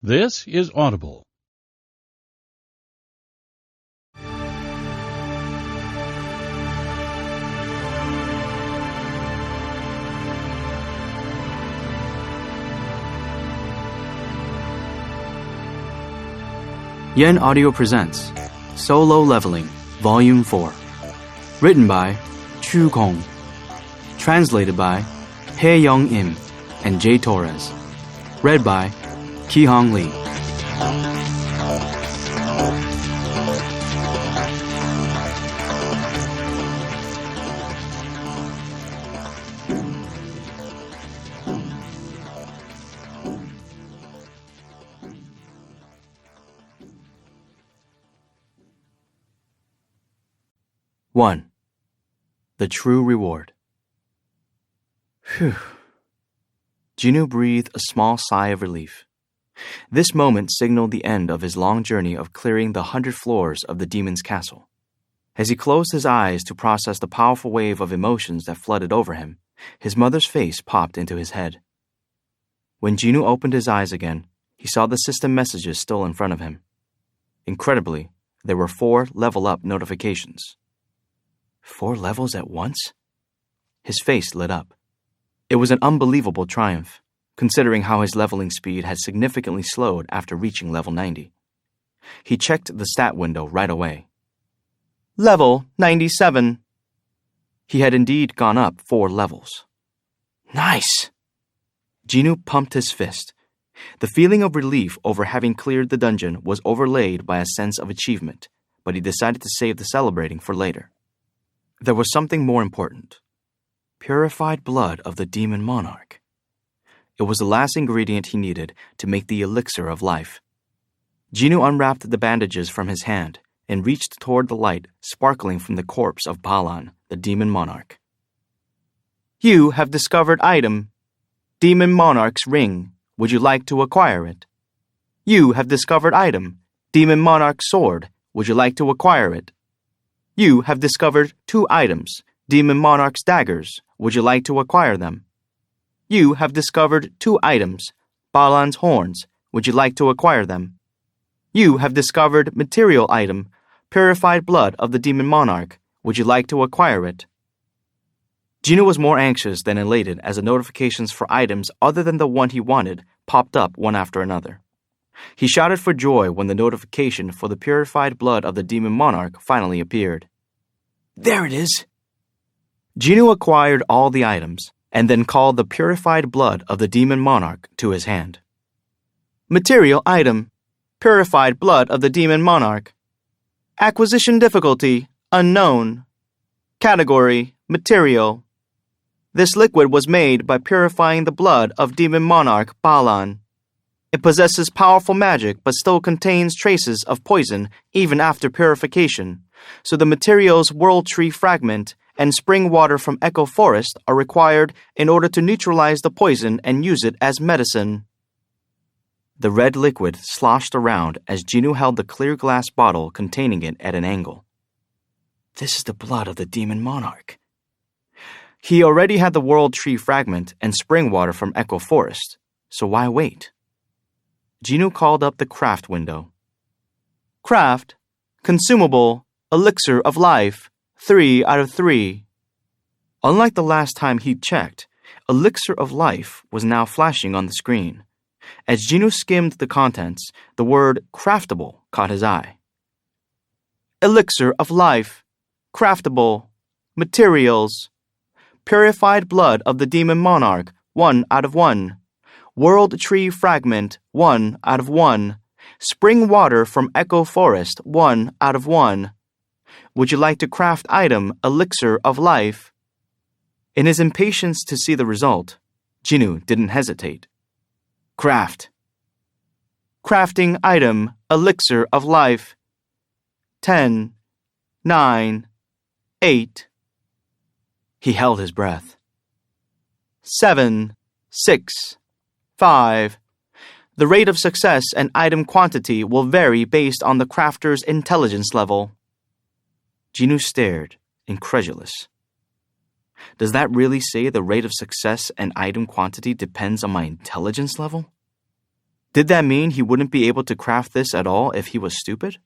This is Audible. Yen Audio presents Solo Leveling, Volume 4. Written by Chu Kong. Translated by Hae Young Im and Jay Torres. Read by Ki-Hong Lee. One. The True Reward. Phew. Jinwoo breathed a small sigh of relief. This moment signaled the end of his long journey of clearing the 100 floors of the demon's castle. As he closed his eyes to process the powerful wave of emotions that flooded over him, his mother's face popped into his head. When Jinwoo opened his eyes again, he saw the system messages still in front of him. Incredibly, there were 4 level-up notifications. 4 levels at once? His face lit up. It was an unbelievable triumph, considering how his leveling speed had significantly slowed after reaching level 90. He checked the stat window right away. Level 97. He had indeed gone up 4 levels. Nice! Jinwoo pumped his fist. The feeling of relief over having cleared the dungeon was overlaid by a sense of achievement, but he decided to save the celebrating for later. There was something more important. Purified blood of the demon monarch. It was the last ingredient he needed to make the elixir of life. Jinwoo unwrapped the bandages from his hand and reached toward the light sparkling from the corpse of Balan, the demon monarch. You have discovered item. Demon Monarch's ring. Would you like to acquire it? You have discovered item. Demon Monarch's sword. Would you like to acquire it? You have discovered 2 items. Demon Monarch's daggers. Would you like to acquire them? You have discovered 2 items. Balan's horns. Would you like to acquire them? You have discovered material item. Purified blood of the demon monarch. Would you like to acquire it? Jinwoo was more anxious than elated as the notifications for items other than the one he wanted popped up one after another. He shouted for joy when the notification for the purified blood of the demon monarch finally appeared. There it is! Jinwoo acquired all the items and then called the purified blood of the demon monarch to his hand. Material item. Purified blood of the demon monarch. Acquisition difficulty. Unknown. Category. Material. This liquid was made by purifying the blood of demon monarch Balan. It possesses powerful magic but still contains traces of poison even after purification, so the materials World Tree Fragment and spring water from Echo Forest are required in order to neutralize the poison and use it as medicine. The red liquid sloshed around as Jinwoo held the clear glass bottle containing it at an angle. This is the blood of the demon monarch. He already had the World Tree Fragment and spring water from Echo Forest, so why wait? Jinwoo called up the craft window. Craft. Consumable. Elixir of life. 3 out of 3. Unlike the last time he'd checked, Elixir of Life was now flashing on the screen. As Jinwoo skimmed the contents, the word craftable caught his eye. Elixir of Life. Craftable. Materials. Purified blood of the demon monarch. 1 out of 1. World Tree Fragment. 1 out of 1. Spring water from Echo Forest. 1 out of 1. Would you like to craft item Elixir of Life? In his impatience to see the result, Jinwoo didn't hesitate. Craft. Crafting item Elixir of Life. 10, 9, 8. He held his breath. 7, 6, 5. The rate of success and item quantity will vary based on the crafter's intelligence level. Jinwoo stared, incredulous. Does that really say the rate of success and item quantity depends on my intelligence level? Did that mean he wouldn't be able to craft this at all if he was stupid?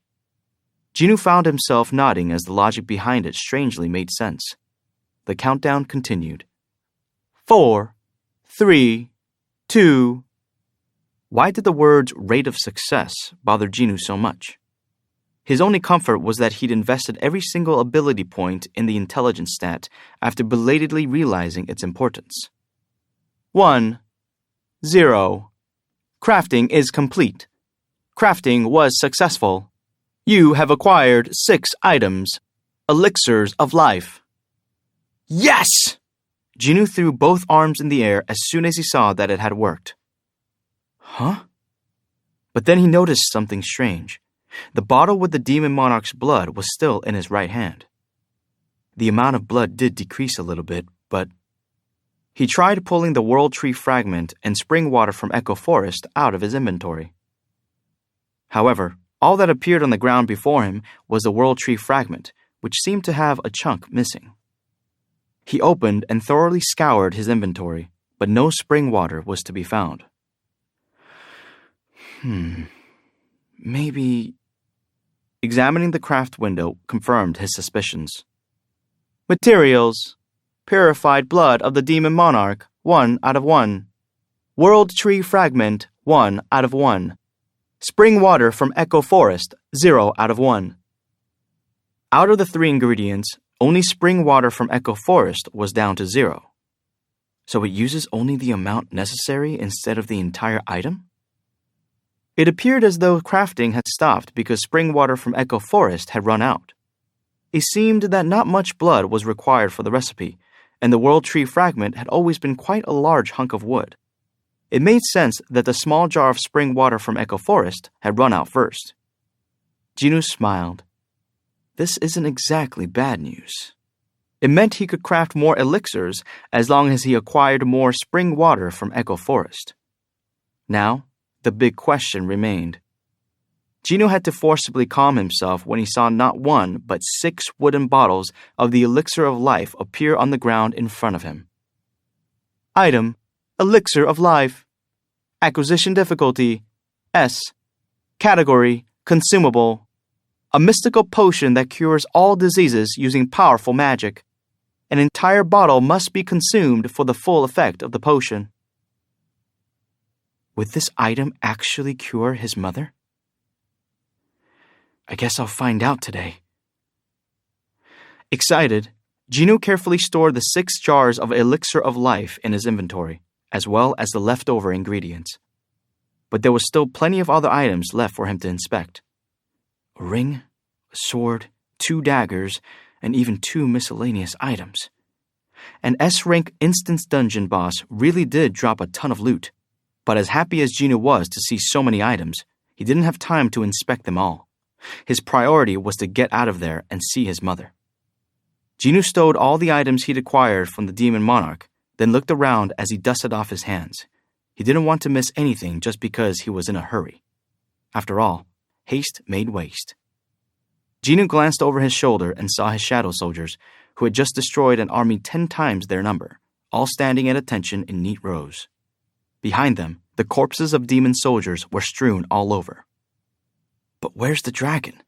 Jinoo found himself nodding as the logic behind it strangely made sense. The countdown continued. 4, 3, 2... Why did the words rate of success bother Jinoo so much? His only comfort was that he'd invested every single ability point in the intelligence stat after belatedly realizing its importance. 1, 0. Crafting is complete. Crafting was successful. You have acquired 6 items. Elixirs of life. Yes! Jinoo threw both arms in the air as soon as he saw that it had worked. Huh? But then he noticed something strange. The bottle with the demon monarch's blood was still in his right hand. The amount of blood did decrease a little bit, but he tried pulling the World Tree fragment and spring water from Echo Forest out of his inventory. However, all that appeared on the ground before him was the World Tree fragment, which seemed to have a chunk missing. He opened and thoroughly scoured his inventory, but no spring water was to be found. Maybe... Examining the craft window confirmed his suspicions. Materials. Purified blood of the demon monarch, 1 out of 1. World Tree fragment, 1 out of 1. Spring water from Echo Forest, 0 out of 1. Out of the 3 ingredients, only spring water from Echo Forest was down to 0. So it uses only the amount necessary instead of the entire item? It appeared as though crafting had stopped because spring water from Echo Forest had run out. It seemed that not much blood was required for the recipe, and the World Tree fragment had always been quite a large hunk of wood. It made sense that the small jar of spring water from Echo Forest had run out first. Jinoo smiled. This isn't exactly bad news. It meant he could craft more elixirs as long as he acquired more spring water from Echo Forest. Now, the big question remained. Jinoo had to forcibly calm himself when he saw not 1 but 6 wooden bottles of the elixir of life appear on the ground in front of him. Item, Elixir of Life. Acquisition difficulty, S. Category, consumable. A mystical potion that cures all diseases using powerful magic. An entire bottle must be consumed for the full effect of the potion. Would this item actually cure his mother? I guess I'll find out today. Excited, Jinoo carefully stored the 6 jars of elixir of life in his inventory, as well as the leftover ingredients. But there was still plenty of other items left for him to inspect. A ring, a sword, 2 daggers, and even 2 miscellaneous items. An S-rank instance dungeon boss really did drop a ton of loot. But as happy as Jinoo was to see so many items, he didn't have time to inspect them all. His priority was to get out of there and see his mother. Jinoo stowed all the items he'd acquired from the demon monarch, then looked around as he dusted off his hands. He didn't want to miss anything just because he was in a hurry. After all, haste made waste. Jinoo glanced over his shoulder and saw his shadow soldiers, who had just destroyed an army 10 times their number, all standing at attention in neat rows. Behind them, the corpses of demon soldiers were strewn all over. But where's the dragon?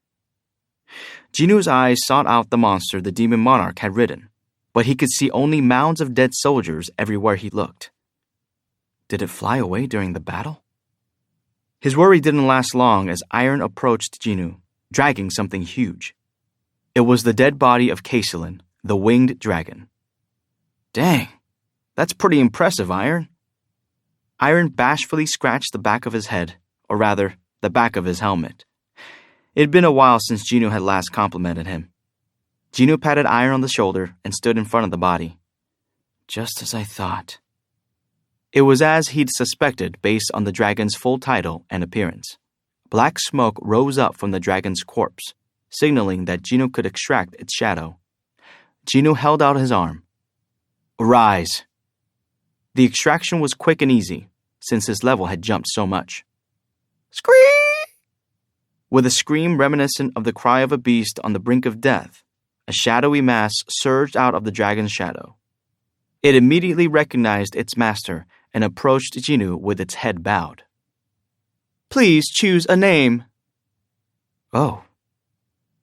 Jinoo's eyes sought out the monster the demon monarch had ridden, but he could see only mounds of dead soldiers everywhere he looked. Did it fly away during the battle? His worry didn't last long as Iron approached Jinoo, dragging something huge. It was the dead body of Caselin, the winged dragon. Dang, that's pretty impressive, Iron. Iron bashfully scratched the back of his head, or rather, the back of his helmet. It had been a while since Jinoo had last complimented him. Jinoo patted Iron on the shoulder and stood in front of the body. Just as I thought. It was as he'd suspected based on the dragon's full title and appearance. Black smoke rose up from the dragon's corpse, signaling that Jinoo could extract its shadow. Jinoo held out his arm. Arise. The extraction was quick and easy, since his level had jumped so much. Scream! With a scream reminiscent of the cry of a beast on the brink of death, a shadowy mass surged out of the dragon's shadow. It immediately recognized its master and approached Jinoo with its head bowed. Please choose a name. Oh.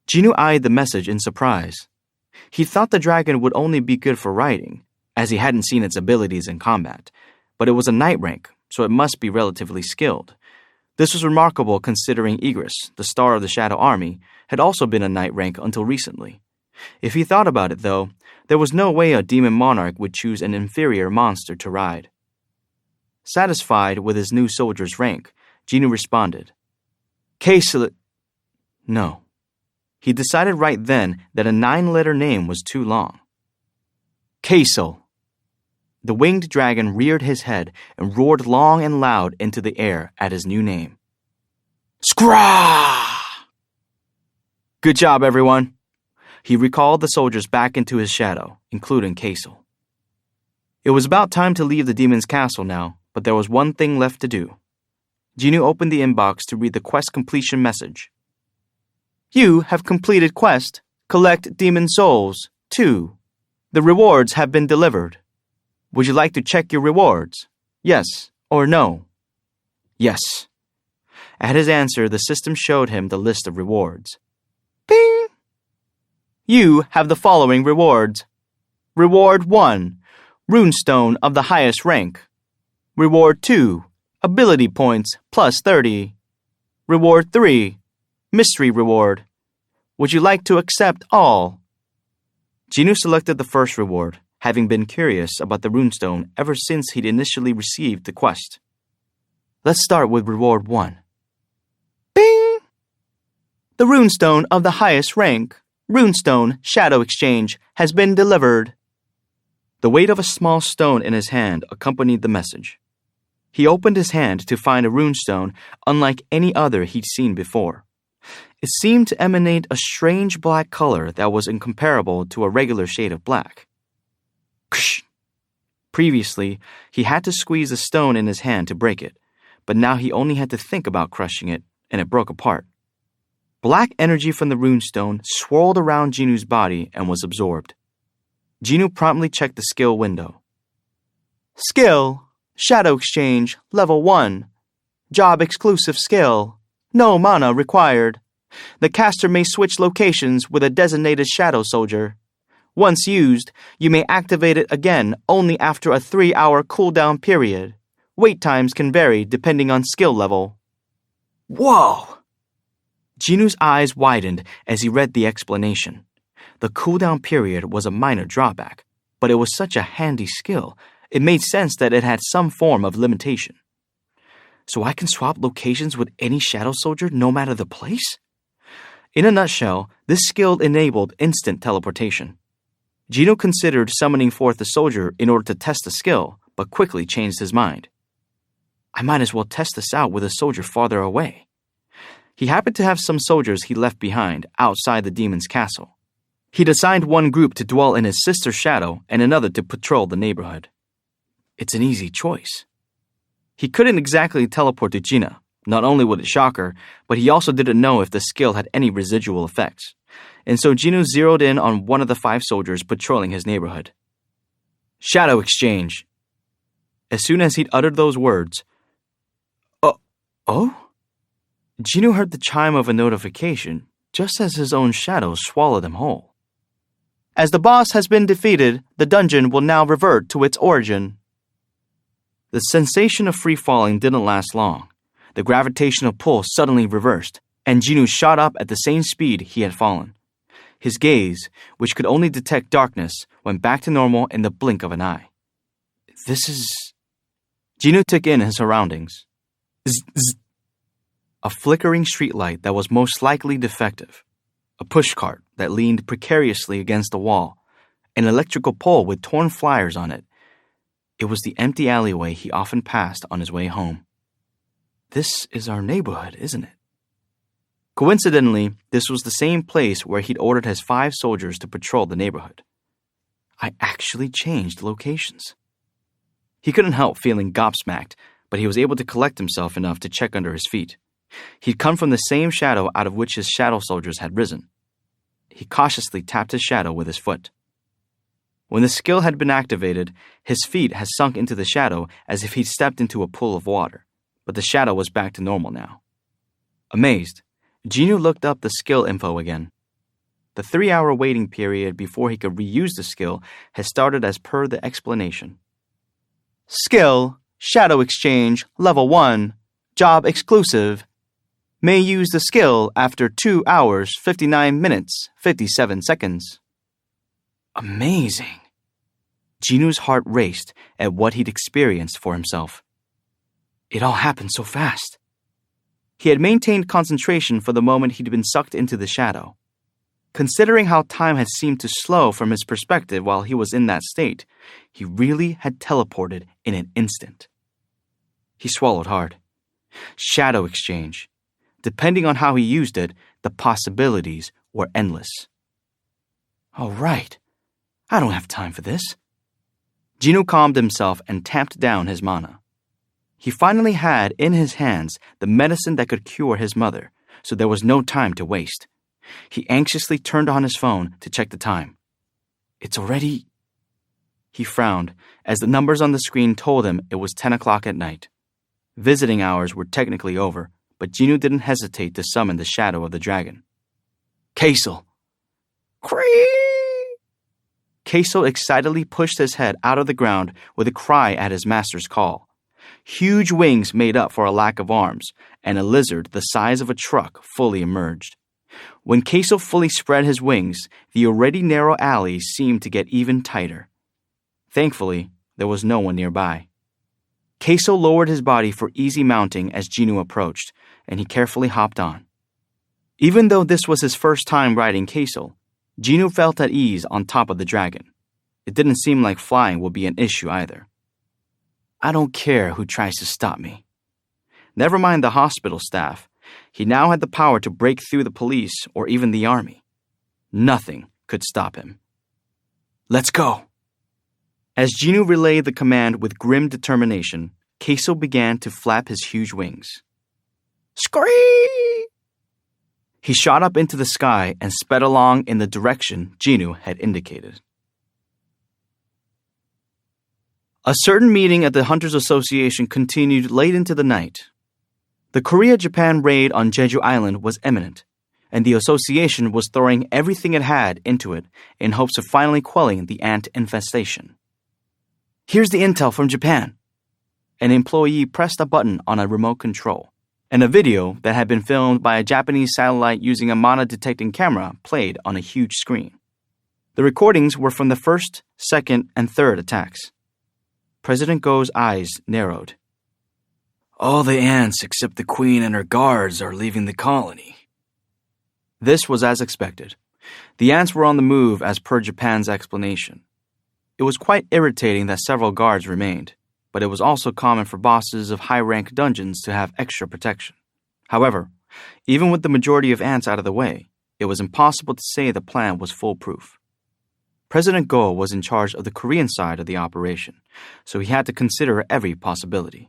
Jinoo eyed the message in surprise. He thought the dragon would only be good for riding, as he hadn't seen its abilities in combat, but it was a knight rank, so it must be relatively skilled. This was remarkable considering Igris, the star of the Shadow Army, had also been a knight rank until recently. If he thought about it, though, there was no way a demon monarch would choose an inferior monster to ride. Satisfied with his new soldier's rank, Jinoo responded, Kaysel. No. He decided right then that a 9-letter name was too long. Kaysel. The winged dragon reared his head and roared long and loud into the air at his new name. Scrah! Good job, everyone. He recalled the soldiers back into his shadow, including Kaysel. It was about time to leave the demon's castle now, but there was one thing left to do. Jinoo opened the inbox to read the quest completion message. You have completed quest, collect demon souls, 2. The rewards have been delivered. Would you like to check your rewards? Yes or no? Yes. At his answer, the system showed him the list of rewards. Bing! You have the following rewards. Reward 1, Runestone of the highest rank. Reward 2, Ability points plus 30. Reward 3, Mystery reward. Would you like to accept all? Jinoo selected the first reward, having been curious about the runestone ever since he'd initially received the quest. Let's start with reward 1. Bing! The runestone of the highest rank, Runestone Shadow Exchange, has been delivered. The weight of a small stone in his hand accompanied the message. He opened his hand to find a runestone unlike any other he'd seen before. It seemed to emanate a strange black color that was incomparable to a regular shade of black. Ksh! Previously, he had to squeeze the stone in his hand to break it, but now he only had to think about crushing it, and it broke apart. Black energy from the runestone swirled around Jinoo's body and was absorbed. Jinoo promptly checked the skill window. Skill, Shadow Exchange, Level 1. Job exclusive skill. No mana required. The caster may switch locations with a designated shadow soldier. Once used, you may activate it again only after a 3-hour cooldown period. Wait times can vary depending on skill level. Whoa! Jinoo's eyes widened as he read the explanation. The cooldown period was a minor drawback, but it was such a handy skill, it made sense that it had some form of limitation. So I can swap locations with any shadow soldier no matter the place? In a nutshell, this skill enabled instant teleportation. Jinoo considered summoning forth the soldier in order to test the skill, but quickly changed his mind. I might as well test this out with a soldier farther away. He happened to have some soldiers he left behind outside the demon's castle. He'd assigned one group to dwell in his sister's shadow and another to patrol the neighborhood. It's an easy choice. He couldn't exactly teleport to Jinoo. Not only would it shock her, but he also didn't know if the skill had any residual effects. And so Jinoo zeroed in on one of the 5 soldiers patrolling his neighborhood. Shadow Exchange. As soon as he'd uttered those words, Oh? Jinoo heard the chime of a notification, just as his own shadow swallowed him whole. As the boss has been defeated, the dungeon will now revert to its origin. The sensation of free falling didn't last long. The gravitational pull suddenly reversed, and Jinoo shot up at the same speed he had fallen. His gaze, which could only detect darkness, went back to normal in the blink of an eye. This is... Jinoo took in his surroundings. Zzz. A flickering streetlight that was most likely defective. A pushcart that leaned precariously against the wall. An electrical pole with torn flyers on it. It was the empty alleyway he often passed on his way home. This is our neighborhood, isn't it? Coincidentally, this was the same place where he'd ordered his 5 soldiers to patrol the neighborhood. I actually changed locations. He couldn't help feeling gobsmacked, but he was able to collect himself enough to check under his feet. He'd come from the same shadow out of which his shadow soldiers had risen. He cautiously tapped his shadow with his foot. When the skill had been activated, his feet had sunk into the shadow as if he'd stepped into a pool of water, but the shadow was back to normal now. Amazed, Jinwoo looked up the skill info again. The 3-hour waiting period before he could reuse the skill had started as per the explanation. Skill, Shadow Exchange, Level 1, Job Exclusive. May use the skill after 2 hours, 59 minutes, 57 seconds. Amazing. Jinwoo's heart raced at what he'd experienced for himself. It all happened so fast. He had maintained concentration for the moment he'd been sucked into the shadow. Considering how time had seemed to slow from his perspective while he was in that state, he really had teleported in an instant. He swallowed hard. Shadow Exchange. Depending on how he used it, the possibilities were endless. All right. I don't have time for this. Jinwoo calmed himself and tamped down his mana. He finally had in his hands the medicine that could cure his mother, so there was no time to waste. He anxiously turned on his phone to check the time. It's already... He frowned as the numbers on the screen told him it was 10 o'clock at night. Visiting hours were technically over, but Jinwoo didn't hesitate to summon the shadow of the dragon. Kaisel! Cree! Kaisel excitedly pushed his head out of the ground with a cry at his master's call. Huge wings made up for a lack of arms, and a lizard the size of a truck fully emerged. When Kaisel fully spread his wings, the already narrow alley seemed to get even tighter. Thankfully, there was no one nearby. Kaisel lowered his body for easy mounting as Jinwoo approached, and he carefully hopped on. Even though this was his first time riding Kaisel, Jinwoo felt at ease on top of the dragon. It didn't seem like flying would be an issue either. I don't care who tries to stop me. Never mind the hospital staff. He now had the power to break through the police or even the army. Nothing could stop him. Let's go. As Jinwoo relayed the command with grim determination, Kaisel began to flap his huge wings. Scream! He shot up into the sky and sped along in the direction Jinwoo had indicated. A certain meeting at the Hunters Association continued late into the night. The Korea-Japan raid on Jeju Island was imminent, and the association was throwing everything it had into it in hopes of finally quelling the ant infestation. Here's the intel from Japan. An employee pressed a button on a remote control, and a video that had been filmed by a Japanese satellite using a mana-detecting camera played on a huge screen. The recordings were from the first, second, and third attacks. President Go's eyes narrowed. All the ants except the queen and her guards are leaving the colony. This was as expected. The ants were on the move as per Japan's explanation. It was quite irritating that several guards remained, but it was also common for bosses of high-rank dungeons to have extra protection. However, even with the majority of ants out of the way, it was impossible to say the plan was foolproof. President Go was in charge of the Korean side of the operation, so he had to consider every possibility.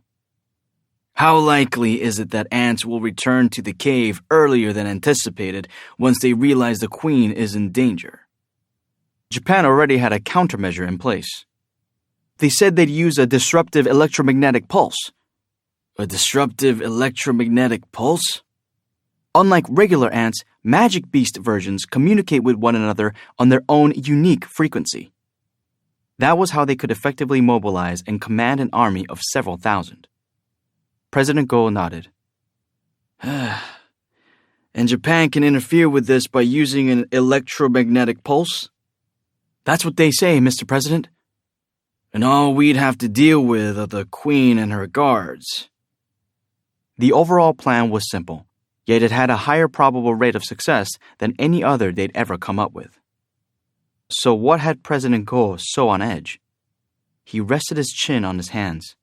How likely is it that ants will return to the cave earlier than anticipated once they realize the queen is in danger? Japan already had a countermeasure in place. They said they'd use a disruptive electromagnetic pulse. A disruptive electromagnetic pulse? Unlike regular ants, Magic Beast versions communicate with one another on their own unique frequency. That was how they could effectively mobilize and command an army of several thousand. President Go nodded. And Japan can interfere with this by using an electromagnetic pulse? That's what they say, Mr. President. And all we'd have to deal with are the queen and her guards. The overall plan was simple, yet it had a higher probable rate of success than any other they'd ever come up with. So what had President Go so on edge? He rested his chin on his hands.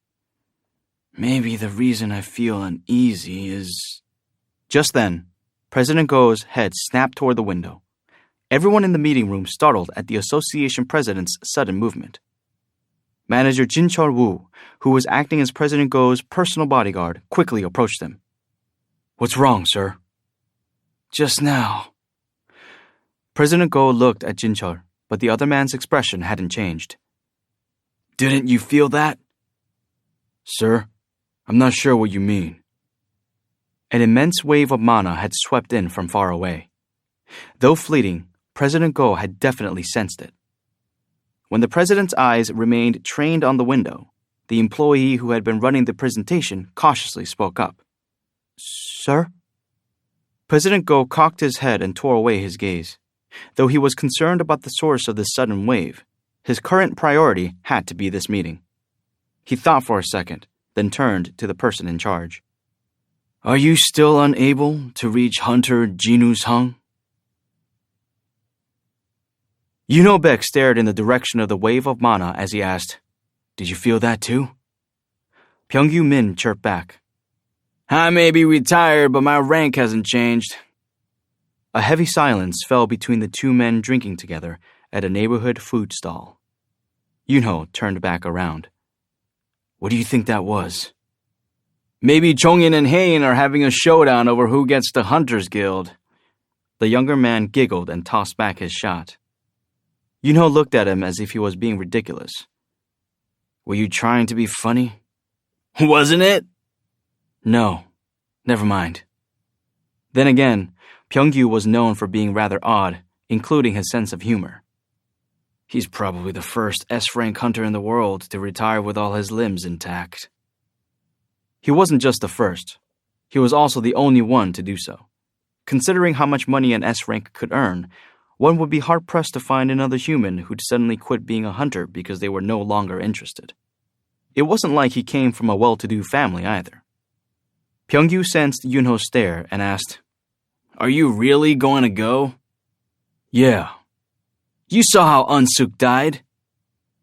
Maybe the reason I feel uneasy is... Just then, President Go's head snapped toward the window. Everyone in the meeting room startled at the association president's sudden movement. Manager Jin Chul-woo, who was acting as President Go's personal bodyguard, quickly approached him. What's wrong, sir? Just now. President Go looked at Jin Chul, but the other man's expression hadn't changed. Didn't you feel that? Sir, I'm not sure what you mean. An immense wave of mana had swept in from far away. Though fleeting, President Go had definitely sensed it. When the president's eyes remained trained on the window, the employee who had been running the presentation cautiously spoke up. "Sir?" President Go cocked his head and tore away his gaze. Though he was concerned about the source of this sudden wave, his current priority had to be this meeting. He thought for a second, then turned to the person in charge. "Are you still unable to reach Hunter Jinwoo Sung?" Yunho Baek stared in the direction of the wave of mana as he asked, "Did you feel that too?" Byung-gyu Min chirped back, "I may be retired, but my rank hasn't changed." A heavy silence fell between the two men drinking together at a neighborhood food stall. Yunho turned back around. "What do you think that was?" "Maybe Chongin and Hain are having a showdown over who gets the Hunters Guild." The younger man giggled and tossed back his shot. Yunho looked at him as if he was being ridiculous. "Were you trying to be funny?" "Wasn't it?" "No, never mind." Then again, Byung-gyu was known for being rather odd, including his sense of humor. "He's probably the first S-rank hunter in the world to retire with all his limbs intact." He wasn't just the first. He was also the only one to do so. Considering how much money an S-rank could earn, one would be hard-pressed to find another human who'd suddenly quit being a hunter because they were no longer interested. It wasn't like he came from a well-to-do family either. Byung-gyu sensed Yunho's stare and asked, "Are you really going to go?" "Yeah. You saw how Unsuk died?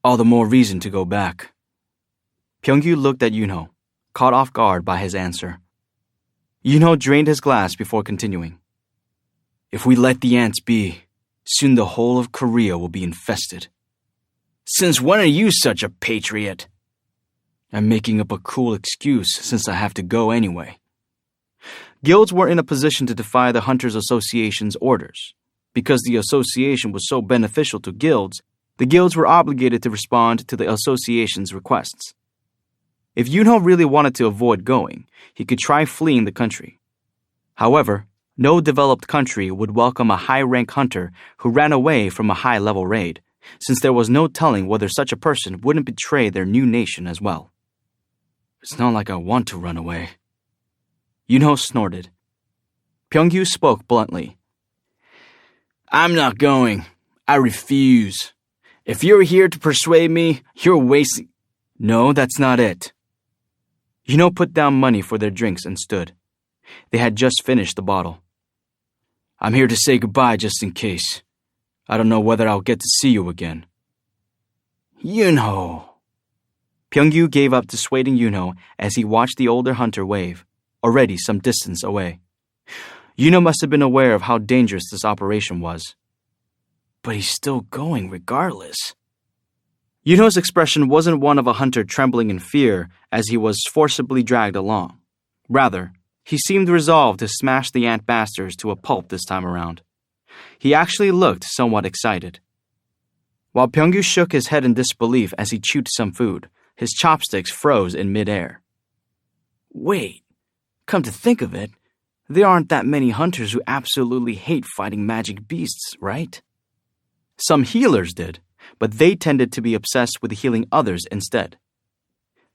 All the more reason to go back." Byung-gyu looked at Yunho, caught off guard by his answer. Yunho drained his glass before continuing. "If we let the ants be, soon the whole of Korea will be infested." "Since when are you such a patriot?" "I'm making up a cool excuse since I have to go anyway." Guilds were in a position to defy the Hunters Association's orders. Because the association was so beneficial to guilds, the guilds were obligated to respond to the association's requests. If Yunho really wanted to avoid going, he could try fleeing the country. However, no developed country would welcome a high-rank hunter who ran away from a high-level raid, since there was no telling whether such a person wouldn't betray their new nation as well. "It's not like I want to run away." Yunho snorted. Byung-gyu spoke bluntly. "I'm not going. I refuse. If you're here to persuade me, you're wasting—" "No, that's not it." Yunho put down money for their drinks and stood. They had just finished the bottle. "I'm here to say goodbye just in case. I don't know whether I'll get to see you again." "Yunho." Byung-gyu gave up dissuading Yunho as he watched the older hunter wave, already some distance away. Yunho must have been aware of how dangerous this operation was. "But he's still going regardless." Yunho's expression wasn't one of a hunter trembling in fear as he was forcibly dragged along. Rather, he seemed resolved to smash the ant bastards to a pulp this time around. He actually looked somewhat excited. While Byung-gyu shook his head in disbelief as he chewed some food, his chopsticks froze in midair. "Wait, come to think of it, there aren't that many hunters who absolutely hate fighting magic beasts, right?" Some healers did, but they tended to be obsessed with healing others instead.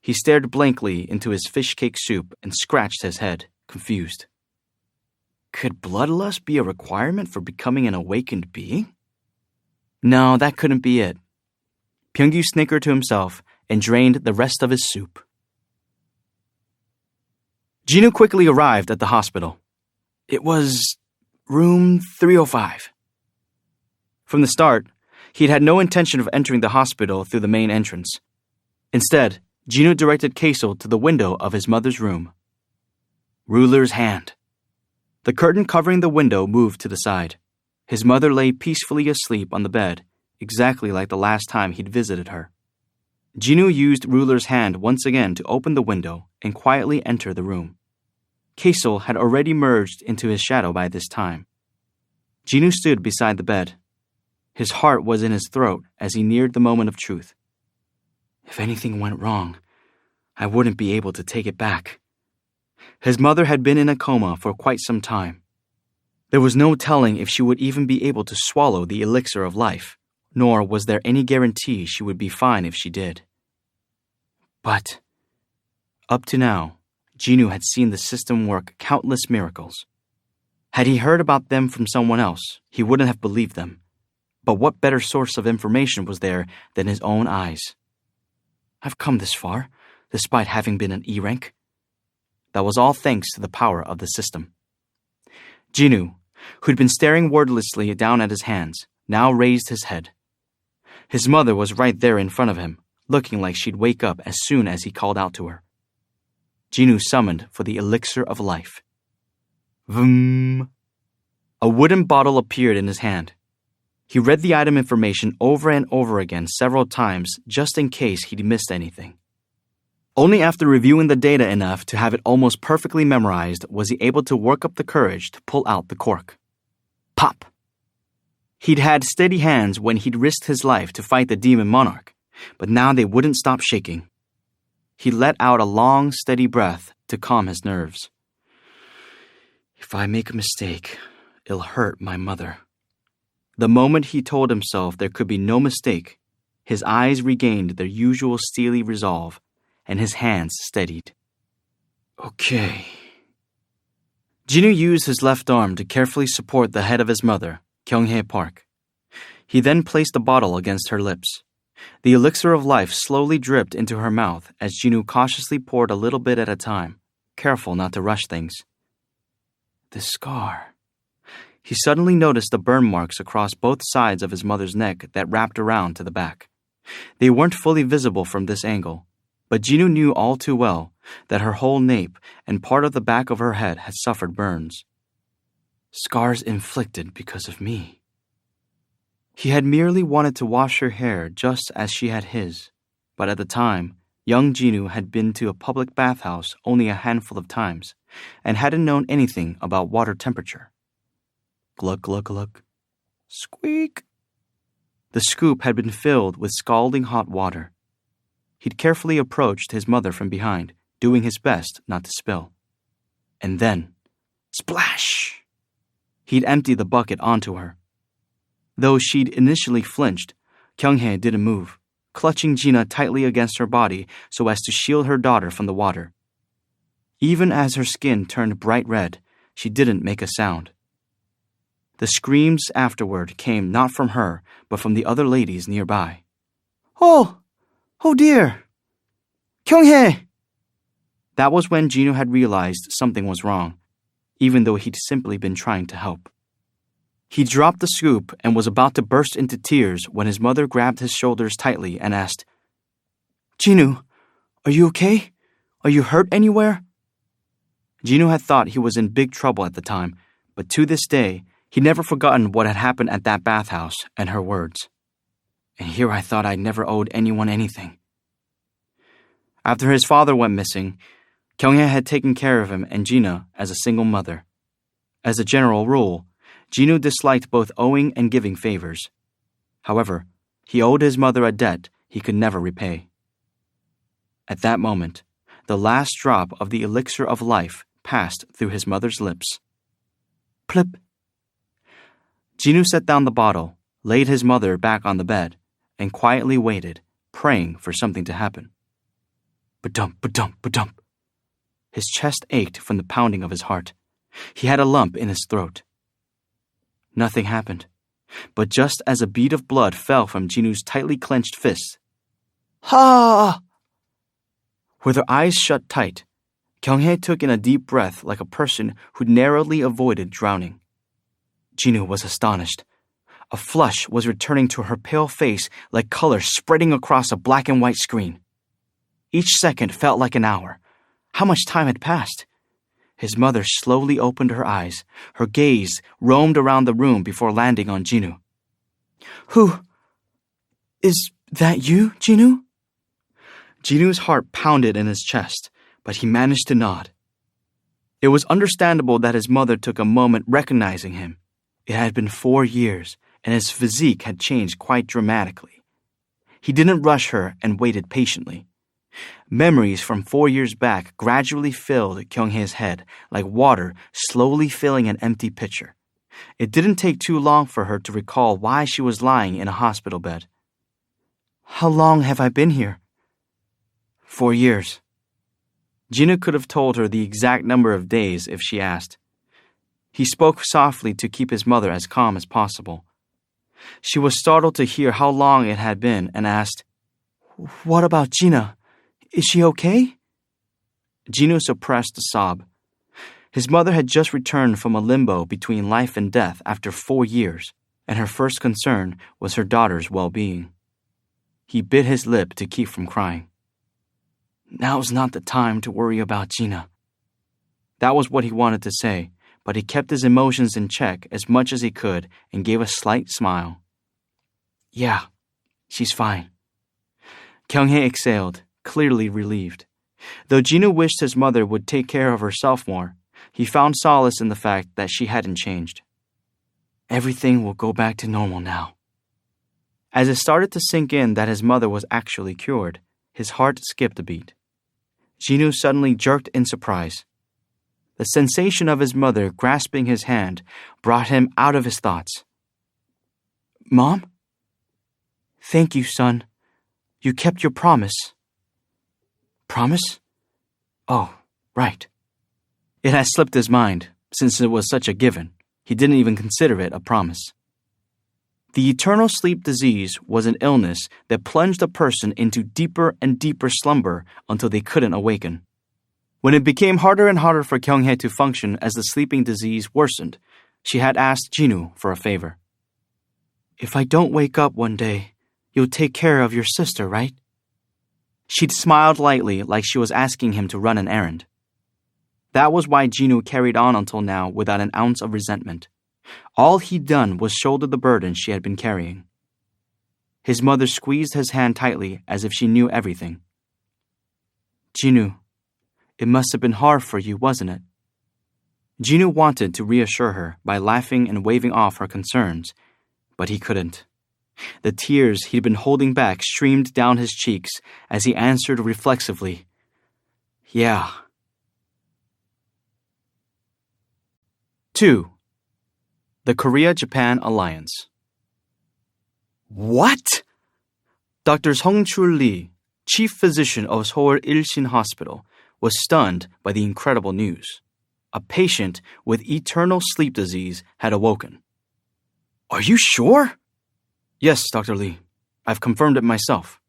He stared blankly into his fish cake soup and scratched his head, confused. Could bloodlust be a requirement for becoming an awakened being? No, that couldn't be it. Byung-gyu snickered to himself and drained the rest of his soup. Jinwoo quickly arrived at the hospital. It was room 305. From the start, he'd had no intention of entering the hospital through the main entrance. Instead, Jinwoo directed Kaesol to the window of his mother's room. Ruler's hand. The curtain covering the window moved to the side. His mother lay peacefully asleep on the bed, exactly like the last time he'd visited her. Jinwoo used Ruler's hand once again to open the window and quietly enter the room. Kaesol had already merged into his shadow by this time. Jinwoo stood beside the bed. His heart was in his throat as he neared the moment of truth. If anything went wrong, I wouldn't be able to take it back. His mother had been in a coma for quite some time. There was no telling if she would even be able to swallow the elixir of life, nor was there any guarantee she would be fine if she did. But up to now, Jinwoo had seen the system work countless miracles. Had he heard about them from someone else, he wouldn't have believed them. But what better source of information was there than his own eyes? I've come this far, despite having been an E rank. That was all thanks to the power of the system. Jinwoo, who'd been staring wordlessly down at his hands, now raised his head. His mother was right there in front of him, looking like she'd wake up as soon as he called out to her. Jinwoo summoned for the elixir of life. Vroom! A wooden bottle appeared in his hand. He read the item information over and over again several times just in case he'd missed anything. Only after reviewing the data enough to have it almost perfectly memorized was he able to work up the courage to pull out the cork. Pop! He'd had steady hands when he'd risked his life to fight the demon monarch, but now they wouldn't stop shaking. He let out a long, steady breath to calm his nerves. If I make a mistake, it'll hurt my mother. The moment he told himself there could be no mistake, his eyes regained their usual steely resolve, and his hands steadied. Okay. Jinwoo used his left arm to carefully support the head of his mother, Kyung-hae Park. He then placed the bottle against her lips. The elixir of life slowly dripped into her mouth as Jinwoo cautiously poured a little bit at a time, careful not to rush things. The scar. He suddenly noticed the burn marks across both sides of his mother's neck that wrapped around to the back. They weren't fully visible from this angle, but Jinwoo knew all too well that her whole nape and part of the back of her head had suffered burns. Scars inflicted because of me. He had merely wanted to wash her hair just as she had his, but at the time, young Jinwoo had been to a public bathhouse only a handful of times and hadn't known anything about water temperature. Glug, glug, glug. Squeak. The scoop had been filled with scalding hot water. He'd carefully approached his mother from behind, doing his best not to spill. And then, splash! He'd emptied the bucket onto her. Though she'd initially flinched, Kyung-hae didn't move, clutching Gina tightly against her body so as to shield her daughter from the water. Even as her skin turned bright red, she didn't make a sound. The screams afterward came not from her, but from the other ladies nearby. Oh dear! Kyung-hae! That was when Jinwoo had realized something was wrong, even though he'd simply been trying to help. He dropped the scoop and was about to burst into tears when his mother grabbed his shoulders tightly and asked, Jinwoo, are you okay? Are you hurt anywhere? Jinwoo had thought he was in big trouble at the time, but to this day, he'd never forgotten what had happened at that bathhouse and her words. And here I thought I'd never owed anyone anything. After his father went missing, Kyung-hae had taken care of him and Gina as a single mother. As a general rule, Jinwoo disliked both owing and giving favors. However, he owed his mother a debt he could never repay. At that moment, the last drop of the elixir of life passed through his mother's lips. Plip! Jinwoo set down the bottle, laid his mother back on the bed, and quietly waited, praying for something to happen. Ba-dump, ba-dump, ba-dump. His chest ached from the pounding of his heart. He had a lump in his throat. Nothing happened, but just as a bead of blood fell from Jinwoo's tightly clenched fist, ha! With her eyes shut tight, Kyung-hae took in a deep breath like a person who'd narrowly avoided drowning. Jinwoo was astonished. A flush was returning to her pale face like color spreading across a black and white screen. Each second felt like an hour. How much time had passed? His mother slowly opened her eyes. Her gaze roamed around the room before landing on Jinwoo. Who? Is that you, Jinwoo? Jinwoo's heart pounded in his chest, but he managed to nod. It was understandable that his mother took a moment recognizing him. It had been 4 years, and his physique had changed quite dramatically. He didn't rush her and waited patiently. Memories from 4 years back gradually filled Kyung-hae's head like water slowly filling an empty pitcher. It didn't take too long for her to recall why she was lying in a hospital bed. How long have I been here? 4 years. Jinwoo could have told her the exact number of days if she asked. He spoke softly to keep his mother as calm as possible. She was startled to hear how long it had been and asked, What about Gina? Is she okay? Jinwoo suppressed a sob. His mother had just returned from a limbo between life and death after 4 years, and her first concern was her daughter's well-being. He bit his lip to keep from crying. Now's not the time to worry about Gina. That was what he wanted to say, but he kept his emotions in check as much as he could and gave a slight smile. Yeah, she's fine. Kyung-hae exhaled, clearly relieved. Though Jinwoo wished his mother would take care of herself more, he found solace in the fact that she hadn't changed. Everything will go back to normal now. As it started to sink in that his mother was actually cured, his heart skipped a beat. Jinwoo suddenly jerked in surprise. The sensation of his mother grasping his hand brought him out of his thoughts. Mom? Thank you, son. You kept your promise. Promise? Oh, right. It had slipped his mind, since it was such a given. He didn't even consider it a promise. The eternal sleep disease was an illness that plunged a person into deeper and deeper slumber until they couldn't awaken. When it became harder and harder for Kyung-hae to function as the sleeping disease worsened, she had asked Jinwoo for a favor. If I don't wake up one day, you'll take care of your sister, right? She'd smiled lightly like she was asking him to run an errand. That was why Jinwoo carried on until now without an ounce of resentment. All he'd done was shoulder the burden she had been carrying. His mother squeezed his hand tightly as if she knew everything. Jinwoo, it must have been hard for you, wasn't it? Jinwoo wanted to reassure her by laughing and waving off her concerns, but he couldn't. The tears he'd been holding back streamed down his cheeks as he answered reflexively, Yeah. 2. The Korea-Japan Alliance. What? Dr. Sung-chul Lee, chief physician of Seoul Il-shin Hospital, was stunned by the incredible news. A patient with eternal sleep disease had awoken. Are you sure? Yes, Dr. Lee. I've confirmed it myself.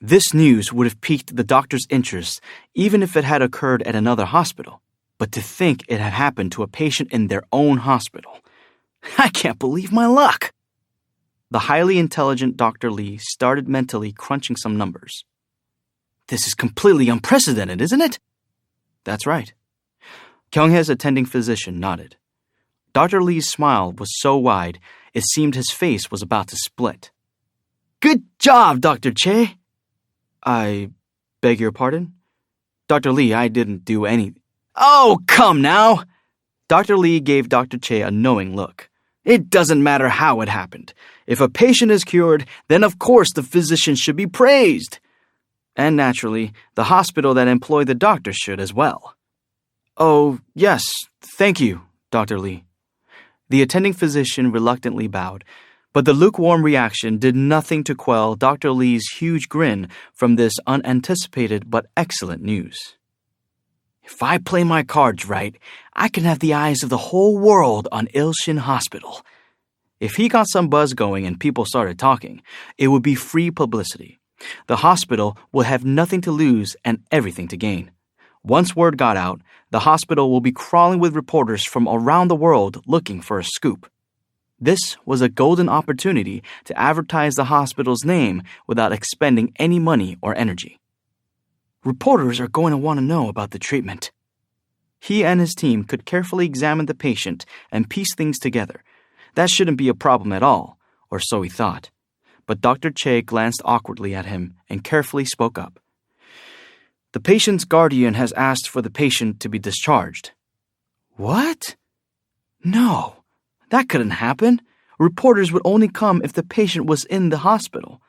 This news would have piqued the doctor's interest even if it had occurred at another hospital. But to think it had happened to a patient in their own hospital. I can't believe my luck. The highly intelligent Dr. Lee started mentally crunching some numbers. This is completely unprecedented, isn't it? That's right. Kyung-hae's attending physician nodded. Dr. Lee's smile was so wide, it seemed his face was about to split. Good job, Dr. Che. I beg your pardon? Dr. Lee, I didn't do anything. Oh, come now! Dr. Lee gave Dr. Che a knowing look. It doesn't matter how it happened. If a patient is cured, then of course the physician should be praised. And naturally, the hospital that employed the doctor should as well. Oh, yes, thank you, Dr. Lee. The attending physician reluctantly bowed, but the lukewarm reaction did nothing to quell Dr. Lee's huge grin from this unanticipated but excellent news. If I play my cards right, I can have the eyes of the whole world on Il-shin Hospital. If he got some buzz going and people started talking, it would be free publicity. The hospital will have nothing to lose and everything to gain. Once word got out, the hospital will be crawling with reporters from around the world looking for a scoop. This was a golden opportunity to advertise the hospital's name without expending any money or energy. Reporters are going to want to know about the treatment. He and his team could carefully examine the patient and piece things together. That shouldn't be a problem at all, or so he thought. But Dr. Che glanced awkwardly at him and carefully spoke up. The patient's guardian has asked for the patient to be discharged. What? No, that couldn't happen. Reporters would only come if the patient was in the hospital.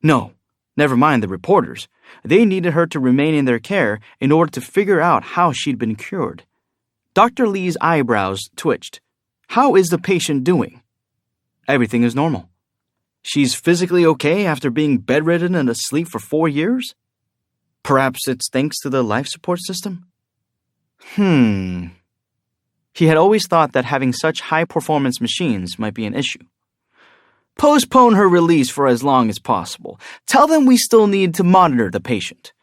No, Never mind the reporters. They needed her to remain in their care in order to figure out how she'd been cured. Dr. Lee's eyebrows twitched. How is the patient doing? Everything is normal. She's physically okay after being bedridden and asleep for 4 years? Perhaps it's thanks to the life support system? He had always thought that having such high-performance machines might be an issue. Postpone her release for as long as possible. Tell them we still need to monitor the patient.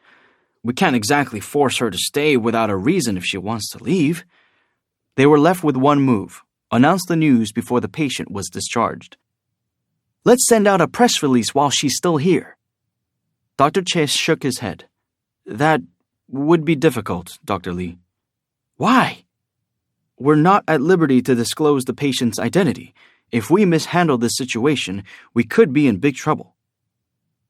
We can't exactly force her to stay without a reason if she wants to leave. They were left with one move: announce the news before the patient was discharged. Let's send out a press release while she's still here. Dr. Che shook his head. That would be difficult, Dr. Lee. Why? We're not at liberty to disclose the patient's identity. If we mishandle this situation, we could be in big trouble.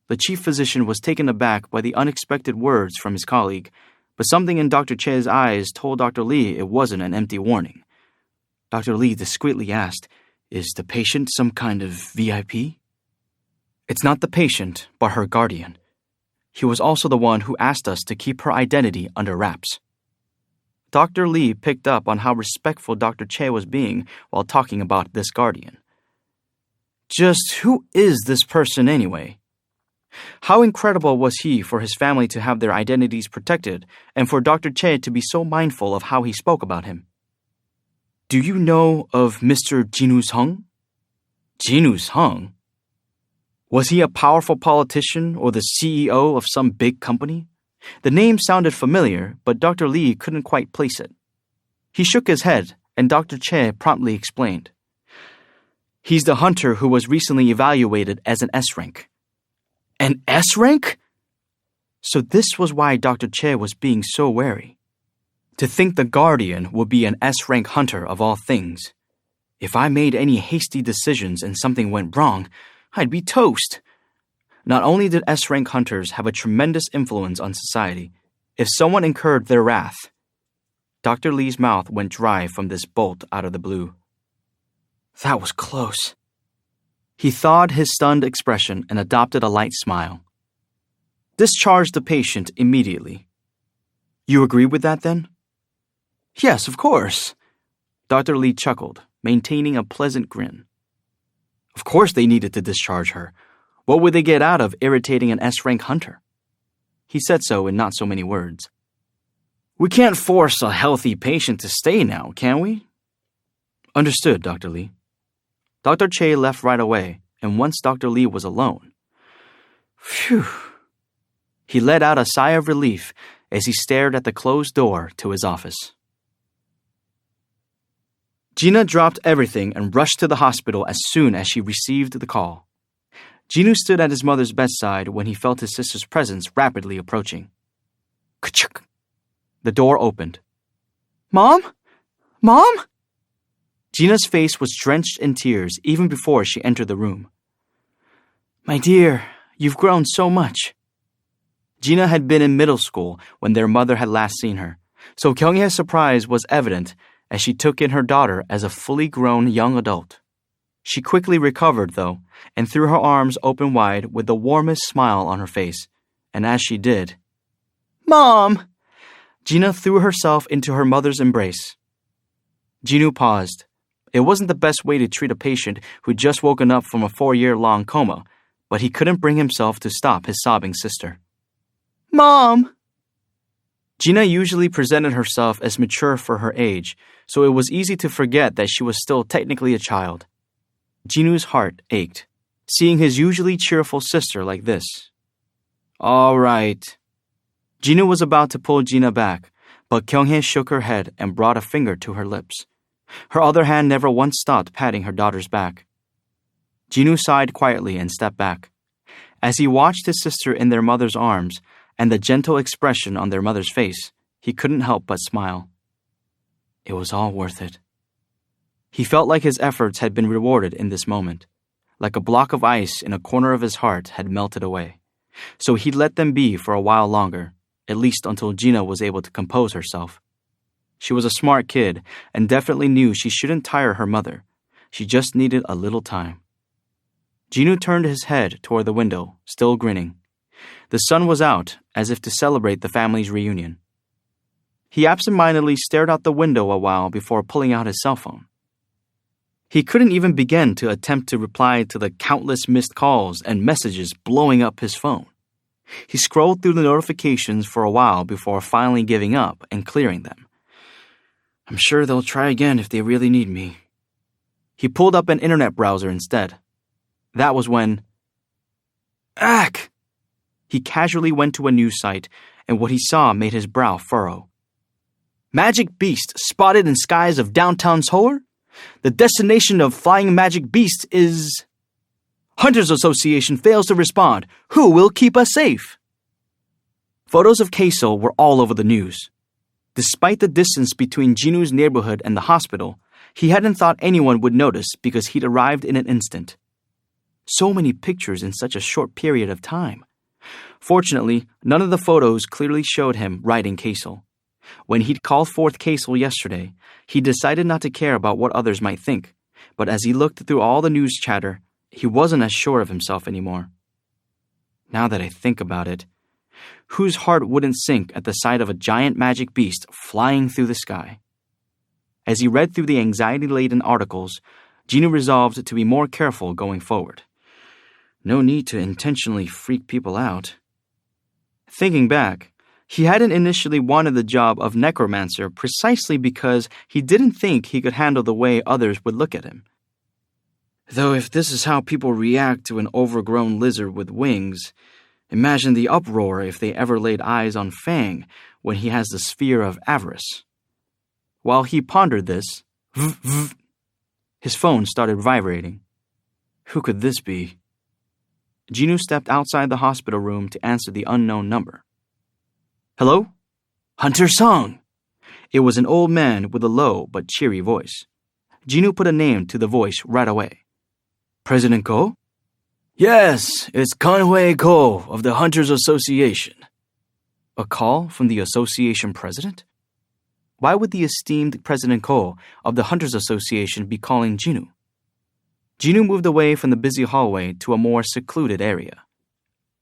The chief physician was taken aback by the unexpected words from his colleague, but something in Dr. Che's eyes told Dr. Lee it wasn't an empty warning. Dr. Lee discreetly asked, Is the patient some kind of VIP? It's not the patient, but her guardian. He was also the one who asked us to keep her identity under wraps. Dr. Lee picked up on how respectful Dr. Che was being while talking about this guardian. Just who is this person anyway? How incredible was he for his family to have their identities protected and for Dr. Che to be so mindful of how he spoke about him? Do you know of Mr. Jinwoo Sung? Jinwoo Sung? Was he a powerful politician or the CEO of some big company? The name sounded familiar, but Dr. Lee couldn't quite place it. He shook his head, and Dr. Che promptly explained. He's the hunter who was recently evaluated as an S rank. An S rank? So this was why Dr. Che was being so wary. To think the guardian would be an S rank hunter of all things. If I made any hasty decisions and something went wrong, I'd be toast. Not only did S-rank hunters have a tremendous influence on society, if someone incurred their wrath, Dr. Lee's mouth went dry from this bolt out of the blue. That was close. He thawed his stunned expression and adopted a light smile. Discharge the patient immediately. You agree with that, then? Yes, of course. Dr. Lee chuckled, maintaining a pleasant grin. Of course they needed to discharge her. What would they get out of irritating an S-rank hunter? He said so in not so many words. We can't force a healthy patient to stay now, can we? Understood, Dr. Lee. Dr. Che left right away, and once Dr. Lee was alone, phew, he let out a sigh of relief as he stared at the closed door to his office. Gina dropped everything and rushed to the hospital as soon as she received the call. Jinwoo stood at his mother's bedside when he felt his sister's presence rapidly approaching. Ka-chuk! The door opened. Mom? Mom? Gina's face was drenched in tears even before she entered the room. My dear, you've grown so much. Gina had been in middle school when their mother had last seen her, so Kyunghae's surprise was evident as she took in her daughter as a fully grown young adult. She quickly recovered, though, and threw her arms open wide with the warmest smile on her face. And as she did, Mom! Gina threw herself into her mother's embrace. Jinwoo paused. It wasn't the best way to treat a patient who'd just woken up from a 4-year-long coma, but he couldn't bring himself to stop his sobbing sister. Mom! Gina usually presented herself as mature for her age, so it was easy to forget that she was still technically a child. Jinwoo's heart ached, seeing his usually cheerful sister like this. All right. Jinwoo was about to pull Gina back, but Kyunghae shook her head and brought a finger to her lips. Her other hand never once stopped patting her daughter's back. Jinwoo sighed quietly and stepped back. As he watched his sister in their mother's arms and the gentle expression on their mother's face, he couldn't help but smile. It was all worth it. He felt like his efforts had been rewarded in this moment, like a block of ice in a corner of his heart had melted away. So he let them be for a while longer, at least until Gina was able to compose herself. She was a smart kid and definitely knew she shouldn't tire her mother. She just needed a little time. Jinwoo turned his head toward the window, still grinning. The sun was out, as if to celebrate the family's reunion. He absentmindedly stared out the window a while before pulling out his cell phone. He couldn't even begin to attempt to reply to the countless missed calls and messages blowing up his phone. He scrolled through the notifications for a while before finally giving up and clearing them. I'm sure they'll try again if they really need me. He pulled up an internet browser instead. That was when... Ack! He casually went to a news site, and what he saw made his brow furrow. Magic Beast spotted in skies of downtown Seoul? The destination of flying magic beasts is... Hunters Association fails to respond. Who will keep us safe? Photos of Kaesol were all over the news. Despite the distance between Jinwoo's neighborhood and the hospital, he hadn't thought anyone would notice because he'd arrived in an instant. So many pictures in such a short period of time. Fortunately, none of the photos clearly showed him riding Kaesol. When he'd called forth Kaesol yesterday, he decided not to care about what others might think, but as he looked through all the news chatter, he wasn't as sure of himself anymore. Now that I think about it, whose heart wouldn't sink at the sight of a giant magic beast flying through the sky? As he read through the anxiety-laden articles, Jinwoo resolved to be more careful going forward. No need to intentionally freak people out. Thinking back, he hadn't initially wanted the job of necromancer precisely because he didn't think he could handle the way others would look at him. Though if this is how people react to an overgrown lizard with wings, imagine the uproar if they ever laid eyes on Fang when he has the sphere of avarice. While he pondered this, his phone started vibrating. Who could this be? Jinwoo stepped outside the hospital room to answer the unknown number. Hello? Hunter Sung. It was an old man with a low but cheery voice. Jinwoo put a name to the voice right away. President Ko? Yes, it's Conway Ko of the Hunters Association. A call from the association president? Why would the esteemed President Ko of the Hunters Association be calling Jinwoo? Jinwoo moved away from the busy hallway to a more secluded area.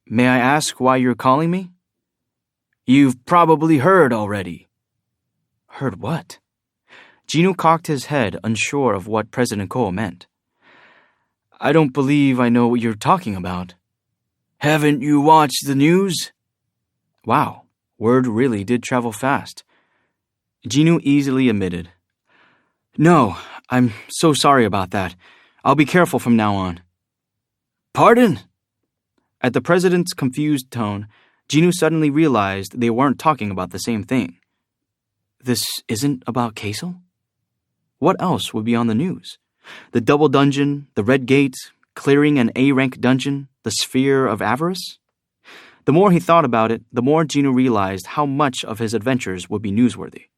May I ask why you're calling me? You've probably heard already. Heard what? Jinwoo cocked his head, unsure of what President Ko meant. I don't believe I know what you're talking about. Haven't you watched the news? Wow, word really did travel fast. Jinwoo easily admitted. No, I'm so sorry about that. I'll be careful from now on. Pardon? At the president's confused tone, Jinwoo suddenly realized they weren't talking about the same thing. This isn't about Kaesol? What else would be on the news? The double dungeon, the red gate, clearing an A-rank dungeon, the sphere of avarice? The more he thought about it, the more Jinwoo realized how much of his adventures would be newsworthy.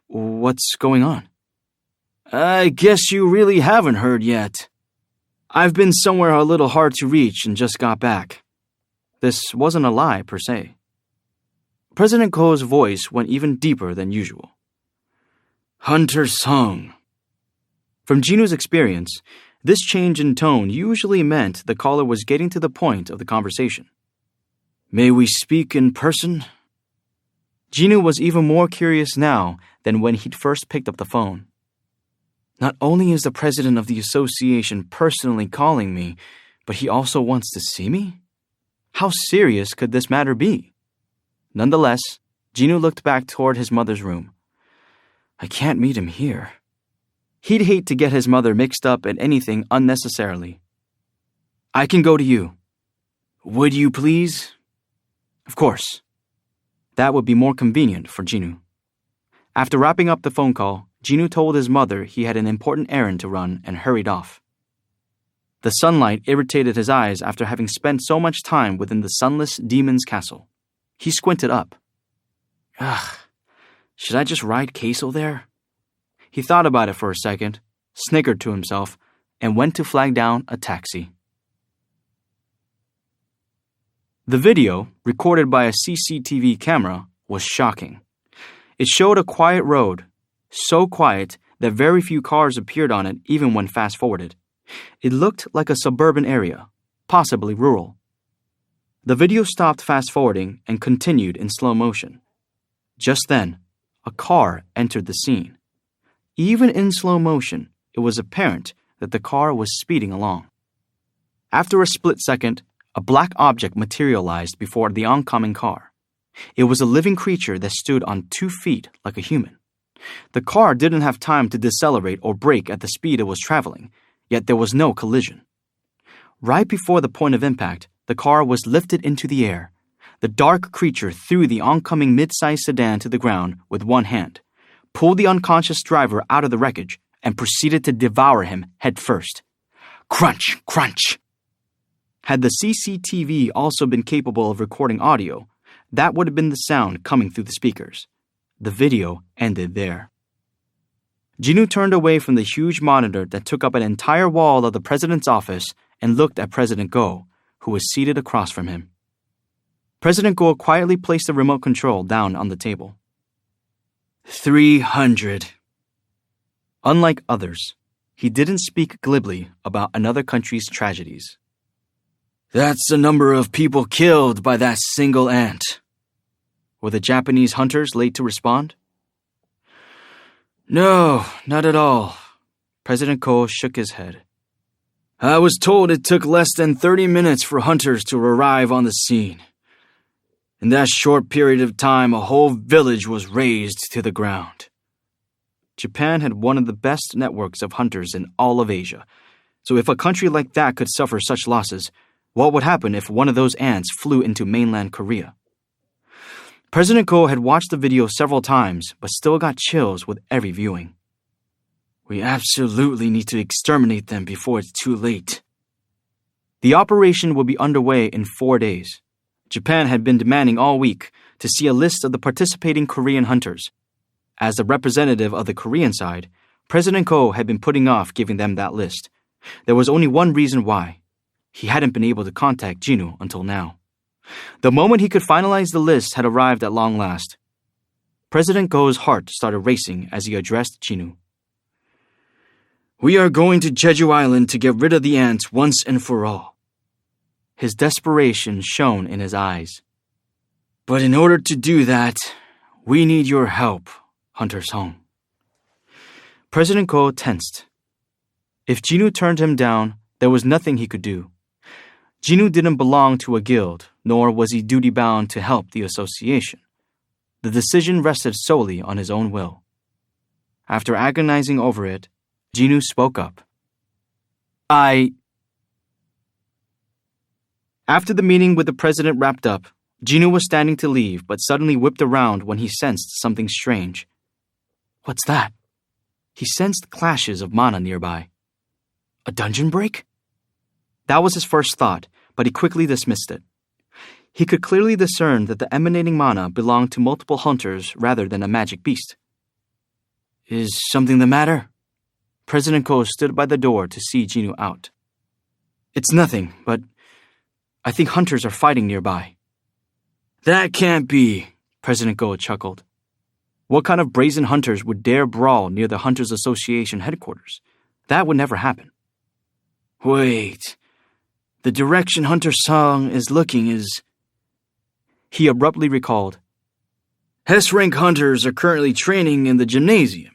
What's going on? I guess you really haven't heard yet. I've been somewhere a little hard to reach and just got back. This wasn't a lie, per se. President Ko's voice went even deeper than usual. Hunter Sung. From Jinwoo's experience, this change in tone usually meant the caller was getting to the point of the conversation. May we speak in person? Jinwoo was even more curious now than when he'd first picked up the phone. Not only is the president of the association personally calling me, but he also wants to see me? How serious could this matter be? Nonetheless, Jinwoo looked back toward his mother's room. I can't meet him here. He'd hate to get his mother mixed up in anything unnecessarily. I can go to you. Would you please? Of course. That would be more convenient for Jinwoo. After wrapping up the phone call, Jinwoo told his mother he had an important errand to run and hurried off. The sunlight irritated his eyes after having spent so much time within the sunless demon's castle. He squinted up. Ugh, should I just ride Kaesol there? He thought about it for a second, snickered to himself, and went to flag down a taxi. The video, recorded by a CCTV camera, was shocking. It showed a quiet road, so quiet that very few cars appeared on it even when fast-forwarded. It looked like a suburban area, possibly rural. The video stopped fast-forwarding and continued in slow motion. Just then, a car entered the scene. Even in slow motion, it was apparent that the car was speeding along. After a split second, a black object materialized before the oncoming car. It was a living creature that stood on 2 feet like a human. The car didn't have time to decelerate or brake at the speed it was traveling, yet there was no collision. Right before the point of impact, the car was lifted into the air. The dark creature threw the oncoming mid-sized sedan to the ground with one hand, pulled the unconscious driver out of the wreckage, and proceeded to devour him head first. Crunch, crunch! Had the CCTV also been capable of recording audio, that would have been the sound coming through the speakers. The video ended there. Jinwoo turned away from the huge monitor that took up an entire wall of the president's office and looked at President Go, who was seated across from him. President Go quietly placed the remote control down on the table. 300. Unlike others, he didn't speak glibly about another country's tragedies. That's the number of people killed by that single ant. Were the Japanese hunters late to respond? No, not at all. President Ko shook his head. I was told it took less than 30 minutes for hunters to arrive on the scene. In that short period of time, a whole village was razed to the ground. Japan had one of the best networks of hunters in all of Asia, so if a country like that could suffer such losses, what would happen if one of those ants flew into mainland Korea? President Ko had watched the video several times, but still got chills with every viewing. We absolutely need to exterminate them before it's too late. The operation will be underway in 4 days. Japan had been demanding all week to see a list of the participating Korean hunters. As the representative of the Korean side, President Ko had been putting off giving them that list. There was only one reason why. He hadn't been able to contact Jinwoo until now. The moment he could finalize the list had arrived at long last. President Go's heart started racing as he addressed Jinwoo. We are going to Jeju Island to get rid of the ants once and for all. His desperation shone in his eyes. But in order to do that, we need your help, Hunter Song. President Ko tensed. If Jinwoo turned him down, there was nothing he could do. Jinwoo didn't belong to a guild, nor was he duty-bound to help the association. The decision rested solely on his own will. After agonizing over it, Jinwoo spoke up. After the meeting with the president wrapped up, Jinwoo was standing to leave but suddenly whipped around when he sensed something strange. What's that? He sensed clashes of mana nearby. A dungeon break? That was his first thought, but he quickly dismissed it. He could clearly discern that the emanating mana belonged to multiple hunters rather than a magic beast. Is something the matter? President Ko stood by the door to see Jinwoo out. It's nothing, but I think hunters are fighting nearby. That can't be, President Ko chuckled. What kind of brazen hunters would dare brawl near the Hunters Association headquarters? That would never happen. Wait, the direction Hunter Song is looking is... He abruptly recalled. S-rank hunters are currently training in the gymnasium.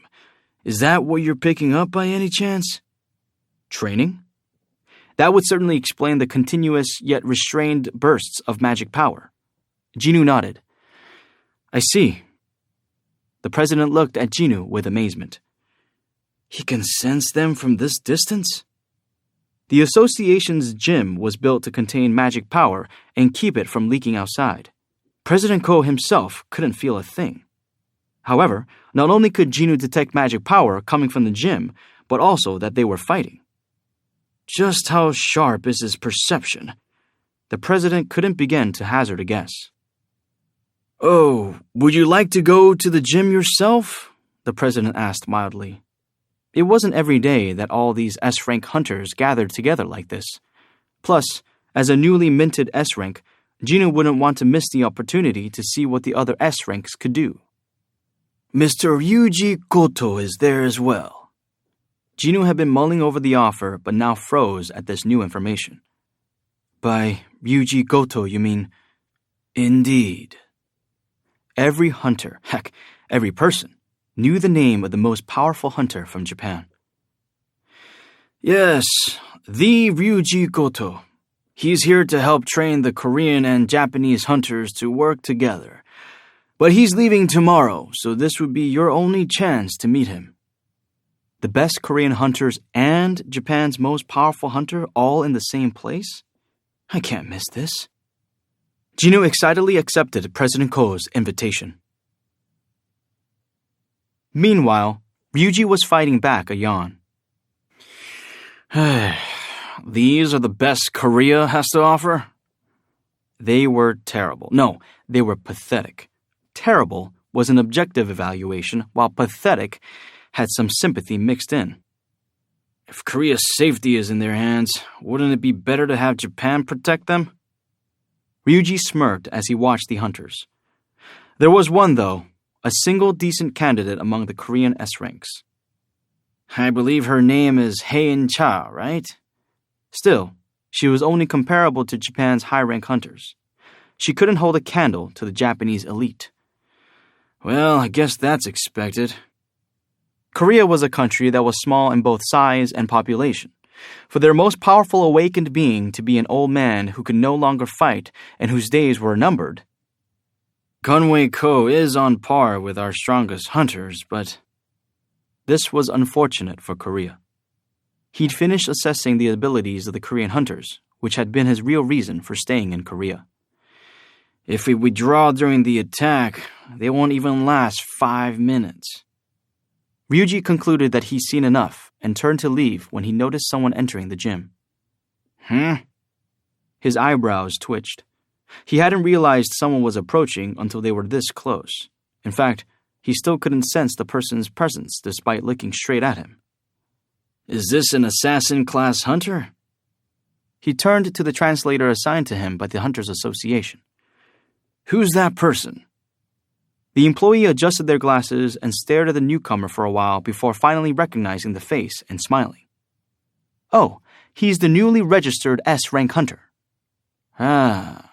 Is that what you're picking up by any chance? Training? That would certainly explain the continuous yet restrained bursts of magic power. Jinwoo nodded. I see. The president looked at Jinwoo with amazement. He can sense them from this distance? The association's gym was built to contain magic power and keep it from leaking outside. President Ko himself couldn't feel a thing. However, not only could Jinwoo detect magic power coming from the gym, but also that they were fighting. Just how sharp is his perception? The president couldn't begin to hazard a guess. Oh, would you like to go to the gym yourself? The president asked mildly. It wasn't every day that all these S-rank hunters gathered together like this. Plus, as a newly minted S-rank, Jinwoo wouldn't want to miss the opportunity to see what the other S-ranks could do. Mr. Ryuji Koto is there as well. Jinwoo had been mulling over the offer but now froze at this new information. By Ryuji Goto, you mean? Indeed. Every hunter, heck, every person, knew the name of the most powerful hunter from Japan. Yes, the Ryuji Goto. He's here to help train the Korean and Japanese hunters to work together. But he's leaving tomorrow, so this would be your only chance to meet him. The best Korean hunters and Japan's most powerful hunter all in the same place? I can't miss this. Jinu excitedly accepted President Ko's invitation. Meanwhile, Ryuji was fighting back a yawn. These are the best Korea has to offer? They were terrible. No, they were pathetic. Terrible was an objective evaluation, while pathetic had some sympathy mixed in. If Korea's safety is in their hands, wouldn't it be better to have Japan protect them? Ryuji smirked as he watched the hunters. There was one, though, a single decent candidate among the Korean S ranks. I believe her name is Haein Cha, right? Still, she was only comparable to Japan's high-rank hunters. She couldn't hold a candle to the Japanese elite. Well, I guess that's expected. Korea was a country that was small in both size and population. For their most powerful awakened being to be an old man who could no longer fight and whose days were numbered. Gunwei Ko is on par with our strongest hunters, but this was unfortunate for Korea. He'd finished assessing the abilities of the Korean hunters, which had been his real reason for staying in Korea. If we withdraw during the attack, they won't even last 5 minutes. Ryuji concluded that he'd seen enough and turned to leave when he noticed someone entering the gym. His eyebrows twitched. He hadn't realized someone was approaching until they were this close. In fact, he still couldn't sense the person's presence despite looking straight at him. Is this an assassin-class hunter? He turned to the translator assigned to him by the Hunters Association. Who's that person? The employee adjusted their glasses and stared at the newcomer for a while before finally recognizing the face and smiling. Oh, he's the newly registered S-rank hunter. Ah.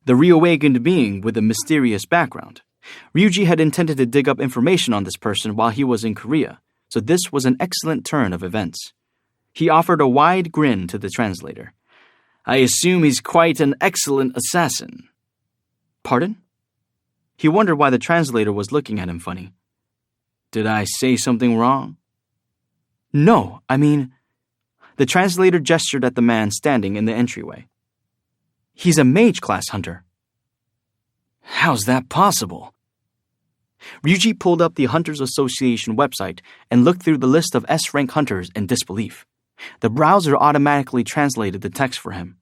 The reawakened being with a mysterious background. Ryuji had intended to dig up information on this person while he was in Korea, so this was an excellent turn of events. He offered a wide grin to the translator. I assume he's quite an excellent assassin. Pardon? He wondered why the translator was looking at him funny. Did I say something wrong? No, I mean... The translator gestured at the man standing in the entryway. He's a mage-class hunter. How's that possible? Ryuji pulled up the Hunters Association website and looked through the list of S-rank hunters in disbelief. The browser automatically translated the text for him.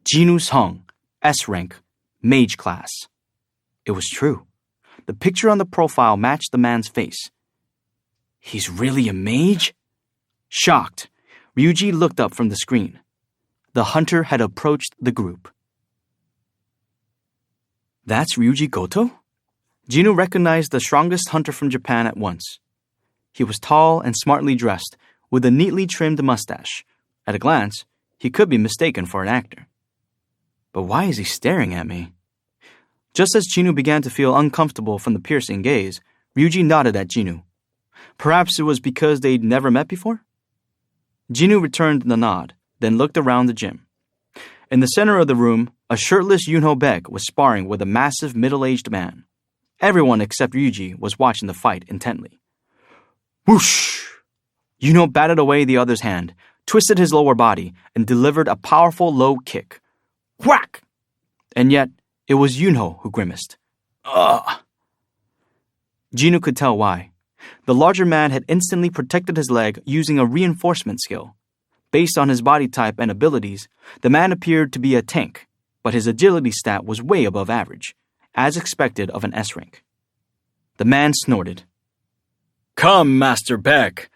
Jinu Sung, S-rank, mage class. It was true. The picture on the profile matched the man's face. He's really a mage? Shocked, Ryuji looked up from the screen. The hunter had approached the group. That's Ryuji Goto? Jinu recognized the strongest hunter from Japan at once. He was tall and smartly dressed, with a neatly trimmed mustache. At a glance, he could be mistaken for an actor. But why is he staring at me? Just as Jinu began to feel uncomfortable from the piercing gaze, Ryuji nodded at Jinu. Perhaps it was because they'd never met before? Jinu returned the nod, then looked around the gym. In the center of the room, a shirtless Yunho Baek was sparring with a massive middle-aged man. Everyone except Ryuji was watching the fight intently. Whoosh! Yunho batted away the other's hand, twisted his lower body, and delivered a powerful low kick. Whack! And yet, it was Yunho who grimaced. Ugh! Jinu could tell why. The larger man had instantly protected his leg using a reinforcement skill. Based on his body type and abilities, the man appeared to be a tank, but his agility stat was way above average, as expected of an S-rank. The man snorted. Come, Master Baek.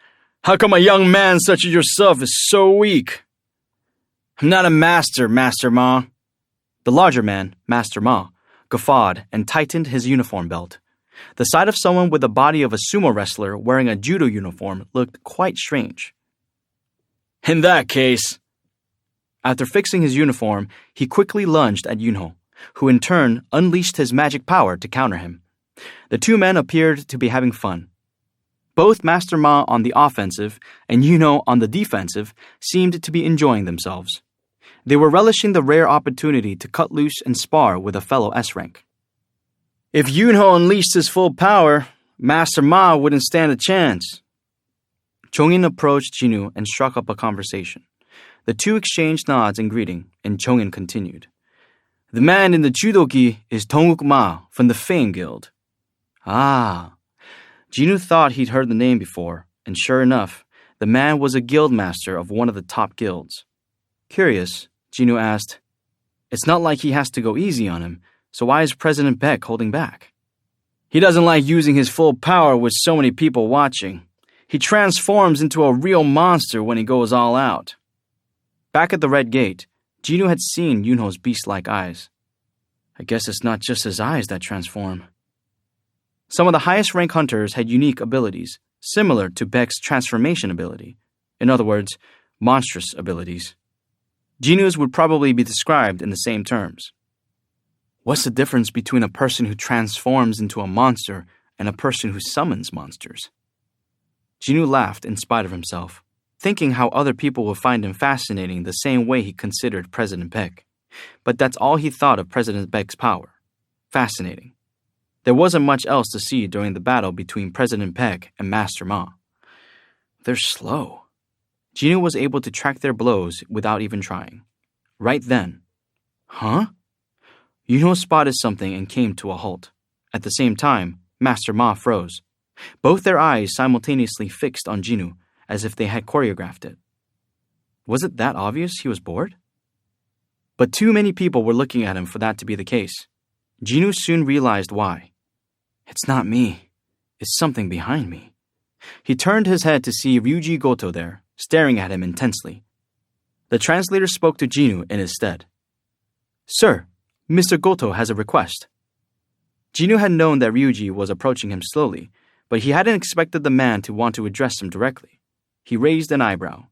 How come a young man such as yourself is so weak? I'm not a master, Master Ma. The larger man, Master Ma, guffawed and tightened his uniform belt. The sight of someone with the body of a sumo wrestler wearing a judo uniform looked quite strange. In that case... After fixing his uniform, he quickly lunged at Yunho, who in turn unleashed his magic power to counter him. The two men appeared to be having fun. Both Master Ma on the offensive and Yunho on the defensive seemed to be enjoying themselves. They were relishing the rare opportunity to cut loose and spar with a fellow S-rank. If Yunho unleashed his full power, Master Ma wouldn't stand a chance. Chongin approached Jinwoo and struck up a conversation. The two exchanged nods in greeting, and Chongin continued. The man in the judogi is Donguk Ma from the Fame Guild. Ah. Jinwoo thought he'd heard the name before, and sure enough, the man was a guild master of one of the top guilds. Curious, Jinwoo asked, It's not like he has to go easy on him, so why is President Beck holding back? He doesn't like using his full power with so many people watching. He transforms into a real monster when he goes all out. Back at the Red Gate, Jinwoo had seen Yunho's beast-like eyes. I guess it's not just his eyes that transform. Some of the highest rank hunters had unique abilities, similar to Beck's transformation ability. In other words, monstrous abilities. Jinwoo's would probably be described in the same terms. What's the difference between a person who transforms into a monster and a person who summons monsters? Jinwoo laughed in spite of himself, thinking how other people would find him fascinating the same way he considered President Beck. But that's all he thought of President Beck's power. Fascinating. There wasn't much else to see during the battle between President Beck and Master Ma. They're slow. Jinwoo was able to track their blows without even trying. Right then. Huh? Yunho spotted something and came to a halt. At the same time, Master Ma froze. Both their eyes simultaneously fixed on Jinwoo, as if they had choreographed it. Was it that obvious he was bored? But too many people were looking at him for that to be the case. Jinwoo soon realized why. It's not me. It's something behind me. He turned his head to see Ryuji Goto there, staring at him intensely. The translator spoke to Jinwoo in his stead. Sir, Mr. Goto has a request. Jinwoo had known that Ryuji was approaching him slowly, but he hadn't expected the man to want to address him directly. He raised an eyebrow.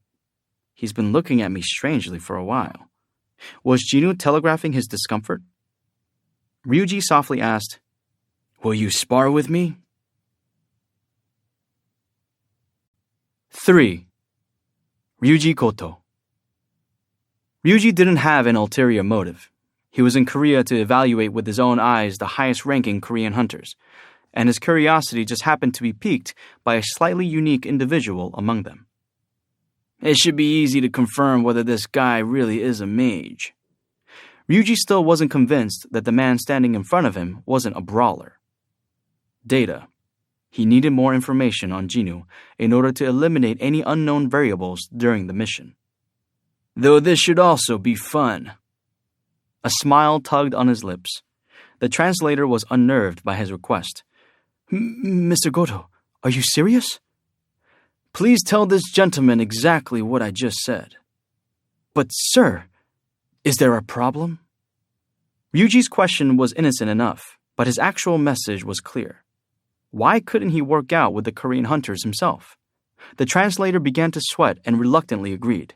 He's been looking at me strangely for a while. Was Jinwoo telegraphing his discomfort? Ryuji softly asked, Will you spar with me? 3. Ryuji Goto. Ryuji didn't have an ulterior motive. He was in Korea to evaluate with his own eyes the highest-ranking Korean hunters, and his curiosity just happened to be piqued by a slightly unique individual among them. It should be easy to confirm whether this guy really is a mage. Ryuji still wasn't convinced that the man standing in front of him wasn't a brawler. Data. He needed more information on Jinwoo in order to eliminate any unknown variables during the mission. Though this should also be fun. A smile tugged on his lips. The translator was unnerved by his request. Mr. Goto, are you serious? Please tell this gentleman exactly what I just said. But, sir, is there a problem? Ryuji's question was innocent enough, but his actual message was clear. Why couldn't he work out with the Korean hunters himself? The translator began to sweat and reluctantly agreed.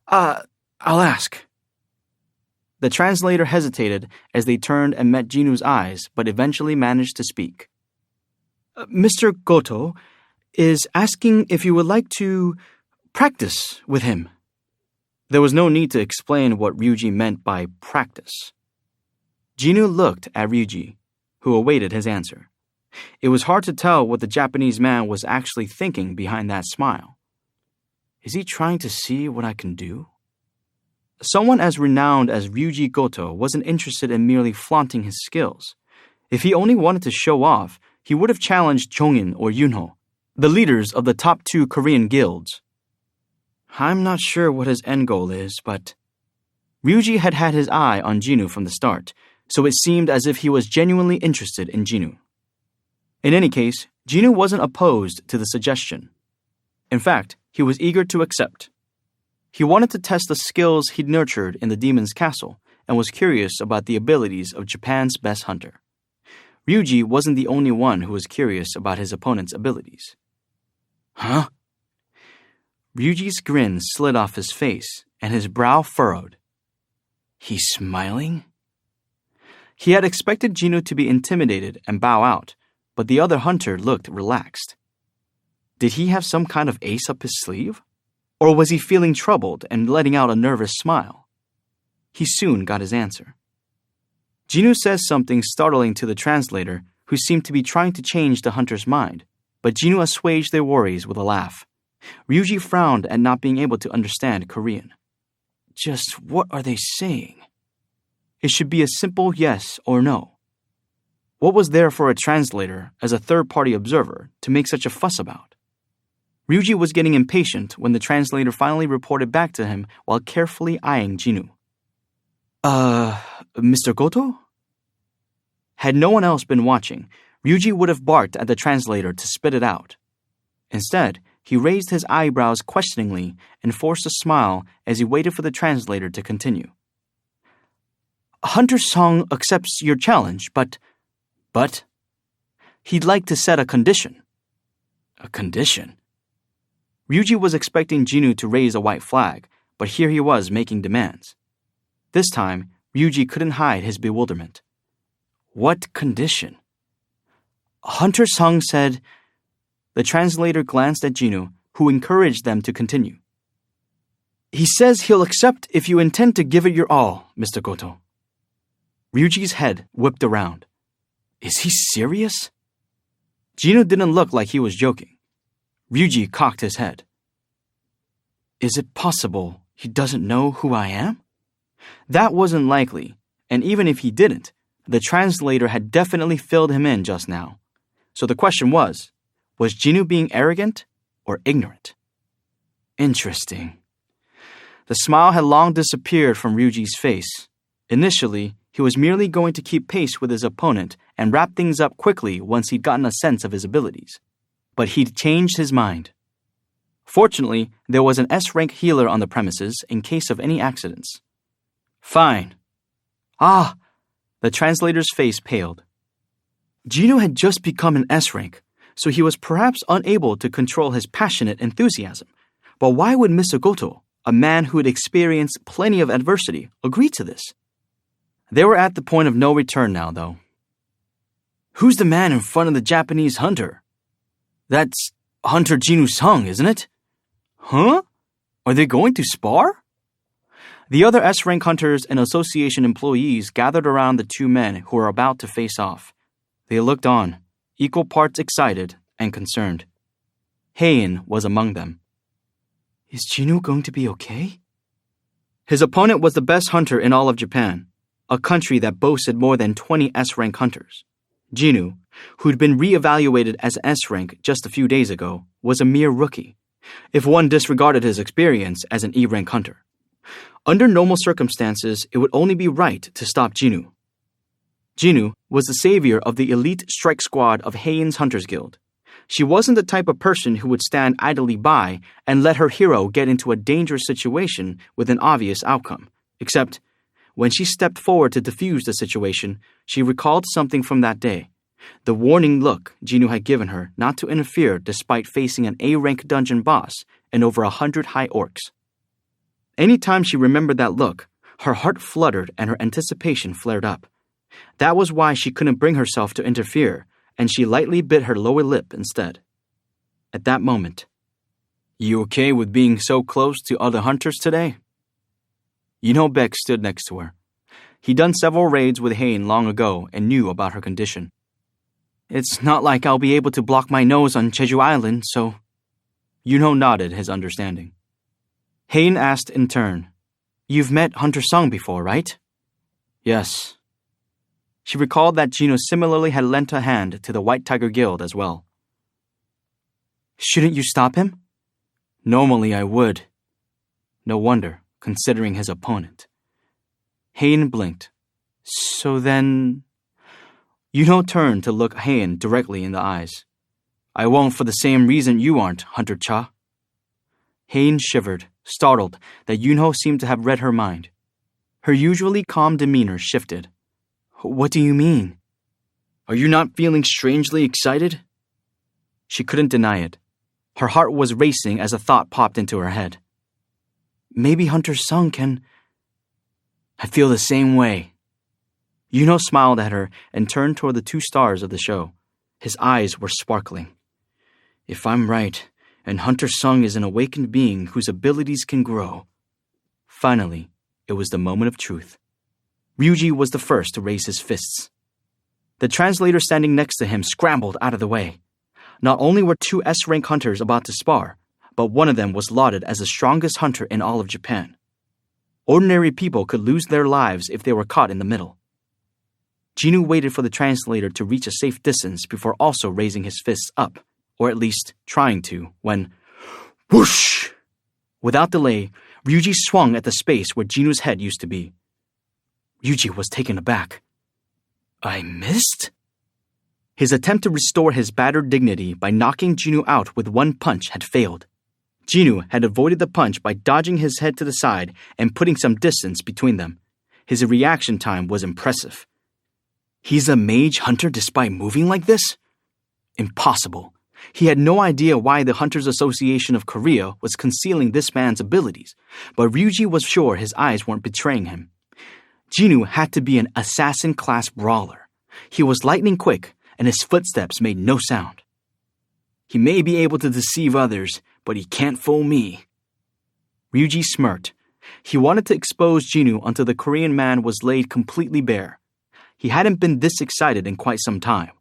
I'll ask. The translator hesitated as they turned and met Jinwoo's eyes, but eventually managed to speak. Mr. Goto is asking if you would like to practice with him. There was no need to explain what Ryuji meant by practice. Jinwoo looked at Ryuji, who awaited his answer. It was hard to tell what the Japanese man was actually thinking behind that smile. Is he trying to see what I can do? Someone as renowned as Ryuji Goto wasn't interested in merely flaunting his skills. If he only wanted to show off, he would have challenged Chongin or Yunho, the leaders of the top 2 Korean guilds. I'm not sure what his end goal is, but... Ryuji had had his eye on Jinwoo from the start, so it seemed as if he was genuinely interested in Jinwoo. In any case, Jinwoo wasn't opposed to the suggestion. In fact, he was eager to accept. He wanted to test the skills he'd nurtured in the Demon's Castle and was curious about the abilities of Japan's best hunter. Ryuji wasn't the only one who was curious about his opponent's abilities. Huh? Ryuji's grin slid off his face, and his brow furrowed. He's smiling? He had expected Jinwoo to be intimidated and bow out, but the other hunter looked relaxed. Did he have some kind of ace up his sleeve? Or was he feeling troubled and letting out a nervous smile? He soon got his answer. Jinwoo says something startling to the translator, who seemed to be trying to change the hunter's mind, but Jinwoo assuaged their worries with a laugh. Ryuji frowned at not being able to understand Korean. Just what are they saying? It should be a simple yes or no. What was there for a translator, as a third-party observer, to make such a fuss about? Ryuji was getting impatient when the translator finally reported back to him while carefully eyeing Jinwoo. Mr. Goto? Had no one else been watching, Ryuji would have barked at the translator to spit it out. Instead, he raised his eyebrows questioningly and forced a smile as he waited for the translator to continue. Hunter Song accepts your challenge, but he'd like to set a condition. A condition? Ryuji was expecting Jinwoo to raise a white flag, but here he was making demands. This time, Ryuji couldn't hide his bewilderment. What condition? Hunter Song said... The translator glanced at Jinwoo, who encouraged them to continue. He says he'll accept if you intend to give it your all, Mr. Goto. Ryuji's head whipped around. Is he serious? Jinwoo didn't look like he was joking. Ryuji cocked his head. Is it possible he doesn't know who I am? That wasn't likely, and even if he didn't, the translator had definitely filled him in just now. So the question was Jinwoo being arrogant or ignorant? Interesting. The smile had long disappeared from Ryuji's face. Initially, he was merely going to keep pace with his opponent and wrap things up quickly once he'd gotten a sense of his abilities. But he'd changed his mind. Fortunately, there was an S-rank healer on the premises in case of any accidents. Fine. The translator's face paled. Jinwoo had just become an S-rank, so he was perhaps unable to control his passionate enthusiasm. But why would Mr. Goto, a man who had experienced plenty of adversity, agree to this? They were at the point of no return now, though. Who's the man in front of the Japanese hunter? That's Hunter Jinwoo Sung, isn't it? Huh? Are they going to spar? The other S-rank hunters and association employees gathered around the two men who were about to face off. They looked on, equal parts excited and concerned. Heian was among them. Is Jinwoo going to be okay? His opponent was the best hunter in all of Japan, a country that boasted more than 20 S-rank hunters. Jinwoo, who'd been re-evaluated as S-rank just a few days ago, was a mere rookie, if one disregarded his experience as an E-rank hunter. Under normal circumstances, it would only be right to stop Jinwoo. Jinwoo was the savior of the elite strike squad of Heian's Hunters Guild. She wasn't the type of person who would stand idly by and let her hero get into a dangerous situation with an obvious outcome, except when she stepped forward to defuse the situation, she recalled something from that day, the warning look Jinwoo had given her not to interfere despite facing an A-rank dungeon boss and over 100 high orcs. Anytime she remembered that look, her heart fluttered and her anticipation flared up. That was why she couldn't bring herself to interfere, and she lightly bit her lower lip instead. At that moment, You okay with being so close to other hunters today? Beck stood next to her. He'd done several raids with Heian long ago and knew about her condition. It's not like I'll be able to block my nose on Jeju Island, so... nodded his understanding. Heian asked in turn, You've met Hunter Sung before, right? Yes. She recalled that Jinwoo similarly had lent a hand to the White Tiger Guild as well. Shouldn't you stop him? Normally I would. No wonder, considering his opponent. Heian blinked. So then... turned to look Heian directly in the eyes. I won't for the same reason you aren't, Hunter Cha. Heian shivered, startled that Yunho seemed to have read her mind. Her usually calm demeanor shifted. What do you mean? Are you not feeling strangely excited? She couldn't deny it. Her heart was racing as a thought popped into her head. Maybe Hunter Sung can... I feel the same way. Yuno smiled at her and turned toward the two stars of the show. His eyes were sparkling. If I'm right, and Hunter Sung is an awakened being whose abilities can grow. Finally, it was the moment of truth. Ryuji was the first to raise his fists. The translator standing next to him scrambled out of the way. Not only were two S-rank hunters about to spar, but one of them was lauded as the strongest hunter in all of Japan. Ordinary people could lose their lives if they were caught in the middle. Jinu waited for the translator to reach a safe distance before also raising his fists up, or at least trying to, when whoosh! Without delay, Ryuji swung at the space where Jinu's head used to be. Ryuji was taken aback. I missed? His attempt to restore his battered dignity by knocking Jinu out with one punch had failed. Jinu had avoided the punch by dodging his head to the side and putting some distance between them. His reaction time was impressive. He's a mage hunter despite moving like this? Impossible. He had no idea why the Hunters Association of Korea was concealing this man's abilities, but Ryuji was sure his eyes weren't betraying him. Jinu had to be an assassin-class brawler. He was lightning quick, and his footsteps made no sound. He may be able to deceive others, but he can't fool me. Ryuji smirked. He wanted to expose Jinu until the Korean man was laid completely bare. He hadn't been this excited in quite some time.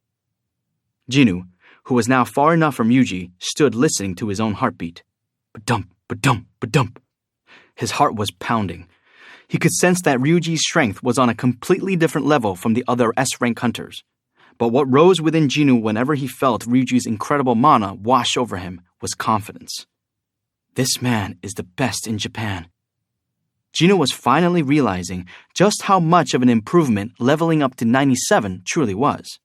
Jinu, who was now far enough from Ryuji, stood listening to his own heartbeat. Ba-dump, ba-dump, ba-dump. His heart was pounding. He could sense that Ryuji's strength was on a completely different level from the other S-rank hunters. But what rose within Jinu whenever he felt Ryuji's incredible mana wash over him was confidence. This man is the best in Japan. Jinu was finally realizing just how much of an improvement leveling up to 97 truly was.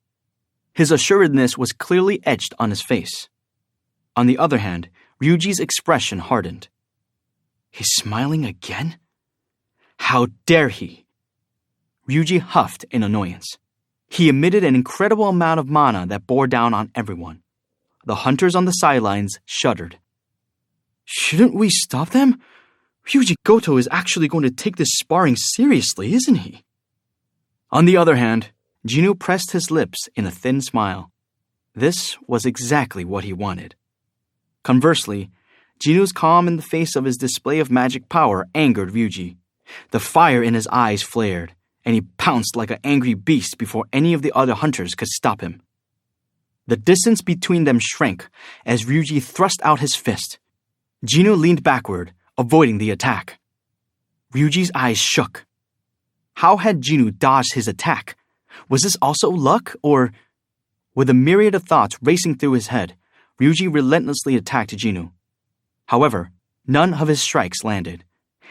His assuredness was clearly etched on his face. On the other hand, Ryuji's expression hardened. He's smiling again? How dare he? Ryuji huffed in annoyance. He emitted an incredible amount of mana that bore down on everyone. The hunters on the sidelines shuddered. Shouldn't we stop them? Ryuji Goto is actually going to take this sparring seriously, isn't he? On the other hand, Jinu pressed his lips in a thin smile. This was exactly what he wanted. Conversely, Jinu's calm in the face of his display of magic power angered Ryuji. The fire in his eyes flared, and he pounced like an angry beast before any of the other hunters could stop him. The distance between them shrank as Ryuji thrust out his fist. Jinu leaned backward, avoiding the attack. Ryuji's eyes shook. How had Jinu dodged his attack? Was this also luck, or... With a myriad of thoughts racing through his head, Ryuji relentlessly attacked Jinu. However, none of his strikes landed.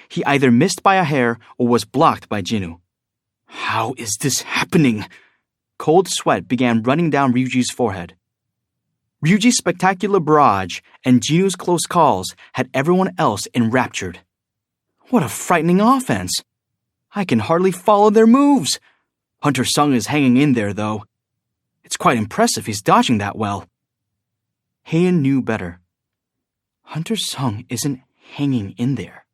He either missed by a hair or was blocked by Jinu. How is this happening? Cold sweat began running down Ryuji's forehead. Ryuji's spectacular barrage and Jinu's close calls had everyone else enraptured. What a frightening offense! I can hardly follow their moves. Hunter Sung is hanging in there, though. It's quite impressive he's dodging that well. Heian knew better. Hunter Sung isn't hanging in there.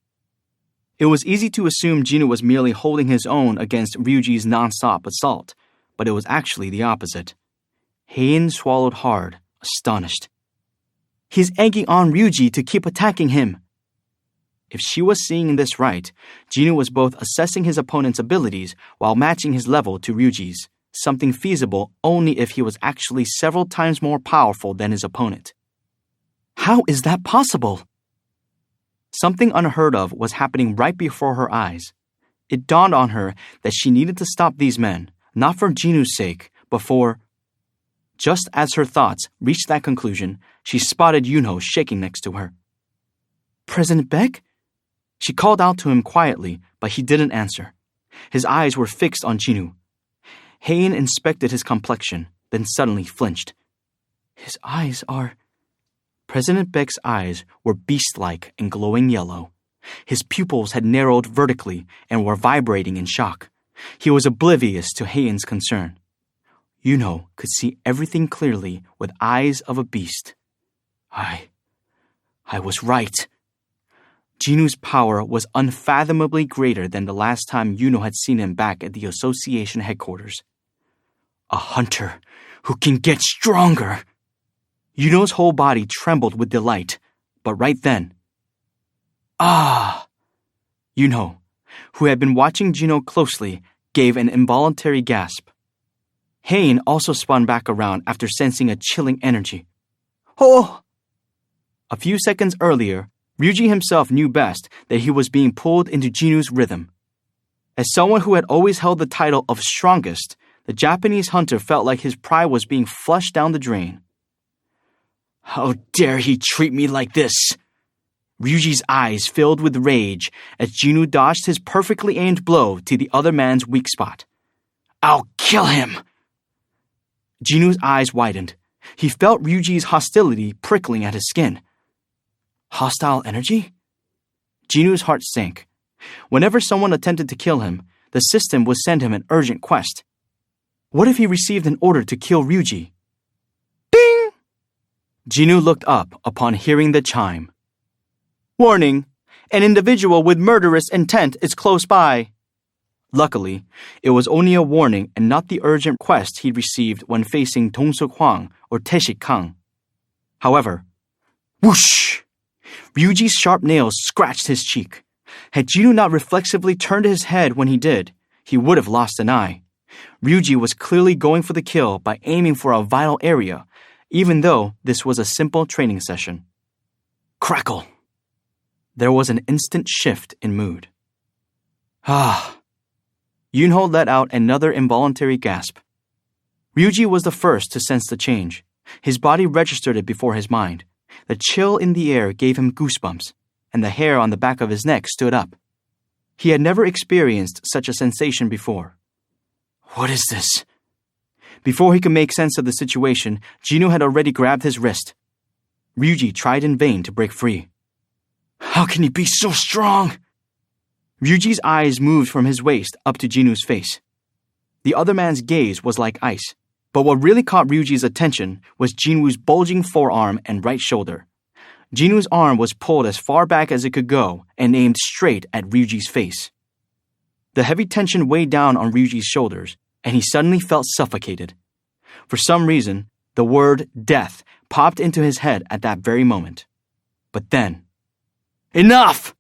It was easy to assume Jinu was merely holding his own against Ryuji's non-stop assault, but it was actually the opposite. Heian swallowed hard, astonished. He's egging on Ryuji to keep attacking him. If she was seeing this right, Jinu was both assessing his opponent's abilities while matching his level to Ryuji's, something feasible only if he was actually several times more powerful than his opponent. How is that possible? Something unheard of was happening right before her eyes. It dawned on her that she needed to stop these men, not for Jinu's sake, but for... Just as her thoughts reached that conclusion, she spotted Yunho shaking next to her. President Beck? She called out to him quietly, but he didn't answer. His eyes were fixed on Jinu. Heian inspected his complexion, then suddenly flinched. His eyes are... President Beck's eyes were beast-like and glowing yellow. His pupils had narrowed vertically and were vibrating in shock. He was oblivious to Heian's concern. Yunho could see everything clearly with eyes of a beast. I was right. Jinu's power was unfathomably greater than the last time Yuno had seen him back at the association headquarters. A hunter who can get stronger. Yuno's whole body trembled with delight, but right then... Ah! Yuno, who had been watching Jino closely, gave an involuntary gasp. Hein also spun back around after sensing a chilling energy. Oh! A few seconds earlier, Ryuji himself knew best that he was being pulled into Jinu's rhythm. As someone who had always held the title of strongest, the Japanese hunter felt like his pride was being flushed down the drain. How dare he treat me like this? Ryuji's eyes filled with rage as Jinu dodged his perfectly aimed blow to the other man's weak spot. I'll kill him! Jinu's eyes widened. He felt Ryuji's hostility prickling at his skin. Hostile energy? Jinu's heart sank. Whenever someone attempted to kill him, the system would send him an urgent quest. What if he received an order to kill Ryuji? Ding! Jinu looked up upon hearing the chime. Warning! An individual with murderous intent is close by. Luckily, it was only a warning and not the urgent quest he'd received when facing Dong-suk Hwang or Tae-sik Kang. However, whoosh! Ryuji's sharp nails scratched his cheek. Had Jinu not reflexively turned his head when he did, he would have lost an eye. Ryuji was clearly going for the kill by aiming for a vital area, even though this was a simple training session. Crackle! There was an instant shift in mood. Ah! Yunho let out another involuntary gasp. Ryuji was the first to sense the change. His body registered it before his mind. The chill in the air gave him goosebumps, and the hair on the back of his neck stood up. He had never experienced such a sensation before. What is this? Before he could make sense of the situation, Jinu had already grabbed his wrist. Ryuji tried in vain to break free. How can he be so strong? Ryuji's eyes moved from his waist up to Jinu's face. The other man's gaze was like ice, but what really caught Ryuji's attention was Jinu's bulging forearm and right shoulder. Jinu's arm was pulled as far back as it could go and aimed straight at Ryuji's face. The heavy tension weighed down on Ryuji's shoulders, and he suddenly felt suffocated. For some reason, the word death popped into his head at that very moment. But then... Enough!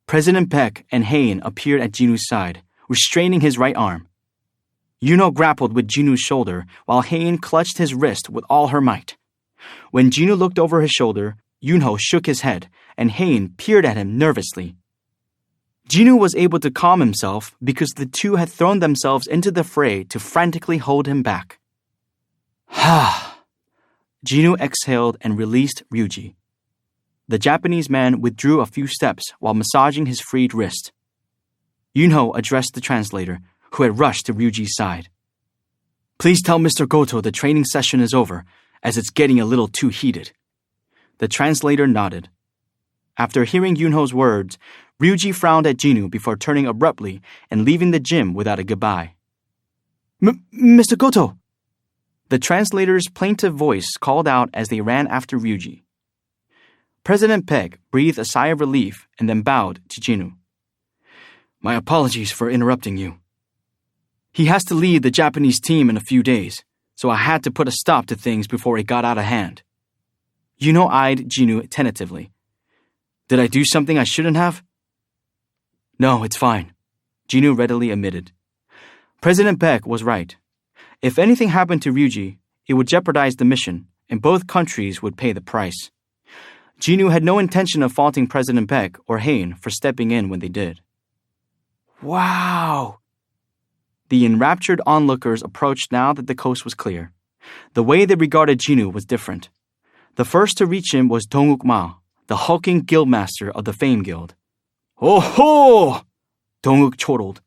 President Peck and Hein appeared at Jinu's side, restraining his right arm. Yuno grappled with Jinu's shoulder while Hein clutched his wrist with all her might. When Jinu looked over his shoulder, Yunho shook his head, and Hein peered at him nervously. Jinu was able to calm himself because the two had thrown themselves into the fray to frantically hold him back. Ha! Jinu exhaled and released Ryuji. The Japanese man withdrew a few steps while massaging his freed wrist. Yunho addressed the translator, who had rushed to Ryuji's side. Please tell Mr. Goto the training session is over, as it's getting a little too heated. The translator nodded. After hearing Yunho's words, Ryuji frowned at Jinu before turning abruptly and leaving the gym without a goodbye. Mr. Goto! The translator's plaintive voice called out as they ran after Ryuji. President Peg breathed a sigh of relief and then bowed to Jinu. My apologies for interrupting you. He has to lead the Japanese team in a few days, so I had to put a stop to things before it got out of hand. Yuno eyed Jinu tentatively. Did I do something I shouldn't have? No, it's fine, Jinu readily admitted. President Peck was right. If anything happened to Ryuji, it would jeopardize the mission, and both countries would pay the price. Jinu had no intention of faulting President Peck or Hein for stepping in when they did. Wow! The enraptured onlookers approached now that the coast was clear. The way they regarded Jinu was different. The first to reach him was Dong-uk Ma, the hulking guildmaster of the Fame Guild. Oh ho! Dong-uk chortled.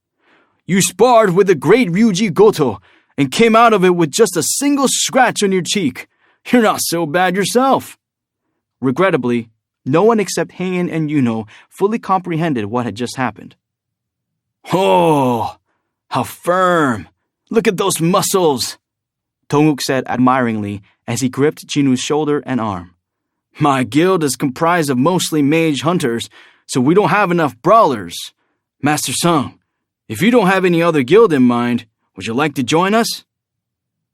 You sparred with the great Ryuji Goto and came out of it with just a single scratch on your cheek. You're not so bad yourself. Regrettably, no one except Hein and Yuno fully comprehended what had just happened. Oh, how firm! Look at those muscles! Dong-uk said admiringly as he gripped Jinu's shoulder and arm. My guild is comprised of mostly mage hunters, so we don't have enough brawlers. Master Sung, if you don't have any other guild in mind, would you like to join us?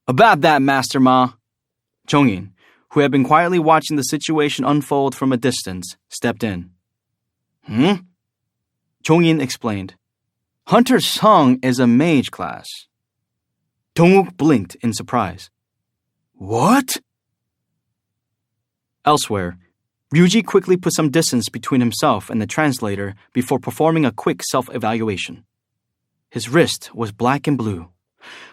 About that, Master Ma. Chongin, who had been quietly watching the situation unfold from a distance, stepped in. Chongin explained. Hunter Sung is a mage class. Dongwook blinked in surprise. What? Elsewhere, Ryuji quickly put some distance between himself and the translator before performing a quick self-evaluation. His wrist was black and blue.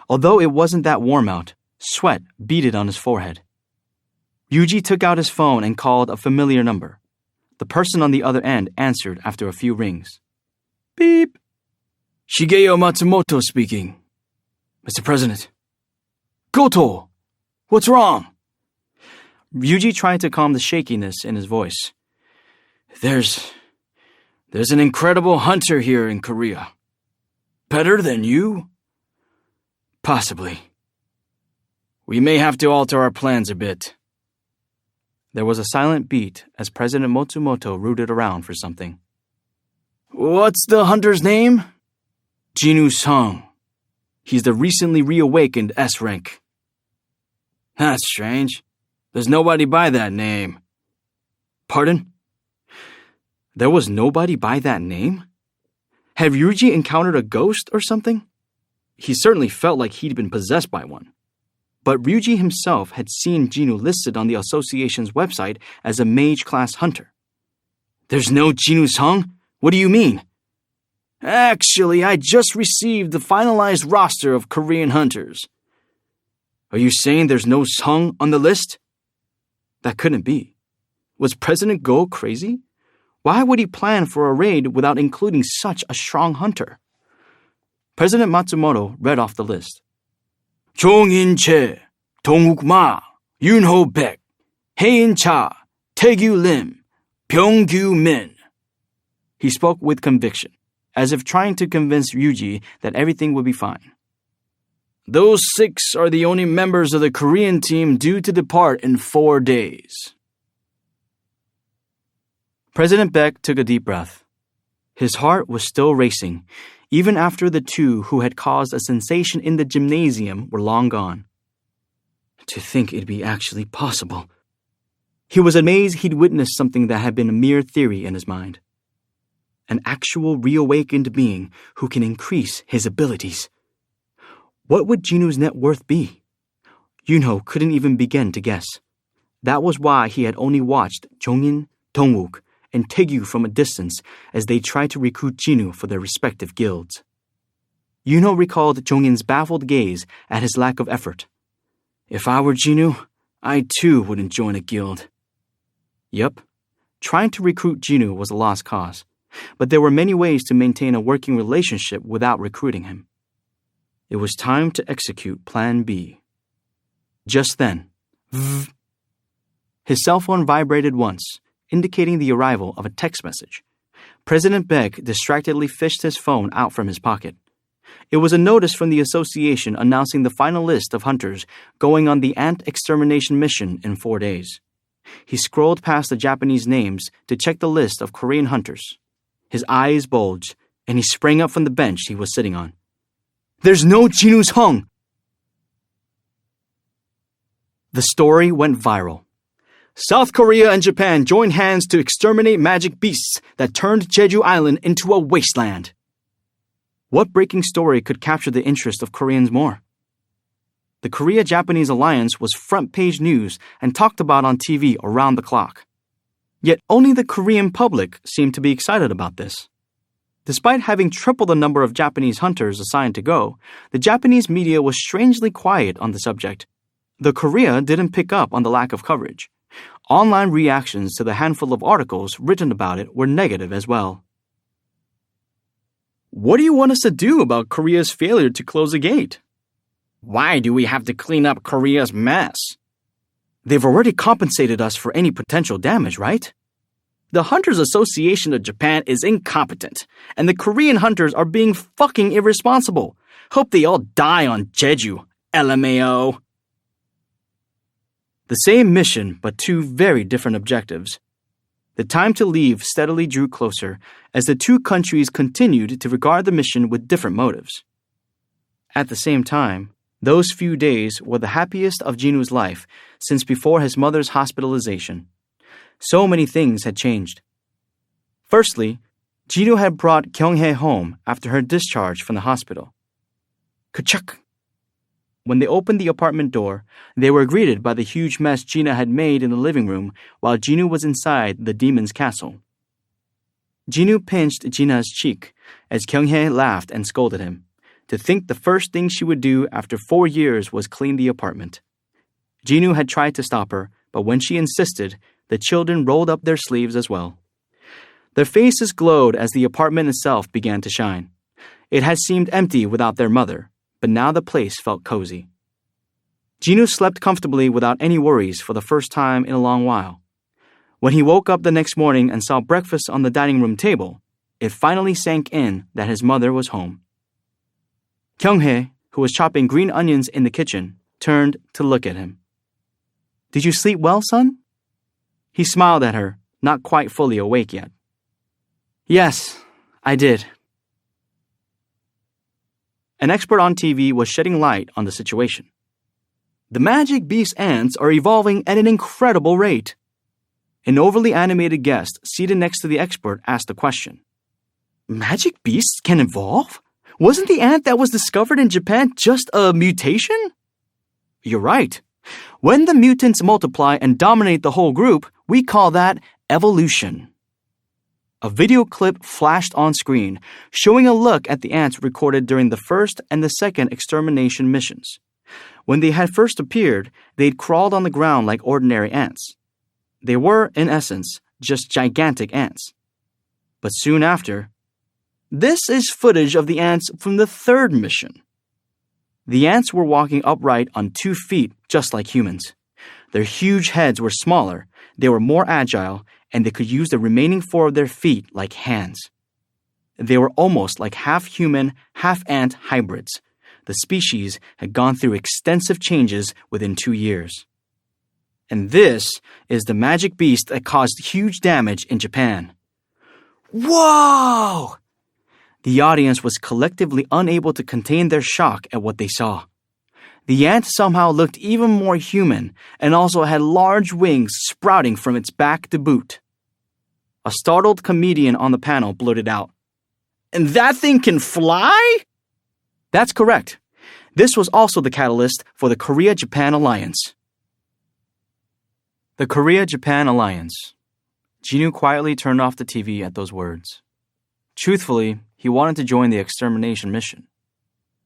Although it wasn't that warm out, sweat beaded on his forehead. Ryuji took out his phone and called a familiar number. The person on the other end answered after a few rings. Beep. Shigeyo Matsumoto speaking. Mr. President. Goto! What's wrong? Ryuji tried to calm the shakiness in his voice. There's an incredible hunter here in Korea. Better than you? Possibly. We may have to alter our plans a bit. There was a silent beat as President Matsumoto rooted around for something. What's the hunter's name? Jinu Sung. He's the recently reawakened S rank. That's strange. There's nobody by that name. Pardon? There was nobody by that name? Had Ryuji encountered a ghost or something? He certainly felt like he'd been possessed by one. But Ryuji himself had seen Jinu listed on the association's website as a mage-class hunter. There's no Jinu Sung? What do you mean? Actually, I just received the finalized roster of Korean hunters. Are you saying there's no Sung on the list? That couldn't be. Was President Go crazy? Why would he plan for a raid without including such a strong hunter? President Matsumoto read off the list. Jong-in Che, Dongwook Ma, Yoonho Baek, Hae-in Cha, Taegyu Lim, Byung-gyu Min. He spoke with conviction, as if trying to convince Ryuji that everything would be fine. Those 6 are the only members of the Korean team due to depart in 4 days. President Baek took a deep breath. His heart was still racing, even after the 2 who had caused a sensation in the gymnasium were long gone. To think it'd be actually possible. He was amazed he'd witnessed something that had been a mere theory in his mind. An actual reawakened being who can increase his abilities. What would Jinu's net worth be? Yoonho couldn't even begin to guess. That was why he had only watched Jongin, Dongwook, and Taegyu from a distance as they tried to recruit Jinu for their respective guilds. Yoonho recalled Jongin's baffled gaze at his lack of effort. If I were Jinu, I too wouldn't join a guild. Yup, trying to recruit Jinu was a lost cause, but there were many ways to maintain a working relationship without recruiting him. It was time to execute Plan B. Just then, his cell phone vibrated once, indicating the arrival of a text message. President Baek distractedly fished his phone out from his pocket. It was a notice from the association announcing the final list of hunters going on the ant extermination mission in 4 days. He scrolled past the Japanese names to check the list of Korean hunters. His eyes bulged, and he sprang up from the bench he was sitting on. There's no Jinu Sung! The story went viral. South Korea and Japan joined hands to exterminate magic beasts that turned Jeju Island into a wasteland. What breaking story could capture the interest of Koreans more? The Korea-Japanese alliance was front-page news and talked about on TV around the clock. Yet only the Korean public seemed to be excited about this. Despite having triple the number of Japanese hunters assigned to go, the Japanese media was strangely quiet on the subject. The Korea didn't pick up on the lack of coverage. Online reactions to the handful of articles written about it were negative as well. What do you want us to do about Korea's failure to close the gate? Why do we have to clean up Korea's mess? They've already compensated us for any potential damage, right? The Hunters Association of Japan is incompetent, and the Korean hunters are being fucking irresponsible. Hope they all die on Jeju, LMAO. The same mission, but 2 very different objectives. The time to leave steadily drew closer as the two countries continued to regard the mission with different motives. At the same time, those few days were the happiest of Jinwoo's life since before his mother's hospitalization. So many things had changed. Firstly, Jinwoo had brought Kyung-hae home after her discharge from the hospital. Kachuk! When they opened the apartment door, they were greeted by the huge mess Gina had made in the living room while Jinwoo was inside the demon's castle. Jinwoo pinched Gina's cheek as Kyung-hae laughed and scolded him. To think the first thing she would do after 4 years was clean the apartment. Jinwoo had tried to stop her, but when she insisted, the children rolled up their sleeves as well. Their faces glowed as the apartment itself began to shine. It had seemed empty without their mother, but now the place felt cozy. Jinwoo slept comfortably without any worries for the first time in a long while. When he woke up the next morning and saw breakfast on the dining room table, it finally sank in that his mother was home. Kyung-hae, who was chopping green onions in the kitchen, turned to look at him. "Did you sleep well, son?" He smiled at her, not quite fully awake yet. "Yes, I did." An expert on TV was shedding light on the situation. "The Magic Beast ants are evolving at an incredible rate." An overly animated guest seated next to the expert asked the question. "Magic beasts can evolve? Wasn't the ant that was discovered in Japan just a mutation?" "You're right. When the mutants multiply and dominate the whole group, we call that evolution." A video clip flashed on screen, showing a look at the ants recorded during the first and the second extermination missions. When they had first appeared, they'd crawled on the ground like ordinary ants. They were, in essence, just gigantic ants. But soon after, this is footage of the ants from the third mission. The ants were walking upright on 2 feet, just like humans. Their huge heads were smaller, they were more agile, and they could use the remaining 4 of their feet like hands. They were almost like half-human, half-ant hybrids. The species had gone through extensive changes within 2 years. And this is the magic beast that caused huge damage in Japan. Whoa! The audience was collectively unable to contain their shock at what they saw. The ant somehow looked even more human and also had large wings sprouting from its back to boot. A startled comedian on the panel blurted out, "And that thing can fly?" That's correct. This was also the catalyst for the Korea-Japan alliance. The Korea-Japan alliance. Jinwoo quietly turned off the TV at those words. Truthfully, he wanted to join the extermination mission.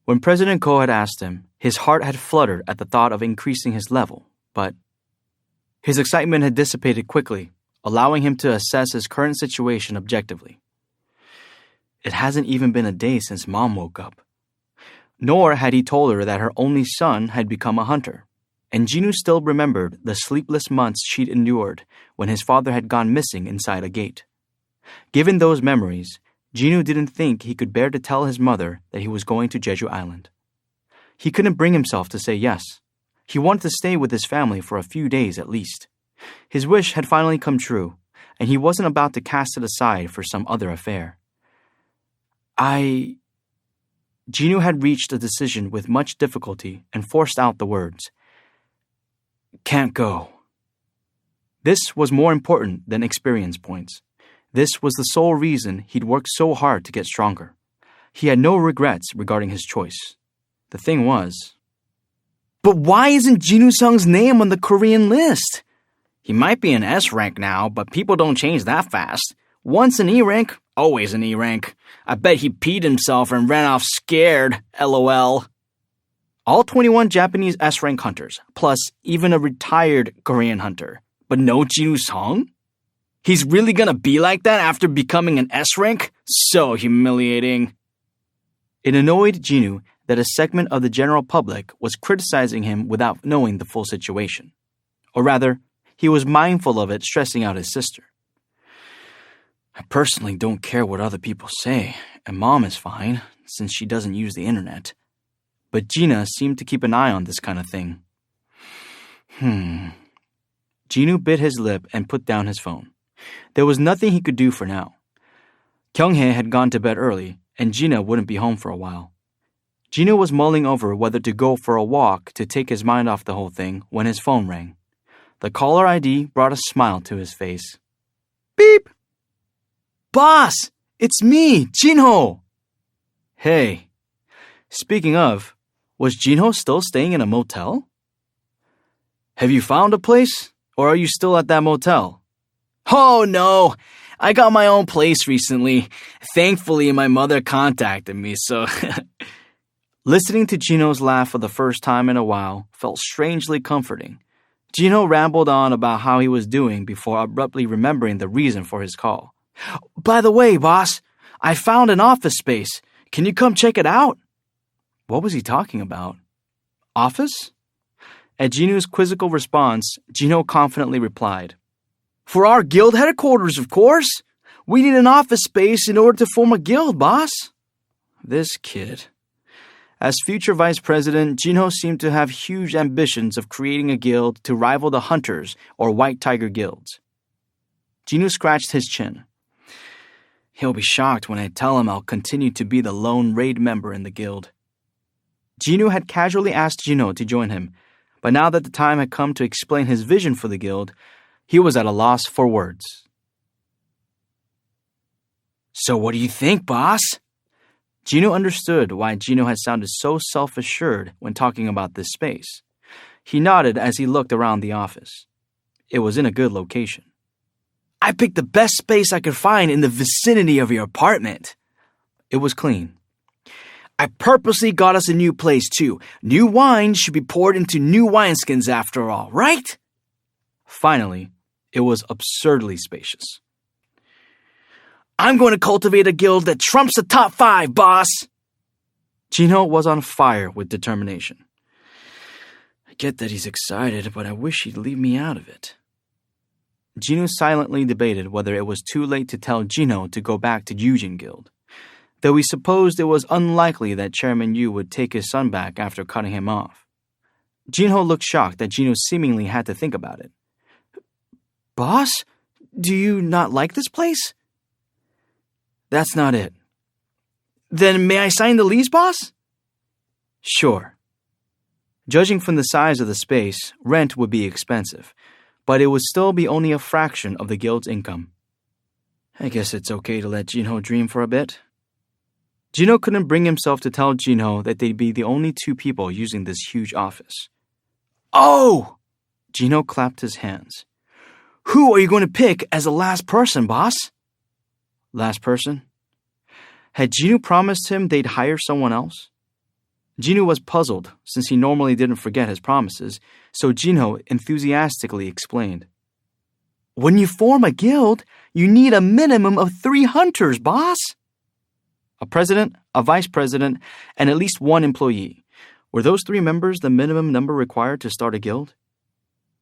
When President Ko had asked him, his heart had fluttered at the thought of increasing his level, but his excitement had dissipated quickly, allowing him to assess his current situation objectively. It hasn't even been a day since Mom woke up. Nor had he told her that her only son had become a hunter, and Jinwoo still remembered the sleepless months she'd endured when his father had gone missing inside a gate. Given those memories, Jinwoo didn't think he could bear to tell his mother that he was going to Jeju Island. He couldn't bring himself to say yes. He wanted to stay with his family for a few days at least. His wish had finally come true, and he wasn't about to cast it aside for some other affair. Jinwoo had reached a decision with much difficulty and forced out the words, "Can't go." This was more important than experience points. This was the sole reason he'd worked so hard to get stronger. He had no regrets regarding his choice. The thing was, but why isn't Jinwoo Sung's name on the Korean list? He might be an S rank now, but people don't change that fast. Once an E rank, always an E rank. I bet he peed himself and ran off scared, LOL. All 21 Japanese S rank hunters, plus even a retired Korean hunter. But no Jinwoo Sung? He's really gonna be like that after becoming an S rank? So humiliating. It annoyed Jinwoo that a segment of the general public was criticizing him without knowing the full situation. Or rather, he was mindful of it stressing out his sister. I personally don't care what other people say, and Mom is fine, since she doesn't use the internet. But Gina seemed to keep an eye on this kind of thing. Jinwoo bit his lip and put down his phone. There was nothing he could do for now. Kyung-hae had gone to bed early, and Gina wouldn't be home for a while. Gino was mulling over whether to go for a walk to take his mind off the whole thing when his phone rang. The caller ID brought a smile to his face. Beep! Boss! It's me, Jinho! Hey. Speaking of, was Jinho still staying in a motel? Have you found a place, or are you still at that motel? Oh, no. I got my own place recently. Thankfully, my mother contacted me, so... Listening to Gino's laugh for the first time in a while felt strangely comforting. Gino rambled on about how he was doing before abruptly remembering the reason for his call. By the way, boss, I found an office space. Can you come check it out? What was he talking about? Office? At Gino's quizzical response, Gino confidently replied, For our guild headquarters, of course. We need an office space in order to form a guild, boss. This kid. As future vice president, Jinho seemed to have huge ambitions of creating a guild to rival the Hunters or White Tiger guilds. Jinho scratched his chin. He'll be shocked when I tell him I'll continue to be the lone raid member in the guild. Jinho had casually asked Jinho to join him, but now that the time had come to explain his vision for the guild, he was at a loss for words. So what do you think, boss? Jinho understood why Jinho had sounded so self-assured when talking about this space. He nodded as he looked around the office. It was in a good location. I picked the best space I could find in the vicinity of your apartment. It was clean. I purposely got us a new place, too. New wine should be poured into new wineskins after all, right? Finally, it was absurdly spacious. I'm going to cultivate a guild that trumps the top 5, boss! Jinho was on fire with determination. I get that he's excited, but I wish he'd leave me out of it. Jinho silently debated whether it was too late to tell Jinho to go back to Yujin Guild, though he supposed it was unlikely that Chairman Yu would take his son back after cutting him off. Jinho looked shocked that Jinho seemingly had to think about it. Boss, do you not like this place? That's not it. Then may I sign the lease, boss? Sure. Judging from the size of the space, rent would be expensive, but it would still be only a fraction of the guild's income. I guess it's okay to let Jinho dream for a bit. Jinho couldn't bring himself to tell Jinho that they'd be the only 2 people using this huge office. Oh! Jinho clapped his hands. Who are you going to pick as the last person, boss? Last person? Had Jinho promised him they'd hire someone else? Jinho was puzzled since he normally didn't forget his promises, so Jinho enthusiastically explained. When you form a guild, you need a minimum of 3 hunters, boss. A president, a vice president, and at least 1 employee. Were those 3 members the minimum number required to start a guild?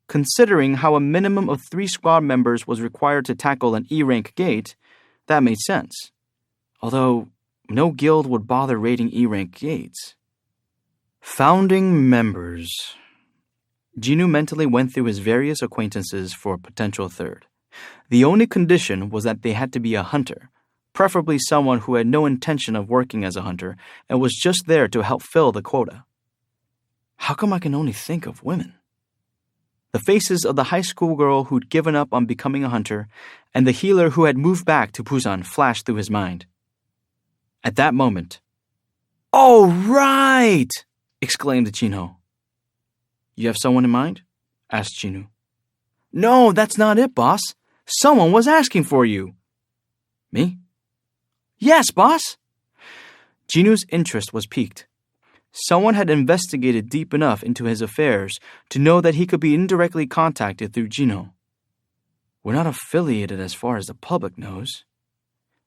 Considering how a minimum of 3 squad members was required to tackle an E-rank gate, that made sense. Although, no guild would bother raiding E-rank gates. Founding members. Jinho mentally went through his various acquaintances for a potential 3rd. The only condition was that they had to be a hunter, preferably someone who had no intention of working as a hunter and was just there to help fill the quota. How come I can only think of women? The faces of the high school girl who'd given up on becoming a hunter and the healer who had moved back to Busan flashed through his mind. At that moment, "Oh, right!" exclaimed Jinho. You have someone in mind? Asked Jinho. No, that's not it, boss. Someone was asking for you. Me? Yes, boss. Jinho's interest was piqued. Someone had investigated deep enough into his affairs to know that he could be indirectly contacted through Jinho. We're not affiliated as far as the public knows.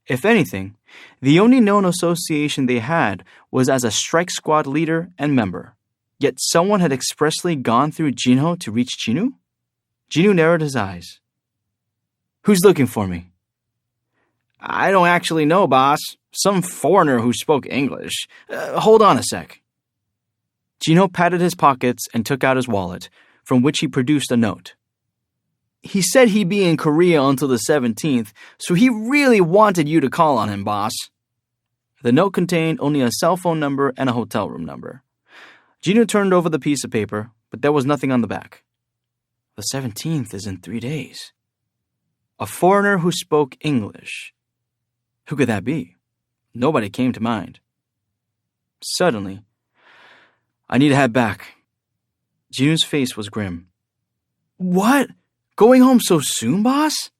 If anything, the only known association they had was as a strike squad leader and member. Yet someone had expressly gone through Jinho to reach Jinho? Jinho narrowed his eyes. Who's looking for me? I don't actually know, boss. Some foreigner who spoke English. Hold on a sec. Jinho patted his pockets and took out his wallet, from which he produced a note. He said he'd be in Korea until the 17th, so he really wanted you to call on him, boss. The note contained only a cell phone number and a hotel room number. Jinwoo turned over the piece of paper, but there was nothing on the back. The 17th is in 3 days. A foreigner who spoke English. Who could that be? Nobody came to mind. Suddenly, I need to head back. Jinwoo's face was grim. What? Going home so soon, boss?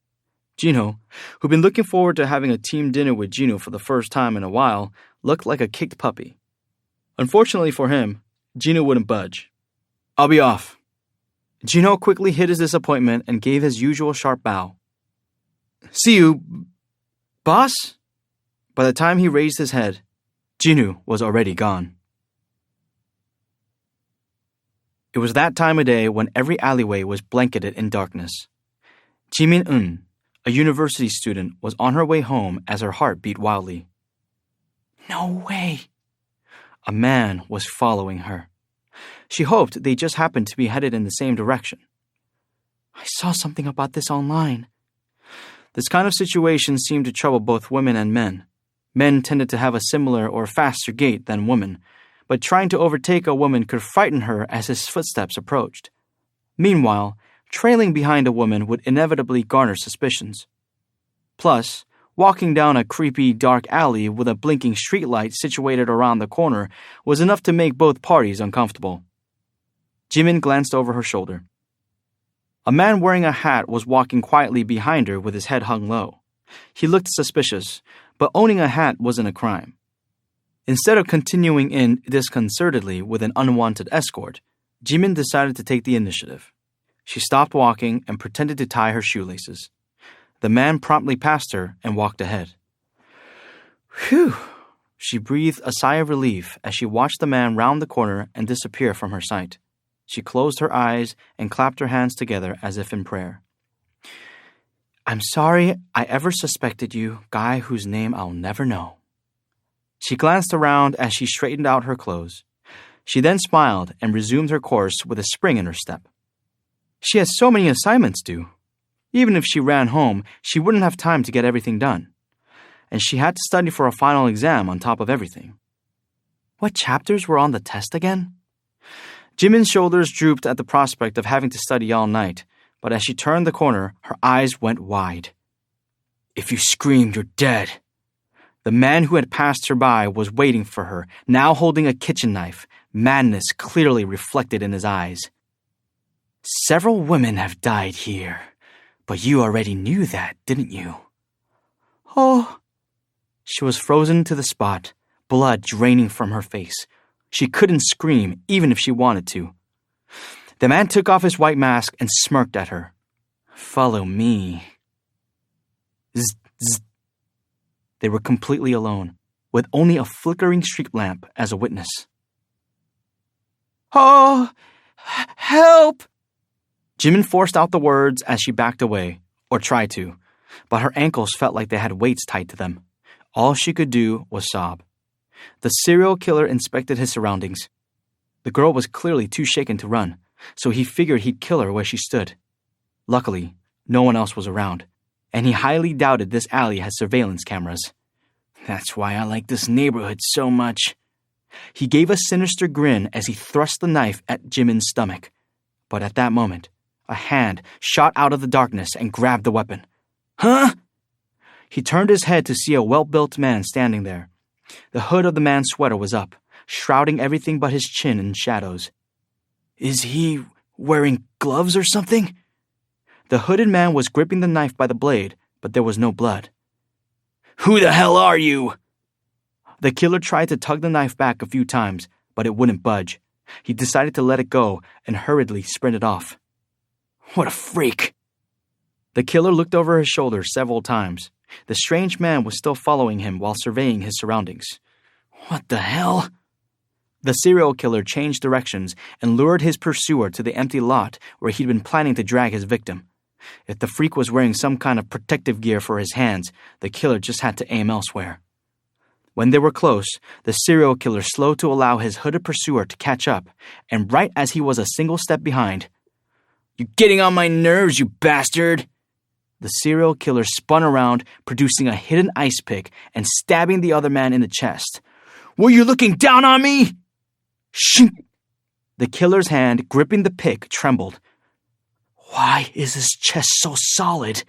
Jinwoo, who'd been looking forward to having a team dinner with Jinwoo for the first time in a while, looked like a kicked puppy. Unfortunately for him, Jinwoo wouldn't budge. I'll be off. Jinwoo quickly hid his disappointment and gave his usual sharp bow. See you, boss? By the time he raised his head, Jinwoo was already gone. It was that time of day when every alleyway was blanketed in darkness. Jimin-eun, a university student, was on her way home as her heart beat wildly. No way! A man was following her. She hoped they just happened to be headed in the same direction. I saw something about this online. This kind of situation seemed to trouble both women and men. Men tended to have a similar or faster gait than women, but trying to overtake a woman could frighten her as his footsteps approached. Meanwhile, trailing behind a woman would inevitably garner suspicions. Plus, walking down a creepy, dark alley with a blinking streetlight situated around the corner was enough to make both parties uncomfortable. Jimin glanced over her shoulder. A man wearing a hat was walking quietly behind her with his head hung low. He looked suspicious, but owning a hat wasn't a crime. Instead of continuing in disconcertedly with an unwanted escort, Jimin decided to take the initiative. She stopped walking and pretended to tie her shoelaces. The man promptly passed her and walked ahead. Phew! She breathed a sigh of relief as she watched the man round the corner and disappear from her sight. She closed her eyes and clapped her hands together as if in prayer. I'm sorry I ever suspected you, guy whose name I'll never know. She glanced around as she straightened out her clothes. She then smiled and resumed her course with a spring in her step. She has so many assignments due. Even if she ran home, she wouldn't have time to get everything done. And she had to study for a final exam on top of everything. What chapters were on the test again? Jimin's shoulders drooped at the prospect of having to study all night, but as she turned the corner, her eyes went wide. If you scream, you're dead. The man who had passed her by was waiting for her, now holding a kitchen knife, madness clearly reflected in his eyes. Several women have died here, but you already knew that, didn't you? Oh. She was frozen to the spot, blood draining from her face. She couldn't scream, even if she wanted to. The man took off his white mask and smirked at her. Follow me. Zzz, zzz. They were completely alone, with only a flickering street lamp as a witness. Oh, help! Jimin forced out the words as she backed away, or tried to, but her ankles felt like they had weights tied to them. All she could do was sob. The serial killer inspected his surroundings. The girl was clearly too shaken to run, so he figured he'd kill her where she stood. Luckily, no one else was around, and he highly doubted this alley had surveillance cameras. That's why I like this neighborhood so much. He gave a sinister grin as he thrust the knife at Jimin's stomach. But at that moment, a hand shot out of the darkness and grabbed the weapon. Huh? He turned his head to see a well-built man standing there. The hood of the man's sweater was up, shrouding everything but his chin in shadows. Is he wearing gloves or something? The hooded man was gripping the knife by the blade, but there was no blood. Who the hell are you? The killer tried to tug the knife back a few times, but it wouldn't budge. He decided to let it go and hurriedly sprinted off. What a freak! The killer looked over his shoulder several times. The strange man was still following him while surveying his surroundings. What the hell? The serial killer changed directions and lured his pursuer to the empty lot where he'd been planning to drag his victim. If the freak was wearing some kind of protective gear for his hands, the killer just had to aim elsewhere. When they were close, the serial killer slowed to allow his hooded pursuer to catch up, and right as he was a single step behind, You're getting on my nerves, you bastard! The serial killer spun around, producing a hidden ice pick and stabbing the other man in the chest. Were you looking down on me? Shink! The killer's hand, gripping the pick, trembled. Why is his chest so solid?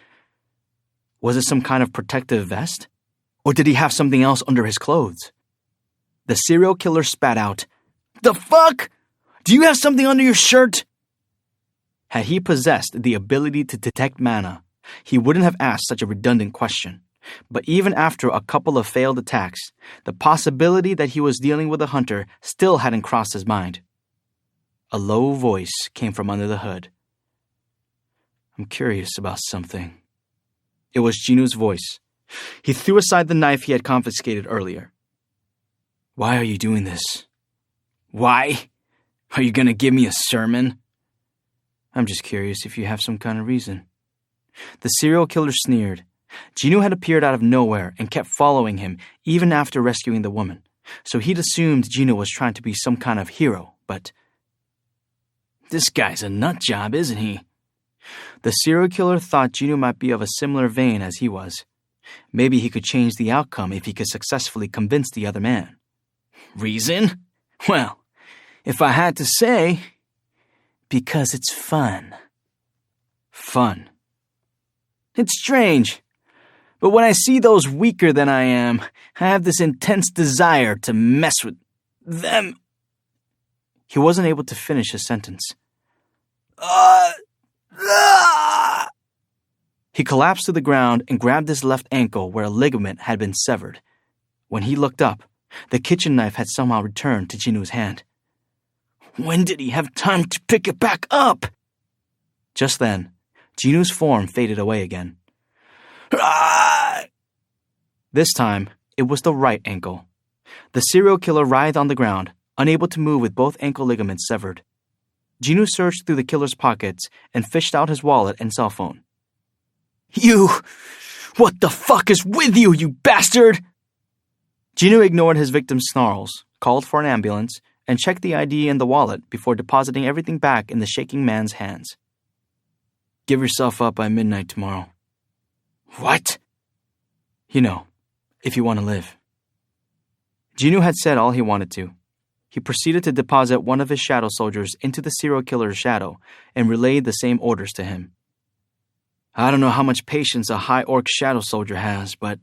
Was it some kind of protective vest? Or did he have something else under his clothes? The serial killer spat out. The fuck? Do you have something under your shirt? Had he possessed the ability to detect mana, he wouldn't have asked such a redundant question. But even after a couple of failed attacks, the possibility that he was dealing with a hunter still hadn't crossed his mind. A low voice came from under the hood. I'm curious about something. It was Jinu's voice. He threw aside the knife he had confiscated earlier. Why are you doing this? Why? Are you gonna give me a sermon? I'm just curious if you have some kind of reason. The serial killer sneered. Jinu had appeared out of nowhere and kept following him even after rescuing the woman, so he'd assumed Jinu was trying to be some kind of hero, but... This guy's a nut job, isn't he? The serial killer thought Jinu might be of a similar vein as he was. Maybe he could change the outcome if he could successfully convince the other man. Reason? Well, if I had to say, because it's fun. Fun. It's strange, but when I see those weaker than I am, I have this intense desire to mess with them. He wasn't able to finish his sentence. He collapsed to the ground and grabbed his left ankle where a ligament had been severed. When he looked up, the kitchen knife had somehow returned to Jinu's hand. When did he have time to pick it back up? Just then, Jinu's form faded away again. This time, it was the right ankle. The serial killer writhed on the ground, unable to move with both ankle ligaments severed. Jinu searched through the killer's pockets and fished out his wallet and cell phone. You! What the fuck is with you, you bastard? Jinu ignored his victim's snarls, called for an ambulance, and checked the ID in the wallet before depositing everything back in the shaking man's hands. Give yourself up by midnight tomorrow. What? You know, if you want to live. Jinu had said all he wanted to. He proceeded to deposit one of his shadow soldiers into the serial killer's shadow and relayed the same orders to him. I don't know how much patience a high orc shadow soldier has, but...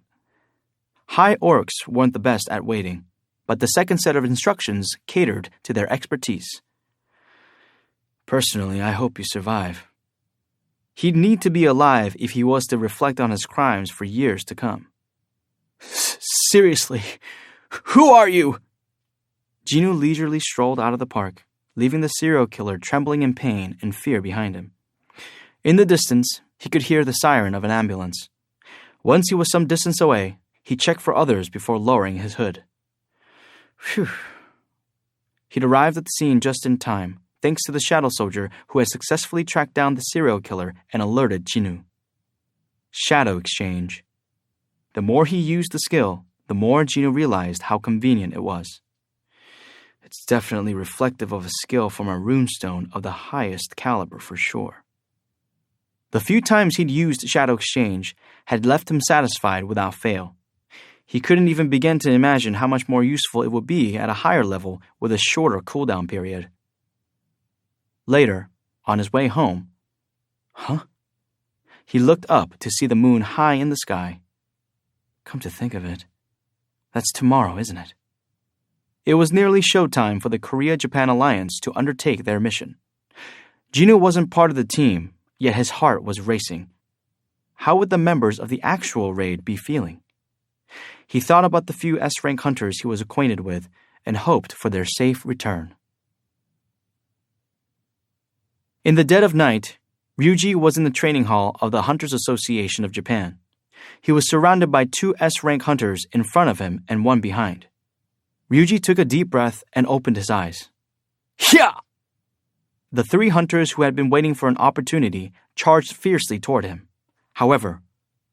High orcs weren't the best at waiting, but the second set of instructions catered to their expertise. Personally, I hope you survive. He'd need to be alive if he was to reflect on his crimes for years to come. Seriously, who are you? Jinu leisurely strolled out of the park, leaving the serial killer trembling in pain and fear behind him. In the distance, he could hear the siren of an ambulance. Once he was some distance away, he checked for others before lowering his hood. Phew. He'd arrived at the scene just in time, thanks to the shadow soldier who had successfully tracked down the serial killer and alerted Jinu. Shadow exchange. The more he used the skill, the more Jinu realized how convenient it was. It's definitely reflective of a skill from a runestone of the highest caliber for sure. The few times he'd used Shadow Exchange had left him satisfied without fail. He couldn't even begin to imagine how much more useful it would be at a higher level with a shorter cooldown period. Later, on his way home, he looked up to see the moon high in the sky. Come to think of it, that's tomorrow, isn't it? It was nearly showtime for the Korea-Japan Alliance to undertake their mission. Jinu wasn't part of the team, yet his heart was racing. How would the members of the actual raid be feeling? He thought about the few S-rank hunters he was acquainted with and hoped for their safe return. In the dead of night, Ryuji was in the training hall of the Hunters Association of Japan. He was surrounded by 2 S-rank hunters in front of him and 1 behind. Ryuji took a deep breath and opened his eyes. Yeah! The 3 hunters who had been waiting for an opportunity charged fiercely toward him. However,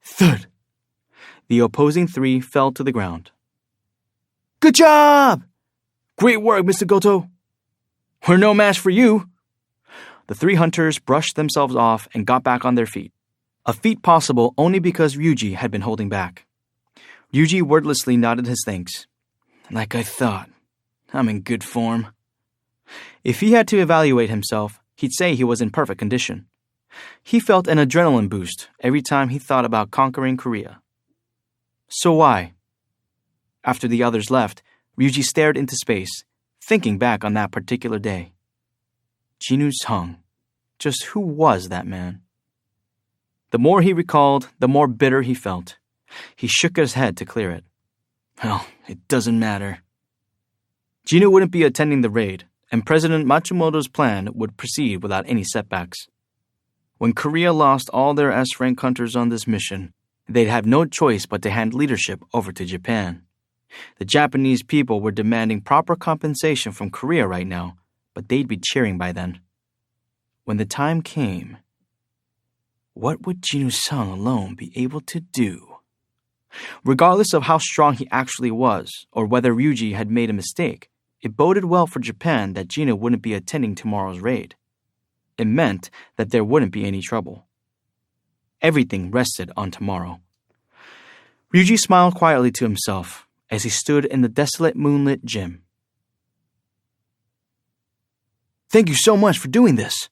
thud! The opposing 3 fell to the ground. Good job! Great work, Mr. Goto. We're no match for you. The three hunters brushed themselves off and got back on their feet, a feat possible only because Ryuji had been holding back. Ryuji wordlessly nodded his thanks. Like I thought. I'm in good form. If he had to evaluate himself, he'd say he was in perfect condition. He felt an adrenaline boost every time he thought about conquering Korea. So why? After the others left, Ryuji stared into space, thinking back on that particular day. Jinwoo Sung. Just who was that man? The more he recalled, the more bitter he felt. He shook his head to clear it. Well, it doesn't matter. Jinwoo wouldn't be attending the raid, and President Matsumoto's plan would proceed without any setbacks. When Korea lost all their S-rank hunters on this mission, they'd have no choice but to hand leadership over to Japan. The Japanese people were demanding proper compensation from Korea right now, but they'd be cheering by then. When the time came, what would Jinwoo Sung alone be able to do? Regardless of how strong he actually was, or whether Ryuji had made a mistake, it boded well for Japan that Jinwoo wouldn't be attending tomorrow's raid. It meant that there wouldn't be any trouble. Everything rested on tomorrow. Ryuji smiled quietly to himself as he stood in the desolate moonlit gym. Thank you so much for doing this.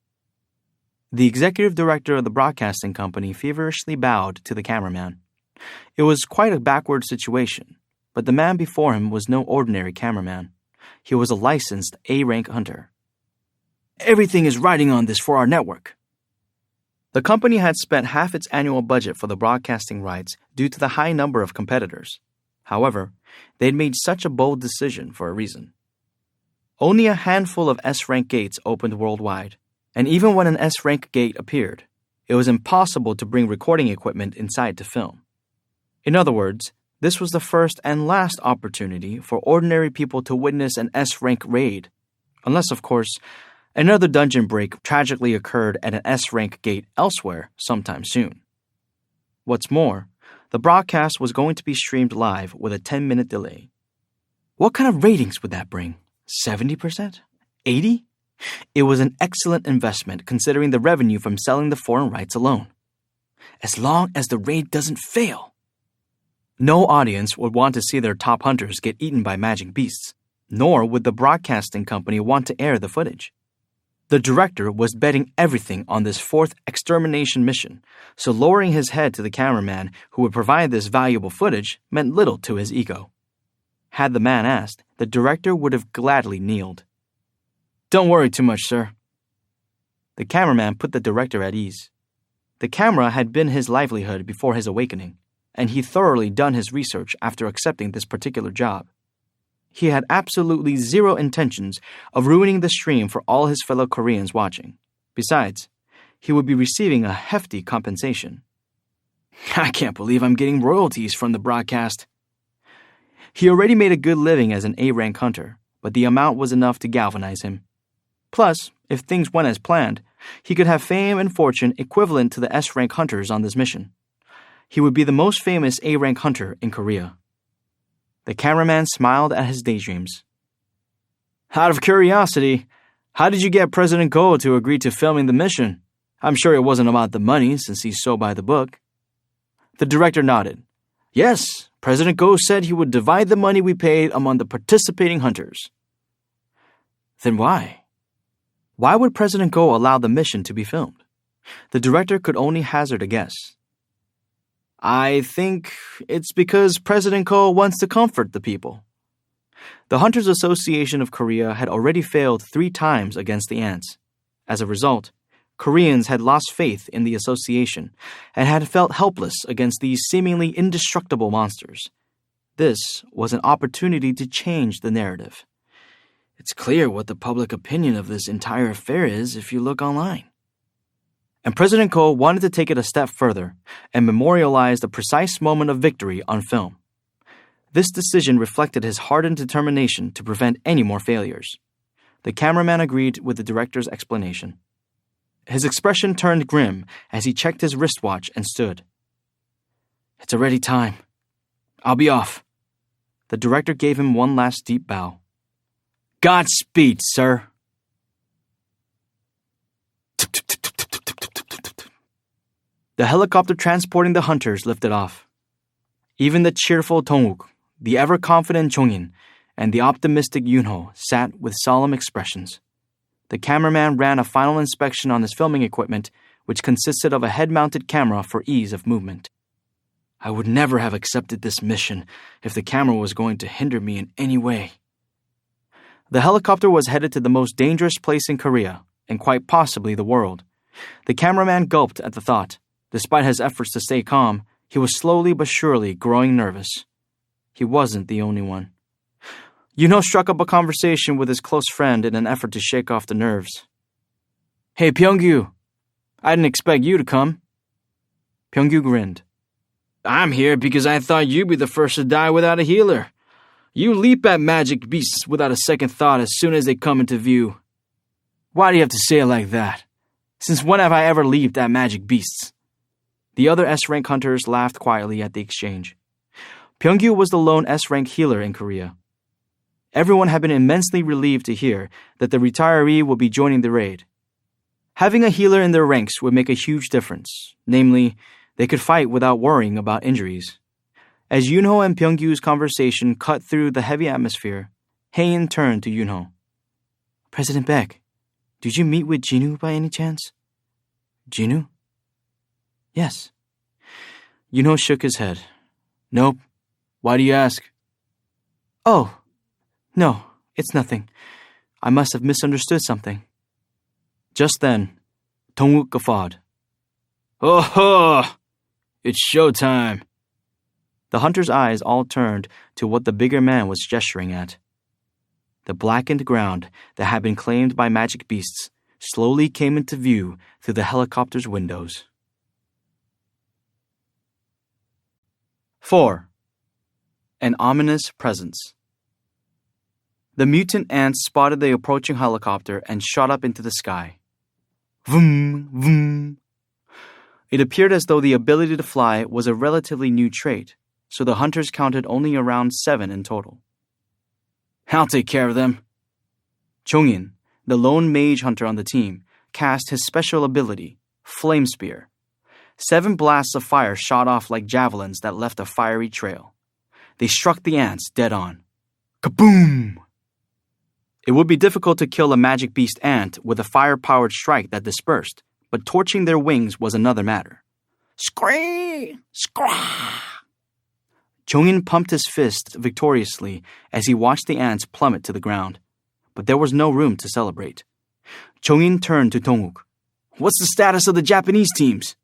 The executive director of the broadcasting company feverishly bowed to the cameraman. It was quite a backward situation, but the man before him was no ordinary cameraman. He was a licensed A-rank hunter. Everything is riding on this for our network. The company had spent half its annual budget for the broadcasting rights due to the high number of competitors. However, they'd made such a bold decision for a reason. Only a handful of S-rank gates opened worldwide, and even when an S-rank gate appeared, it was impossible to bring recording equipment inside to film. In other words, this was the first and last opportunity for ordinary people to witness an S-rank raid, unless, of course, another dungeon break tragically occurred at an S-rank gate elsewhere sometime soon. What's more, the broadcast was going to be streamed live with a 10-minute delay. What kind of ratings would that bring? 70%? 80%? It was an excellent investment considering the revenue from selling the foreign rights alone. As long as the raid doesn't fail. No audience would want to see their top hunters get eaten by magic beasts, nor would the broadcasting company want to air the footage. The director was betting everything on this fourth extermination mission, so lowering his head to the cameraman who would provide this valuable footage meant little to his ego. Had the man asked, the director would have gladly kneeled. Don't worry too much, sir. The cameraman put the director at ease. The camera had been his livelihood before his awakening, and he'd thoroughly done his research after accepting this particular job. He had absolutely zero intentions of ruining the stream for all his fellow Koreans watching. Besides, he would be receiving a hefty compensation. I can't believe I'm getting royalties from the broadcast. He already made a good living as an A-rank hunter, but the amount was enough to galvanize him. Plus, if things went as planned, he could have fame and fortune equivalent to the S-rank hunters on this mission. He would be the most famous A-rank hunter in Korea. The cameraman smiled at his daydreams. Out of curiosity, how did you get President Go to agree to filming the mission? I'm sure it wasn't about the money since he's so by the book. The director nodded. Yes, President Go said he would divide the money we paid among the participating hunters. Then why? Why would President Go allow the mission to be filmed? The director could only hazard a guess. I think it's because President Ko wants to comfort the people. The Hunters Association of Korea had already failed 3 times against the ants. As a result, Koreans had lost faith in the association and had felt helpless against these seemingly indestructible monsters. This was an opportunity to change the narrative. It's clear what the public opinion of this entire affair is if you look online. And President Ko wanted to take it a step further and memorialize the precise moment of victory on film. This decision reflected his hardened determination to prevent any more failures. The cameraman agreed with the director's explanation. His expression turned grim as he checked his wristwatch and stood. It's already time. I'll be off. The director gave him one last deep bow. Godspeed, sir. The helicopter transporting the hunters lifted off. Even the cheerful Dong-wook, the ever-confident Jong-in, and the optimistic Yoon-ho sat with solemn expressions. The cameraman ran a final inspection on his filming equipment, which consisted of a head-mounted camera for ease of movement. I would never have accepted this mission if the camera was going to hinder me in any way. The helicopter was headed to the most dangerous place in Korea, and quite possibly the world. The cameraman gulped at the thought. Despite his efforts to stay calm, he was slowly but surely growing nervous. He wasn't the only one. Yoon-ho struck up a conversation with his close friend in an effort to shake off the nerves. Hey, Pyongyu, I didn't expect you to come. Pyongyu grinned. I'm here because I thought you'd be the first to die without a healer. You leap at magic beasts without a second thought as soon as they come into view. Why do you have to say it like that? Since when have I ever leaped at magic beasts? The other S-rank hunters laughed quietly at the exchange. Pyongyu was the lone S-rank healer in Korea. Everyone had been immensely relieved to hear that the retiree would be joining the raid. Having a healer in their ranks would make a huge difference. Namely, they could fight without worrying about injuries. As Yoon-ho and Pyongyu's conversation cut through the heavy atmosphere, Hae-in turned to Yoon-ho. President Baek, did you meet with Jinwoo by any chance? Jinwoo? Yes. Yoon-ho shook his head. Nope. Why do you ask? Oh, no, it's nothing. I must have misunderstood something. Just then, Dong-wook guffawed. Oh-ho! It's showtime. The hunter's eyes all turned to what the bigger man was gesturing at. The blackened ground that had been claimed by magic beasts slowly came into view through the helicopter's windows. 4. An ominous presence. The mutant ants spotted the approaching helicopter and shot up into the sky. Vroom, vroom. It appeared as though the ability to fly was a relatively new trait, so the hunters counted only around 7 in total. I'll take care of them. Jong-in, the lone mage hunter on the team, cast his special ability, Flame Spear. 7 blasts of fire shot off like javelins that left a fiery trail. They struck the ants dead on. Kaboom! It would be difficult to kill a magic beast ant with a fire-powered strike that dispersed, but torching their wings was another matter. Scree! Scrah! Jong-in pumped his fist victoriously as he watched the ants plummet to the ground. But there was no room to celebrate. Jong-in turned to Dong-wook. What's the status of the Japanese teams?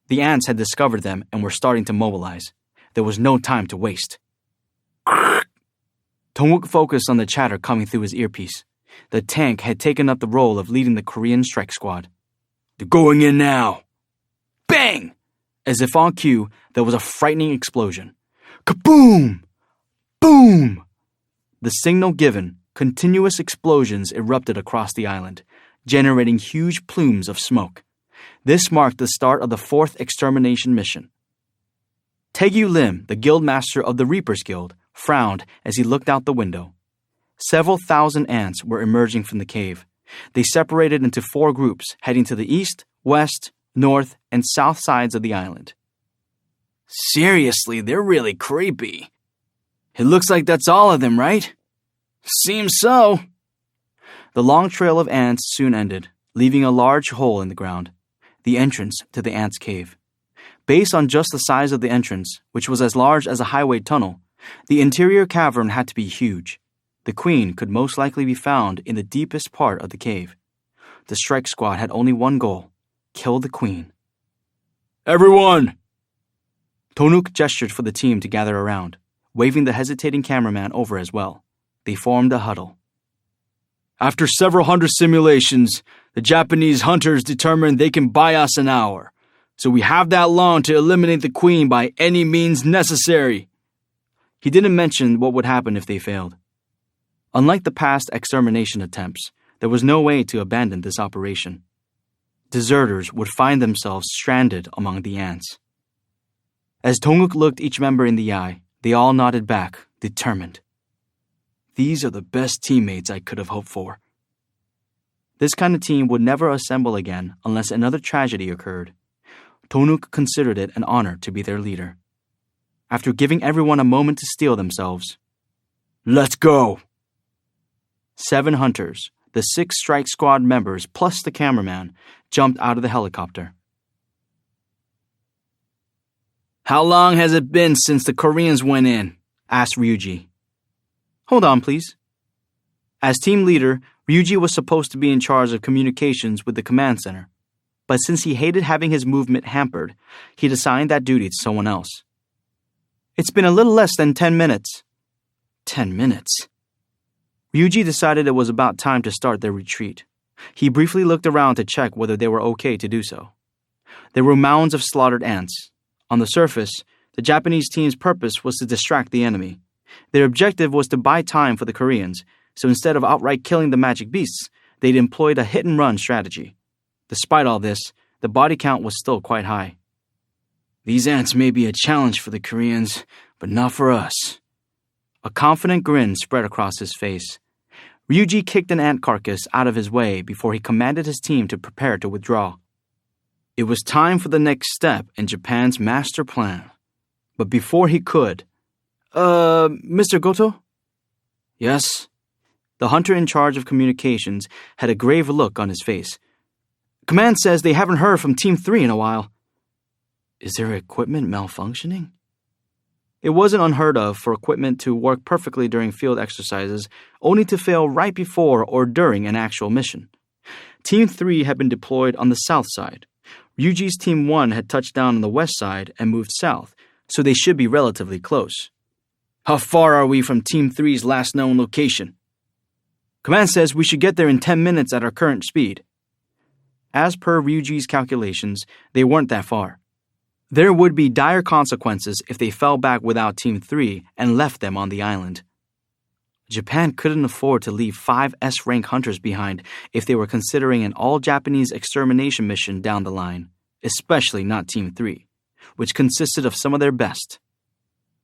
The ants had discovered them and were starting to mobilize. There was no time to waste. Dong-wook focused on the chatter coming through his earpiece. The tank had taken up the role of leading the Korean strike squad. They're going in now. Bang! As if on cue, there was a frightening explosion. Kaboom! Boom! The signal given, continuous explosions erupted across the island, generating huge plumes of smoke. This marked the start of the 4th extermination mission. Taegyu Lim, the guildmaster of the Reapers Guild, frowned as he looked out the window. Several thousand ants were emerging from the cave. They separated into 4 groups, heading to the east, west, north, and south sides of the island. Seriously, they're really creepy. It looks like that's all of them, right? Seems so. The long trail of ants soon ended, leaving a large hole in the ground, the entrance to the ants' cave. Based on just the size of the entrance, which was as large as a highway tunnel, the interior cavern had to be huge. The queen could most likely be found in the deepest part of the cave. The strike squad had only one goal: kill the queen. Everyone! Dong-wook gestured for the team to gather around, waving the hesitating cameraman over as well. They formed a huddle. After several hundred simulations, the Japanese hunters determined they can buy us an hour, so we have that long to eliminate the queen by any means necessary. He didn't mention what would happen if they failed. Unlike the past extermination attempts, there was no way to abandon this operation. Deserters would find themselves stranded among the ants. As Dong-wook looked each member in the eye, they all nodded back, determined. These are the best teammates I could have hoped for. This kind of team would never assemble again unless another tragedy occurred. Tonuk considered it an honor to be their leader. After giving everyone a moment to steel themselves, "Let's go!" 7 hunters, the 6 strike squad members plus the cameraman, jumped out of the helicopter. "How long has it been since the Koreans went in?" asked Ryuji. "Hold on, please." As team leader, Ryuji was supposed to be in charge of communications with the command center, but since he hated having his movement hampered, he'd assigned that duty to someone else. "It's been a little less than 10 minutes. 10 minutes? Ryuji decided it was about time to start their retreat. He briefly looked around to check whether they were okay to do so. There were mounds of slaughtered ants. On the surface, the Japanese team's purpose was to distract the enemy. Their objective was to buy time for the Koreans, so instead of outright killing the magic beasts, they'd employed a hit-and-run strategy. Despite all this, the body count was still quite high. "These ants may be a challenge for the Koreans, but not for us." A confident grin spread across his face. Ryuji kicked an ant carcass out of his way before he commanded his team to prepare to withdraw. It was time for the next step in Japan's master plan. But before he could, Mr. Goto?" "Yes?" The hunter in charge of communications had a grave look on his face. "Command says they haven't heard from Team 3 in a while." "Is their equipment malfunctioning?" It wasn't unheard of for equipment to work perfectly during field exercises, only to fail right before or during an actual mission. Team 3 had been deployed on the south side. Ryuji's Team 1 had touched down on the west side and moved south, so they should be relatively close. "How far are we from Team 3's last known location?" "Command says we should get there in 10 minutes at our current speed." As per Ryuji's calculations, they weren't that far. There would be dire consequences if they fell back without Team 3 and left them on the island. Japan couldn't afford to leave 5 S-rank hunters behind if they were considering an all-Japanese extermination mission down the line, especially not Team 3, which consisted of some of their best.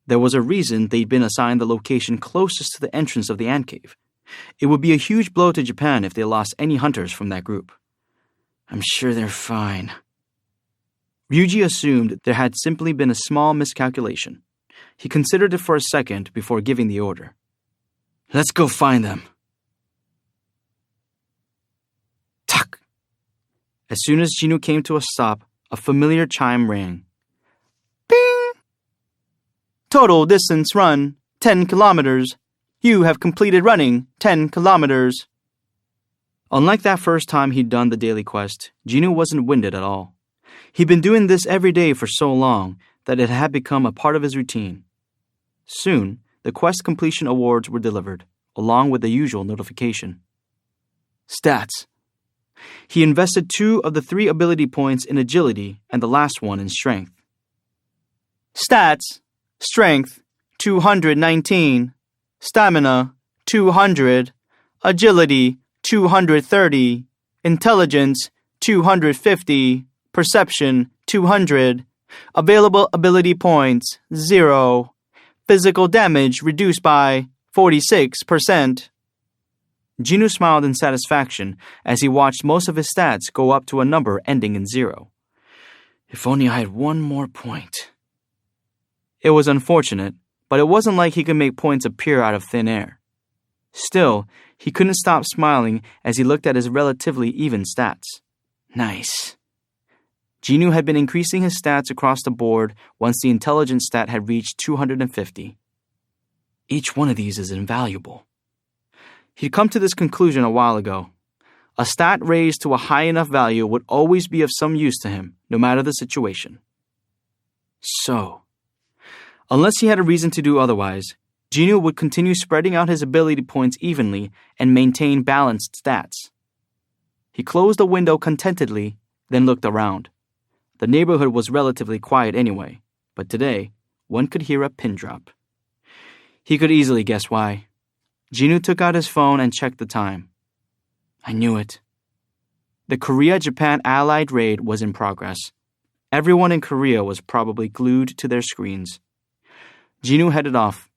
There was a reason they'd been assigned the location closest to the entrance of the ant cave. It would be a huge blow to Japan if they lost any hunters from that group. "I'm sure they're fine." Ryuji assumed there had simply been a small miscalculation. He considered it for a second before giving the order. "Let's go find them." Tuck! As soon as Jinu came to a stop, a familiar chime rang. Bing! "Total distance run, 10 kilometers. You have completed running 10 kilometers. Unlike that first time he'd done the daily quest, Jinu wasn't winded at all. He'd been doing this every day for so long that it had become a part of his routine. Soon, the quest completion awards were delivered, along with the usual notification. Stats. He invested 2 of the 3 ability points in agility and the last one in strength. Stats. Strength, 219. Stamina, 200. Agility, 230. Intelligence, 250. Perception, 200. Available ability points, 0. Physical damage reduced by 46%. Jinu smiled in satisfaction as he watched most of his stats go up to a number ending in 0. If only I had 1 more point. It was unfortunate, but it wasn't like he could make points appear out of thin air. Still, he couldn't stop smiling as he looked at his relatively even stats. Nice. Jinu had been increasing his stats across the board once the intelligence stat had reached 250. Each one of these is invaluable. He'd come to this conclusion a while ago. A stat raised to a high enough value would always be of some use to him, no matter the situation. So, unless he had a reason to do otherwise, Jinu would continue spreading out his ability points evenly and maintain balanced stats. He closed the window contentedly, then looked around. The neighborhood was relatively quiet anyway, but today, one could hear a pin drop. He could easily guess why. Jinu took out his phone and checked the time. I knew it. The Korea-Japan Allied raid was in progress. Everyone in Korea was probably glued to their screens. Jinu headed off.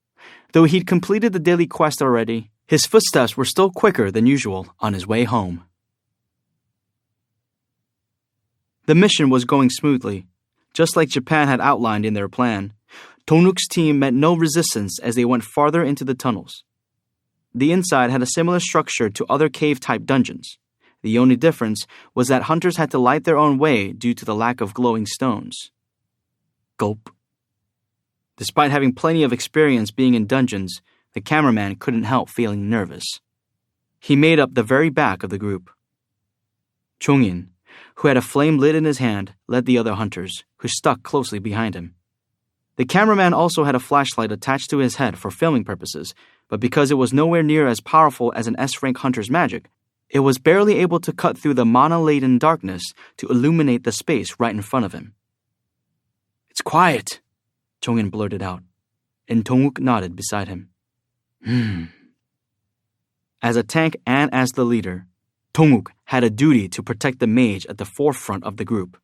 Though he'd completed the daily quest already, his footsteps were still quicker than usual on his way home. The mission was going smoothly, Just like Japan had outlined in their plan, Dong-uk's team met no resistance as they went farther into the tunnels. The inside had a similar structure to other cave-type dungeons. The only difference was that hunters had to light their own way due to the lack of glowing stones. Gulp. Despite having plenty of experience being in dungeons, the cameraman couldn't help feeling nervous. He made up the very back of the group. Chong-in, who had a flame lit in his hand, led the other hunters, who stuck closely behind him. The cameraman also had a flashlight attached to his head for filming purposes, but because it was nowhere near as powerful as an S-rank hunter's magic, it was barely able to cut through the mana-laden darkness to illuminate the space right in front of him. "It's quiet," Chong-in blurted out, and Dong-uk nodded beside him. As a tank and as the leader, Dong-uk had a duty to protect the mage at the forefront of the group.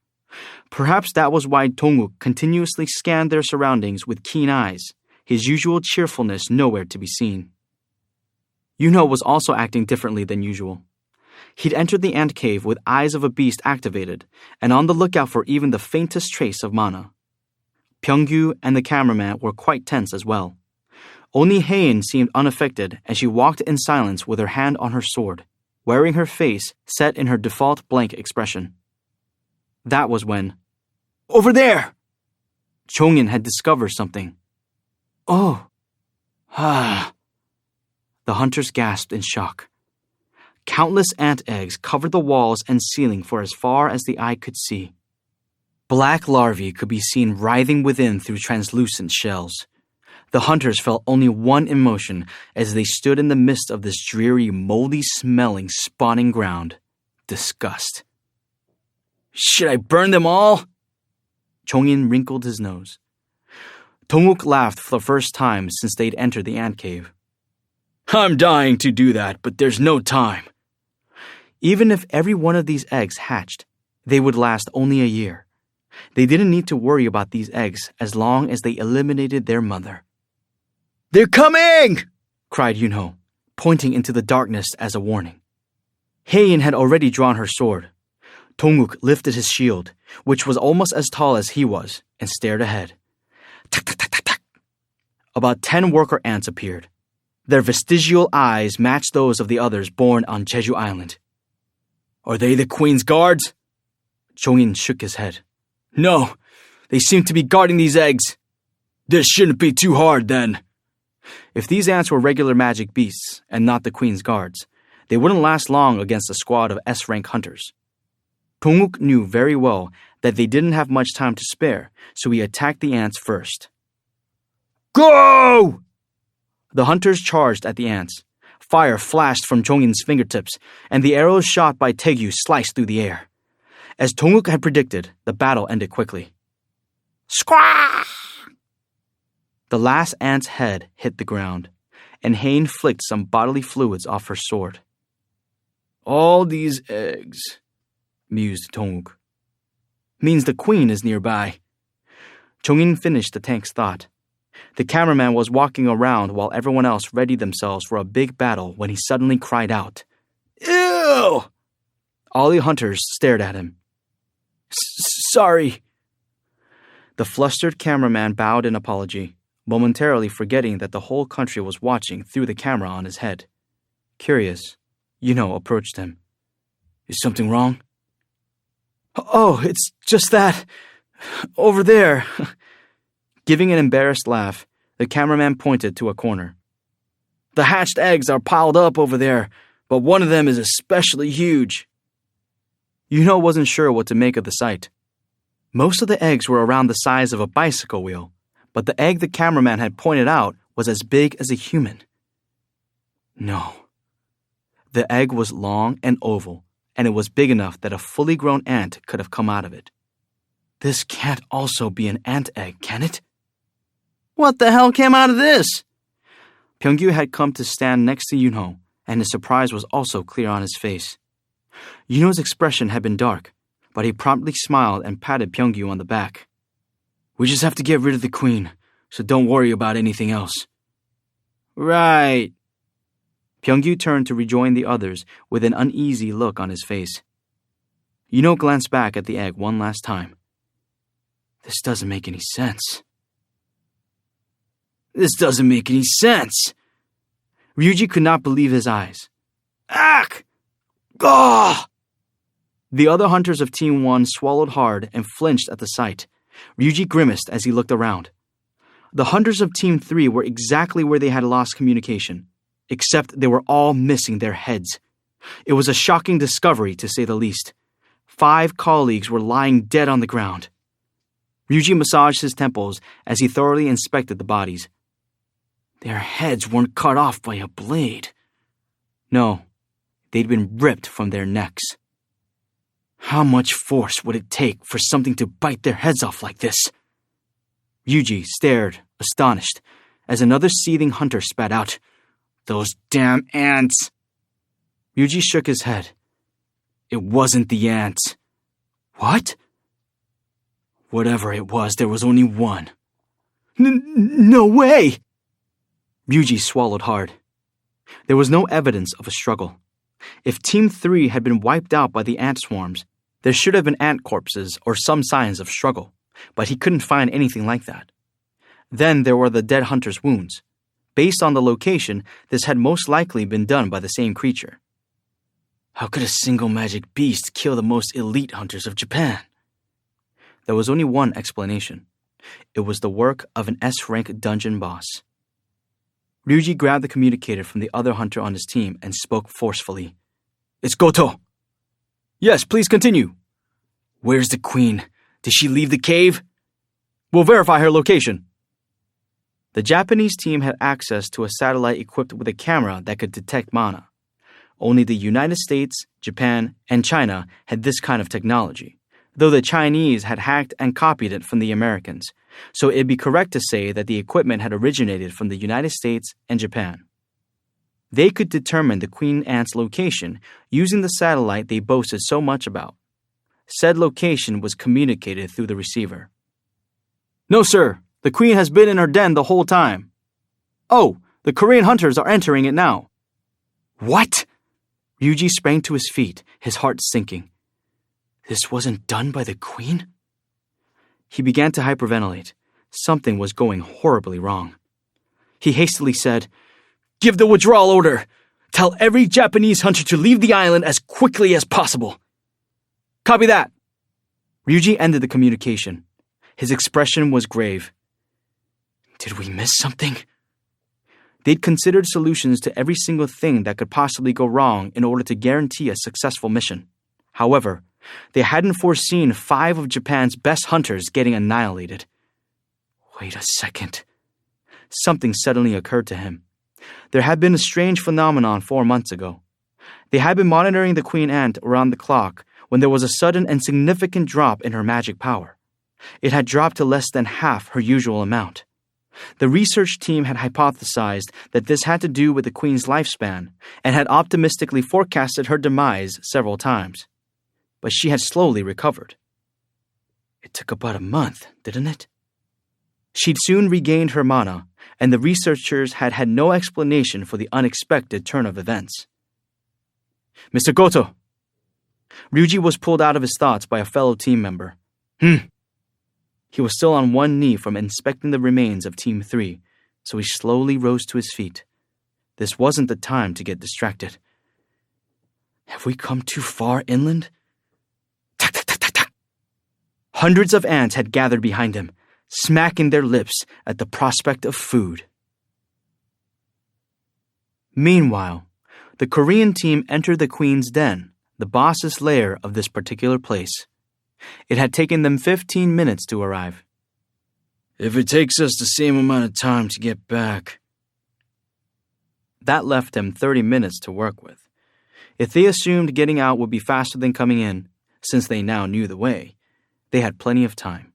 Perhaps that was why Dong-uk continuously scanned their surroundings with keen eyes, his usual cheerfulness nowhere to be seen. Yunho was also acting differently than usual. He'd entered the ant cave with eyes of a beast activated and on the lookout for even the faintest trace of mana. Pyeonggu and the cameraman were quite tense as well. Only Haein seemed unaffected as she walked in silence with her hand on her sword, wearing her face set in her default blank expression. That was when, "Over there!" Chong-in had discovered something. "Oh. The hunters gasped in shock. Countless ant eggs covered the walls and ceiling for as far as the eye could see. Black larvae could be seen writhing within through translucent shells. The hunters felt only one emotion as they stood in the midst of this dreary, moldy-smelling spawning ground: disgust. "Should I burn them all?" Chong-in wrinkled his nose. Dong-uk laughed for the first time since they'd entered the ant cave. "I'm dying to do that, but there's no time." Even if every one of these eggs hatched, they would last only a year. They didn't need to worry about these eggs as long as they eliminated their mother. "They're coming!" cried Yunho, pointing into the darkness as a warning. Haein had already drawn her sword. Dong-uk lifted his shield, which was almost as tall as he was, and stared ahead. Tak, tak, tak, tak, tak. About 10 worker ants appeared. Their vestigial eyes matched those of the others born on Jeju Island. "Are they the Queen's guards?" Chong-in shook his head. "No, they seem to be guarding these eggs. This shouldn't be too hard, then." If these ants were regular magic beasts and not the Queen's guards, they wouldn't last long against a squad of S-rank hunters. Dong-uk knew very well that they didn't have much time to spare, so he attacked the ants first. "Go!" The hunters charged at the ants. Fire flashed from Chong-in's fingertips, and the arrows shot by Taegyu sliced through the air. As Dong-uk had predicted, the battle ended quickly. Squawk! The last ant's head hit the ground, and Haein flicked some bodily fluids off her sword. "All these eggs," mused Dong-uk. "Means the Queen is nearby." Chong-in finished the tank's thought. The cameraman was walking around while everyone else readied themselves for a big battle when he suddenly cried out, "Ew!" All the hunters stared at him. "Sorry." The flustered cameraman bowed in apology, momentarily forgetting that the whole country was watching through the camera on his head. Curious, Yunho approached him. "Is something wrong?" "Oh, it's just that. Over there." Giving an embarrassed laugh, the cameraman pointed to a corner. "The hatched eggs are piled up over there, but one of them is especially huge." Yunho wasn't sure what to make of the sight. Most of the eggs were around the size of a bicycle wheel, but the egg the cameraman had pointed out was as big as a human. No. The egg was long and oval, and it was big enough that a fully grown ant could have come out of it. This can't also be an ant egg, can it? What the hell came out of this? Pyeonggu had come to stand next to Yunho, and his surprise was also clear on his face. Yunho's expression had been dark, but he promptly smiled and patted Pyeonggu on the back. "We just have to get rid of the Queen, so don't worry about anything else." "Right." Pyeonggu turned to rejoin the others with an uneasy look on his face. Yunho glanced back at the egg one last time. This doesn't make any sense. This doesn't make any sense. Ryuji could not believe his eyes. Ack! Gah! The other hunters of Team 1 swallowed hard and flinched at the sight. Ryuji grimaced as he looked around. The hunters of Team 3 were exactly where they had lost communication, except they were all missing their heads. It was a shocking discovery, to say the least. 5 colleagues were lying dead on the ground. Ryuji massaged his temples as he thoroughly inspected the bodies. Their heads weren't cut off by a blade. No, they'd been ripped from their necks. How much force would it take for something to bite their heads off like this? Ryuji stared, astonished, as another seething hunter spat out, "Those damn ants!" Ryuji shook his head. It wasn't the ants. What? Whatever it was, there was only one. No way! Ryuji swallowed hard. There was no evidence of a struggle. If Team 3 had been wiped out by the ant swarms, there should have been ant corpses or some signs of struggle, but he couldn't find anything like that. Then there were the dead hunter's wounds. Based on the location, this had most likely been done by the same creature. How could a single magic beast kill the most elite hunters of Japan? There was only one explanation. It was the work of an S-rank dungeon boss. Ryuji grabbed the communicator from the other hunter on his team and spoke forcefully. It's Goto. Yes, please continue. Where's the queen? Did she leave the cave? We'll verify her location. The Japanese team had access to a satellite equipped with a camera that could detect mana. Only the United States, Japan, and China had this kind of technology, though the Chinese had hacked and copied it from the Americans, so it'd be correct to say that the equipment had originated from the United States and Japan. They could determine the queen ant's location using the satellite they boasted so much about. Said location was communicated through the receiver. No, sir. The queen has been in her den the whole time. Oh, the Korean hunters are entering it now. What? Ryuji sprang to his feet, his heart sinking. This wasn't done by the queen? He began to hyperventilate. Something was going horribly wrong. He hastily said, Give the withdrawal order. Tell every Japanese hunter to leave the island as quickly as possible. Copy that. Ryuji ended the communication. His expression was grave. Did we miss something? They'd considered solutions to every single thing that could possibly go wrong in order to guarantee a successful mission. However, they hadn't foreseen 5 of Japan's best hunters getting annihilated. Wait a second. Something suddenly occurred to him. There had been a strange phenomenon 4 months ago. They had been monitoring the queen ant around the clock when there was a sudden and significant drop in her magic power. It had dropped to less than half her usual amount. The research team had hypothesized that this had to do with the queen's lifespan and had optimistically forecasted her demise several times. But she had slowly recovered. It took about a month, didn't it? She'd soon regained her mana, and the researchers had had no explanation for the unexpected turn of events. Mr. Goto! Ryuji was pulled out of his thoughts by a fellow team member. He was still on one knee from inspecting the remains of Team 3, so he slowly rose to his feet. This wasn't the time to get distracted. Have we come too far inland? Tak, tak, tak, tak, tak. Hundreds of ants had gathered behind him, smacking their lips at the prospect of food. Meanwhile, the Korean team entered the Queen's Den, the boss's lair of this particular place. It had taken them 15 minutes to arrive. If it takes us the same amount of time to get back. That left them 30 minutes to work with. If they assumed getting out would be faster than coming in, since they now knew the way, they had plenty of time.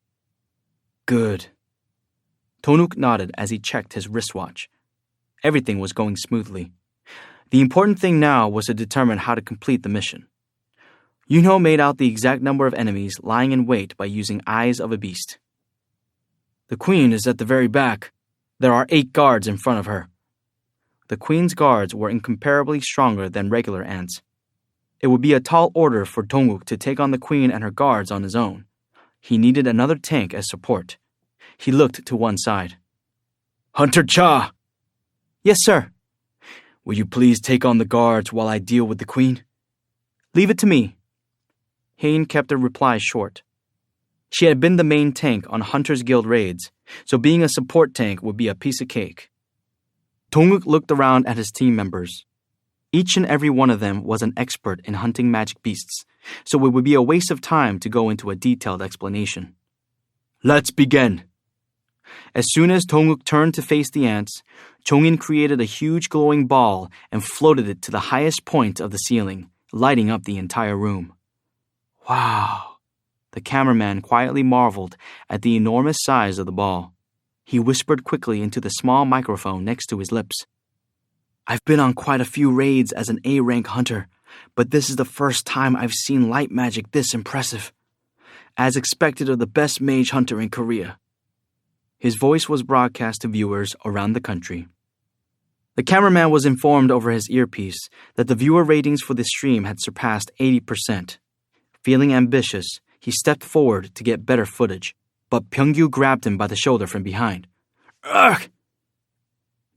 Good. Tonuk nodded as he checked his wristwatch. Everything was going smoothly. The important thing now was to determine how to complete the mission. Yunho made out the exact number of enemies lying in wait by using Eyes of a Beast. The queen is at the very back. There are 8 guards in front of her. The queen's guards were incomparably stronger than regular ants. It would be a tall order for Tongguk to take on the queen and her guards on his own. He needed another tank as support. He looked to one side. "Hunter Cha!" "Yes, sir." "Will you please take on the guards while I deal with the queen?" "Leave it to me." Hain kept her reply short. She had been the main tank on Hunters Guild raids, so being a support tank would be a piece of cake. Dong-wook looked around at his team members. Each and every one of them was an expert in hunting magic beasts, so it would be a waste of time to go into a detailed explanation. "Let's begin." As soon as Dong-wook turned to face the ants, Chong-in created a huge glowing ball and floated it to the highest point of the ceiling, lighting up the entire room. "Wow." The cameraman quietly marveled at the enormous size of the ball. He whispered quickly into the small microphone next to his lips. "I've been on quite a few raids as an A-rank hunter, but this is the first time I've seen light magic this impressive. As expected of the best mage hunter in Korea." His voice was broadcast to viewers around the country. The cameraman was informed over his earpiece that the viewer ratings for this stream had surpassed 80%. Feeling ambitious, he stepped forward to get better footage, but Pyeong-gyu grabbed him by the shoulder from behind. "Ugh!"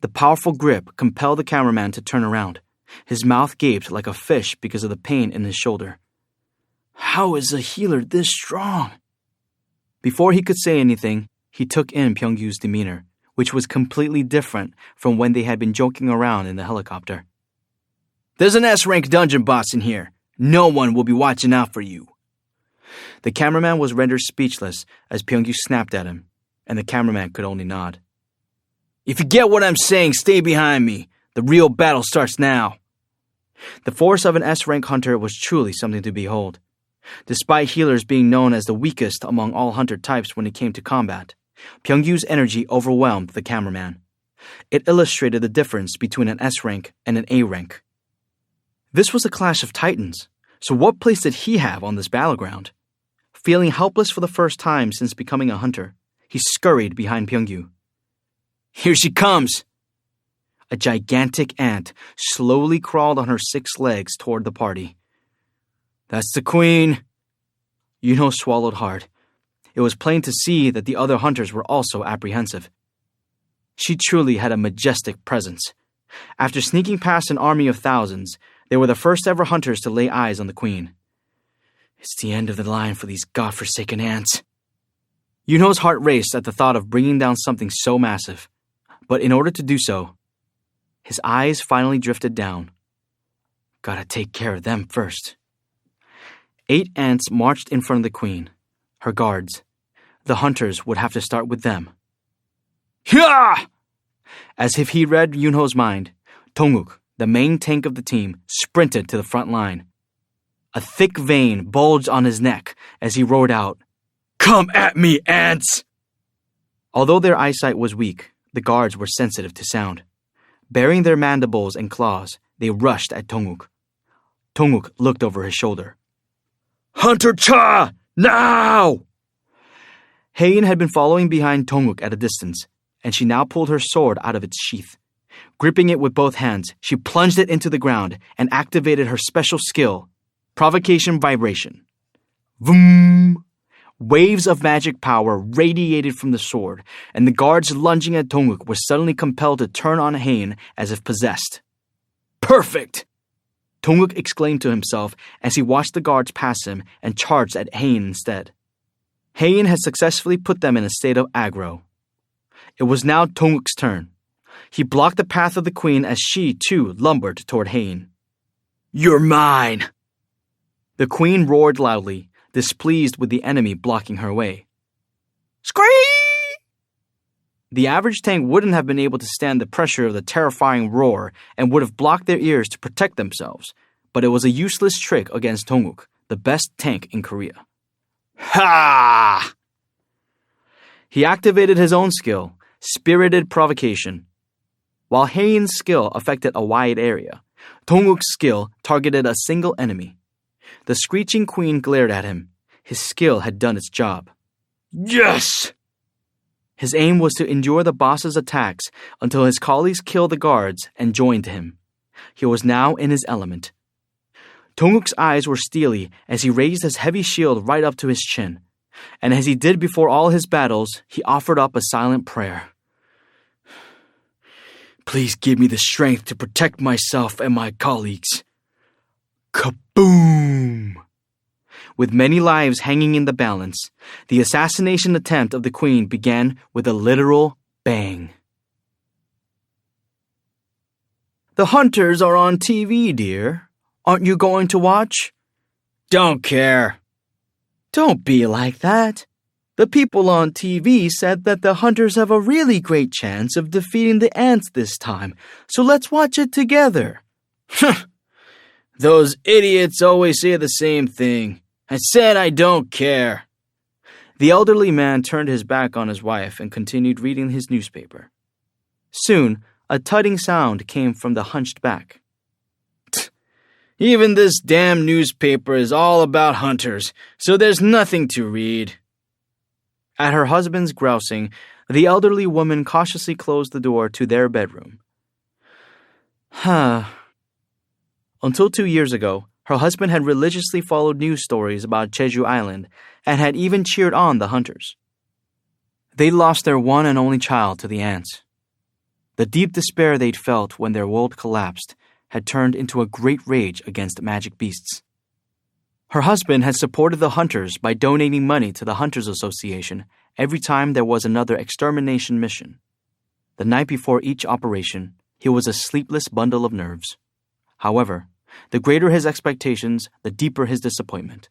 The powerful grip compelled the cameraman to turn around. His mouth gaped like a fish because of the pain in his shoulder. How is a healer this strong? Before he could say anything, he took in Pyeong-gyu's demeanor, which was completely different from when they had been joking around in the helicopter. "There's an S-rank dungeon boss in here. No one will be watching out for you." The cameraman was rendered speechless as Pyeong-gyu snapped at him, and the cameraman could only nod. "If you get what I'm saying, stay behind me. The real battle starts now." The force of an S-rank hunter was truly something to behold. Despite healers being known as the weakest among all hunter types when it came to combat, Pyeong-gyu's energy overwhelmed the cameraman. It illustrated the difference between an S-rank and an A-rank. This was a clash of titans, so what place did he have on this battleground? Feeling helpless for the first time since becoming a hunter, he scurried behind Pyeong-gyu. "Here she comes!" A gigantic ant slowly crawled on her 6 legs toward the party. "That's the queen." Yunho swallowed hard. It was plain to see that the other hunters were also apprehensive. She truly had a majestic presence. After sneaking past an army of thousands, they were the first ever hunters to lay eyes on the queen. It's the end of the line for these godforsaken ants. Yunho's heart raced at the thought of bringing down something so massive. But in order to do so, his eyes finally drifted down. Gotta take care of them first. 8 ants marched in front of the queen, her guards. The hunters would have to start with them. Hyah! As if he read Yunho's mind, Dong-wook, the main tank of the team, sprinted to the front line. A thick vein bulged on his neck as he roared out, "Come at me, ants!" Although their eyesight was weak, the guards were sensitive to sound. Baring their mandibles and claws, they rushed at Dong-wook. Dong-wook looked over his shoulder. "Hunter Cha! Now!" Hain had been following behind Dong-wook at a distance, and she now pulled her sword out of its sheath. Gripping it with both hands, she plunged it into the ground and activated her special skill, Provocation Vibration. Vroom! Waves of magic power radiated from the sword, and the guards lunging at Dong-wook were suddenly compelled to turn on Hain as if possessed. "Perfect!" Dong-wook exclaimed to himself as he watched the guards pass him and charged at Hain instead. Hain had successfully put them in a state of aggro. It was now Dong-wook's turn. He blocked the path of the queen as she, too, lumbered toward Hain. "You're mine!" The queen roared loudly, displeased with the enemy blocking her way. Scream! The average tank wouldn't have been able to stand the pressure of the terrifying roar and would have blocked their ears to protect themselves, but it was a useless trick against Dong-wook, the best tank in Korea. Ha! He activated his own skill, Spirited Provocation. While Hain's skill affected a wide area, Dong-wook's skill targeted a single enemy. The screeching queen glared at him. His skill had done its job. Yes! His aim was to endure the boss's attacks until his colleagues killed the guards and joined him. He was now in his element. Dong-wook's eyes were steely as he raised his heavy shield right up to his chin. and as he did before all his battles, he offered up a silent prayer. Please give me the strength to protect myself and my colleagues. Kaboom! With many lives hanging in the balance, the assassination attempt of the Queen began with a literal bang. The hunters are on TV, dear. Aren't you going to watch? Don't care. Don't be like that. The people on TV said that the hunters have a really great chance of defeating the ants this time, so let's watch it together. Those idiots always say the same thing. I said I don't care. The elderly man turned his back on his wife and continued reading his newspaper. Soon, a thudding sound came from the hunched back. Even this damn newspaper is all about hunters, so there's nothing to read. At her husband's grousing, the elderly woman cautiously closed the door to their bedroom. Until 2 years ago, her husband had religiously followed news stories about Jeju Island and had even cheered on the hunters. They lost their one and only child to the ants. The deep despair they'd felt when their world collapsed had turned into a great rage against magic beasts. Her husband had supported the hunters by donating money to the Hunters Association every time there was another extermination mission. The night before each operation, he was a sleepless bundle of nerves. However, the greater his expectations, the deeper his disappointment.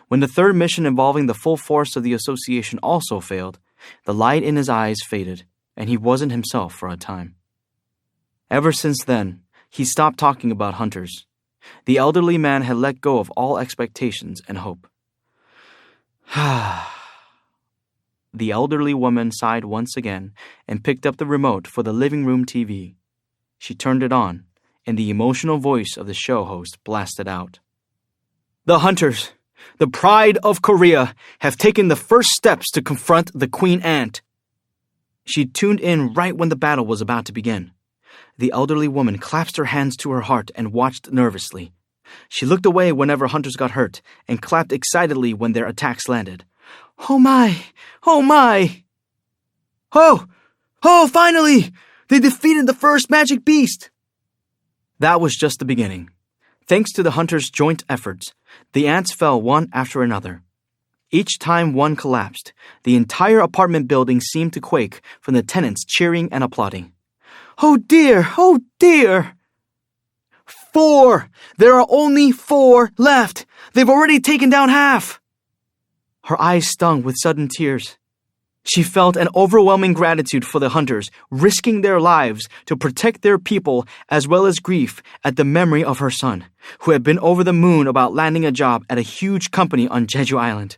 When the third mission involving the full force of the association also failed, the light in his eyes faded, and he wasn't himself for a time. Ever since then, he stopped talking about hunters. The elderly man had let go of all expectations and hope. The elderly woman sighed once again and picked up the remote for the living room TV. She turned it on, and the emotional voice of the show host blasted out. The hunters, the pride of Korea, have taken the first steps to confront the Queen Ant. She tuned in right when the battle was about to begin. The elderly woman clasped her hands to her heart and watched nervously. She looked away whenever hunters got hurt and clapped excitedly when their attacks landed. Oh my! Oh my! Oh! Finally! They defeated the first magic beast! That was just the beginning. Thanks to the hunters' joint efforts, the ants fell one after another. Each time one collapsed, the entire apartment building seemed to quake from the tenants cheering and applauding. Oh dear! Oh dear! 4! There are only 4 left! They've already taken down half! Her eyes stung with sudden tears. She felt an overwhelming gratitude for the hunters, risking their lives to protect their people, as well as grief at the memory of her son, who had been over the moon about landing a job at a huge company on Jeju Island.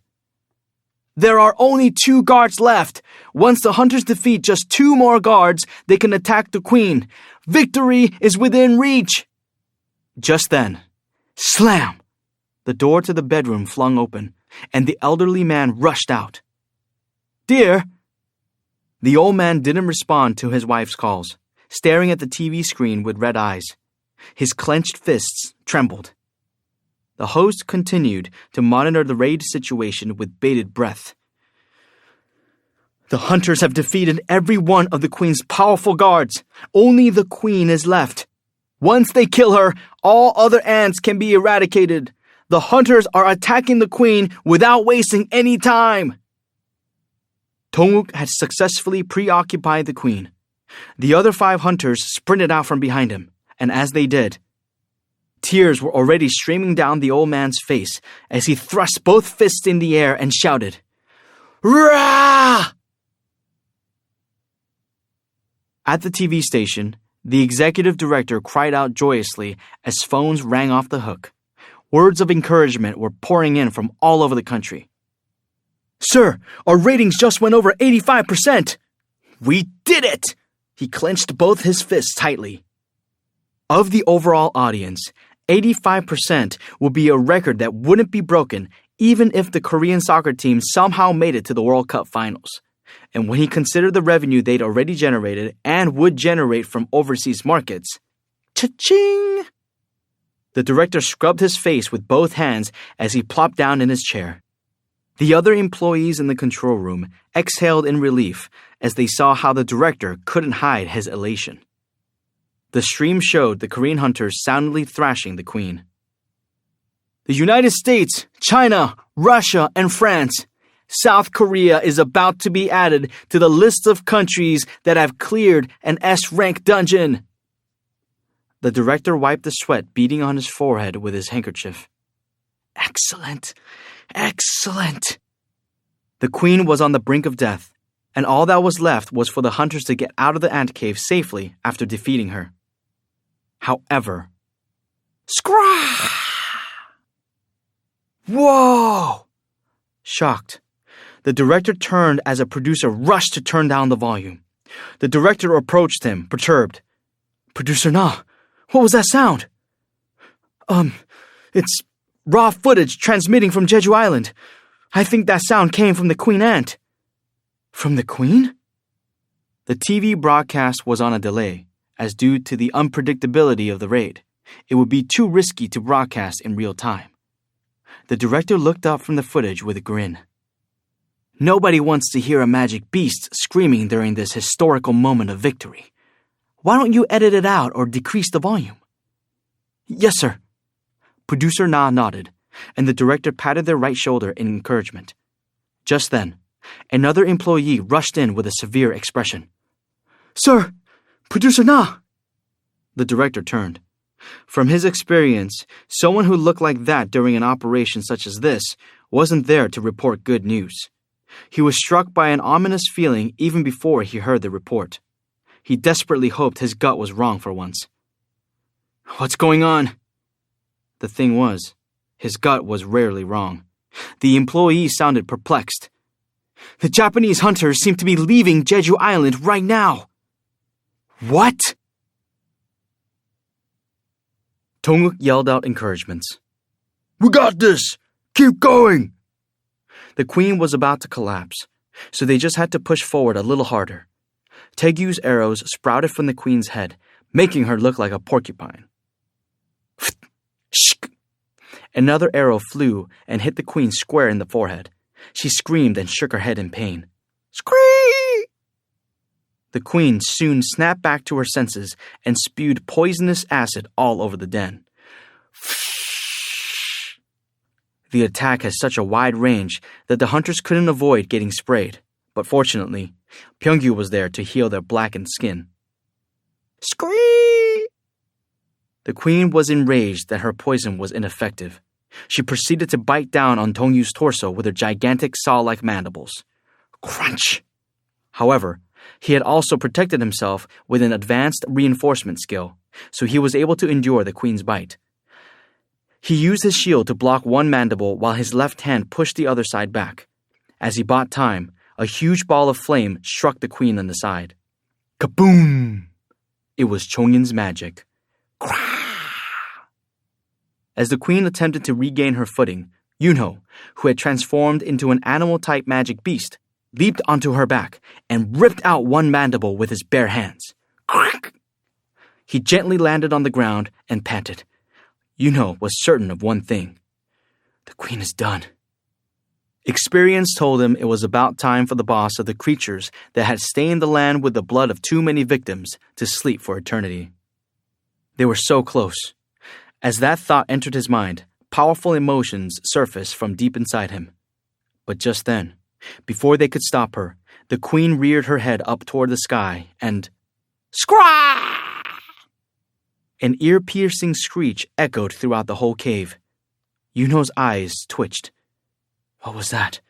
There are only 2 guards left. Once the hunters defeat just 2 more guards, they can attack the Queen. Victory is within reach. Just then, slam! The door to the bedroom flung open, and the elderly man rushed out. Dear! The old man didn't respond to his wife's calls, staring at the TV screen with red eyes. His clenched fists trembled. The host continued to monitor the raid situation with bated breath. The hunters have defeated every one of the Queen's powerful guards. Only the Queen is left. Once they kill her, all other ants can be eradicated. The hunters are attacking the Queen without wasting any time. Dong-wook had successfully preoccupied the Queen. The other 5 hunters sprinted out from behind him, and as they did, tears were already streaming down the old man's face as he thrust both fists in the air and shouted, "Rah!" At the TV station, the executive director cried out joyously as phones rang off the hook. Words of encouragement were pouring in from all over the country. Sir, our ratings just went over 85%. We did it! He clenched both his fists tightly. Of the overall audience, 85% would be a record that wouldn't be broken even if the Korean soccer team somehow made it to the World Cup finals. And when he considered the revenue they'd already generated and would generate from overseas markets, cha-ching! The director scrubbed his face with both hands as he plopped down in his chair. The other employees in the control room exhaled in relief as they saw how the director couldn't hide his elation. The stream showed the Korean hunters soundly thrashing the Queen. The United States, China, Russia, and France. South Korea is about to be added to the list of countries that have cleared an S-rank dungeon. The director wiped the sweat beading on his forehead with his handkerchief. Excellent. Excellent. The Queen was on the brink of death, and all that was left was for the hunters to get out of the ant cave safely after defeating her. However, scrah! Whoa! Shocked, the director turned as a producer rushed to turn down the volume. The director approached him, perturbed. Producer Na, what was that sound? It's raw footage transmitting from Jeju Island. I think that sound came from the Queen Ant. From the Queen? The TV broadcast was on a delay, as due to the unpredictability of the raid, it would be too risky to broadcast in real time. The director looked up from the footage with a grin. Nobody wants to hear a magic beast screaming during this historical moment of victory. Why don't you edit it out or decrease the volume? Yes, sir. Producer Na nodded, and the director patted their right shoulder in encouragement. Just then, another employee rushed in with a severe expression. Sir, Producer Na! The director turned. From his experience, someone who looked like that during an operation such as this wasn't there to report good news. He was struck by an ominous feeling even before he heard the report. He desperately hoped his gut was wrong for once. What's going on? The thing was, his gut was rarely wrong. The employee sounded perplexed. The Japanese hunters seem to be leaving Jeju Island right now. What? Tonguk yelled out encouragements. We got this! Keep going! The Queen was about to collapse, so they just had to push forward a little harder. Taegyu's arrows sprouted from the Queen's head, making her look like a porcupine. Another arrow flew and hit the Queen square in the forehead. She screamed and shook her head in pain. Scream! The Queen soon snapped back to her senses and spewed poisonous acid all over the den. The attack has such a wide range that the hunters couldn't avoid getting sprayed, but fortunately, Pyeonggu was there to heal their blackened skin. Scream! The Queen was enraged that her poison was ineffective. She proceeded to bite down on Dongyu's torso with her gigantic saw-like mandibles. Crunch! However, he had also protected himself with an advanced reinforcement skill, so he was able to endure the Queen's bite. He used his shield to block one mandible while his left hand pushed the other side back. As he bought time, a huge ball of flame struck the Queen on the side. Kaboom! It was Chongyin's magic. As the Queen attempted to regain her footing, Yunho, who had transformed into an animal-type magic beast, leaped onto her back and ripped out one mandible with his bare hands. He gently landed on the ground and panted. Yunho was certain of one thing. The Queen is done. Experience told him it was about time for the boss of the creatures that had stained the land with the blood of too many victims to sleep for eternity. They were so close. As that thought entered his mind, powerful emotions surfaced from deep inside him. But just then, before they could stop her, the Queen reared her head up toward the sky and... Scrah! An ear-piercing screech echoed throughout the whole cave. Yunho's eyes twitched. What was that?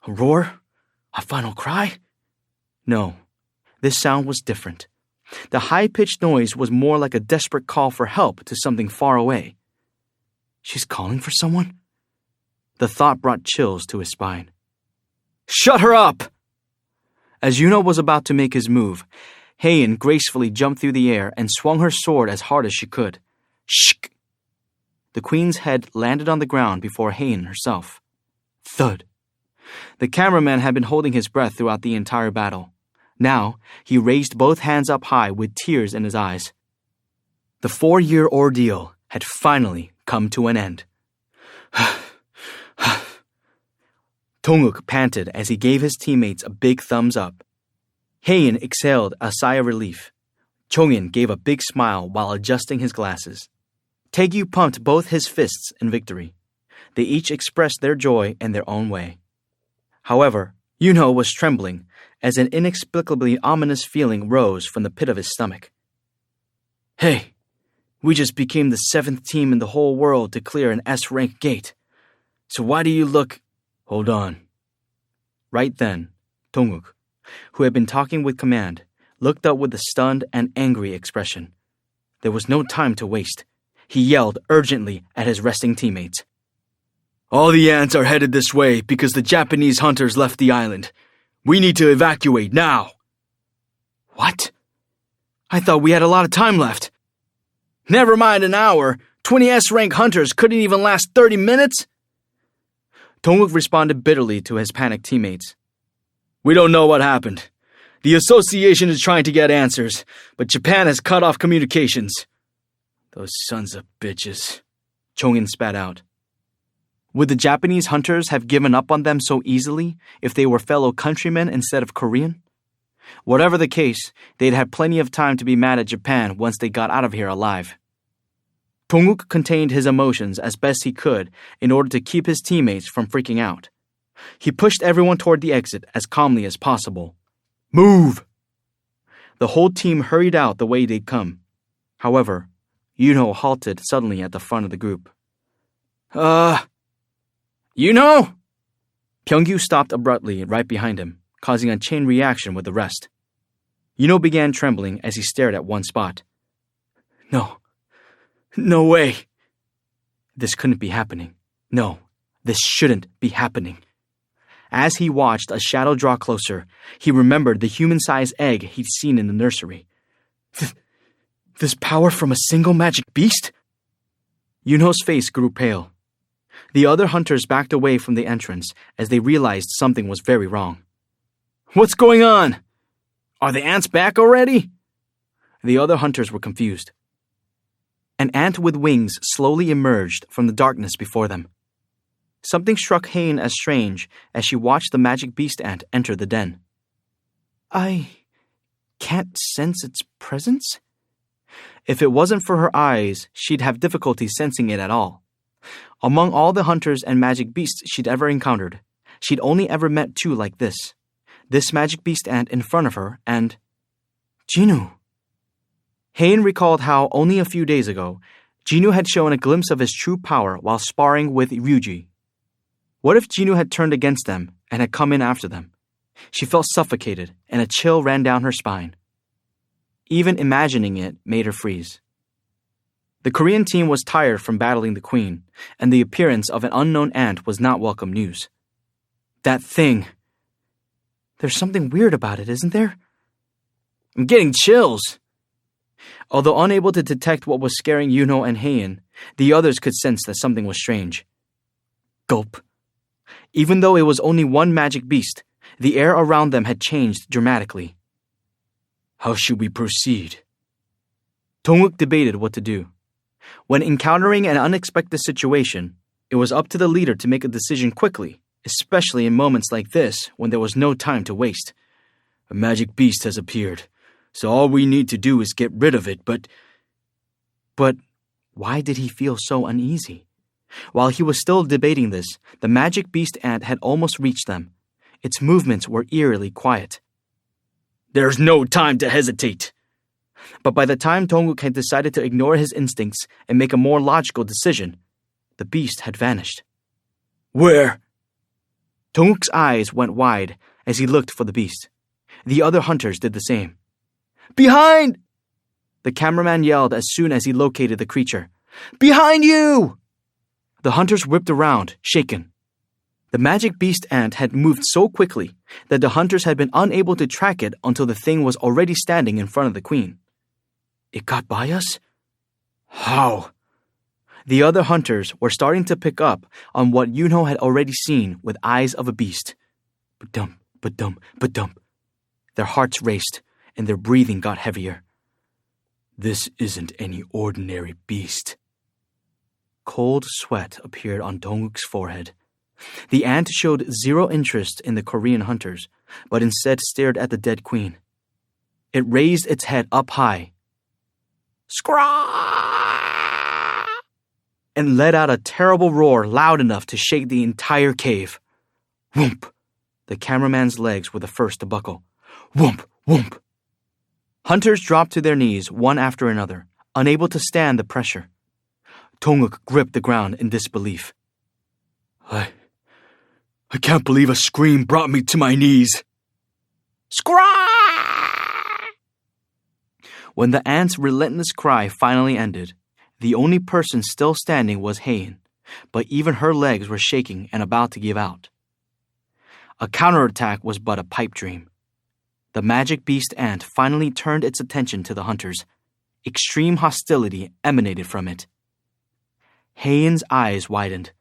A roar? A final cry? No, this sound was different. The high-pitched noise was more like a desperate call for help to something far away. She's calling for someone? The thought brought chills to his spine. Shut her up! As Yunho was about to make his move, Heian gracefully jumped through the air and swung her sword as hard as she could. Shk! The Queen's head landed on the ground before Heian herself. Thud! The cameraman had been holding his breath throughout the entire battle. Now, he raised both hands up high with tears in his eyes. The 4-year ordeal had finally come to an end. Donguk panted as he gave his teammates a big thumbs up. Haein exhaled a sigh of relief. Chongin gave a big smile while adjusting his glasses. Taegyu pumped both his fists in victory. They each expressed their joy in their own way. However, Yunho was trembling as an inexplicably ominous feeling rose from the pit of his stomach. Hey, we just became the 7th team in the whole world to clear an S-rank gate. So why do you look... Hold on. Right then, Donguk, who had been talking with command, looked up with a stunned and angry expression. There was no time to waste. He yelled urgently at his resting teammates. All the ants are headed this way because the Japanese hunters left the island. We need to evacuate now. What? I thought we had a lot of time left. Never mind an hour. 20 S-rank hunters couldn't even last 30 minutes? Donguk responded bitterly to his panicked teammates. We don't know what happened. The association is trying to get answers, but Japan has cut off communications. Those sons of bitches, Chongin spat out. Would the Japanese hunters have given up on them so easily if they were fellow countrymen instead of Korean? Whatever the case, they'd had plenty of time to be mad at Japan once they got out of here alive. Donguk contained his emotions as best he could in order to keep his teammates from freaking out. He pushed everyone toward the exit as calmly as possible. Move! The whole team hurried out the way they'd come. However, Yunho halted suddenly at the front of the group. Yunho? Pyeongyu stopped abruptly right behind him, causing a chain reaction with the rest. Yunho began trembling as he stared at one spot. No way. This couldn't be happening. No, this shouldn't be happening. As he watched a shadow draw closer, he remembered the human-sized egg he'd seen in the nursery. This power from a single magic beast? Yunho's face grew pale. The other hunters backed away from the entrance as they realized something was very wrong. What's going on? Are the ants back already? The other hunters were confused. An ant with wings slowly emerged from the darkness before them. Something struck Haein as strange as she watched the magic beast ant enter the den. I can't sense its presence? If it wasn't for her eyes, she'd have difficulty sensing it at all. Among all the hunters and magic beasts she'd ever encountered, she'd only ever met 2 like this. This magic beast ant in front of her and... Jinu. Haein recalled how, only a few days ago, Jinu had shown a glimpse of his true power while sparring with Ryuji. What if Jinu had turned against them and had come in after them? She felt suffocated, and a chill ran down her spine. Even imagining it made her freeze. The Korean team was tired from battling the queen, and the appearance of an unknown ant was not welcome news. That thing. There's something weird about it, isn't there? I'm getting chills. Although unable to detect what was scaring Yunho and Haein, the others could sense that something was strange. Gulp. Even though it was only one magic beast, the air around them had changed dramatically. How should we proceed? Donguk debated what to do. When encountering an unexpected situation, it was up to the leader to make a decision quickly, especially in moments like this when there was no time to waste. A magic beast has appeared, so all we need to do is get rid of it, but why did he feel so uneasy? While he was still debating this, the magic beast ant had almost reached them. Its movements were eerily quiet. There's no time to hesitate. But by the time Donguk had decided to ignore his instincts and make a more logical decision, the beast had vanished. Where? Donguk's eyes went wide as he looked for the beast. The other hunters did the same. Behind! The cameraman yelled as soon as he located the creature. Behind you! The hunters whipped around, shaken. The magic beast ant had moved so quickly that the hunters had been unable to track it until the thing was already standing in front of the queen. It got by us? How? The other hunters were starting to pick up on what Yunho had already seen with eyes of a beast. Ba-dum, ba-dum, ba-dum. Their hearts raced, and their breathing got heavier. This isn't any ordinary beast. Cold sweat appeared on Donguk's forehead. The ant showed zero interest in the Korean hunters, but instead stared at the dead queen. It raised its head up high, "Scraw!" and let out a terrible roar loud enough to shake the entire cave. Whoomp! The cameraman's legs were the first to buckle. Whoomp! Whoomp! Hunters dropped to their knees one after another, unable to stand the pressure. Dong-wook gripped the ground in disbelief. I can't believe a scream brought me to my knees. Scraw! When the ant's relentless cry finally ended, the only person still standing was Haein, but even her legs were shaking and about to give out. A counterattack was but a pipe dream. The magic beast ant finally turned its attention to the hunters. Extreme hostility emanated from it. Haein's eyes widened.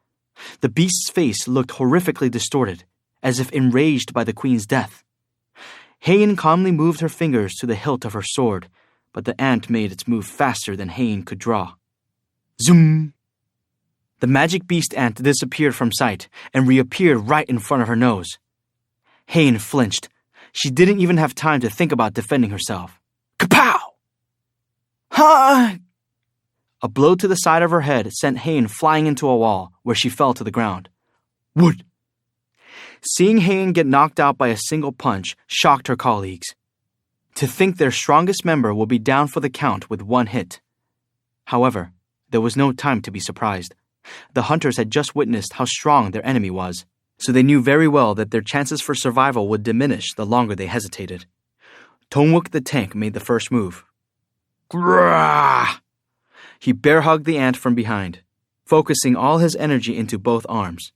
The beast's face looked horrifically distorted, as if enraged by the queen's death. Haein calmly moved her fingers to the hilt of her sword, but the ant made its move faster than Haein could draw. Zoom! The magic beast ant disappeared from sight and reappeared right in front of her nose. Haein flinched. She didn't even have time to think about defending herself. Kapow! Ha! A blow to the side of her head sent Haein flying into a wall, where she fell to the ground. Wood! Seeing Haein get knocked out by a single punch shocked her colleagues. To think their strongest member would be down for the count with one hit. However, there was no time to be surprised. The hunters had just witnessed how strong their enemy was, so they knew very well that their chances for survival would diminish the longer they hesitated. Dong-wook the tank made the first move. Grrrah! He bear-hugged the ant from behind, focusing all his energy into both arms.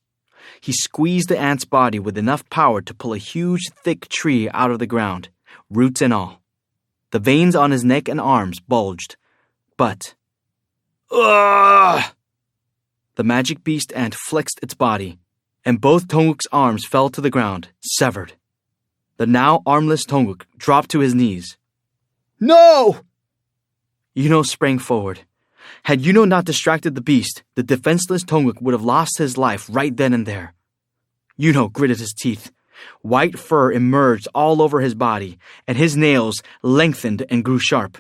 He squeezed the ant's body with enough power to pull a huge, thick tree out of the ground, roots and all. The veins on his neck and arms bulged, but... Ugh! The magic beast ant flexed its body, and both Dong-wook's arms fell to the ground, severed. The now armless Dong-wook dropped to his knees. No! Yuno sprang forward. Had Yuno not distracted the beast, the defenseless Dong-wook would have lost his life right then and there. Yuno gritted his teeth. White fur emerged all over his body, and his nails lengthened and grew sharp.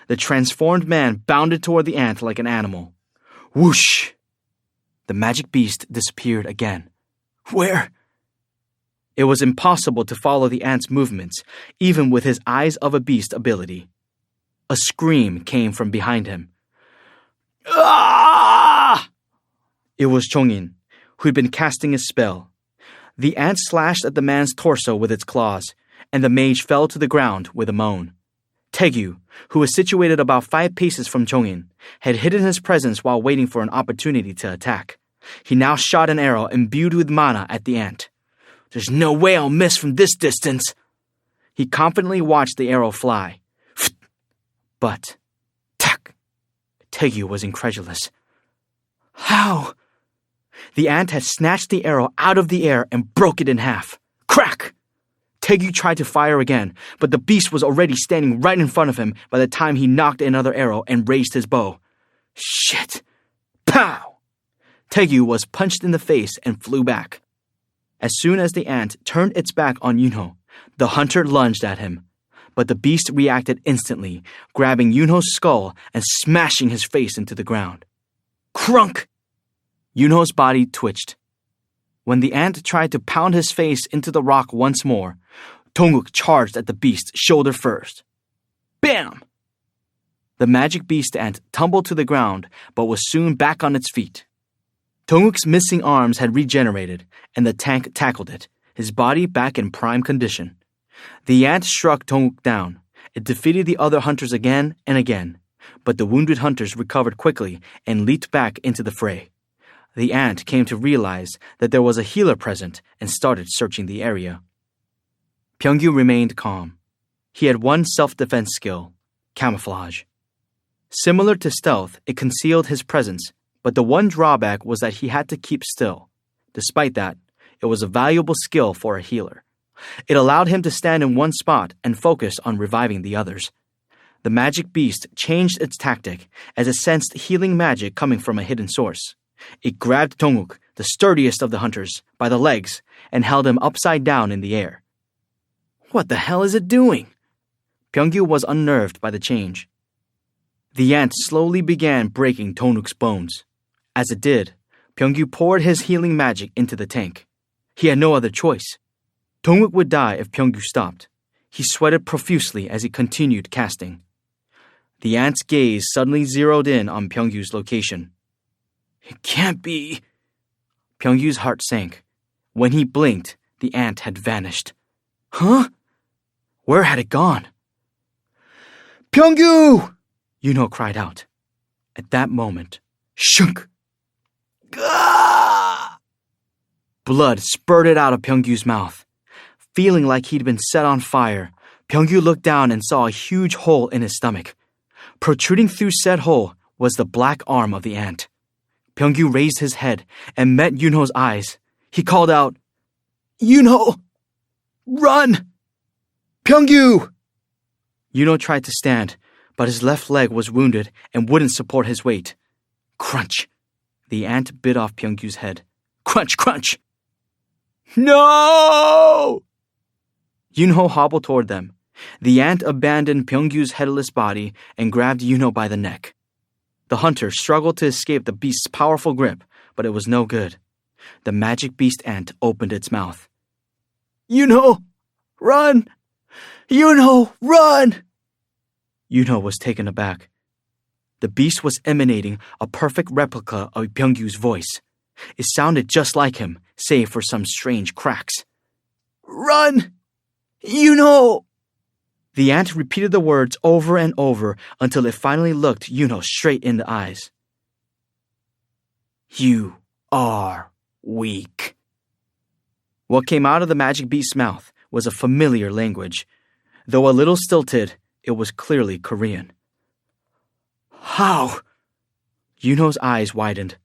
The transformed man bounded toward the ant like an animal. Whoosh! The magic beast disappeared again. Where? It was impossible to follow the ant's movements, even with his eyes of a beast ability. A scream came from behind him. Ah! It was Chong-in, who'd been casting his spell. The ant slashed at the man's torso with its claws, and the mage fell to the ground with a moan. Taegyu, who was situated about 5 paces from Chong-in, had hidden his presence while waiting for an opportunity to attack. He now shot an arrow imbued with mana at the ant. There's no way I'll miss from this distance. He confidently watched the arrow fly. But, tack! Taegyu was incredulous. How? The ant had snatched the arrow out of the air and broke it in half. Crack! Taegyu tried to fire again, but the beast was already standing right in front of him by the time he knocked another arrow and raised his bow. Shit! Pow! Taegyu was punched in the face and flew back. As soon as the ant turned its back on Yunho, the hunter lunged at him. But the beast reacted instantly, grabbing Yunho's skull and smashing his face into the ground. Crunk! Yunho's body twitched. When the ant tried to pound his face into the rock once more, Dong-wook charged at the beast shoulder first. Bam! The magic beast ant tumbled to the ground, but was soon back on its feet. Dong-wook's missing arms had regenerated, and the tank tackled it, his body back in prime condition. The ant struck Dong-wook down. It defeated the other hunters again and again, but the wounded hunters recovered quickly and leaped back into the fray. The ant came to realize that there was a healer present and started searching the area. Pyeonggu remained calm. He had one self-defense skill, camouflage. Similar to stealth, it concealed his presence, but the one drawback was that he had to keep still. Despite that, it was a valuable skill for a healer. It allowed him to stand in one spot and focus on reviving the others. The magic beast changed its tactic as it sensed healing magic coming from a hidden source. It grabbed Dong-wook the sturdiest of the hunters, by the legs and held him upside down in the air. What the hell is it doing? Pyeonggu was unnerved by the change. The ant slowly began breaking Tonuk's bones. As it did, Pyeonggu poured his healing magic into the tank. He had no other choice. Tonuk would die if Pyeonggu stopped. He sweated profusely as he continued casting. The ant's gaze suddenly zeroed in on Pyeonggu's location. It can't be. Pyeonggu's heart sank. When he blinked, the ant had vanished. Huh? Where had it gone? Pyeonggu! Yunho cried out. At that moment, shunk! Gah! Blood spurted out of Pyeonggu's mouth. Feeling like he'd been set on fire, Pyeonggu looked down and saw a huge hole in his stomach. Protruding through said hole was the black arm of the ant. Pyeonggu raised his head and met Yunho's eyes. He called out, Yunho! Run! Pyeonggu! Yunho tried to stand, but his left leg was wounded and wouldn't support his weight. Crunch! The ant bit off Pyeonggu's head. Crunch, crunch! No! Yunho hobbled toward them. The ant abandoned Pyeonggu's headless body and grabbed Yunho by the neck. The hunter struggled to escape the beast's powerful grip, but it was no good. The magic beast ant opened its mouth. Yunho, run! Yunho, run! Yunho was taken aback. The beast was emanating a perfect replica of Pyeonggu's voice. It sounded just like him, save for some strange cracks. Run! Yunho! The ant repeated the words over and over until it finally looked Yunho straight in the eyes. You are weak. What came out of the magic beast's mouth was a familiar language. Though a little stilted, it was clearly Korean. How? Yunho's eyes widened.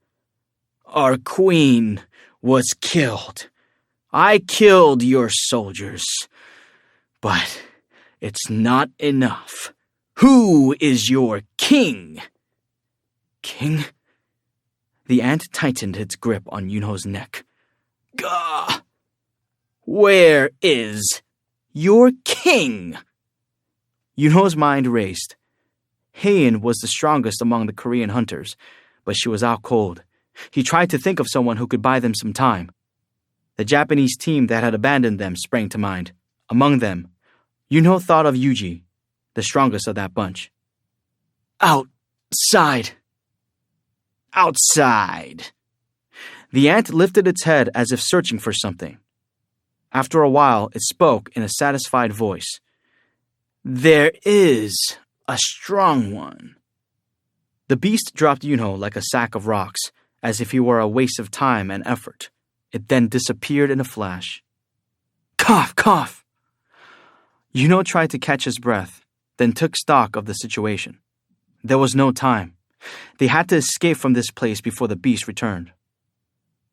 Our queen was killed. I killed your soldiers. But it's not enough. Who is your king? King? The ant tightened its grip on Yunho's neck. Gah! Where is your king? Yunho's mind raced. Heian was the strongest among the Korean hunters, but she was out cold. He tried to think of someone who could buy them some time. The Japanese team that had abandoned them sprang to mind. Among them, Yunho thought of Yuji, the strongest of that bunch. Outside. Outside. The ant lifted its head as if searching for something. After a while, it spoke in a satisfied voice. There is a strong one. The beast dropped Yunho like a sack of rocks, as if he were a waste of time and effort. It then disappeared in a flash. Cough, cough! Yunho tried to catch his breath, then took stock of the situation. There was no time. They had to escape from this place before the beast returned.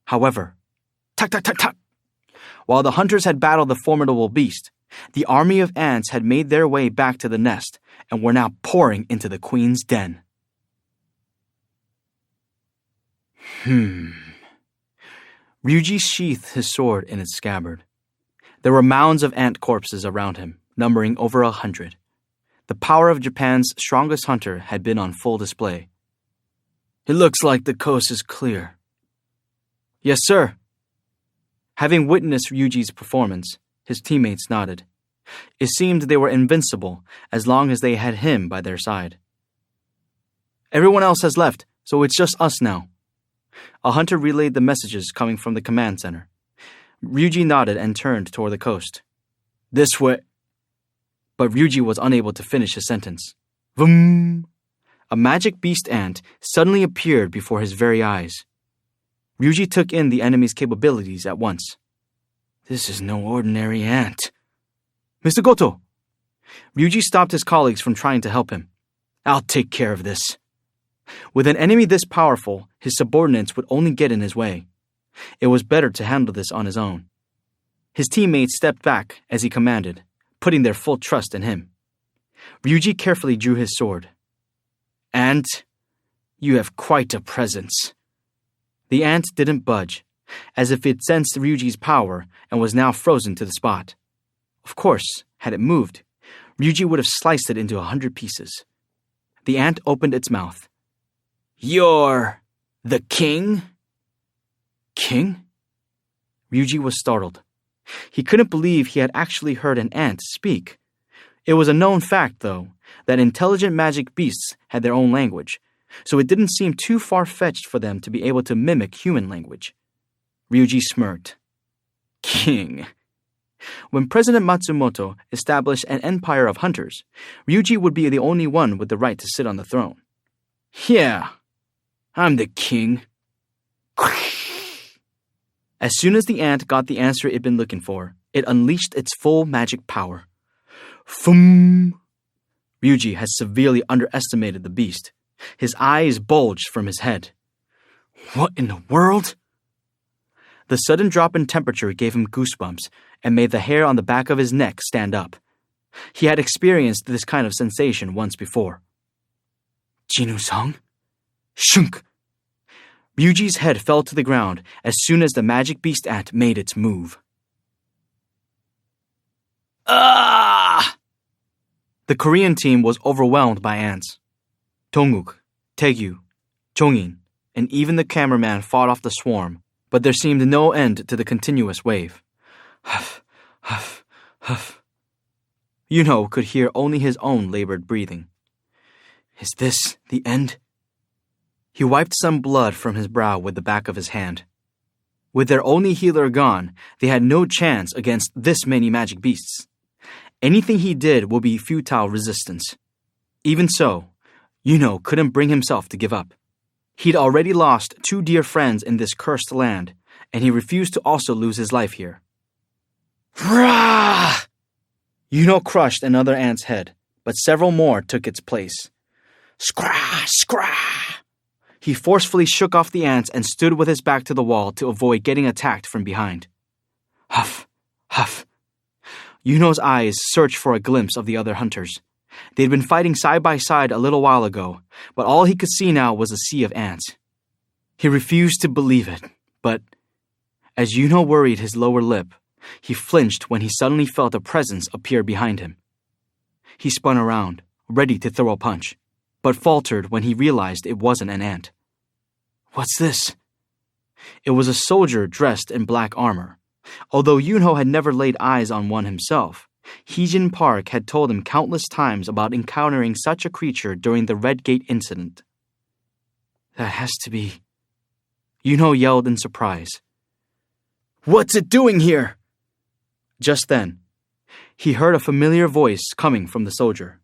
However, tuck, tuck, tuck, tuck! While the hunters had battled the formidable beast, the army of ants had made their way back to the nest and were now pouring into the queen's den. Ryuji sheathed his sword in its scabbard. There were mounds of ant corpses around him, numbering over 100. The power of Japan's strongest hunter had been on full display. It looks like the coast is clear. Yes, sir. Having witnessed Ryuji's performance, his teammates nodded. It seemed they were invincible as long as they had him by their side. Everyone else has left, so it's just us now. A hunter relayed the messages coming from the command center. Ryuji nodded and turned toward the coast. This way. But Ryuji was unable to finish his sentence. Vroom! A magic beast ant suddenly appeared before his very eyes. Ryuji took in the enemy's capabilities at once. This is no ordinary ant. Mr. Goto! Ryuji stopped his colleagues from trying to help him. I'll take care of this. With an enemy this powerful, his subordinates would only get in his way. It was better to handle this on his own. His teammates stepped back as he commanded, putting their full trust in him. Ryuji carefully drew his sword. Ant, you have quite a presence. The ant didn't budge, as if it sensed Ryuji's power and was now frozen to the spot. Of course, had it moved, Ryuji would have sliced it into 100 pieces. The ant opened its mouth. "You're the king?" "King?" Ryuji was startled. He couldn't believe he had actually heard an ant speak. It was a known fact, though, that intelligent magic beasts had their own language, so it didn't seem too far-fetched for them to be able to mimic human language. Ryuji smirked. "King." When President Matsumoto established an empire of hunters, Ryuji would be the only one with the right to sit on the throne. "Yeah, I'm the king." As soon as the ant got the answer it'd been looking for, it unleashed its full magic power. Fum! Ryuji had severely underestimated the beast. His eyes bulged from his head. What in the world? The sudden drop in temperature gave him goosebumps and made the hair on the back of his neck stand up. He had experienced this kind of sensation once before. Jinusang? Shunk! Ryuji's head fell to the ground as soon as the magic beast ant made its move. Ah! The Korean team was overwhelmed by ants. Donguk, Taegyu, Jongin, and even the cameraman fought off the swarm, but there seemed no end to the continuous wave. Huff, huff, huff. Yunho could hear only his own labored breathing. Is this the end? He wiped some blood from his brow with the back of his hand. With their only healer gone, they had no chance against this many magic beasts. Anything he did would be futile resistance. Even so, Yunho couldn't bring himself to give up. He'd already lost 2 dear friends in this cursed land, and he refused to also lose his life here. Rah! Yunho crushed another ant's head, but several more took its place. Scrah! Scrah! He forcefully shook off the ants and stood with his back to the wall to avoid getting attacked from behind. Huff! Huff! Yunho's eyes searched for a glimpse of the other hunters. They'd been fighting side by side a little while ago, but all he could see now was a sea of ants. He refused to believe it, but as Yunho worried his lower lip, he flinched when he suddenly felt a presence appear behind him. He spun around, ready to throw a punch, but faltered when he realized it wasn't an ant. What's this? It was a soldier dressed in black armor. Although Yunho had never laid eyes on one himself, Heejin Park had told him countless times about encountering such a creature during the Red Gate incident. That has to be... Yunho yelled in surprise. What's it doing here? Just then, he heard a familiar voice coming from the soldier.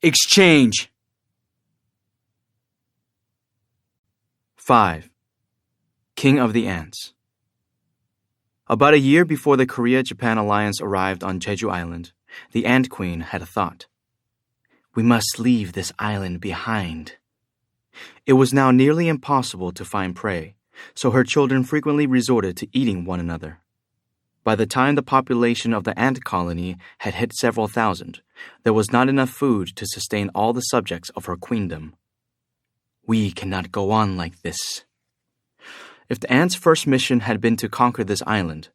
Exchange! 5. King of the Ants. About a year before the Korea-Japan alliance arrived on Jeju Island, the Ant Queen had a thought. We must leave this island behind. It was now nearly impossible to find prey, so her children frequently resorted to eating one another. By the time the population of the ant colony had hit several thousand, there was not enough food to sustain all the subjects of her queendom. We cannot go on like this. If the ants' first mission had been to conquer this island,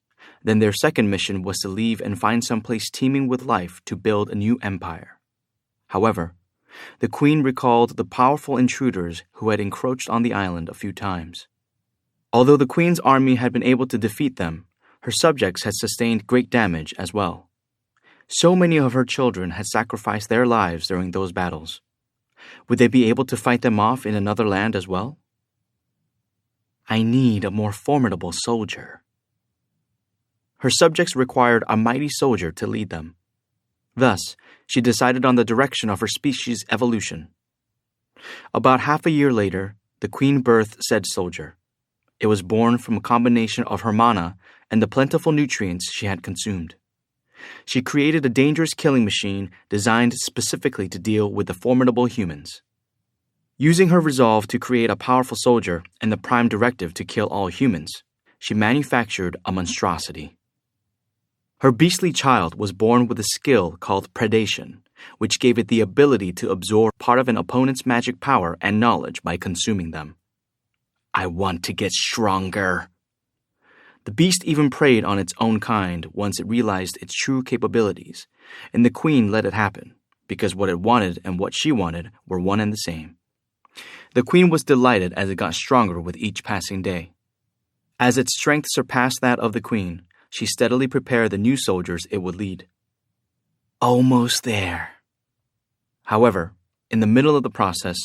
then their second mission was to leave and find some place teeming with life to build a new empire. However, the queen recalled the powerful intruders who had encroached on the island a few times. Although the queen's army had been able to defeat them, her subjects had sustained great damage as well. So many of her children had sacrificed their lives during those battles. Would they be able to fight them off in another land as well? I need a more formidable soldier. Her subjects required a mighty soldier to lead them. Thus, she decided on the direction of her species' evolution. About half a year later, the queen birthed said soldier. It was born from a combination of her mana and the plentiful nutrients she had consumed. She created a dangerous killing machine designed specifically to deal with the formidable humans. Using her resolve to create a powerful soldier and the prime directive to kill all humans, she manufactured a monstrosity. Her beastly child was born with a skill called predation, which gave it the ability to absorb part of an opponent's magic power and knowledge by consuming them. I want to get stronger, The beast even preyed on its own kind once it realized its true capabilities, and the queen let it happen, because what it wanted and what she wanted were one and the same. The queen was delighted as it got stronger with each passing day. As its strength surpassed that of the queen, she steadily prepared the new soldiers it would lead. Almost there. However, in the middle of the process,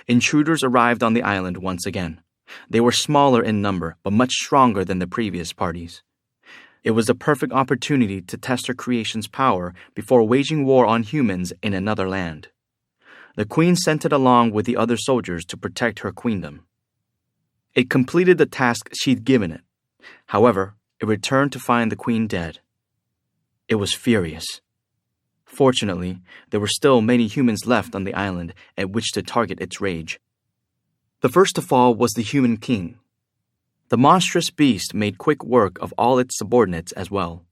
intruders arrived on the island once again. They were smaller in number, but much stronger than the previous parties. It was a perfect opportunity to test her creation's power before waging war on humans in another land. The queen sent it along with the other soldiers to protect her queendom. It completed the task she'd given it. However, it returned to find the queen dead. It was furious. Fortunately, there were still many humans left on the island at which to target its rage. The first to fall was the human king. The monstrous beast made quick work of all its subordinates as well.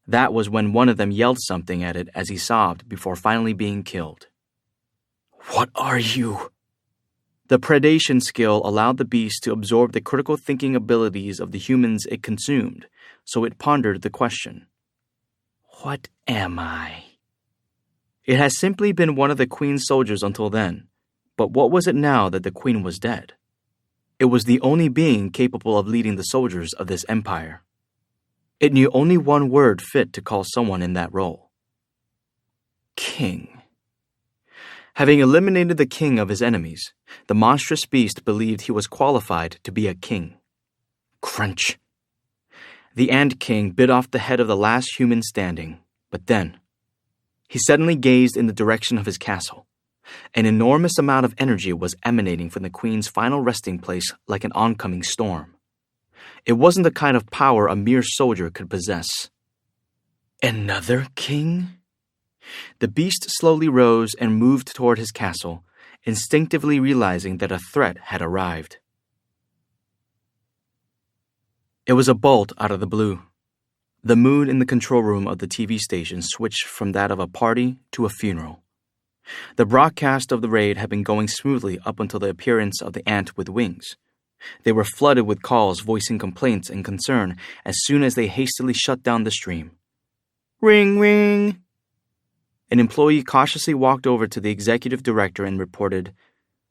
That was when one of them yelled something at it as he sobbed before finally being killed. "What are you?" The predation skill allowed the beast to absorb the critical thinking abilities of the humans it consumed, so it pondered the question, "What am I?" It had simply been one of the queen's soldiers until then, but what was it now that the queen was dead? It was the only being capable of leading the soldiers of this empire. It knew only one word fit to call someone in that role. King. Having eliminated the king of his enemies, the monstrous beast believed he was qualified to be a king. Crunch. The Ant King bit off the head of the last human standing, but then he suddenly gazed in the direction of his castle. An enormous amount of energy was emanating from the queen's final resting place like an oncoming storm. It wasn't the kind of power a mere soldier could possess. Another king? The beast slowly rose and moved toward his castle, instinctively realizing that a threat had arrived. It was a bolt out of the blue. The mood in the control room of the TV station switched from that of a party to a funeral. The broadcast of the raid had been going smoothly up until the appearance of the ant with wings. They were flooded with calls voicing complaints and concern as soon as they hastily shut down the stream. Ring, ring. An employee cautiously walked over to the executive director and reported,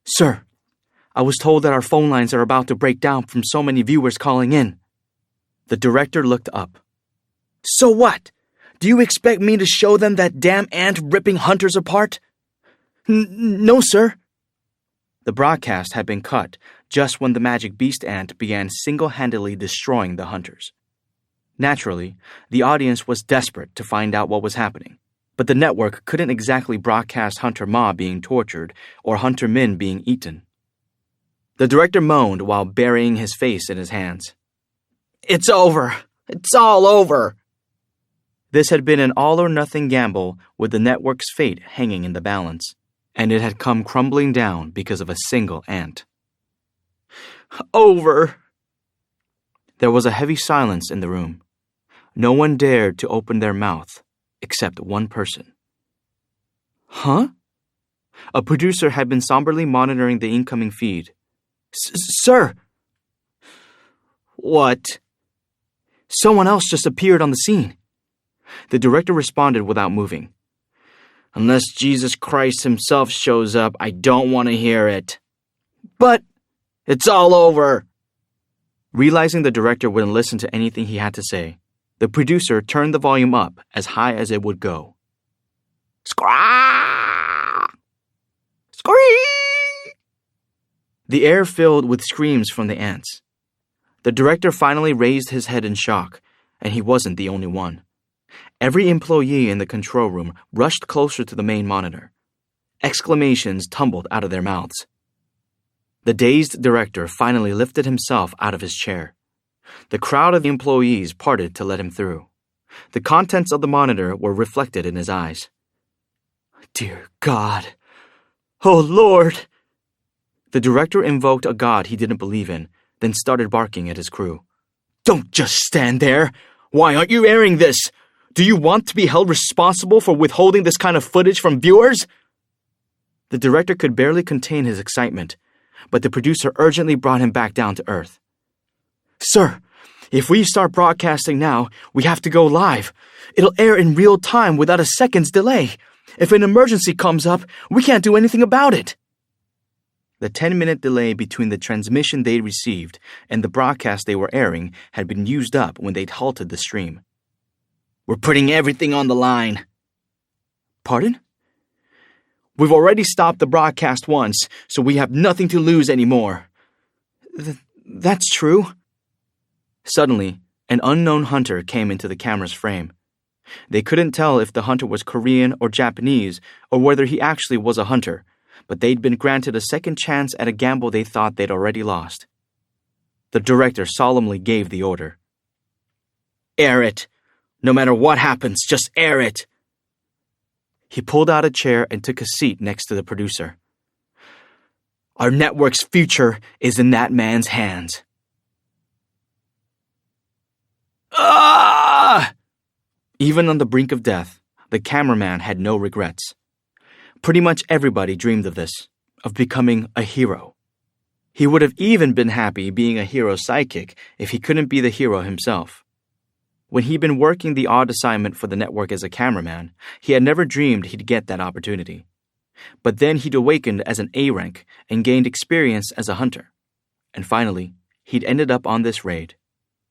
"Sir, I was told that our phone lines are about to break down from so many viewers calling in." The director looked up. "So what? Do you expect me to show them that damn ant ripping hunters apart?" No, sir." The broadcast had been cut just when the magic beast ant began single-handedly destroying the hunters. Naturally, the audience was desperate to find out what was happening, but the network couldn't exactly broadcast Hunter Ma being tortured or Hunter Min being eaten. The director moaned while burying his face in his hands. "It's over. It's all over." This had been an all-or-nothing gamble with the network's fate hanging in the balance, and it had come crumbling down because of a single ant. Over. There was a heavy silence in the room. No one dared to open their mouth, except one person. Huh? A producer had been somberly monitoring the incoming feed. Sir! What? Someone else just appeared on the scene. The director responded without moving. Unless Jesus Christ himself shows up, I don't want to hear it. But it's all over. Realizing the director wouldn't listen to anything he had to say, the producer turned the volume up as high as it would go. Scraaah! Scream! The air filled with screams from the ants. The director finally raised his head in shock, and he wasn't the only one. Every employee in the control room rushed closer to the main monitor. Exclamations tumbled out of their mouths. The dazed director finally lifted himself out of his chair. The crowd of employees parted to let him through. The contents of the monitor were reflected in his eyes. Dear God! Oh, Lord! The director invoked a god he didn't believe in, then started barking at his crew. Don't just stand there! Why aren't you airing this? Do you want to be held responsible for withholding this kind of footage from viewers? The director could barely contain his excitement, but the producer urgently brought him back down to earth. Sir, If we start broadcasting now, we have to go live. It'll air in real time without a second's delay. If an emergency comes up, we can't do anything about it." The 10-minute delay between the transmission they received and the broadcast they were airing had been used up when they'd halted the stream. "We're putting everything on the line." "Pardon?" "We've already stopped the broadcast once, so we have nothing to lose anymore." That's true." Suddenly, an unknown hunter came into the camera's frame. They couldn't tell if the hunter was Korean or Japanese or whether he actually was a hunter, but they'd been granted a second chance at a gamble they thought they'd already lost. The director solemnly gave the order. "Air it. No matter what happens, just air it." He pulled out a chair and took a seat next to the producer. "Our network's future is in that man's hands." Ah! Even on the brink of death, the cameraman had no regrets. Pretty much everybody dreamed of this, of becoming a hero. He would have even been happy being a hero's sidekick if he couldn't be the hero himself. When he'd been working the odd assignment for the network as a cameraman, he had never dreamed he'd get that opportunity. But then he'd awakened as an A rank and gained experience as a hunter. And finally, he'd ended up on this raid.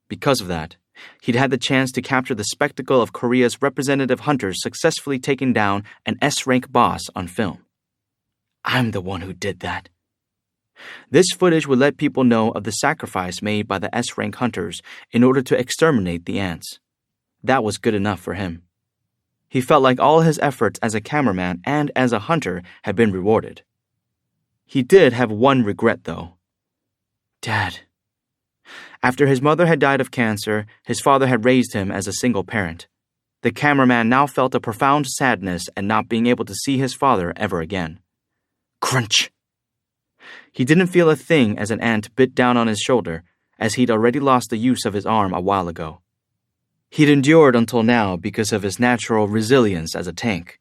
Because of that, he'd had the chance to capture the spectacle of Korea's representative hunters successfully taking down an S-rank boss on film. I'm the one who did that. This footage would let people know of the sacrifice made by the S-rank hunters in order to exterminate the ants. That was good enough for him. He felt like all his efforts as a cameraman and as a hunter had been rewarded. He did have one regret, though. Dad. After his mother had died of cancer, his father had raised him as a single parent. The cameraman now felt a profound sadness at not being able to see his father ever again. Crunch! He didn't feel a thing as an ant bit down on his shoulder, as he'd already lost the use of his arm a while ago. He'd endured until now because of his natural resilience as a tank,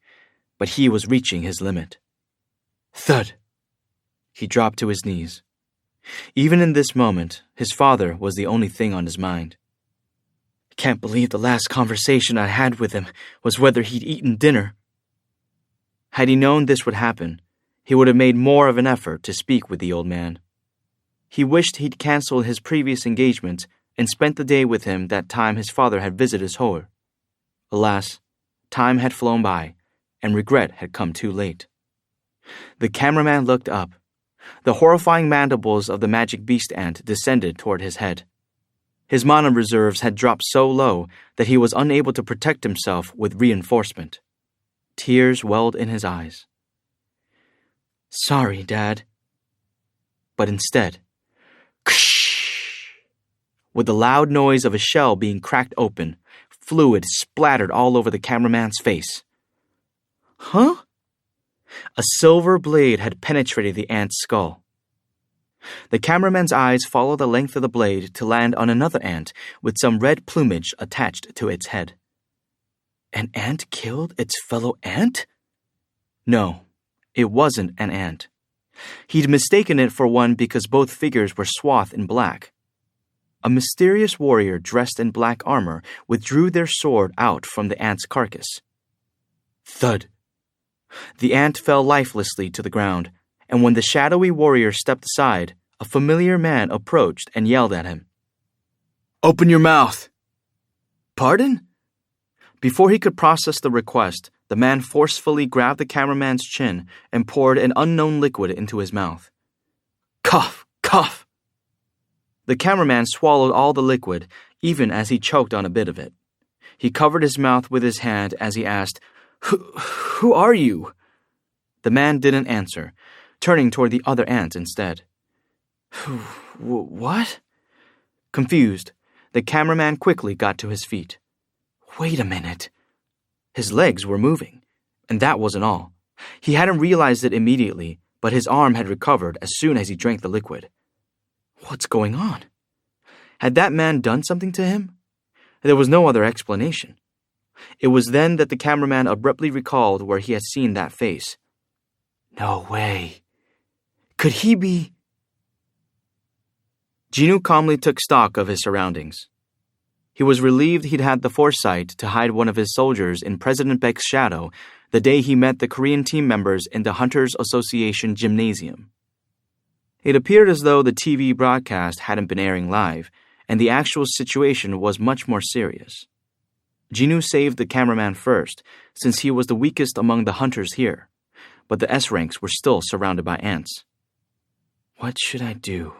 but he was reaching his limit. Thud! He dropped to his knees. Even in this moment, his father was the only thing on his mind. I can't believe the last conversation I had with him was whether he'd eaten dinner. Had he known this would happen, he would have made more of an effort to speak with the old man. He wished he'd canceled his previous engagement and spent the day with him that time his father had visited Seoul. Alas, time had flown by, and regret had come too late. The cameraman looked up. The horrifying mandibles of the magic beast ant descended toward his head. His mana reserves had dropped so low that he was unable to protect himself with reinforcement. Tears welled in his eyes. Sorry, Dad. But instead, with the loud noise of a shell being cracked open, fluid splattered all over the cameraman's face. Huh? A silver blade had penetrated the ant's skull. The cameraman's eyes followed the length of the blade to land on another ant with some red plumage attached to its head. An ant killed its fellow ant? No, it wasn't an ant. He'd mistaken it for one because both figures were swathed in black. A mysterious warrior dressed in black armor withdrew their sword out from the ant's carcass. Thud! The ant fell lifelessly to the ground, and when the shadowy warrior stepped aside, a familiar man approached and yelled at him. Open your mouth! Pardon? Before he could process the request, the man forcefully grabbed the cameraman's chin and poured an unknown liquid into his mouth. Cough! Cough! The cameraman swallowed all the liquid, even as he choked on a bit of it. He covered his mouth with his hand as he asked, Who are you? The man didn't answer, turning toward the other ant instead. What? Confused, the cameraman quickly got to his feet. Wait a minute. His legs were moving, and that wasn't all. He hadn't realized it immediately, but his arm had recovered as soon as he drank the liquid. What's going on? Had that man done something to him? There was no other explanation. It was then that the cameraman abruptly recalled where he had seen that face. No way. Could he be... Jinwoo calmly took stock of his surroundings. He was relieved he'd had the foresight to hide one of his soldiers in President Baek's shadow the day he met the Korean team members in the Hunters Association gymnasium. It appeared as though the TV broadcast hadn't been airing live, and the actual situation was much more serious. Jinwoo saved the cameraman first, since he was the weakest among the hunters here, but the S ranks were still surrounded by ants. What should I do?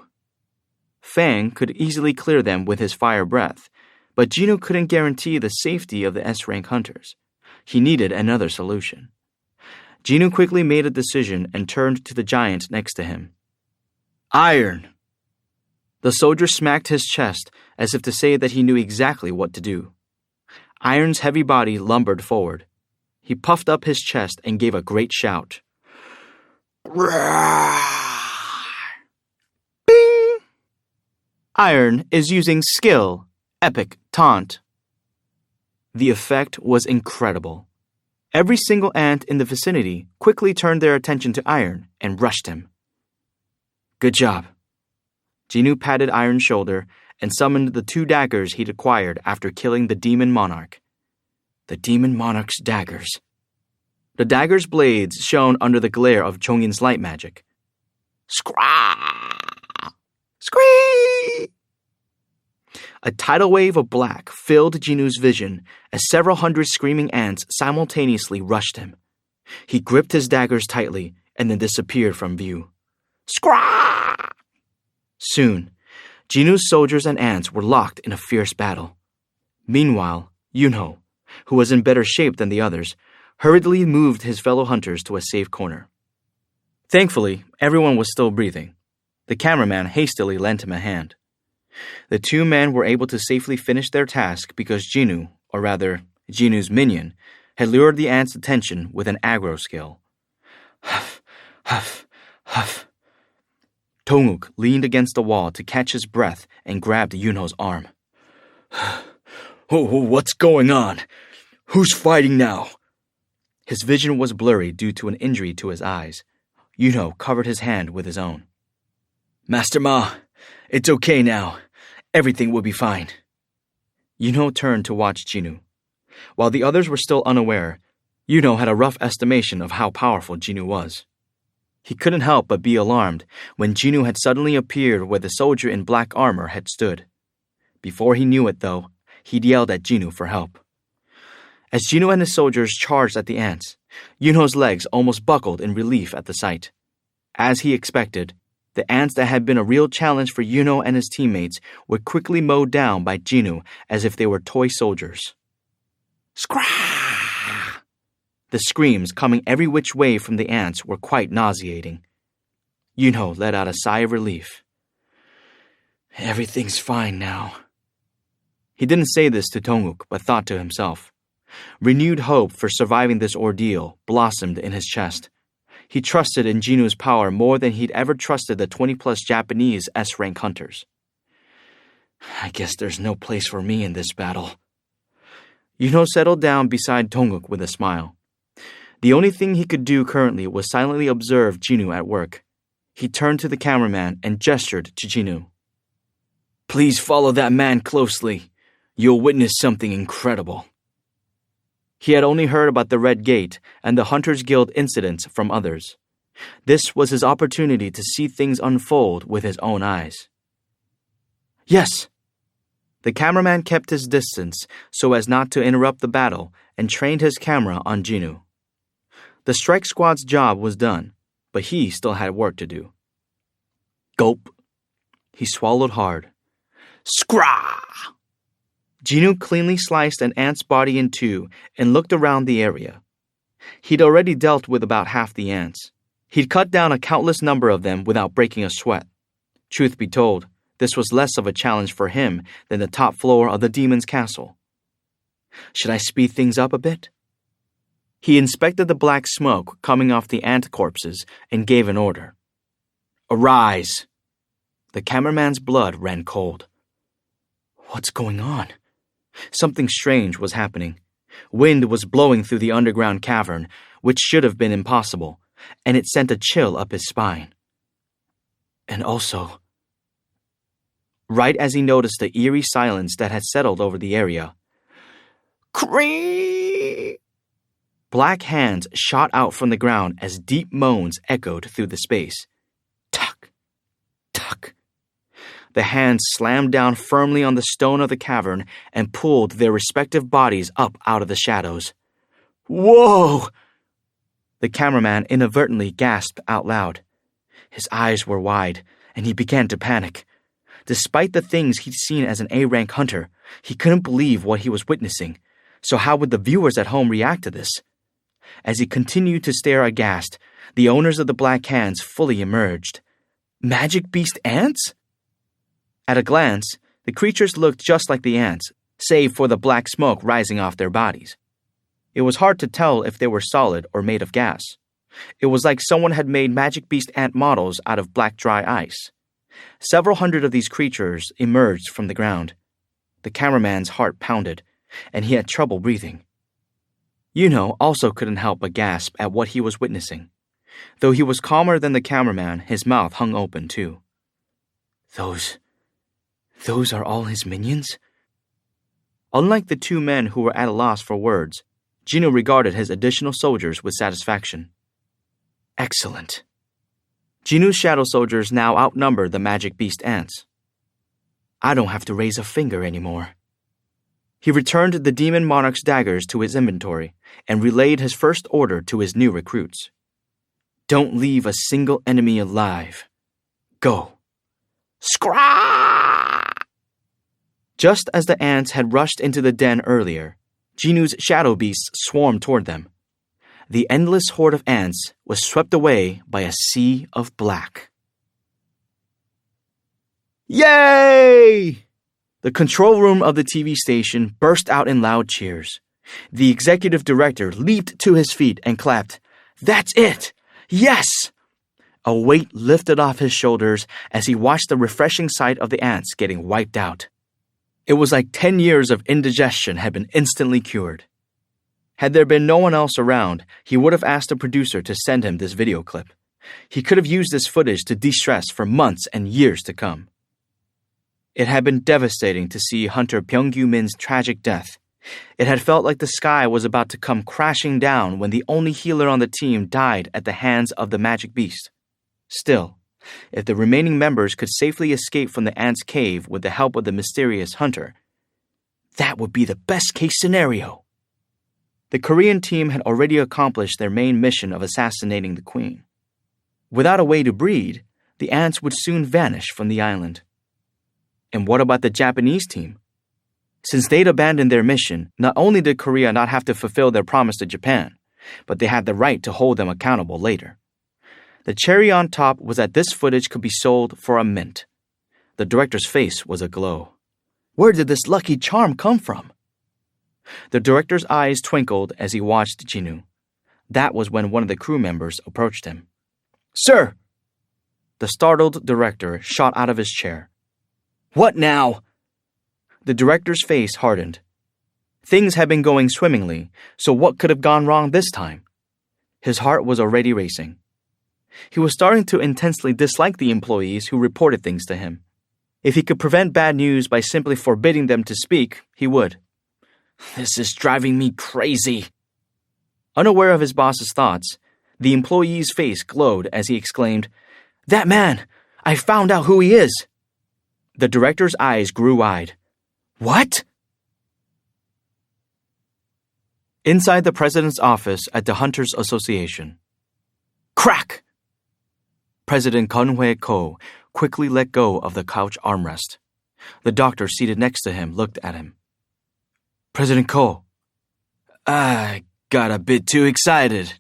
Fang could easily clear them with his fire breath, but Jinwoo couldn't guarantee the safety of the S-rank hunters. He needed another solution. Jinwoo quickly made a decision and turned to the giant next to him. Iron! The soldier smacked his chest as if to say that he knew exactly what to do. Iron's heavy body lumbered forward. He puffed up his chest and gave a great shout. Bing! Iron is using skill, epic taunt. The effect was incredible. Every single ant in the vicinity quickly turned their attention to Iron and rushed him. Good job. Jinwoo patted Iron's shoulder and summoned the 2 daggers he'd acquired after killing the Demon Monarch. The Demon Monarch's daggers. The daggers' blades shone under the glare of Chongyin's light magic. Scrah! Scree! A tidal wave of black filled Jinwoo's vision as several hundred screaming ants simultaneously rushed him. He gripped his daggers tightly and then disappeared from view. Scrah! Soon, Jinwoo's soldiers and ants were locked in a fierce battle. Meanwhile, Yunho, who was in better shape than the others, hurriedly moved his fellow hunters to a safe corner. Thankfully, everyone was still breathing. The cameraman hastily lent him a hand. The 2 men were able to safely finish their task because Jinwoo, or rather, Jinwoo's minion, had lured the ants' attention with an aggro skill. Huff, huff, huff. Donguk leaned against the wall to catch his breath and grabbed Yunho's arm. What's going on? Who's fighting now? His vision was blurry due to an injury to his eyes. Yunho covered his hand with his own. Master Ma, it's okay now. Everything will be fine. Yunho turned to watch Jinwoo. While the others were still unaware, Yunho had a rough estimation of how powerful Jinwoo was. He couldn't help but be alarmed when Jinwoo had suddenly appeared where the soldier in black armor had stood. Before he knew it, though, he'd yelled at Jinwoo for help. As Jinwoo and his soldiers charged at the ants, Yunho's legs almost buckled in relief at the sight. As he expected, the ants that had been a real challenge for Yunho and his teammates were quickly mowed down by Jinwoo as if they were toy soldiers. Scrah! The screams coming every which way from the ants were quite nauseating. Yunho let out a sigh of relief. Everything's fine now. He didn't say this to Donguk, but thought to himself. Renewed hope for surviving this ordeal blossomed in his chest. He trusted in Jinwoo's power more than he'd ever trusted the 20-plus Japanese S-rank hunters. I guess there's no place for me in this battle. Yunho settled down beside Donguk with a smile. The only thing he could do currently was silently observe Jinwoo at work. He turned to the cameraman and gestured to Jinwoo. Please follow that man closely. You'll witness something incredible. He had only heard about the Red Gate and the Hunters Guild incidents from others. This was his opportunity to see things unfold with his own eyes. Yes! The cameraman kept his distance so as not to interrupt the battle and trained his camera on Jinwoo. The strike squad's job was done, but he still had work to do. Gulp. He swallowed hard. Scrah! Jinwoo cleanly sliced an ant's body in 2 and looked around the area. He'd already dealt with about half the ants. He'd cut down a countless number of them without breaking a sweat. Truth be told, this was less of a challenge for him than the top floor of the demon's castle. Should I speed things up a bit? He inspected the black smoke coming off the ant corpses and gave an order. Arise! The cameraman's blood ran cold. What's going on? Something strange was happening. Wind was blowing through the underground cavern, which should have been impossible, and it sent a chill up his spine. And also, right as he noticed the eerie silence that had settled over the area. Cree! Black hands shot out from the ground as deep moans echoed through the space. Tuck! Tuck! The hands slammed down firmly on the stone of the cavern and pulled their respective bodies up out of the shadows. Whoa! The cameraman inadvertently gasped out loud. His eyes were wide, and he began to panic. Despite the things he'd seen as an A-rank hunter, he couldn't believe what he was witnessing. So how would the viewers at home react to this? As he continued to stare aghast, the owners of the black hands fully emerged. Magic beast ants? At a glance, the creatures looked just like the ants, save for the black smoke rising off their bodies. It was hard to tell if they were solid or made of gas. It was like someone had made magic beast ant models out of black dry ice. Several hundred of these creatures emerged from the ground. The cameraman's heart pounded, and he had trouble breathing. Yuno also couldn't help but gasp at what he was witnessing. Though he was calmer than the cameraman, his mouth hung open too. Those are all his minions? Unlike the two men who were at a loss for words, Jinwoo regarded his additional soldiers with satisfaction. Excellent. Jinwoo's shadow soldiers now outnumbered the magic beast ants. I don't have to raise a finger anymore. He returned the demon monarch's daggers to his inventory and relayed his first order to his new recruits. Don't leave a single enemy alive. Go. Scrah! Just as the ants had rushed into the den earlier, Jinwoo's shadow beasts swarmed toward them. The endless horde of ants was swept away by a sea of black. Yay! The control room of the TV station burst out in loud cheers. The executive director leaped to his feet and clapped. That's it! Yes! A weight lifted off his shoulders as he watched the refreshing sight of the ants getting wiped out. It was like 10 years of indigestion had been instantly cured. Had there been no one else around, he would have asked the producer to send him this video clip. He could have used this footage to de-stress for months and years to come. It had been devastating to see Hunter Byung-gyu Min's tragic death. It had felt like the sky was about to come crashing down when the only healer on the team died at the hands of the magic beast. Still, if the remaining members could safely escape from the ants' cave with the help of the mysterious hunter, that would be the best-case scenario. The Korean team had already accomplished their main mission of assassinating the queen. Without a way to breed, the ants would soon vanish from the island. And what about the Japanese team? Since they'd abandoned their mission, not only did Korea not have to fulfill their promise to Japan, but they had the right to hold them accountable later. The cherry on top was that this footage could be sold for a mint. The director's face was aglow. Where did this lucky charm come from? The director's eyes twinkled as he watched Jinwoo. That was when one of the crew members approached him. Sir! The startled director shot out of his chair. What now? The director's face hardened. Things had been going swimmingly, so what could have gone wrong this time? His heart was already racing. He was starting to intensely dislike the employees who reported things to him. If he could prevent bad news by simply forbidding them to speak, he would. This is driving me crazy. Unaware of his boss's thoughts, the employee's face glowed as he exclaimed, That man! I found out who he is! The director's eyes grew wide. What? Inside the president's office at the Hunters Association. Crack! President Keun-hwae Ko quickly let go of the couch armrest. The doctor seated next to him looked at him. President Ko. I got a bit too excited.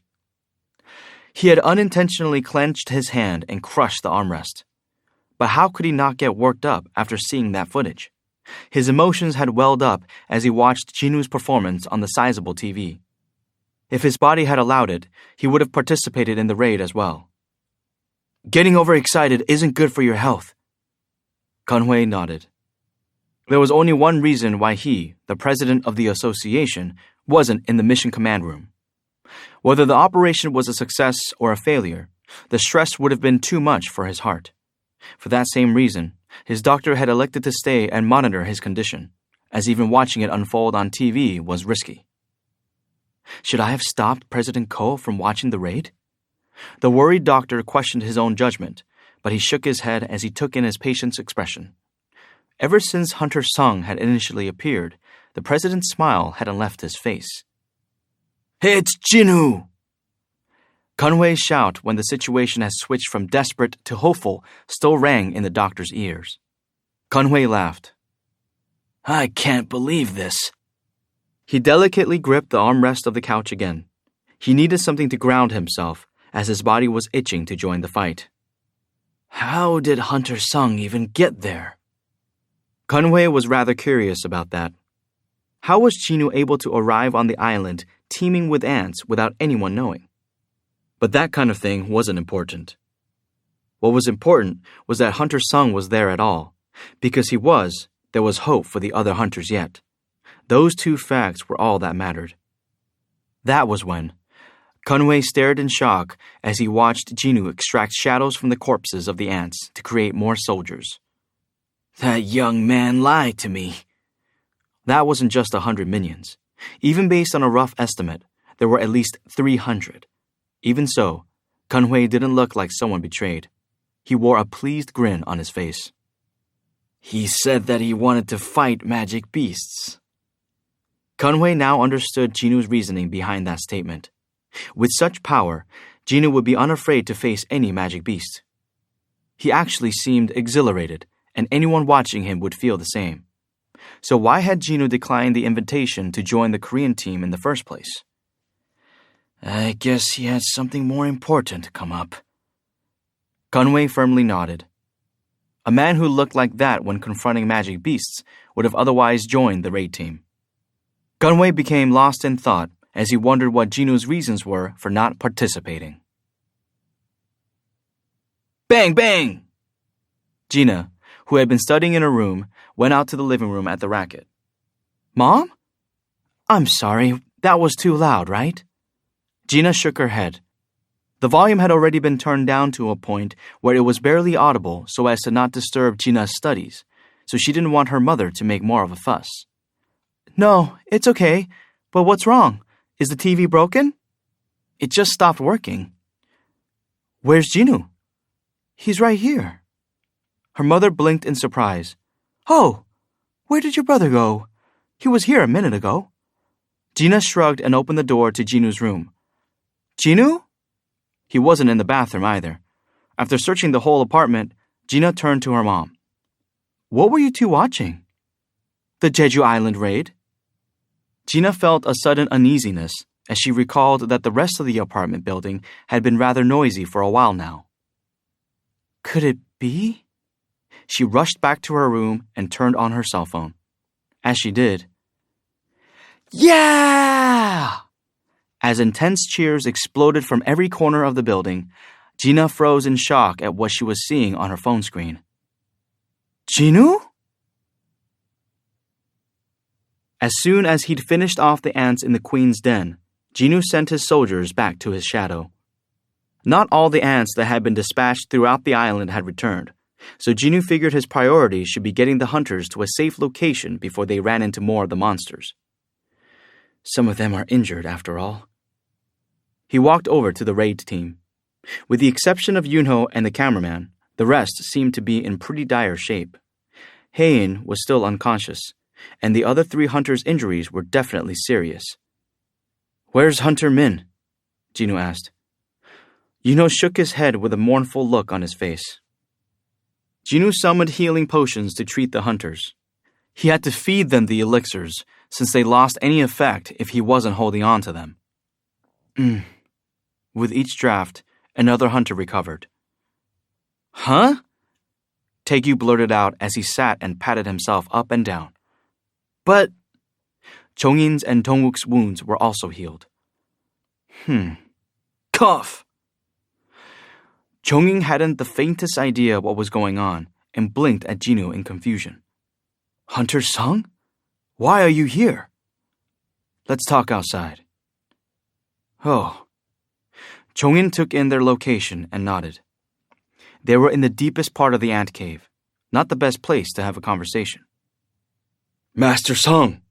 He had unintentionally clenched his hand and crushed the armrest. But how could he not get worked up after seeing that footage? His emotions had welled up as he watched Jinwoo's performance on the sizable TV. If his body had allowed it, he would have participated in the raid as well. Getting overexcited isn't good for your health. Keun-hwae nodded. There was only one reason why he, the president of the association, wasn't in the mission command room. Whether the operation was a success or a failure, the stress would have been too much for his heart. For that same reason, His doctor had elected to stay and monitor his condition, as even watching it unfold on TV was risky. Should I have stopped President Ko from watching the raid? The worried doctor questioned his own judgment, but he shook his head as he took in his patient's expression. Ever since Hunter Sung had initially appeared, the president's smile hadn't left his face. "Hey, it's Jinwoo!" Kunhui's shout, when the situation had switched from desperate to hopeful, still rang in the doctor's ears. Kunhui laughed. "I can't believe this." He delicately gripped the armrest of the couch again. He needed something to ground himself, as his body was itching to join the fight. How did Hunter Sung even get there? Kunhui was rather curious about that. How was Jinwoo able to arrive on the island teeming with ants without anyone knowing? But that kind of thing wasn't important. What was important was that Hunter Sung was there at all. Because he was, there was hope for the other hunters yet. Those two facts were all that mattered. That was when Kunhui stared in shock as he watched Jinwoo extract shadows from the corpses of the ants to create more soldiers. That young man lied to me. That wasn't just 100 minions. Even based on a rough estimate, there were at least 300. Even so, Kunhui didn't look like someone betrayed. He wore a pleased grin on his face. He said that he wanted to fight magic beasts. Kunhui now understood Jinwoo's reasoning behind that statement. With such power, Jinwoo would be unafraid to face any magic beast. He actually seemed exhilarated, and anyone watching him would feel the same. So why had Jinwoo declined the invitation to join the Korean team in the first place? I guess he had something more important come up. Kunhui firmly nodded. A man who looked like that when confronting magic beasts would have otherwise joined the raid team. Kunhui became lost in thought as he wondered what Jinwoo's reasons were for not participating. Bang, bang! Gina, who had been studying in her room, went out to the living room at the racket. Mom? I'm sorry, that was too loud, right? Gina shook her head. The volume had already been turned down to a point where it was barely audible so as to not disturb Gina's studies, so she didn't want her mother to make more of a fuss. No, it's okay, but what's wrong? Is the TV broken? It just stopped working. Where's Jinwoo? He's right here. Her mother blinked in surprise. Oh, where did your brother go? He was here a minute ago. Gina shrugged and opened the door to Jinwoo's room. Jinwoo? He wasn't in the bathroom either. After searching the whole apartment, Gina turned to her mom. What were you two watching? The Jeju Island raid. Gina felt a sudden uneasiness as she recalled that the rest of the apartment building had been rather noisy for a while now. Could it be? She rushed back to her room and turned on her cell phone. As she did, yeah! As intense cheers exploded from every corner of the building, Gina froze in shock at what she was seeing on her phone screen. Jinwoo? As soon as he'd finished off the ants in the queen's den, Jinwoo sent his soldiers back to his shadow. Not all the ants that had been dispatched throughout the island had returned, so Jinwoo figured his priority should be getting the hunters to a safe location before they ran into more of the monsters. Some of them are injured, after all. He walked over to the raid team. With the exception of Yunho and the cameraman, the rest seemed to be in pretty dire shape. Haein was still unconscious, and the other 3 hunters' injuries were definitely serious. Where's Hunter Min? Jinwoo asked. Yunho shook his head with a mournful look on his face. Jinwoo summoned healing potions to treat the hunters. He had to feed them the elixirs, since they lost any effect if he wasn't holding on to them. With each draft, another hunter recovered. Huh? Taegyu blurted out as he sat and patted himself up and down. But Chongin's and Dongwook's wounds were also healed. Cough! Chongin hadn't the faintest idea what was going on and blinked at Jinwoo in confusion. Hunter Sung? Why are you here? Let's talk outside. Oh. Chongin took in their location and nodded. They were in the deepest part of the ant cave. not the best place to have a conversation. Master Sung!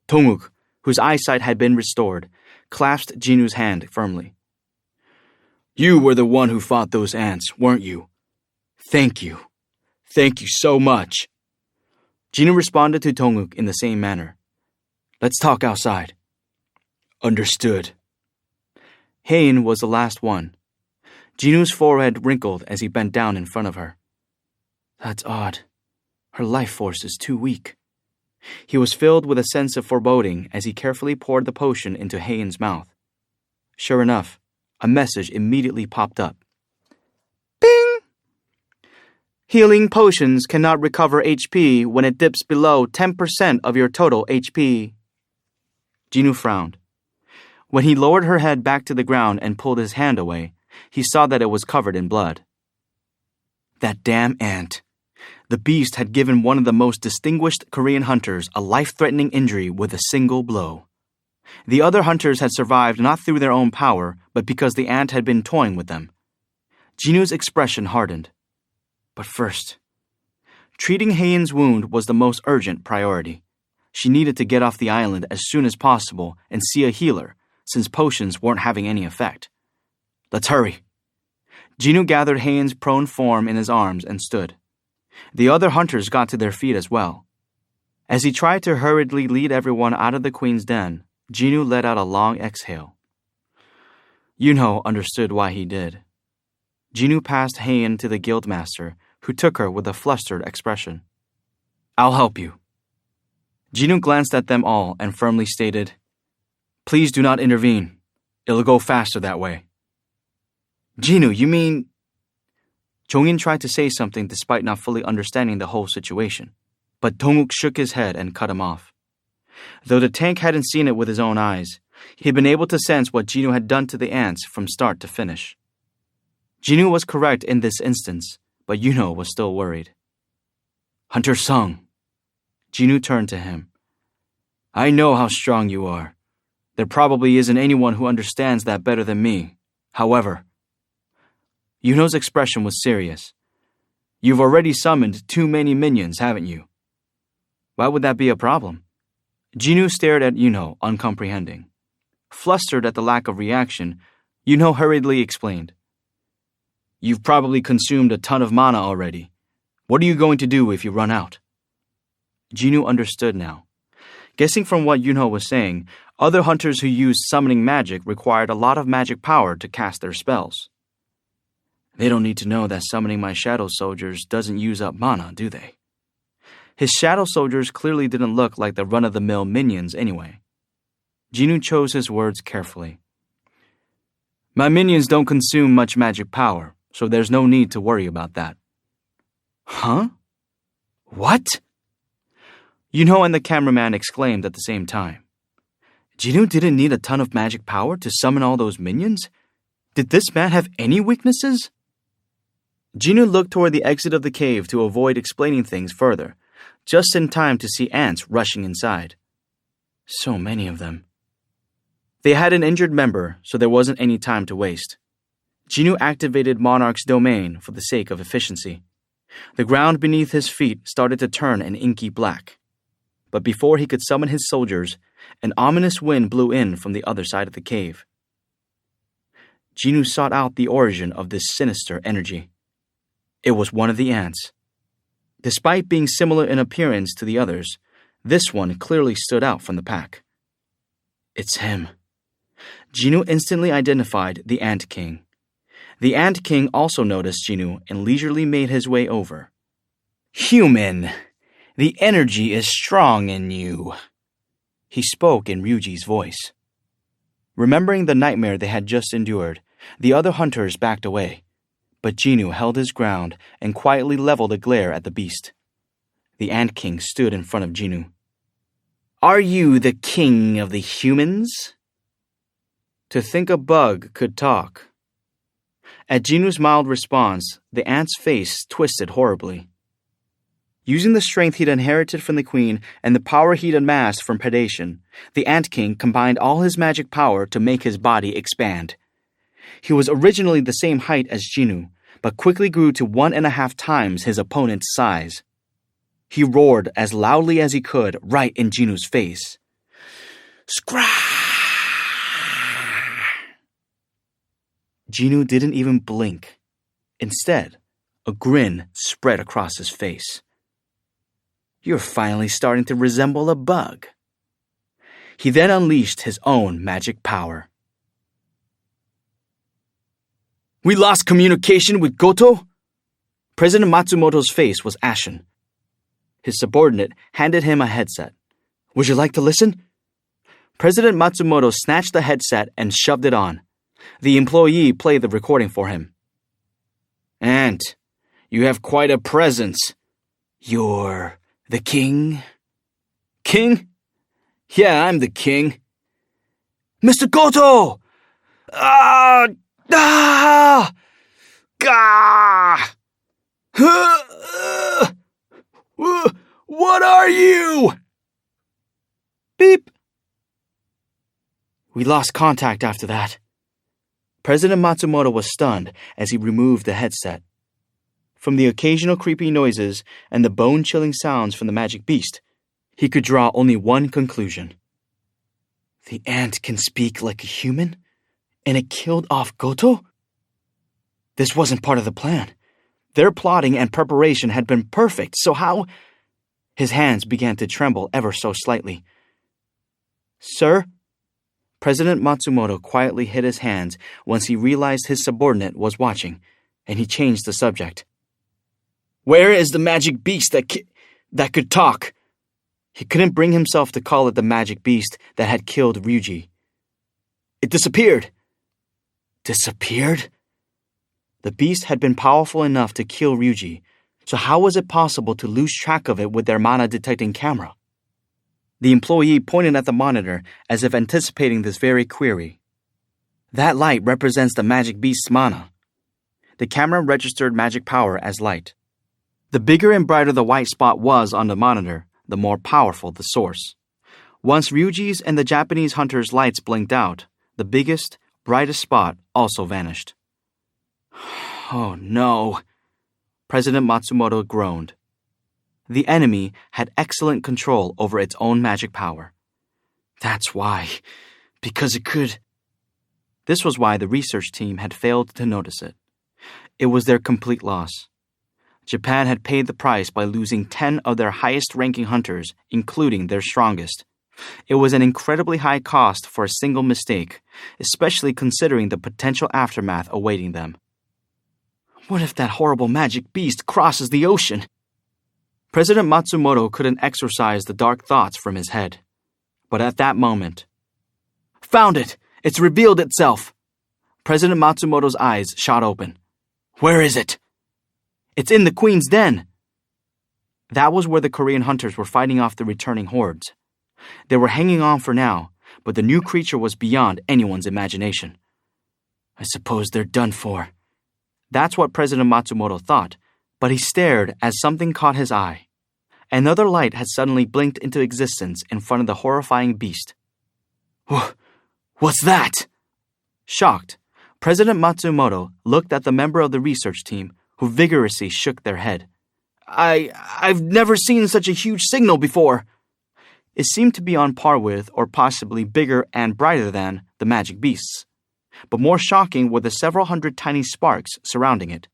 Tonguk, whose eyesight had been restored, clasped Jinu's hand firmly. You were the one who fought those ants, weren't you? Thank you. Thank you so much. Jinu responded to Tonguk in the same manner. Let's talk outside. Understood. Hain was the last one. Jinu's forehead wrinkled as he bent down in front of her. That's odd. Her life force is too weak. He was filled with a sense of foreboding as he carefully poured the potion into Hain's mouth. Sure enough, a message immediately popped up. Bing! Healing potions cannot recover HP when it dips below 10% of your total HP. Jinu frowned. When he lowered her head back to the ground and pulled his hand away, he saw that it was covered in blood. That damn ant. The beast had given one of the most distinguished Korean hunters a life-threatening injury with a single blow. The other hunters had survived not through their own power, but because the ant had been toying with them. Jinu's expression hardened. But first, treating Hain's wound was the most urgent priority. She needed to get off the island as soon as possible and see a healer, since potions weren't having any effect. Let's hurry. Jinu gathered Hain's prone form in his arms and stood. The other hunters got to their feet as well. As he tried to hurriedly lead everyone out of the queen's den, Jinu let out a long exhale. Yunho understood why he did. Jinu passed Hain to the guildmaster, who took her with a flustered expression. I'll help you. Jinu glanced at them all and firmly stated, Please do not intervene. It'll go faster that way. Jinu, you mean... Chongin tried to say something despite not fully understanding the whole situation, but Tonguk shook his head and cut him off. Though the tank hadn't seen it with his own eyes, he'd been able to sense what Jinu had done to the ants from start to finish. Jinu was correct in this instance, but Yunho was still worried. Hunter Sung. Jinu turned to him. I know how strong you are. There probably isn't anyone who understands that better than me. However, Yunho's expression was serious. You've already summoned too many minions, haven't you? Why would that be a problem? Jinu stared at Yunho, uncomprehending. Flustered at the lack of reaction, Yunho hurriedly explained. You've probably consumed a ton of mana already. What are you going to do if you run out? Jinu understood now. Guessing from what Yunho was saying, other hunters who used summoning magic required a lot of magic power to cast their spells. They don't need to know that summoning my shadow soldiers doesn't use up mana, do they? His shadow soldiers clearly didn't look like the run-of-the-mill minions anyway. Jinu chose his words carefully. My minions don't consume much magic power, so there's no need to worry about that. Huh? What? Yunho and the cameraman exclaimed at the same time. Jinu didn't need a ton of magic power to summon all those minions? Did this man have any weaknesses? Jinu looked toward the exit of the cave to avoid explaining things further, just in time to see ants rushing inside. So many of them. They had an injured member, so there wasn't any time to waste. Jinu activated Monarch's domain for the sake of efficiency. The ground beneath his feet started to turn an inky black. But before he could summon his soldiers, an ominous wind blew in from the other side of the cave. Jinu sought out the origin of this sinister energy. It was one of the ants. Despite being similar in appearance to the others, this one clearly stood out from the pack. It's him. Jinu instantly identified the Ant King. The Ant King also noticed Jinu and leisurely made his way over. Human, the energy is strong in you. He spoke in Ryuji's voice. Remembering the nightmare they had just endured, the other hunters backed away. But Jinu held his ground and quietly leveled a glare at the beast. The Ant King stood in front of Jinu. Are you the king of the humans? To think a bug could talk. At Jinu's mild response, the ant's face twisted horribly. Using the strength he'd inherited from the queen and the power he'd amassed from predation, the Ant King combined all his magic power to make his body expand. He was originally the same height as Jinu, but quickly grew to 1.5 times his opponent's size. He roared as loudly as he could right in Jinu's face. Scrah! Jinu didn't even blink. Instead, a grin spread across his face. You're finally starting to resemble a bug. He then unleashed his own magic power. We lost communication with Goto? President Matsumoto's face was ashen. His subordinate handed him a headset. Would you like to listen? President Matsumoto snatched the headset and shoved it on. The employee played the recording for him. Ant, you have quite a presence. You're the king? King? Yeah, I'm the king. Mr. Goto! Ah! Ah! Gah! What are you? Beep. We lost contact after that. President Matsumoto was stunned as he removed the headset. From the occasional creepy noises and the bone-chilling sounds from the magic beast, he could draw only one conclusion. The ant can speak like a human, and it killed off Goto? This wasn't part of the plan. Their plotting and preparation had been perfect, so how? His hands began to tremble ever so slightly. Sir? President Matsumoto quietly hid his hands once he realized his subordinate was watching, and he changed the subject. Where is the magic beast that could talk? He couldn't bring himself to call it the magic beast that had killed Ryuji. It disappeared. Disappeared? The beast had been powerful enough to kill Ryuji, so how was it possible to lose track of it with their mana-detecting camera? The employee pointed at the monitor as if anticipating this very query. That light represents the magic beast's mana. The camera registered magic power as light. The bigger and brighter the white spot was on the monitor, the more powerful the source. Once Ryuji's and the Japanese hunter's lights blinked out, the biggest, brightest spot also vanished. Oh no, President Matsumoto groaned. The enemy had excellent control over its own magic power. That's why, because it could. This was why the research team had failed to notice it. It was their complete loss. Japan had paid the price by losing 10 of their highest-ranking hunters, including their strongest. It was an incredibly high cost for a single mistake, especially considering the potential aftermath awaiting them. What if that horrible magic beast crosses the ocean? President Matsumoto couldn't exorcise the dark thoughts from his head. But at that moment, found it! It's revealed itself! President Matsumoto's eyes shot open. Where is it? It's in the Queen's Den! That was where the Korean hunters were fighting off the returning hordes. They were hanging on for now, but the new creature was beyond anyone's imagination. I suppose they're done for. That's what President Matsumoto thought, but he stared as something caught his eye. Another light had suddenly blinked into existence in front of the horrifying beast. What's that? Shocked, President Matsumoto looked at the member of the research team, who vigorously shook their head. I've never seen such a huge signal before. It seemed to be on par with, or possibly bigger and brighter than, the magic beasts. But more shocking were the several hundred tiny sparks surrounding it.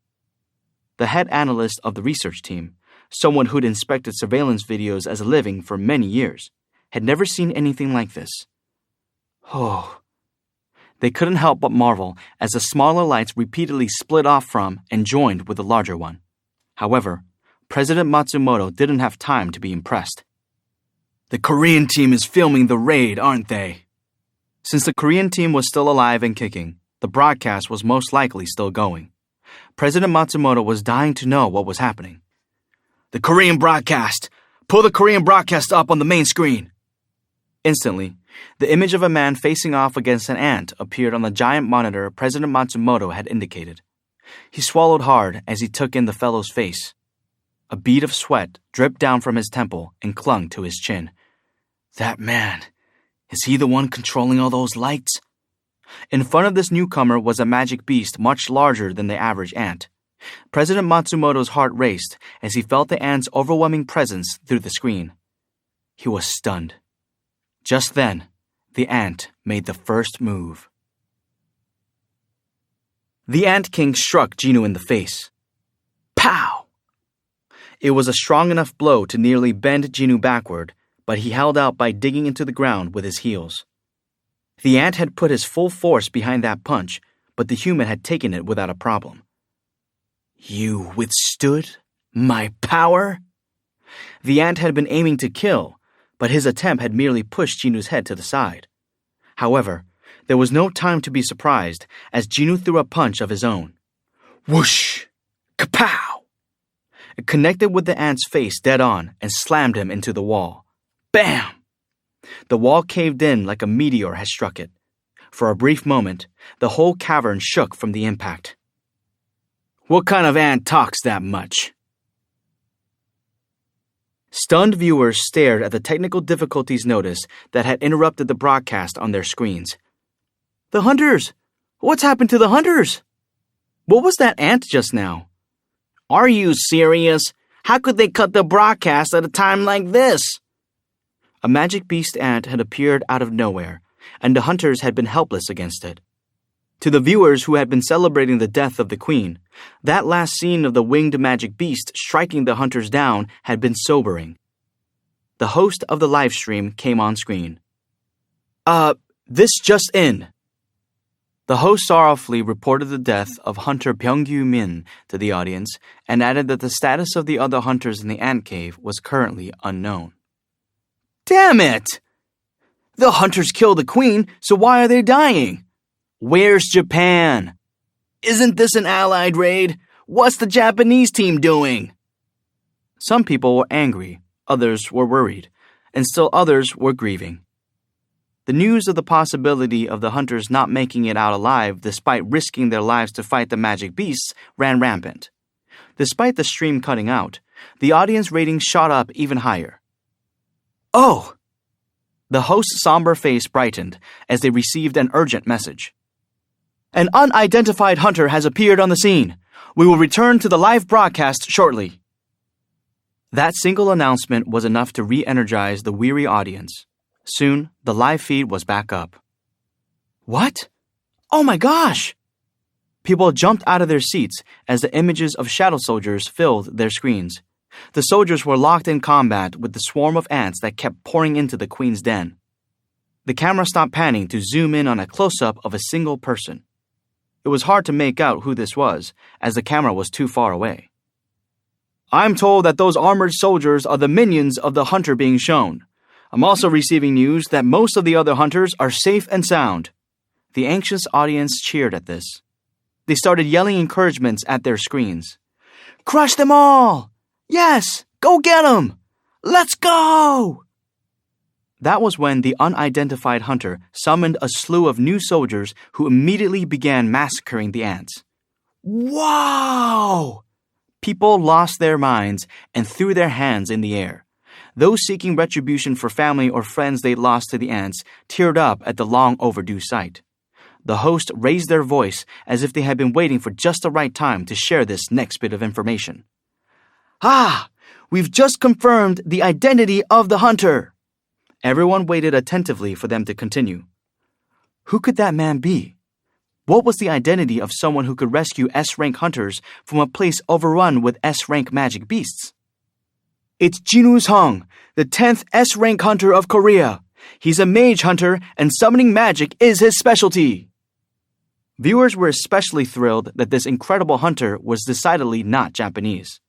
The head analyst of the research team, someone who'd inspected surveillance videos as a living for many years, had never seen anything like this. Oh. They couldn't help but marvel as the smaller lights repeatedly split off from and joined with the larger one. However, President Matsumoto didn't have time to be impressed. The Korean team is filming the raid, aren't they? Since the Korean team was still alive and kicking, the broadcast was most likely still going. President Matsumoto was dying to know what was happening. The Korean broadcast! Pull the Korean broadcast up on the main screen! Instantly, the image of a man facing off against an ant appeared on the giant monitor President Matsumoto had indicated. He swallowed hard as he took in the fellow's face. A bead of sweat dripped down from his temple and clung to his chin. That man, is he the one controlling all those lights? In front of this newcomer was a magic beast much larger than the average ant. President Matsumoto's heart raced as he felt the ant's overwhelming presence through the screen. He was stunned. Just then, the ant made the first move. The Ant King struck Jinu in the face. Pow! It was a strong enough blow to nearly bend Jinu backward, but he held out by digging into the ground with his heels. The ant had put his full force behind that punch, but the human had taken it without a problem. You withstood my power? The ant had been aiming to kill, but his attempt had merely pushed Jinu's head to the side. However, there was no time to be surprised as Jinu threw a punch of his own. Whoosh! Kapow! It connected with the ant's face dead on and slammed him into the wall. Bam! The wall caved in like a meteor had struck it. For a brief moment, the whole cavern shook from the impact. What kind of ant talks that much? Stunned viewers stared at the technical difficulties notice that had interrupted the broadcast on their screens. The hunters! What's happened to the hunters? What was that ant just now? Are you serious? How could they cut the broadcast at a time like this? A magic beast ant had appeared out of nowhere, and the hunters had been helpless against it. To the viewers who had been celebrating the death of the queen, that last scene of the winged magic beast striking the hunters down had been sobering. The host of the live stream came on screen. This just in. The host sorrowfully reported the death of Hunter Byung-gyu Min to the audience and added that the status of the other hunters in the ant cave was currently unknown. Damn it! The hunters killed the queen, so why are they dying? Where's Japan? Isn't this an allied raid? What's the Japanese team doing? Some people were angry, others were worried, and still others were grieving. The news of the possibility of the hunters not making it out alive despite risking their lives to fight the magic beasts ran rampant. Despite the stream cutting out, the audience ratings shot up even higher. Oh! The host's somber face brightened as they received an urgent message. An unidentified hunter has appeared on the scene. We will return to the live broadcast shortly. That single announcement was enough to re-energize the weary audience. Soon, the live feed was back up. What? Oh my gosh! People jumped out of their seats as the images of shadow soldiers filled their screens. The soldiers were locked in combat with the swarm of ants that kept pouring into the queen's den. The camera stopped panning to zoom in on a close-up of a single person. It was hard to make out who this was, as the camera was too far away. I'm told that those armored soldiers are the minions of the hunter being shown. I'm also receiving news that most of the other hunters are safe and sound. The anxious audience cheered at this. They started yelling encouragements at their screens. Crush them all! Yes! Go get them! Let's go! That was when the unidentified hunter summoned a slew of new soldiers who immediately began massacring the ants. Wow! People lost their minds and threw their hands in the air. Those seeking retribution for family or friends they lost to the ants teared up at the long overdue sight. The host raised their voice as if they had been waiting for just the right time to share this next bit of information. Ah! We've just confirmed the identity of the hunter! Everyone waited attentively for them to continue. Who could that man be? What was the identity of someone who could rescue S-rank hunters from a place overrun with S-rank magic beasts? It's Jinu Sung, the 10th S-rank hunter of Korea. He's a mage hunter, and summoning magic is his specialty. Viewers were especially thrilled that this incredible hunter was decidedly not Japanese.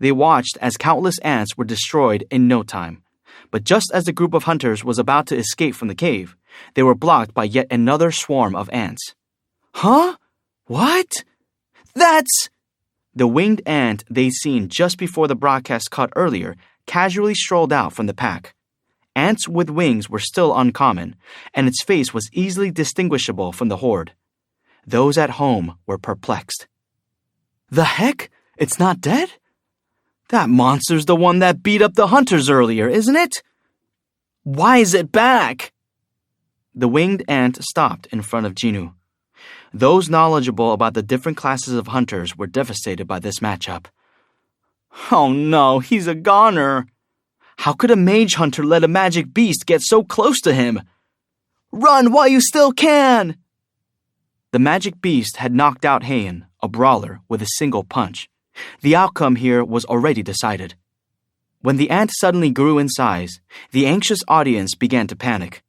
They watched as countless ants were destroyed in no time. But just as the group of hunters was about to escape from the cave, they were blocked by yet another swarm of ants. Huh? What? That's... The winged ant they'd seen just before the broadcast cut earlier casually strolled out from the pack. Ants with wings were still uncommon, and its face was easily distinguishable from the horde. Those at home were perplexed. The heck? It's not dead? That monster's the one that beat up the hunters earlier, isn't it? Why is it back? The winged ant stopped in front of Jinu. Those knowledgeable about the different classes of hunters were devastated by this matchup. Oh no, he's a goner! How could a mage hunter let a magic beast get so close to him? Run while you still can! The magic beast had knocked out Heian, a brawler, with a single punch. The outcome here was already decided. When the ant suddenly grew in size, the anxious audience began to panic.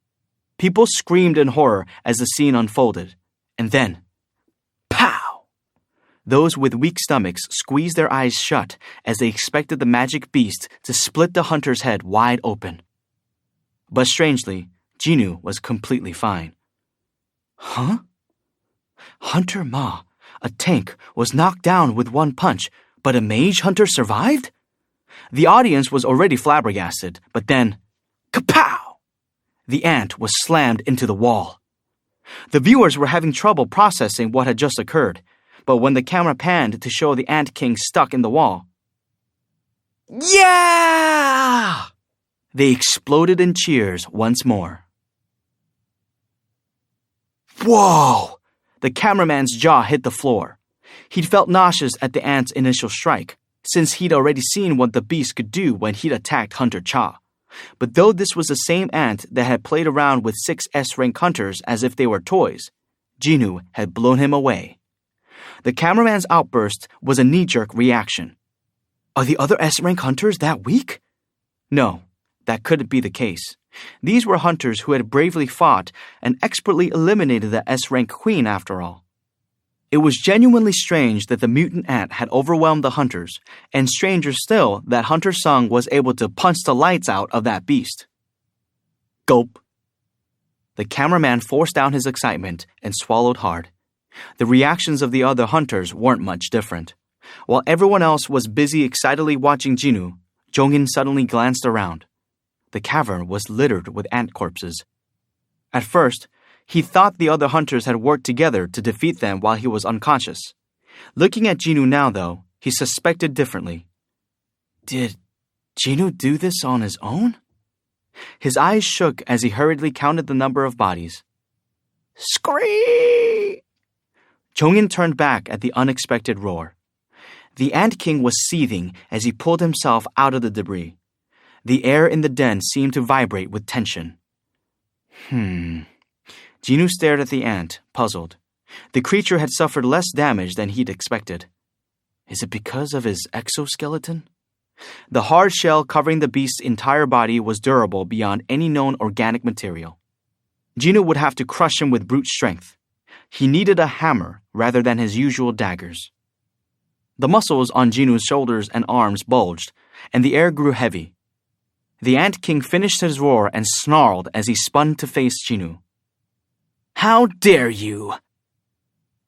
People screamed in horror as the scene unfolded. And then, pow! Those with weak stomachs squeezed their eyes shut as they expected the magic beast to split the hunter's head wide open. But strangely, Jinwoo was completely fine. Huh? Hunter Ma, a tank, was knocked down with one punch, but a mage hunter survived? The audience was already flabbergasted, but then, kapow! The ant was slammed into the wall. The viewers were having trouble processing what had just occurred, but when the camera panned to show the Ant King stuck in the wall, yeah! They exploded in cheers once more. Whoa! The cameraman's jaw hit the floor. He'd felt nauseous at the ant's initial strike, since he'd already seen what the beast could do when he'd attacked Hunter Cha. But though this was the same ant that had played around with 6 S-rank hunters as if they were toys, Jinwoo had blown him away. The cameraman's outburst was a knee-jerk reaction. Are the other S-rank hunters that weak? No, that couldn't be the case. These were hunters who had bravely fought and expertly eliminated the S-rank queen after all. It was genuinely strange that the mutant ant had overwhelmed the hunters, and stranger still that Hunter Sung was able to punch the lights out of that beast. Gulp. The cameraman forced down his excitement and swallowed hard. The reactions of the other hunters weren't much different. While everyone else was busy excitedly watching Jinwoo, Jongin suddenly glanced around. The cavern was littered with ant corpses. At first, he thought the other hunters had worked together to defeat them while he was unconscious. Looking at Jinwoo now, though, he suspected differently. Did Jinwoo do this on his own? His eyes shook as he hurriedly counted the number of bodies. Scream! Jongin turned back at the unexpected roar. The Ant King was seething as he pulled himself out of the debris. The air in the den seemed to vibrate with tension. Jinwoo stared at the ant, puzzled. The creature had suffered less damage than he'd expected. Is it because of his exoskeleton? The hard shell covering the beast's entire body was durable beyond any known organic material. Jinwoo would have to crush him with brute strength. He needed a hammer rather than his usual daggers. The muscles on Jinwoo's shoulders and arms bulged, and the air grew heavy. The Ant King finished his roar and snarled as he spun to face Jinwoo. How dare you!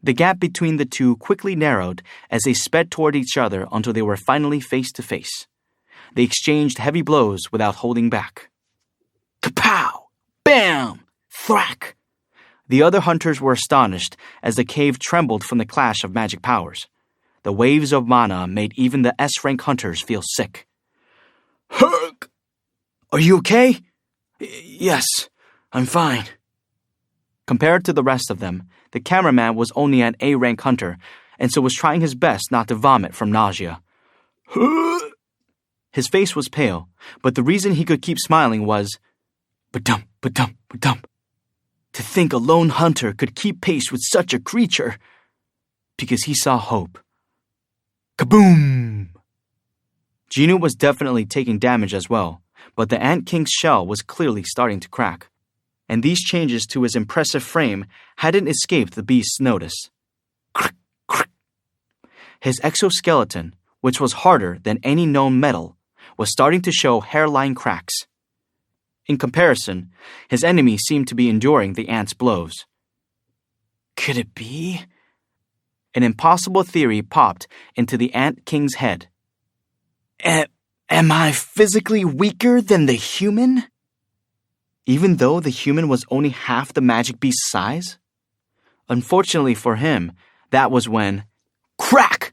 The gap between the two quickly narrowed as they sped toward each other until they were finally face to face. They exchanged heavy blows without holding back. Kapow! Bam! Thwack! The other hunters were astonished as the cave trembled from the clash of magic powers. The waves of mana made even the S-rank hunters feel sick. Hurk! Are you okay? Yes, I'm fine. Compared to the rest of them, the cameraman was only an A-rank hunter, and so was trying his best not to vomit from nausea. His face was pale, but the reason he could keep smiling was, ba-dum, ba-dum, ba-dum. To think a lone hunter could keep pace with such a creature, because he saw hope. Kaboom! Jinwoo was definitely taking damage as well, but the Ant King's shell was clearly starting to crack, and these changes to his impressive frame hadn't escaped the beast's notice. Crick, crick. His exoskeleton, which was harder than any known metal, was starting to show hairline cracks. In comparison, his enemy seemed to be enduring the ant's blows. Could it be? An impossible theory popped into the Ant King's head. Am I physically weaker than the human? Even though the human was only half the magic beast's size? Unfortunately for him, that was when... Crack!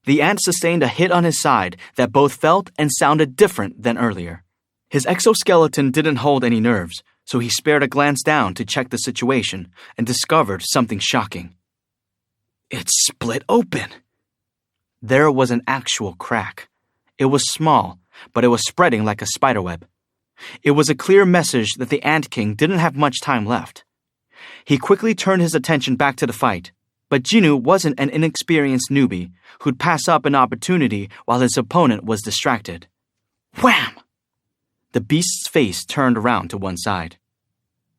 The ant sustained a hit on his side that both felt and sounded different than earlier. His exoskeleton didn't hold any nerves, so he spared a glance down to check the situation and discovered something shocking. It split open. There was an actual crack. It was small, but it was spreading like a spiderweb. It was a clear message that the Ant King didn't have much time left. He quickly turned his attention back to the fight, but Jinoo wasn't an inexperienced newbie who'd pass up an opportunity while his opponent was distracted. Wham! The beast's face turned around to one side.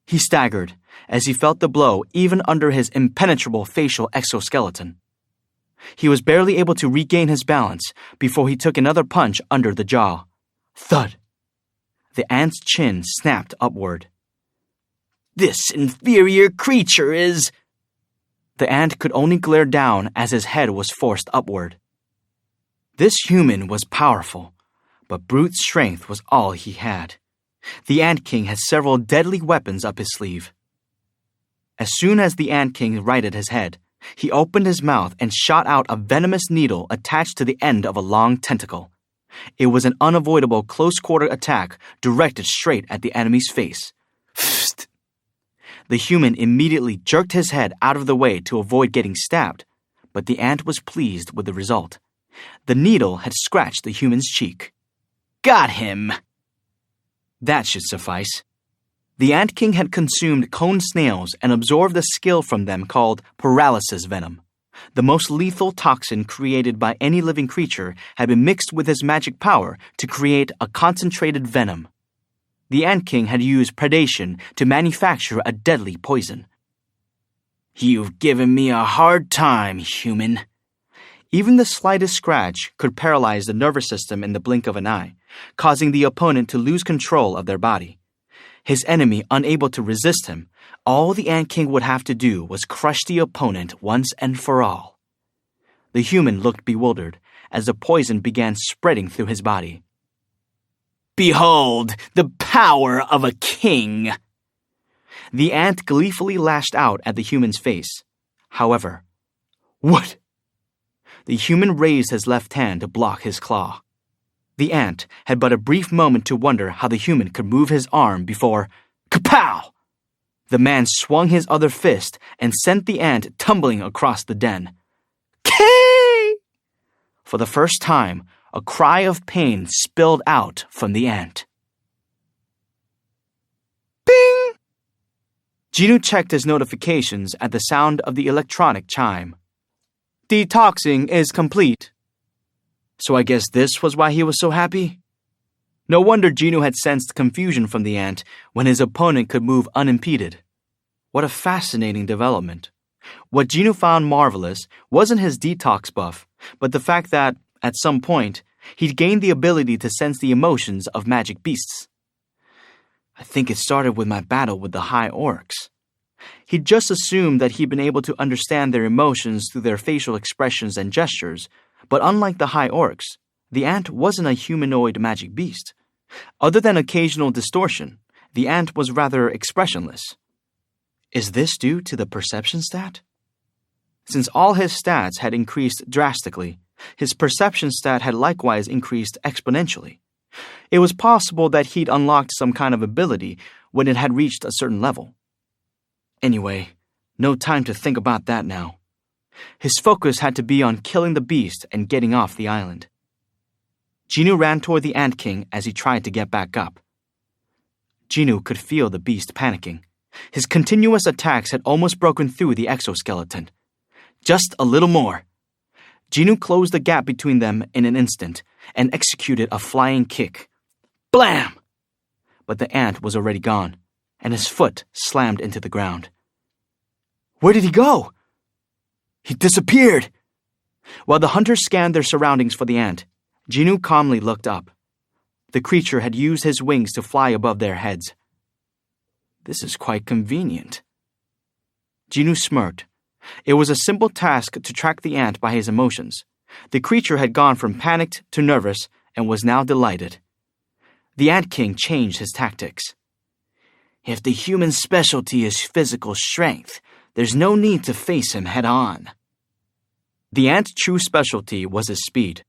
He staggered as he felt the blow even under his impenetrable facial exoskeleton. He was barely able to regain his balance before he took another punch under the jaw. Thud! The ant's chin snapped upward. This inferior creature is... The ant could only glare down as his head was forced upward. This human was powerful, but brute strength was all he had. The Ant King had several deadly weapons up his sleeve. As soon as the Ant King righted his head, he opened his mouth and shot out a venomous needle attached to the end of a long tentacle. It was an unavoidable close-quarter attack directed straight at the enemy's face. Psst! The human immediately jerked his head out of the way to avoid getting stabbed, but the ant was pleased with the result. The needle had scratched the human's cheek. Got him! That should suffice. The Ant King had consumed cone snails and absorbed a skill from them called paralysis venom. The most lethal toxin created by any living creature had been mixed with his magic power to create a concentrated venom. The Ant King had used predation to manufacture a deadly poison. You've given me a hard time, human. Even the slightest scratch could paralyze the nervous system in the blink of an eye, causing the opponent to lose control of their body. His enemy unable to resist him, all the Ant King would have to do was crush the opponent once and for all. The human looked bewildered as the poison began spreading through his body. Behold, the power of a king! The ant gleefully lashed out at the human's face. However, what? The human raised his left hand to block his claw. The ant had but a brief moment to wonder how the human could move his arm before, kapow! The man swung his other fist and sent the ant tumbling across the den. Kee! For the first time, a cry of pain spilled out from the ant. Bing! Jinoo checked his notifications at the sound of the electronic chime. Detoxing is complete. So I guess this was why he was so happy? No wonder Jinoo had sensed confusion from the ant when his opponent could move unimpeded. What a fascinating development. What Jinoo found marvelous wasn't his detox buff, but the fact that, at some point, he'd gained the ability to sense the emotions of magic beasts. I think it started with my battle with the high orcs. He'd just assumed that he'd been able to understand their emotions through their facial expressions and gestures, but unlike the high orcs, the ant wasn't a humanoid magic beast. Other than occasional distortion, the ant was rather expressionless. Is this due to the perception stat? Since all his stats had increased drastically, his perception stat had likewise increased exponentially. It was possible that he'd unlocked some kind of ability when it had reached a certain level. Anyway, no time to think about that now. His focus had to be on killing the beast and getting off the island. Jinoo ran toward the Ant King as he tried to get back up. Jinoo could feel the beast panicking. His continuous attacks had almost broken through the exoskeleton. Just a little more. Jinoo closed the gap between them in an instant and executed a flying kick. Blam! But the ant was already gone, and his foot slammed into the ground. Where did he go? He disappeared! While the hunters scanned their surroundings for the ant, Jinoo calmly looked up. The creature had used his wings to fly above their heads. This is quite convenient. Jinoo smirked. It was a simple task to track the ant by his emotions. The creature had gone from panicked to nervous and was now delighted. The Ant King changed his tactics. If the human's specialty is physical strength, there's no need to face him head-on. The ant's true specialty was his speed.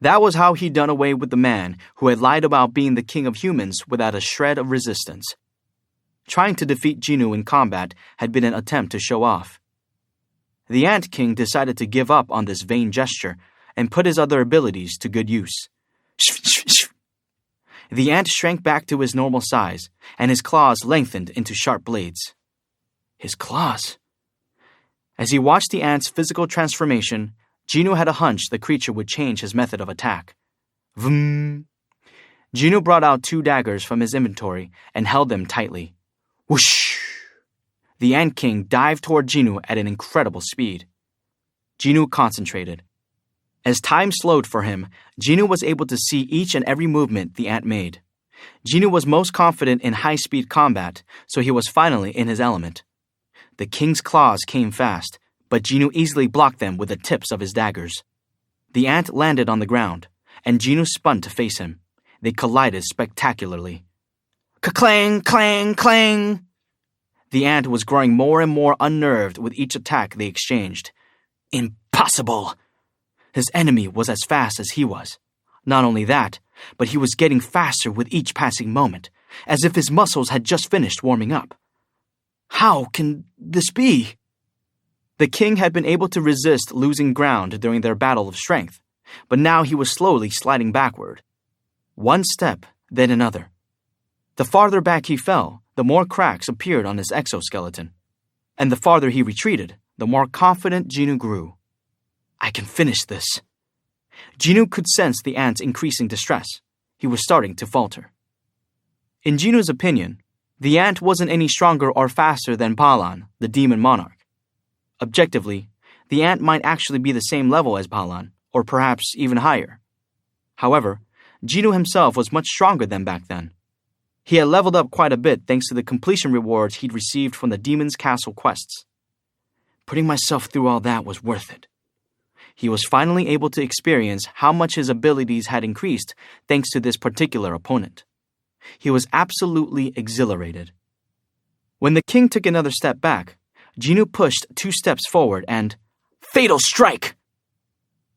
That was how he'd done away with the man who had lied about being the king of humans without a shred of resistance. Trying to defeat Jinu in combat had been an attempt to show off. The Ant King decided to give up on this vain gesture and put his other abilities to good use. The ant shrank back to his normal size, and his claws lengthened into sharp blades. His claws. As he watched the ant's physical transformation, Jinu had a hunch the creature would change his method of attack. Vroom. Jinu brought out 2 daggers from his inventory and held them tightly. Whoosh! The Ant King dived toward Jinu at an incredible speed. Jinu concentrated. As time slowed for him, Jinu was able to see each and every movement the ant made. Jinu was most confident in high-speed combat, so he was finally in his element. The king's claws came fast, but Jinu easily blocked them with the tips of his daggers. The ant landed on the ground, and Jinu spun to face him. They collided spectacularly. Ka-clang, clang, clang! The ant was growing more and more unnerved with each attack they exchanged. Impossible! His enemy was as fast as he was. Not only that, but he was getting faster with each passing moment, as if his muscles had just finished warming up. How can this be? The king had been able to resist losing ground during their battle of strength, but now he was slowly sliding backward. One step, then another. The farther back he fell, the more cracks appeared on his exoskeleton. And the farther he retreated, the more confident Jinu grew. I can finish this. Jinu could sense the ant's increasing distress. He was starting to falter. In Jinu's opinion, the ant wasn't any stronger or faster than Balan, the demon monarch. Objectively, the ant might actually be the same level as Balan, or perhaps even higher. However, Jinu himself was much stronger than back then. He had leveled up quite a bit thanks to the completion rewards he'd received from the Demon's Castle quests. Putting myself through all that was worth it. He was finally able to experience how much his abilities had increased thanks to this particular opponent. He was absolutely exhilarated. When the king took another step back, Jinu pushed 2 steps forward and... Fatal Strike!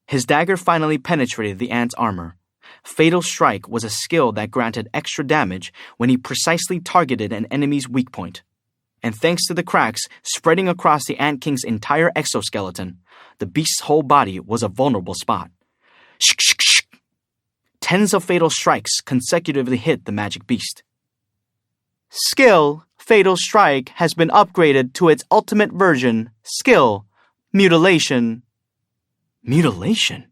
His dagger finally penetrated the ant's armor. Fatal Strike was a skill that granted extra damage when he precisely targeted an enemy's weak point. And thanks to the cracks spreading across the Ant King's entire exoskeleton, the beast's whole body was a vulnerable spot. Shk, shk, shk. Tens of fatal strikes consecutively hit the magic beast. Skill, Fatal Strike, has been upgraded to its ultimate version, Skill, Mutilation. Mutilation?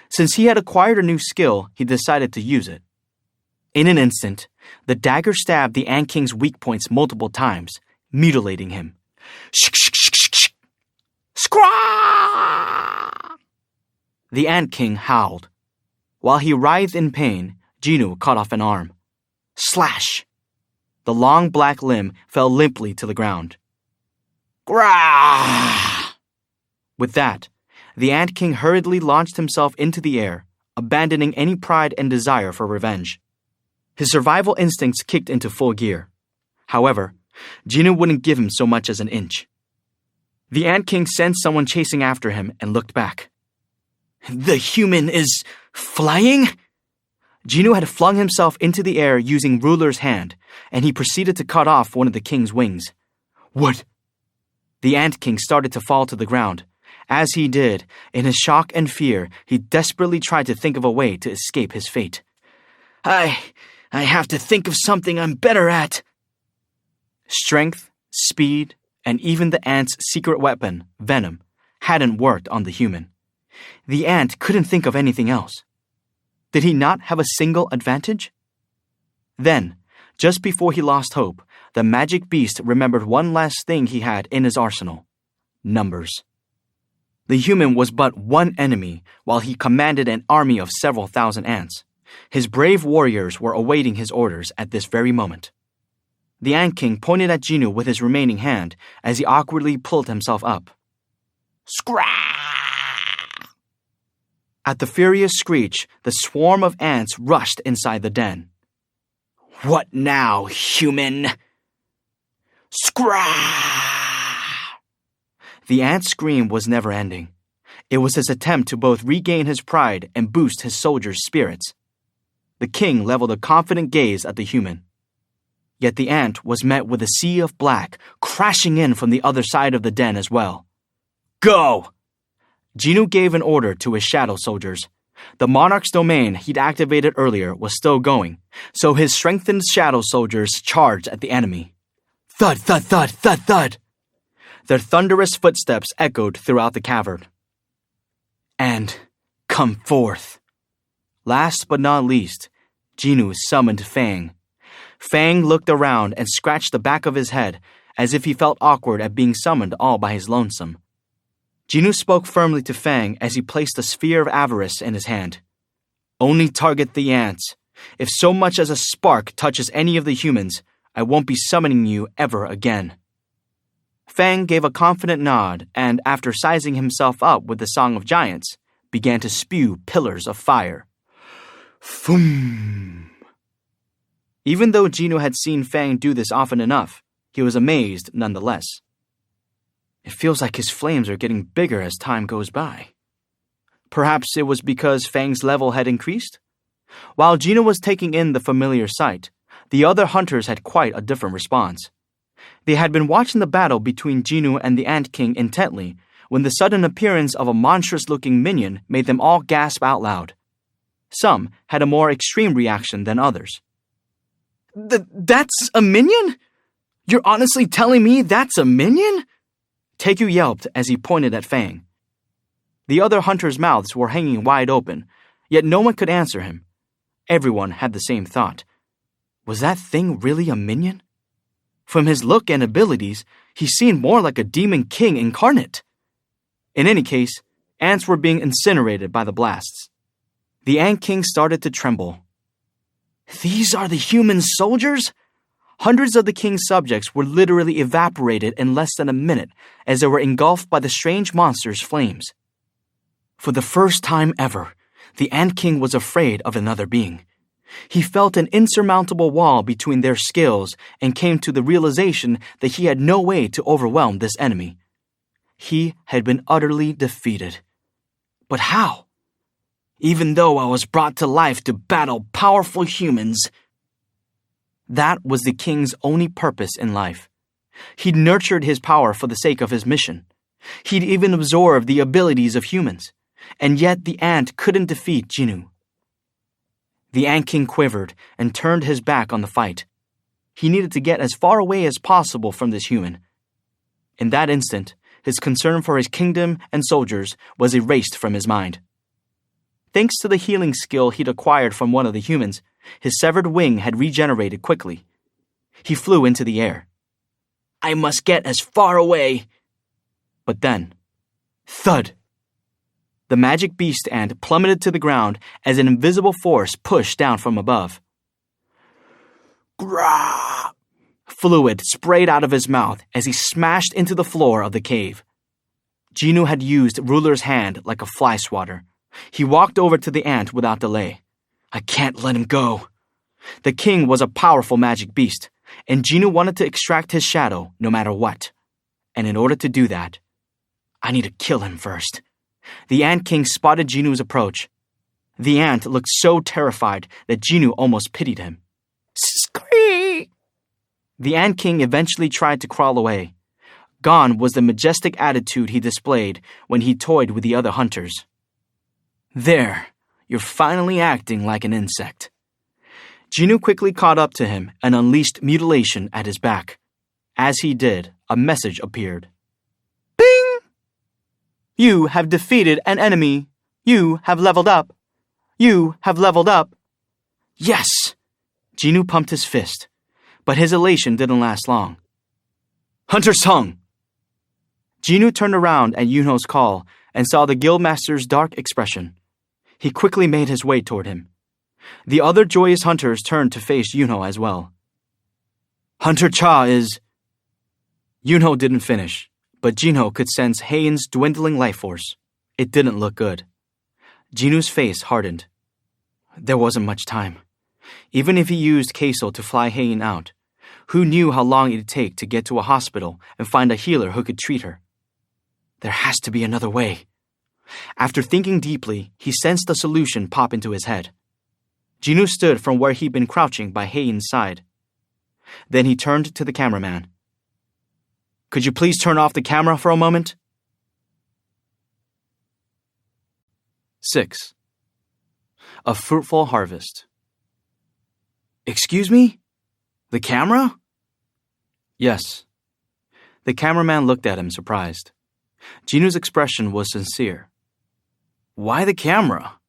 Since he had acquired a new skill, he decided to use it. In an instant, the dagger stabbed the Ant King's weak points multiple times, mutilating him. Shk, shk, shk, shk, shk. Scraw! The Ant King howled. While he writhed in pain, Jinu cut off an arm. Slash! The long black limb fell limply to the ground. Grah! With that, the Ant King hurriedly launched himself into the air, abandoning any pride and desire for revenge. His survival instincts kicked into full gear. However, Jinu wouldn't give him so much as an inch. The Ant King sensed someone chasing after him and looked back. The human is flying? Jinu had flung himself into the air using Ruler's hand, and he proceeded to cut off one of the king's wings. What? The Ant King started to fall to the ground. As he did, in his shock and fear, he desperately tried to think of a way to escape his fate. I have to think of something I'm better at. Strength, speed, and even the ant's secret weapon, venom, hadn't worked on the human. The ant couldn't think of anything else. Did he not have a single advantage? Then, just before he lost hope, the magic beast remembered one last thing he had in his arsenal: numbers. The human was but one enemy, while he commanded an army of several thousand ants. His brave warriors were awaiting his orders at this very moment. The Ant King pointed at Jinu with his remaining hand as he awkwardly pulled himself up. Scrah! At the furious screech, the swarm of ants rushed inside the den. What now, human? Scrah! The ant's scream was never ending. It was his attempt to both regain his pride and boost his soldiers' spirits. The king leveled a confident gaze at the human. Yet the ant was met with a sea of black crashing in from the other side of the den as well. Go! Jinu gave an order to his shadow soldiers. The monarch's domain he'd activated earlier was still going, so his strengthened shadow soldiers charged at the enemy. Thud, thud, thud, thud, thud! Their thunderous footsteps echoed throughout the cavern. And come forth. Last but not least, Jinu summoned Fang. Fang looked around and scratched the back of his head as if he felt awkward at being summoned all by his lonesome. Jinu spoke firmly to Fang as he placed a sphere of avarice in his hand. Only target the ants. If so much as a spark touches any of the humans, I won't be summoning you ever again. Fang gave a confident nod and, after sizing himself up with the Song of Giants, began to spew pillars of fire. Foom! Even though Jinu had seen Fang do this often enough, he was amazed nonetheless. It feels like his flames are getting bigger as time goes by. Perhaps it was because Fang's level had increased? While Jinu was taking in the familiar sight, the other hunters had quite a different response. They had been watching the battle between Jinu and the Ant King intently when the sudden appearance of a monstrous-looking minion made them all gasp out loud. Some had a more extreme reaction than others. That's a minion? You're honestly telling me that's a minion? Taekyu yelped as he pointed at Fang. The other hunters' mouths were hanging wide open, yet no one could answer him. Everyone had the same thought. Was that thing really a minion? From his look and abilities, he seemed more like a demon king incarnate. In any case, ants were being incinerated by the blasts. The Ant King started to tremble. These are the human soldiers? Hundreds of the king's subjects were literally evaporated in less than a minute as they were engulfed by the strange monster's flames. For the first time ever, the Ant King was afraid of another being. He felt an insurmountable wall between their skills and came to the realization that he had no way to overwhelm this enemy. He had been utterly defeated. But how? Even though I was brought to life to battle powerful humans. That was the king's only purpose in life. He'd nurtured his power for the sake of his mission. He'd even absorbed the abilities of humans. And yet the ant couldn't defeat Jinu. The Ant King quivered and turned his back on the fight. He needed to get as far away as possible from this human. In that instant, his concern for his kingdom and soldiers was erased from his mind. Thanks to the healing skill he'd acquired from one of the humans, his severed wing had regenerated quickly. He flew into the air. I must get as far away. But then, thud! The magic beast ant plummeted to the ground as an invisible force pushed down from above. Grah! Fluid sprayed out of his mouth as he smashed into the floor of the cave. Jinu had used Ruler's hand like a fly swatter. He walked over to the ant without delay. I can't let him go. The king was a powerful magic beast, and Jinu wanted to extract his shadow no matter what. And in order to do that, I need to kill him first. The Ant King spotted Jinu's approach. The ant looked so terrified that Jinu almost pitied him. Scream! The Ant King eventually tried to crawl away. Gone was the majestic attitude he displayed when he toyed with the other hunters. There, you're finally acting like an insect. Jinu quickly caught up to him and unleashed mutilation at his back. As he did, a message appeared. Bing! You have defeated an enemy. You have leveled up. You have leveled up. Yes! Jinu pumped his fist, but his elation didn't last long. Hunter Sung! Jinu turned around at Yunho's call and saw the guildmaster's dark expression. He quickly made his way toward him. The other joyous hunters turned to face Yunho as well. Hunter Cha is... Yunho didn't finish, but Jinho could sense Heian's dwindling life force. It didn't look good. Jinu's face hardened. There wasn't much time. Even if he used Queso to fly Heian out, who knew how long it'd take to get to a hospital and find a healer who could treat her? There has to be another way. After thinking deeply, he sensed a solution pop into his head. Jinu stood from where he'd been crouching by Heian's side. Then he turned to the cameraman. "Could you please turn off the camera for a moment?" 6. A fruitful harvest. "Excuse me? The camera?" "Yes." The cameraman looked at him, surprised. Jinwoo's expression was sincere. "Why the camera?"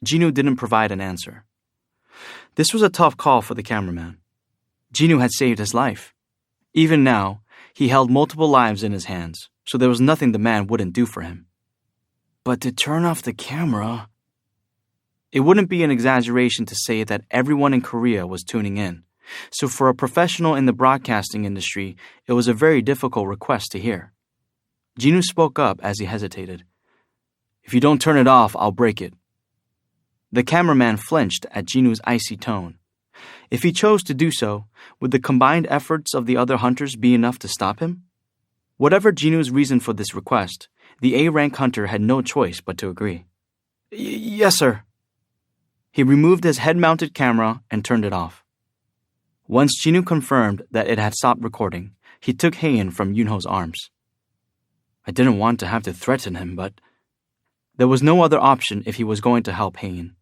Jinwoo didn't provide an answer. This was a tough call for the cameraman. Jinwoo had saved his life. Even now, he held multiple lives in his hands, so there was nothing the man wouldn't do for him. But to turn off the camera... It wouldn't be an exaggeration to say that everyone in Korea was tuning in, so for a professional in the broadcasting industry, it was a very difficult request to hear. Jinwoo spoke up as he hesitated. "If you don't turn it off, I'll break it." The cameraman flinched at Jinwoo's icy tone. If he chose to do so, would the combined efforts of the other hunters be enough to stop him? Whatever Jinwoo's reason for this request, the A-rank hunter had no choice but to agree. Yes, sir." He removed his head-mounted camera and turned it off. Once Jinwoo confirmed that it had stopped recording, he took Haein from Yunho's arms. I didn't want to have to threaten him, but... There was no other option if he was going to help Haein.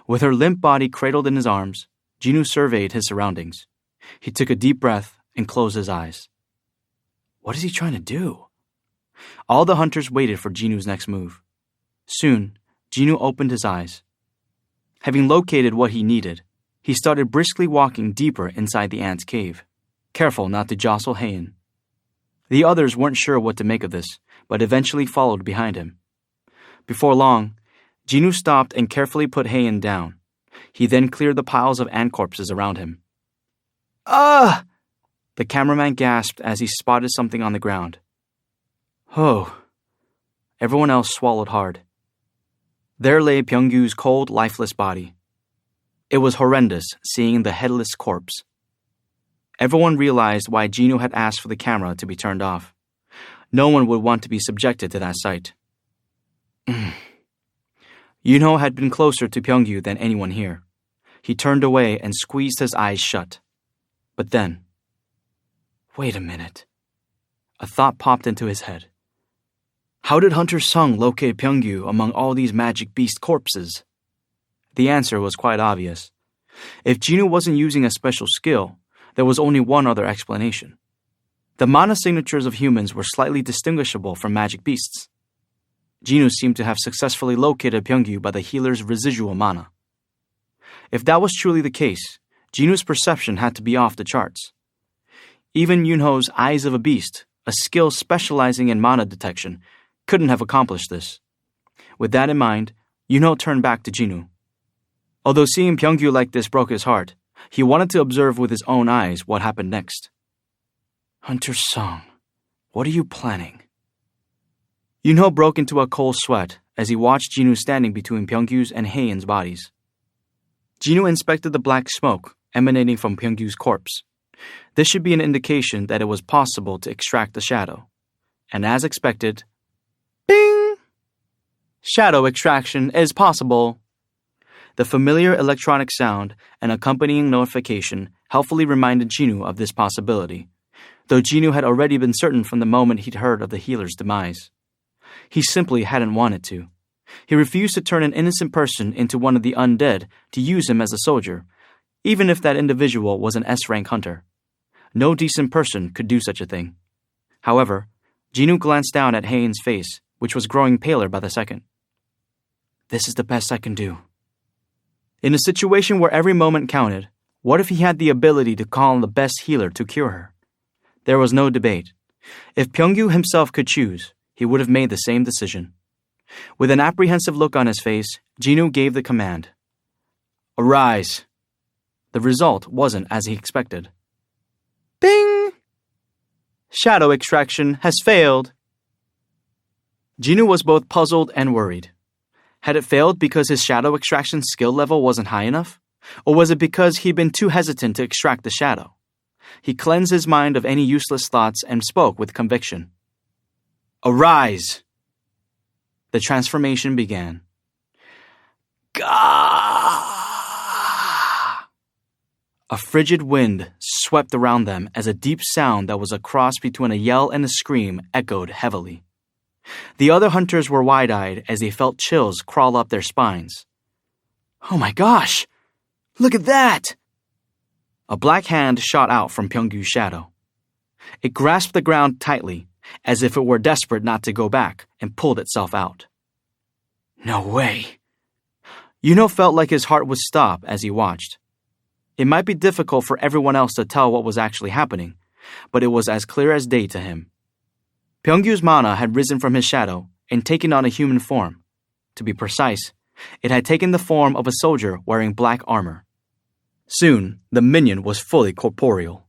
With her limp body cradled in his arms, Jinwoo surveyed his surroundings. He took a deep breath and closed his eyes. What is he trying to do? All the hunters waited for Jinwoo's next move. Soon, Jinwoo opened his eyes. Having located what he needed, he started briskly walking deeper inside the ant's cave, careful not to jostle Haein. The others weren't sure what to make of this, but eventually followed behind him. Before long, Jinwoo stopped and carefully put Haein down. He then cleared the piles of ant corpses around him. "Ah!" The cameraman gasped as he spotted something on the ground. "Oh." Everyone else swallowed hard. There lay Byung-gyu's cold, lifeless body. It was horrendous seeing the headless corpse. Everyone realized why Jinwoo had asked for the camera to be turned off. No one would want to be subjected to that sight. Yunho had been closer to Byung-gyu than anyone here. He turned away and squeezed his eyes shut. But then... Wait a minute. A thought popped into his head. How did Hunter Sung locate Byung-gyu among all these magic beast corpses? The answer was quite obvious. If Jinwoo wasn't using a special skill, there was only one other explanation. The mana signatures of humans were slightly distinguishable from magic beasts. Jinwoo seemed to have successfully located Byung-gyu by the healer's residual mana. If that was truly the case, Jinwoo's perception had to be off the charts. Even Yunho's Eyes of a Beast, a skill specializing in mana detection, couldn't have accomplished this. With that in mind, Yunho turned back to Jinwoo. Although seeing Byung-gyu like this broke his heart, he wanted to observe with his own eyes what happened next. Hunter Sung, what are you planning? Yunho broke into a cold sweat as he watched Jinwoo standing between Byung-gyu's and Haein's bodies. Jinwoo inspected the black smoke emanating from Byung-gyu's corpse. This should be an indication that it was possible to extract the shadow. And as expected, bing! Shadow extraction is possible. The familiar electronic sound and accompanying notification helpfully reminded Jinwoo of this possibility, though Jinwoo had already been certain from the moment he'd heard of the healer's demise. He simply hadn't wanted to. He refused to turn an innocent person into one of the undead to use him as a soldier, even if that individual was an S-rank hunter. No decent person could do such a thing. However, Jinwoo glanced down at Haein's face, which was growing paler by the second. This is the best I can do. In a situation where every moment counted, what if he had the ability to call on the best healer to cure her? There was no debate. If Byung-gyu himself could choose, he would have made the same decision. With an apprehensive look on his face, Jinwoo gave the command. Arise! The result wasn't as he expected. Bing! Shadow extraction has failed. Jinwoo was both puzzled and worried. Had it failed because his shadow extraction skill level wasn't high enough? Or was it because he'd been too hesitant to extract the shadow? He cleansed his mind of any useless thoughts and spoke with conviction. Arise! The transformation began. Gah! A frigid wind swept around them as a deep sound that was a cross between a yell and a scream echoed heavily. The other hunters were wide-eyed as they felt chills crawl up their spines. "Oh my gosh! Look at that!" A black hand shot out from Pyeonggyu's shadow. It grasped the ground tightly, as if it were desperate not to go back, and pulled itself out. No way. Yuno felt like his heart would stop as he watched. It might be difficult for everyone else to tell what was actually happening, but it was as clear as day to him. Pyeonggyu's mana had risen from his shadow and taken on a human form. To be precise, it had taken the form of a soldier wearing black armor. Soon, the minion was fully corporeal.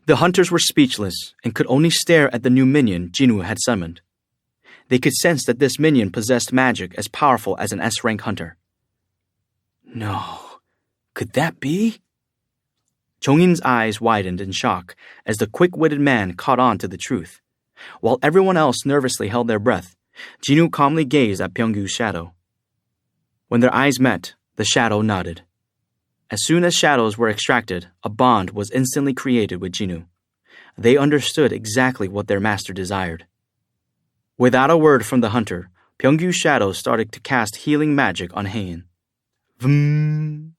The hunters were speechless and could only stare at the new minion Jinwoo had summoned. They could sense that this minion possessed magic as powerful as an S-rank hunter. No, could that be? Chongin's eyes widened in shock as the quick-witted man caught on to the truth. While everyone else nervously held their breath, Jinwoo calmly gazed at Pyeonggyu's shadow. When their eyes met, the shadow nodded. As soon as shadows were extracted, a bond was instantly created with Jinwoo. They understood exactly what their master desired. Without a word from the hunter, Pyeonggyu's shadow started to cast healing magic on Haein. Vroom.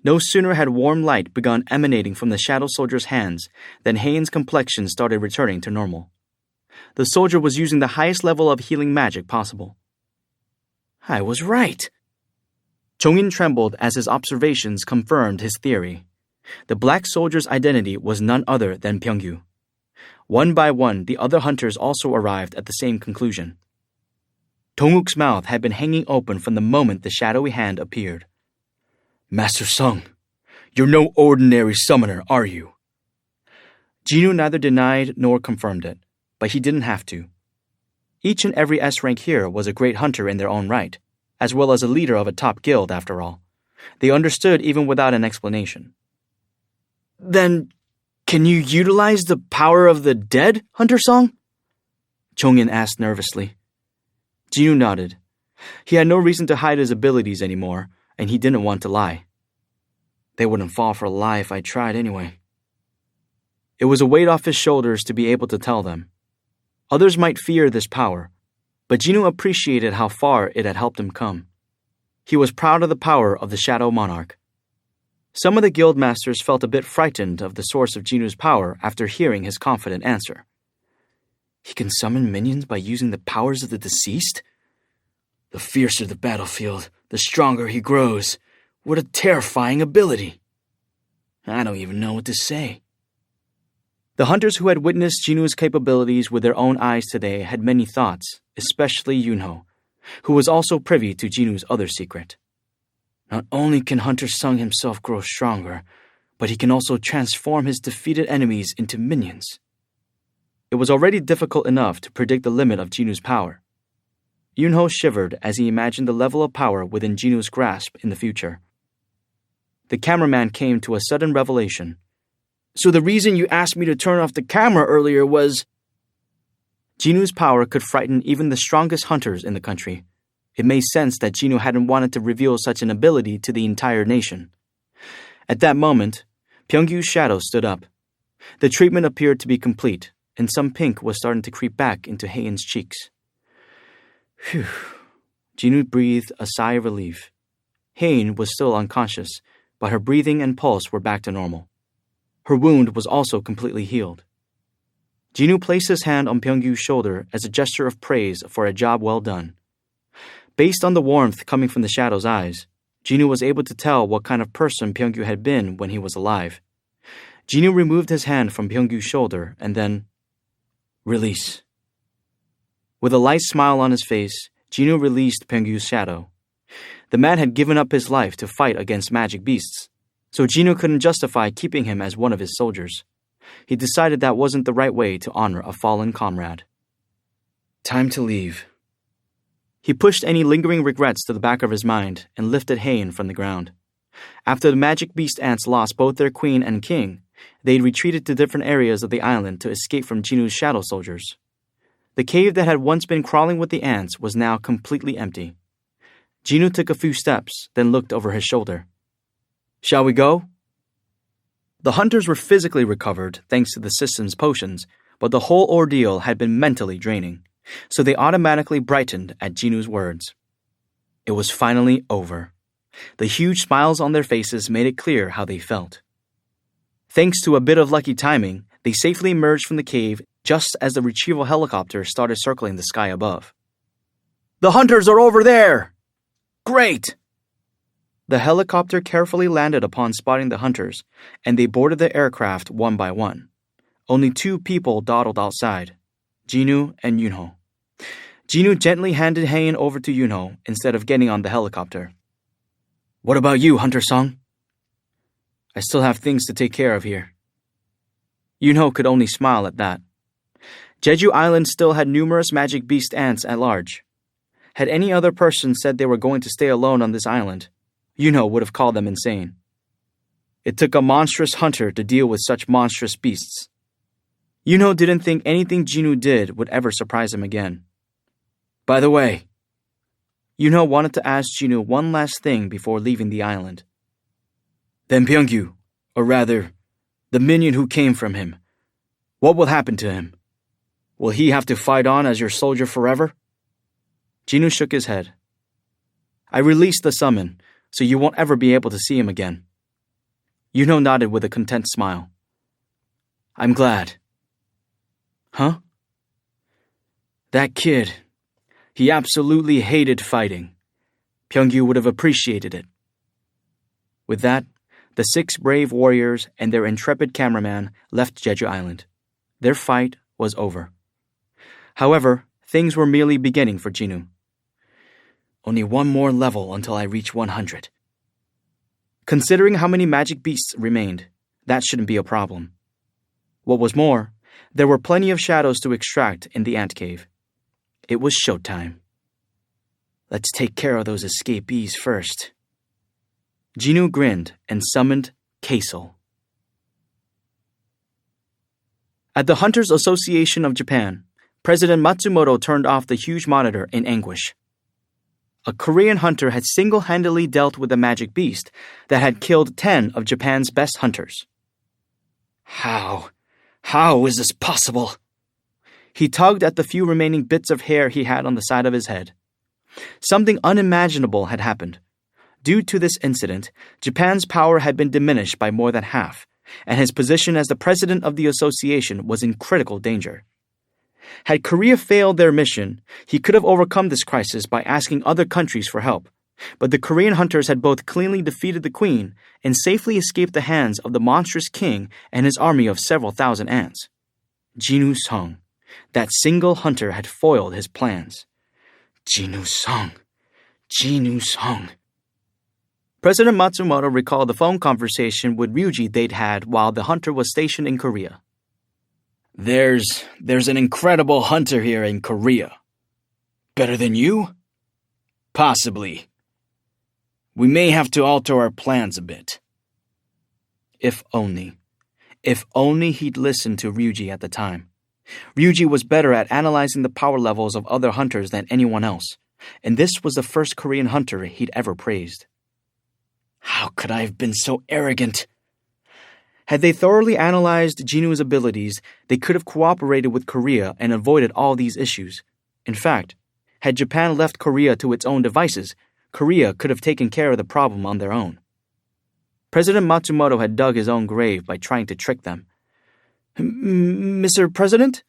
No sooner had warm light begun emanating from the shadow soldier's hands than Haein's complexion started returning to normal. The soldier was using the highest level of healing magic possible. I was right. Chongin trembled as his observations confirmed his theory. The black soldier's identity was none other than Pyeonggyu. One by one, the other hunters also arrived at the same conclusion. Donguk's mouth had been hanging open from the moment the shadowy hand appeared. Master Sung, you're no ordinary summoner, are you? Jinwoo neither denied nor confirmed it, but he didn't have to. Each and every S-rank here was a great hunter in their own right, as well as a leader of a top guild, after all. They understood even without an explanation. Then, can you utilize the power of the dead, Hunter Song? Chongin asked nervously. Jinwoo nodded. He had no reason to hide his abilities anymore, and he didn't want to lie. They wouldn't fall for a lie if I tried anyway. It was a weight off his shoulders to be able to tell them. Others might fear this power, but Jinwoo appreciated how far it had helped him come. He was proud of the power of the Shadow Monarch. Some of the guild masters felt a bit frightened of the source of Jinwoo's power after hearing his confident answer. He can summon minions by using the powers of the deceased? The fiercer the battlefield, the stronger he grows. What a terrifying ability! I don't even know what to say. The hunters who had witnessed Jinwoo's capabilities with their own eyes today had many thoughts, especially Yunho, who was also privy to Jinwoo's other secret. Not only can Hunter Sung himself grow stronger, but he can also transform his defeated enemies into minions. It was already difficult enough to predict the limit of Jinwoo's power. Yunho shivered as he imagined the level of power within Jinwoo's grasp in the future. The cameraman came to a sudden revelation. So the reason you asked me to turn off the camera earlier was... Jinwoo's power could frighten even the strongest hunters in the country. It made sense that Jinwoo hadn't wanted to reveal such an ability to the entire nation. At that moment, Pyeonggyu's shadow stood up. The treatment appeared to be complete, and some pink was starting to creep back into Haein's cheeks. Phew. Jinwoo breathed a sigh of relief. Haein was still unconscious, but her breathing and pulse were back to normal. Her wound was also completely healed. Jinwoo placed his hand on Pyeonggyu's shoulder as a gesture of praise for a job well done. Based on the warmth coming from the shadow's eyes, Jinwoo was able to tell what kind of person Pyeonggyu had been when he was alive. Jinwoo removed his hand from Pyeonggyu's shoulder and then... Release. With a light smile on his face, Jinwoo released Pyeonggyu's shadow. The man had given up his life to fight against magic beasts, so Jinwoo couldn't justify keeping him as one of his soldiers. He decided that wasn't the right way to honor a fallen comrade. Time to leave. He pushed any lingering regrets to the back of his mind and lifted Haein from the ground. After the magic beast ants lost both their queen and king, they retreated to different areas of the island to escape from Jinwoo's shadow soldiers. The cave that had once been crawling with the ants was now completely empty. Jinwoo took a few steps, then looked over his shoulder. Shall we go? The hunters were physically recovered thanks to the system's potions, but the whole ordeal had been mentally draining, so they automatically brightened at Jinu's words. It was finally over. The huge smiles on their faces made it clear how they felt. Thanks to a bit of lucky timing, they safely emerged from the cave just as the retrieval helicopter started circling the sky above. "The hunters are over there!" "Great!" The helicopter carefully landed upon spotting the hunters, and they boarded the aircraft one by one. Only 2 people dawdled outside, Jinu and Yunho. Jinu gently handed Hain over to Yunho instead of getting on the helicopter. "What about you, Hunter Song?" "I still have things to take care of here." Yunho could only smile at that. Jeju Island still had numerous magic beast ants at large. Had any other person said they were going to stay alone on this island, Yunho would have called them insane. It took a monstrous hunter to deal with such monstrous beasts. Yunho didn't think anything Jinu did would ever surprise him again. By the way, Yunho wanted to ask Jinu one last thing before leaving the island. Then Pyeongkyu, or rather, the minion who came from him, what will happen to him? Will he have to fight on as your soldier forever? Jinu shook his head. I released the summon, so you won't ever be able to see him again. Yunho nodded with a content smile. I'm glad. Huh? That kid, he absolutely hated fighting. Pyeongkyu would have appreciated it. With that, the 6 brave warriors and their intrepid cameraman left Jeju Island. Their fight was over. However, things were merely beginning for Jinu. Only one more level until I reach 100. Considering how many magic beasts remained, that shouldn't be a problem. What was more, there were plenty of shadows to extract in the ant cave. It was showtime. Let's take care of those escapees first. Jinu grinned and summoned Kaisel. At the Hunters Association of Japan, President Matsumoto turned off the huge monitor in anguish. A Korean hunter had single-handedly dealt with a magic beast that had killed 10 of Japan's best hunters. How is this possible? He tugged at the few remaining bits of hair he had on the side of his head. Something unimaginable had happened. Due to this incident, Japan's power had been diminished by more than half, and his position as the president of the association was in critical danger. Had Korea failed their mission, he could have overcome this crisis by asking other countries for help, but the Korean hunters had both cleanly defeated the queen and safely escaped the hands of the monstrous king and his army of several thousand ants. Jinu Song, that single hunter, had foiled his plans. Jinu Song. President Matsumoto recalled the phone conversation with Ryuji they'd had while the hunter was stationed in Korea. There's an incredible hunter here in Korea. Better than you? Possibly. We may have to alter our plans a bit. If only he'd listened to Ryuji at the time. Ryuji was better at analyzing the power levels of other hunters than anyone else, and this was the first Korean hunter he'd ever praised. How could I have been so arrogant? Had they thoroughly analyzed Jinu's abilities, they could have cooperated with Korea and avoided all these issues. In fact, had Japan left Korea to its own devices, Korea could have taken care of the problem on their own. President Matsumoto had dug his own grave by trying to trick them. Mr. President?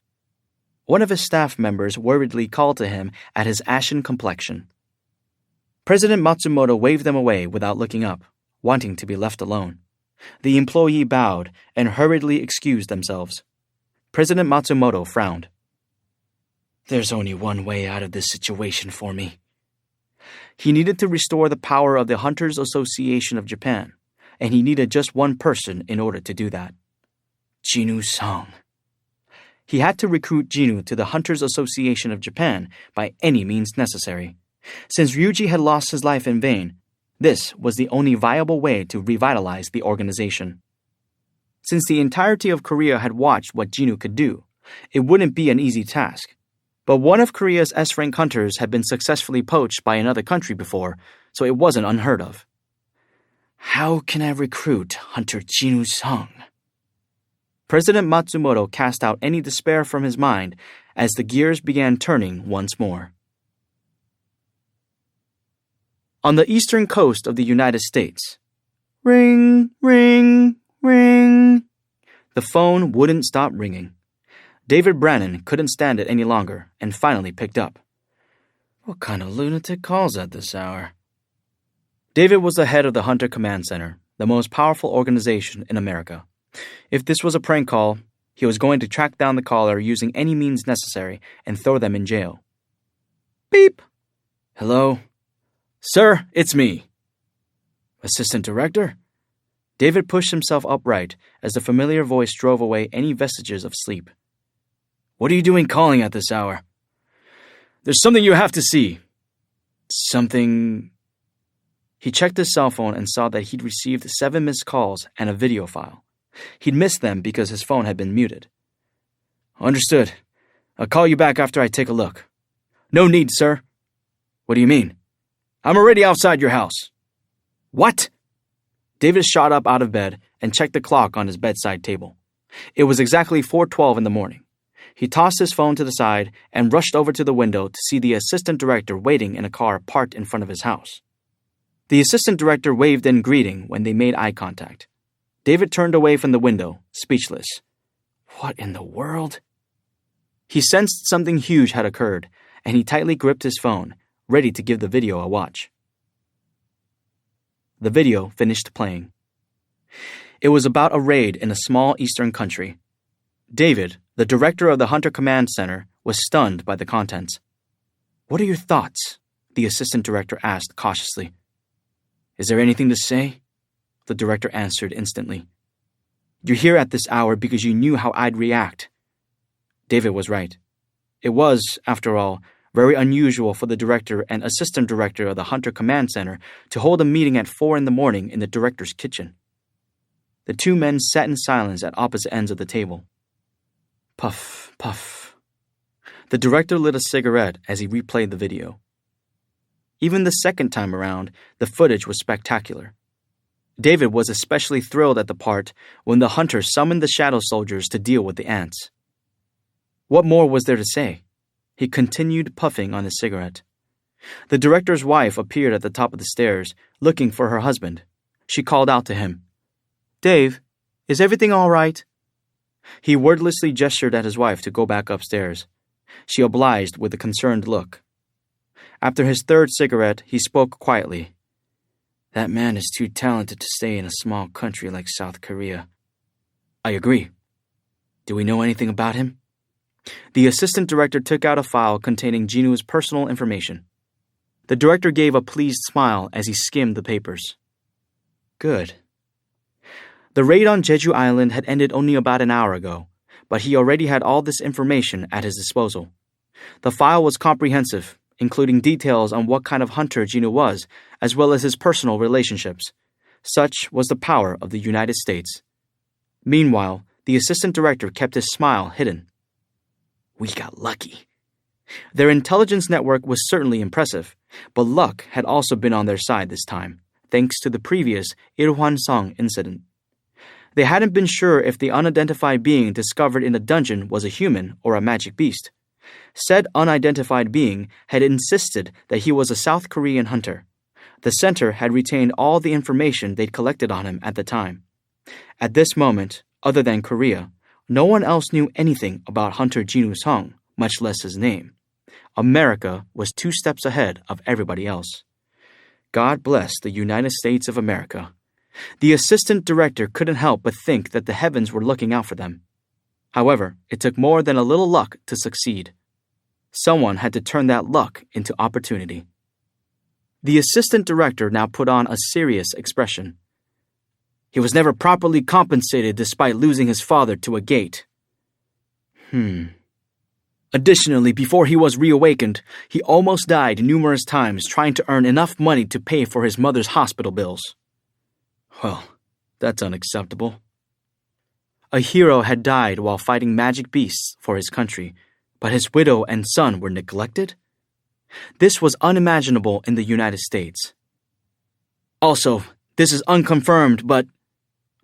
One of his staff members worriedly called to him at his ashen complexion. President Matsumoto waved them away without looking up, wanting to be left alone. The employee bowed and hurriedly excused themselves. President Matsumoto frowned. There's only one way out of this situation for me. He needed to restore the power of the Hunters Association of Japan, and he needed just one person in order to do that. Jinu Song. He had to recruit Jinu to the Hunters Association of Japan by any means necessary. Since Ryuji had lost his life in vain, this was the only viable way to revitalize the organization. Since the entirety of Korea had watched what Jinu could do, it wouldn't be an easy task. But one of Korea's S-rank hunters had been successfully poached by another country before, so it wasn't unheard of. How can I recruit Hunter Jinu Sung? President Matsumoto cast out any despair from his mind as the gears began turning once more. On the eastern coast of the United States, ring, ring, ring. The phone wouldn't stop ringing. David Brannon couldn't stand it any longer and finally picked up. What kind of lunatic calls at this hour? David was the head of the Hunter Command Center, the most powerful organization in America. If this was a prank call, he was going to track down the caller using any means necessary and throw them in jail. Beep. Hello? Sir, it's me. Assistant Director? David pushed himself upright as the familiar voice drove away any vestiges of sleep. What are you doing calling at this hour? There's something you have to see. Something... He checked his cell phone and saw that he'd received 7 missed calls and a video file. He'd missed them because his phone had been muted. Understood. I'll call you back after I take a look. No need, sir. What do you mean? I'm already outside your house. What? David shot up out of bed and checked the clock on his bedside table. It was exactly 4:12 in the morning. He tossed his phone to the side and rushed over to the window to see the assistant director waiting in a car parked in front of his house. The assistant director waved in greeting when they made eye contact. David turned away from the window, speechless. What in the world? He sensed something huge had occurred, and he tightly gripped his phone, ready to give the video a watch. The video finished playing. It was about a raid in a small eastern country. David, the director of the Hunter Command Center, was stunned by the contents. What are your thoughts? The assistant director asked cautiously. Is there anything to say? The director answered instantly. You're here at this hour because you knew how I'd react. David was right. It was, after all, very unusual for the director and assistant director of the Hunter Command Center to hold a meeting at 4 in the morning in the director's kitchen. The 2 men sat in silence at opposite ends of the table. Puff, puff. The director lit a cigarette as he replayed the video. Even the second time around, the footage was spectacular. David was especially thrilled at the part when the hunter summoned the shadow soldiers to deal with the ants. What more was there to say? He continued puffing on his cigarette. The director's wife appeared at the top of the stairs, looking for her husband. She called out to him. Dave, is everything all right? He wordlessly gestured at his wife to go back upstairs. She obliged with a concerned look. After his 3rd cigarette, he spoke quietly. That man is too talented to stay in a small country like South Korea. I agree. Do we know anything about him? The assistant director took out a file containing Jinu's personal information. The director gave a pleased smile as he skimmed the papers. Good. The raid on Jeju Island had ended only about an hour ago, but he already had all this information at his disposal. The file was comprehensive, including details on what kind of hunter Jinu was, as well as his personal relationships. Such was the power of the United States. Meanwhile, the assistant director kept his smile hidden. We got lucky. Their intelligence network was certainly impressive, but luck had also been on their side this time, thanks to the previous Ilhwan-song incident. They hadn't been sure if the unidentified being discovered in the dungeon was a human or a magic beast. Said unidentified being had insisted that he was a South Korean hunter. The center had retained all the information they'd collected on him at the time. At this moment, other than Korea, no one else knew anything about Hunter Jinu Sung, much less his name. America was 2 steps ahead of everybody else. God bless the United States of America. The assistant director couldn't help but think that the heavens were looking out for them. However, it took more than a little luck to succeed. Someone had to turn that luck into opportunity. The assistant director now put on a serious expression. He was never properly compensated despite losing his father to a gate. Additionally, before he was reawakened, he almost died numerous times trying to earn enough money to pay for his mother's hospital bills. Well, that's unacceptable. A hero had died while fighting magic beasts for his country, but his widow and son were neglected? This was unimaginable in the United States. Also, This is unconfirmed, but...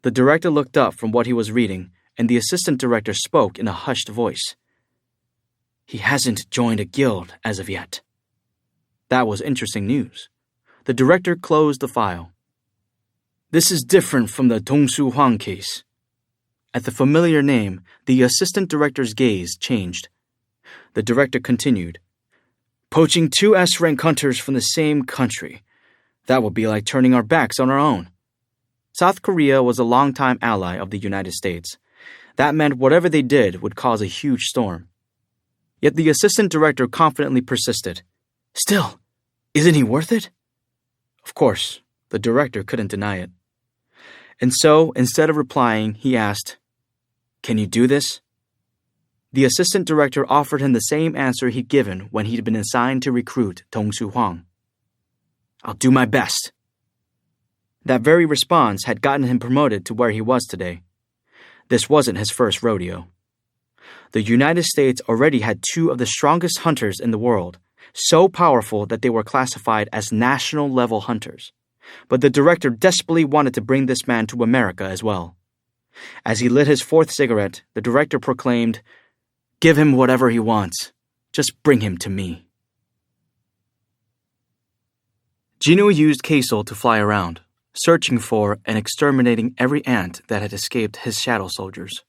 The director looked up from what he was reading, and the assistant director spoke in a hushed voice. He hasn't joined a guild as of yet. That was interesting news. The director closed the file. This is different from the Dong Su Huang case. At the familiar name, the assistant director's gaze changed. The director continued. Poaching 2 S-rank hunters from the same country. That would be like turning our backs on our own. South Korea was a longtime ally of the United States. That meant whatever they did would cause a huge storm. Yet the assistant director confidently persisted. Still, isn't he worth it? Of course, the director couldn't deny it. And so, instead of replying, he asked, Can you do this? The assistant director offered him the same answer he'd given when he'd been assigned to recruit Dong Su Huang. I'll do my best. That very response had gotten him promoted to where he was today. This wasn't his first rodeo. The United States already had 2 of the strongest hunters in the world, so powerful that they were classified as national-level hunters. But the director desperately wanted to bring this man to America as well. As he lit his 4th cigarette, the director proclaimed, Give him whatever he wants. Just bring him to me. Jinwoo used Kaisel to fly around, searching for and exterminating every ant that had escaped his shadow soldiers.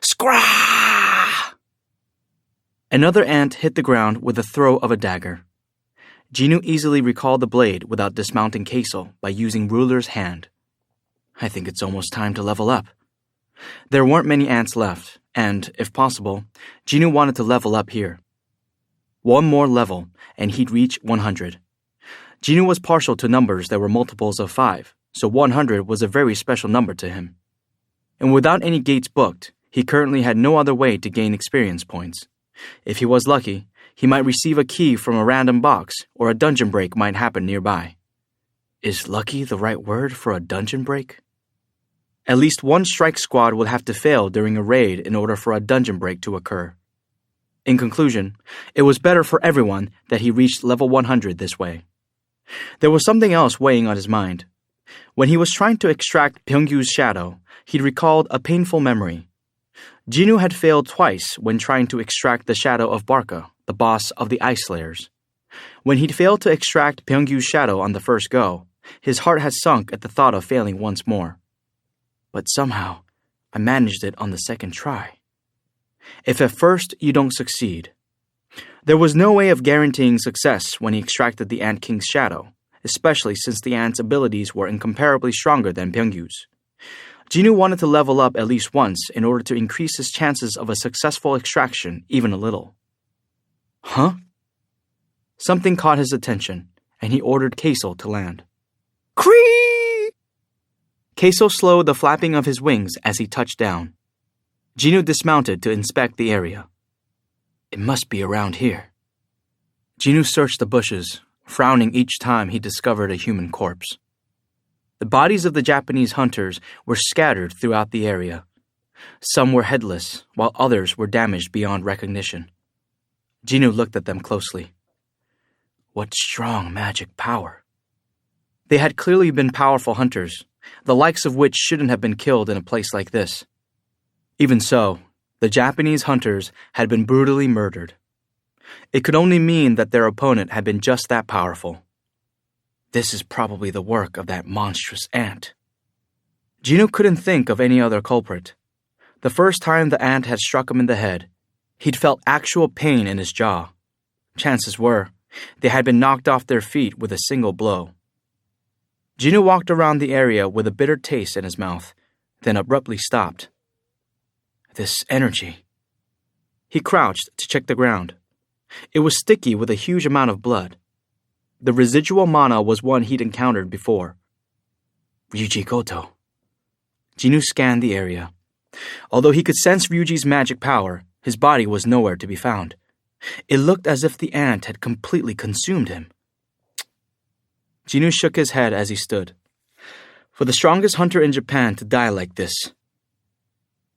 Scrah! Another ant hit the ground with the throw of a dagger. Jinwoo easily recalled the blade without dismounting Kaisel by using Ruler's hand. I think it's almost time to level up. There weren't many ants left, and, if possible, Jinwoo wanted to level up here. 1 more level, and he'd reach 100. Jinwoo was partial to numbers that were multiples of 5, so 100 was a very special number to him. And without any gates booked, he currently had no other way to gain experience points. If he was lucky, he might receive a key from a random box, or a dungeon break might happen nearby. Is lucky the right word for a dungeon break? At least 1 strike squad would have to fail during a raid in order for a dungeon break to occur. In conclusion, it was better for everyone that he reached level 100 this way. There was something else weighing on his mind. When he was trying to extract Byung-gyu's shadow, he'd recalled a painful memory. Jinwoo had failed twice when trying to extract the shadow of Barca, the boss of the Ice Slayers. When he'd failed to extract Byung-gyu's shadow on the first go, his heart had sunk at the thought of failing once more. But somehow, I managed it on the second try. If at first you don't succeed. There was no way of guaranteeing success when he extracted the Ant King's shadow, especially since the ant's abilities were incomparably stronger than Byung-gyu's. Jinwoo wanted to level up at least once in order to increase his chances of a successful extraction even a little. Huh? Something caught his attention, and he ordered Kaisel to land. Cree! Kaisel slowed the flapping of his wings as he touched down. Jinwoo dismounted to inspect the area. It must be around here. Jinwoo searched the bushes, frowning each time he discovered a human corpse. The bodies of the Japanese hunters were scattered throughout the area. Some were headless, while others were damaged beyond recognition. Jinwoo looked at them closely. What strong magic power. They had clearly been powerful hunters, the likes of which shouldn't have been killed in a place like this. Even so, the Japanese hunters had been brutally murdered. It could only mean that their opponent had been just that powerful. This is probably the work of that monstrous ant. Jinwoo couldn't think of any other culprit. The first time the ant had struck him in the head, he'd felt actual pain in his jaw. Chances were, they had been knocked off their feet with a single blow. Jinwoo walked around the area with a bitter taste in his mouth, then abruptly stopped. This energy. He crouched to check the ground. It was sticky with a huge amount of blood. The residual mana was one he'd encountered before. Ryuji Goto. Jinwoo scanned the area. Although he could sense Ryuji's magic power, his body was nowhere to be found. It looked as if the ant had completely consumed him. Jinwoo shook his head as he stood. For the strongest hunter in Japan to die like this.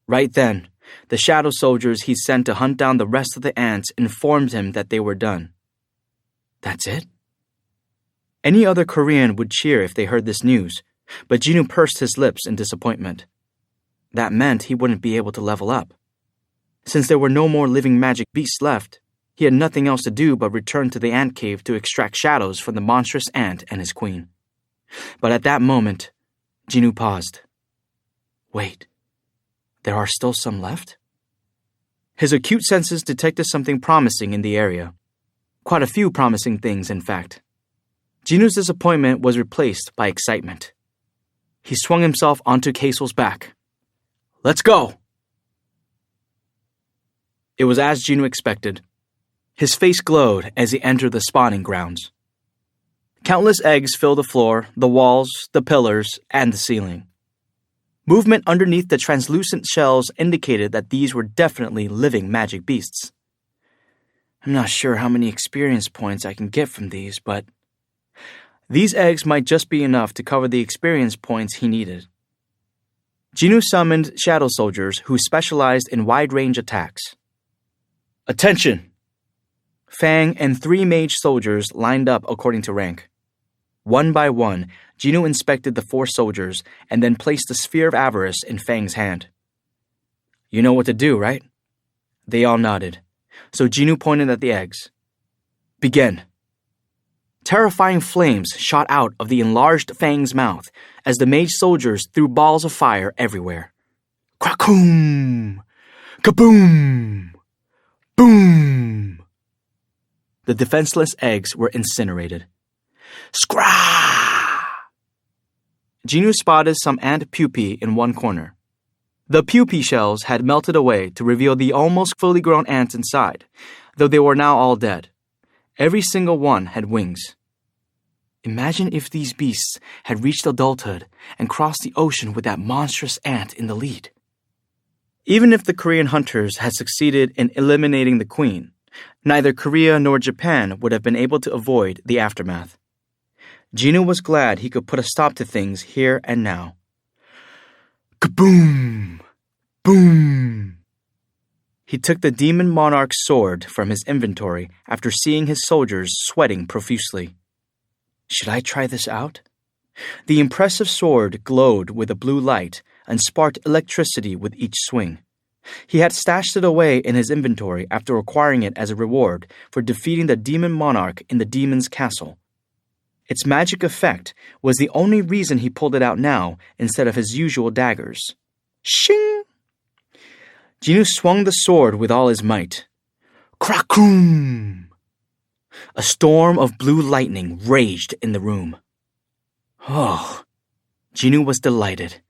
Right then, the shadow soldiers he sent to hunt down the rest of the ants informed him that they were done. That's it? Any other Korean would cheer if they heard this news, but Jinoo pursed his lips in disappointment. That meant he wouldn't be able to level up. Since there were no more living magic beasts left, he had nothing else to do but return to the ant cave to extract shadows from the monstrous ant and his queen. But at that moment, Jinoo paused. Wait, there are still some left? His acute senses detected something promising in the area. Quite a few promising things, in fact. Jinoo's disappointment was replaced by excitement. He swung himself onto Kaisel's back. Let's go! It was as Jinoo expected. His face glowed as he entered the spawning grounds. Countless eggs filled the floor, the walls, the pillars, and the ceiling. Movement underneath the translucent shells indicated that these were definitely living magic beasts. I'm not sure how many experience points I can get from these, but these eggs might just be enough to cover the experience points he needed. Jinoo summoned shadow soldiers who specialized in wide-range attacks. Attention! Fang and 3 mage soldiers lined up according to rank. One by one, Jinoo inspected the 4 soldiers and then placed the Sphere of Avarice in Fang's hand. You know what to do, right? They all nodded, so Jinoo pointed at the eggs. Begin. Terrifying flames shot out of the enlarged Fang's mouth as the mage soldiers threw balls of fire everywhere. Krakoom! Kaboom! Boom! The defenseless eggs were incinerated. Scrah! Jinoo spotted some ant pupae in one corner. The pupae shells had melted away to reveal the almost fully grown ants inside, though they were now all dead. Every single one had wings. Imagine if these beasts had reached adulthood and crossed the ocean with that monstrous ant in the lead. Even if the Korean hunters had succeeded in eliminating the queen, neither Korea nor Japan would have been able to avoid the aftermath. Jinoo was glad he could put a stop to things here and now. Kaboom! Boom! He took the demon monarch's sword from his inventory after seeing his soldiers sweating profusely. Should I try this out? The impressive sword glowed with a blue light and sparked electricity with each swing. He had stashed it away in his inventory after acquiring it as a reward for defeating the demon monarch in the demon's castle. Its magic effect was the only reason he pulled it out now instead of his usual daggers. Shing! Jinoo swung the sword with all his might. Krakoom! A storm of blue lightning raged in the room. Oh, Jinoo was delighted.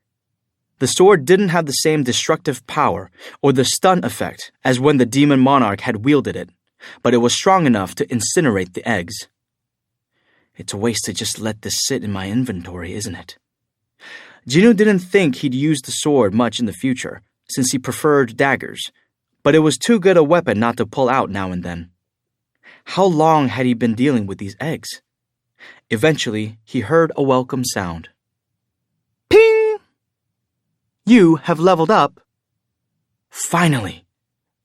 The sword didn't have the same destructive power or the stun effect as when the demon monarch had wielded it, but it was strong enough to incinerate the eggs. It's a waste to just let this sit in my inventory, isn't it? Jinoo didn't think he'd use the sword much in the future, since he preferred daggers, but it was too good a weapon not to pull out now and then. How long had he been dealing with these eggs? Eventually, he heard a welcome sound. Ping! You have leveled up. Finally,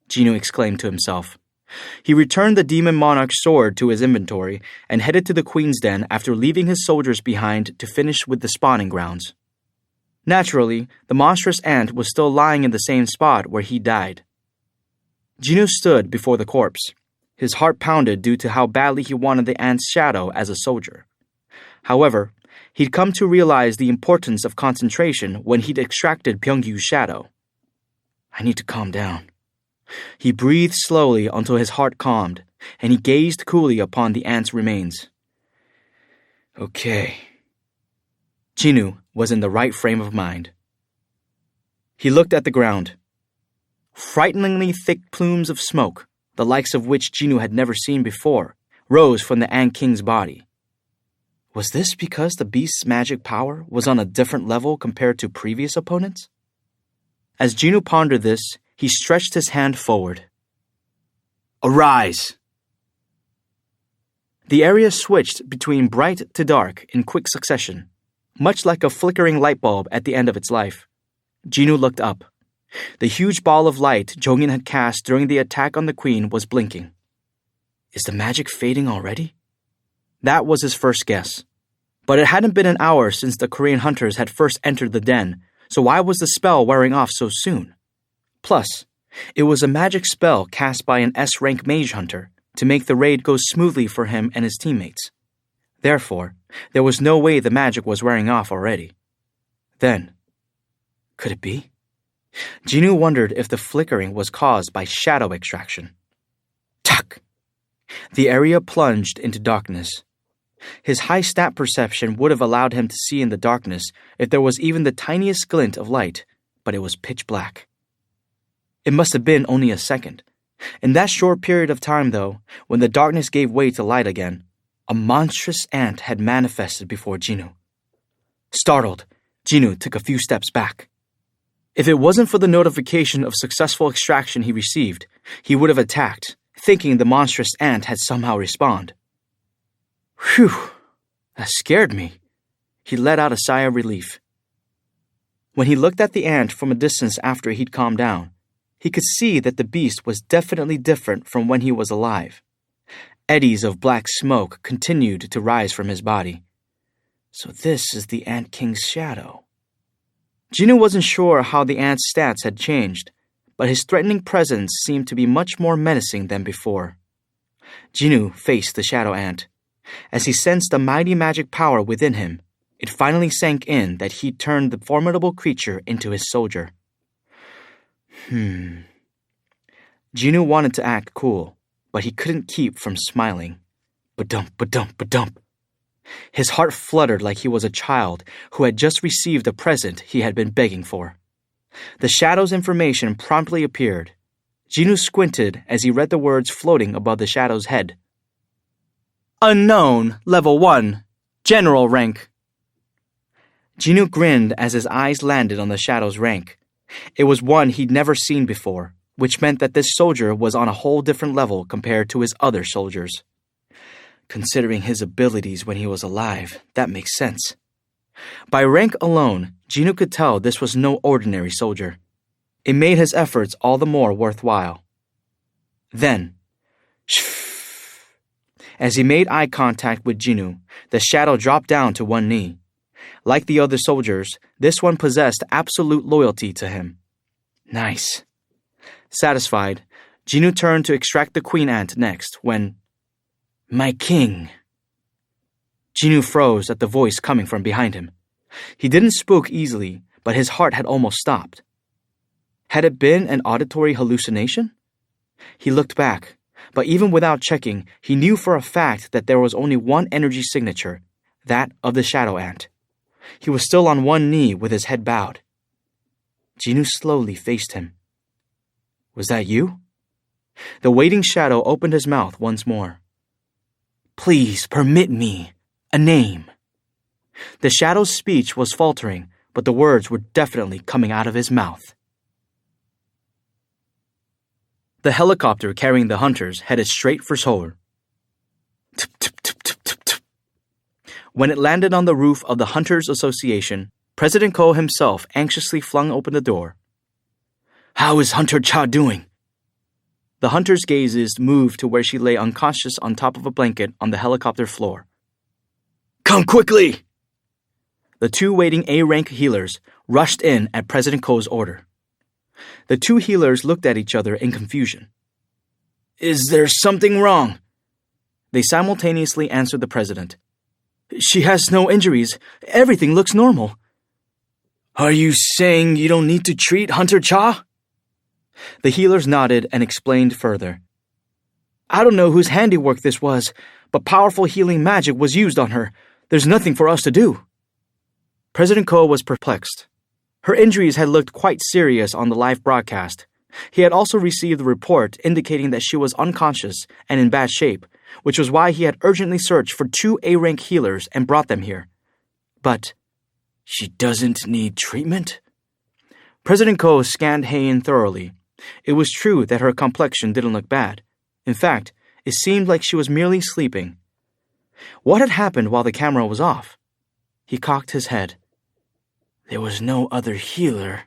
Jinoo exclaimed to himself. He returned the demon monarch's sword to his inventory and headed to the queen's den after leaving his soldiers behind to finish with the spawning grounds. Naturally, the monstrous ant was still lying in the same spot where he died. Jinoo stood before the corpse. His heart pounded due to how badly he wanted the ant's shadow as a soldier. However, he'd come to realize the importance of concentration when he'd extracted Byung-yu's shadow. I need to calm down. He breathed slowly until his heart calmed, and he gazed coolly upon the ant's remains. Okay. Jinoo was in the right frame of mind. He looked at the ground. Frighteningly thick plumes of smoke, the likes of which Jinoo had never seen before, rose from the Ant King's body. Was this because the beast's magic power was on a different level compared to previous opponents? As Jinoo pondered this, he stretched his hand forward. Arise! The area switched between bright to dark in quick succession, much like a flickering light bulb at the end of its life. Jinoo looked up. The huge ball of light Jongin had cast during the attack on the queen was blinking. Is the magic fading already? That was his first guess. But it hadn't been an hour since the Korean hunters had first entered the den, so why was the spell wearing off so soon? Plus, it was a magic spell cast by an S-rank mage hunter to make the raid go smoothly for him and his teammates. Therefore, there was no way the magic was wearing off already. Then, could it be? Jinwoo wondered if the flickering was caused by shadow extraction. Tak! The area plunged into darkness. His high stat perception would have allowed him to see in the darkness if there was even the tiniest glint of light, but it was pitch black. It must have been only a second. In that short period of time, though, when the darkness gave way to light again, a monstrous ant had manifested before Jinwoo. Startled, Jinwoo took a few steps back. If it wasn't for the notification of successful extraction he received, he would have attacked, thinking the monstrous ant had somehow respawned. Phew, that scared me. He let out a sigh of relief. When he looked at the ant from a distance after he'd calmed down, he could see that the beast was definitely different from when he was alive. Eddies of black smoke continued to rise from his body. So this is the Ant King's shadow. Jinwoo wasn't sure how the ant's stats had changed, but his threatening presence seemed to be much more menacing than before. Jinwoo faced the shadow ant. As he sensed the mighty magic power within him, it finally sank in that he'd turned the formidable creature into his soldier. Jinwoo wanted to act cool, but he couldn't keep from smiling. Ba-dump, ba-dump, ba-dump. His heart fluttered like he was a child who had just received a present he had been begging for. The shadow's information promptly appeared. Jinwoo squinted as he read the words floating above the shadow's head. Unknown, level 1, general rank. Jinwoo grinned as his eyes landed on the shadow's rank. It was one he'd never seen before, which meant that this soldier was on a whole different level compared to his other soldiers. Considering his abilities when he was alive, that makes sense. By rank alone, Jinwoo could tell this was no ordinary soldier. It made his efforts all the more worthwhile. Then, as he made eye contact with Jinwoo, the shadow dropped down to one knee. Like the other soldiers, this one possessed absolute loyalty to him. Nice. Satisfied, Jinwoo turned to extract the queen ant next when... My king. Jinwoo froze at the voice coming from behind him. He didn't spook easily, but his heart had almost stopped. Had it been an auditory hallucination? He looked back, but even without checking, he knew for a fact that there was only one energy signature, that of the shadow ant. He was still on one knee with his head bowed. Jinwoo slowly faced him. Was that you? The waiting shadow opened his mouth once more. Please permit me a name. The shadow's speech was faltering, but the words were definitely coming out of his mouth. The helicopter carrying the hunters headed straight for Seoul. When it landed on the roof of the Hunters Association, President Ko himself anxiously flung open the door. How is Hunter Cha doing? The hunter's gazes moved to where she lay unconscious on top of a blanket on the helicopter floor. Come quickly! The two waiting A-rank healers rushed in at President Ko's order. The two healers looked at each other in confusion. Is there something wrong? They simultaneously answered the president. She has no injuries. Everything looks normal. Are you saying you don't need to treat Hunter Cha? The healers nodded and explained further. I don't know whose handiwork this was, but powerful healing magic was used on her. There's nothing for us to do. President Ko was perplexed. Her injuries had looked quite serious on the live broadcast. He had also received a report indicating that she was unconscious and in bad shape, which was why he had urgently searched for two A-rank healers and brought them here. But she doesn't need treatment? President Ko scanned Hae-in thoroughly. It was true that her complexion didn't look bad. In fact, it seemed like she was merely sleeping. What had happened while the camera was off? He cocked his head. There was no other healer.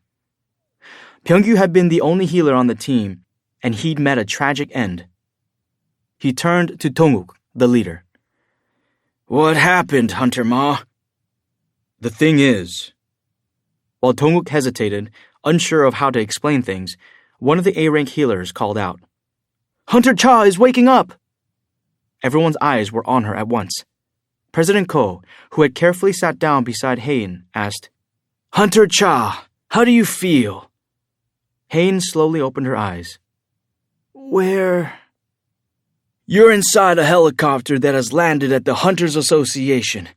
Pyeonggu had been the only healer on the team, and he'd met a tragic end. He turned to Donguk, the leader. What happened, Hunter Ma? The thing is... While Dongguk hesitated, unsure of how to explain things, one of the A-rank healers called out, "Hunter Cha is waking up!" Everyone's eyes were on her at once. President Ko, who had carefully sat down beside Hayin, asked, "Hunter Cha, how do you feel?" Hayin slowly opened her eyes. "Where?" "You're inside a helicopter that has landed at the Hunters Association.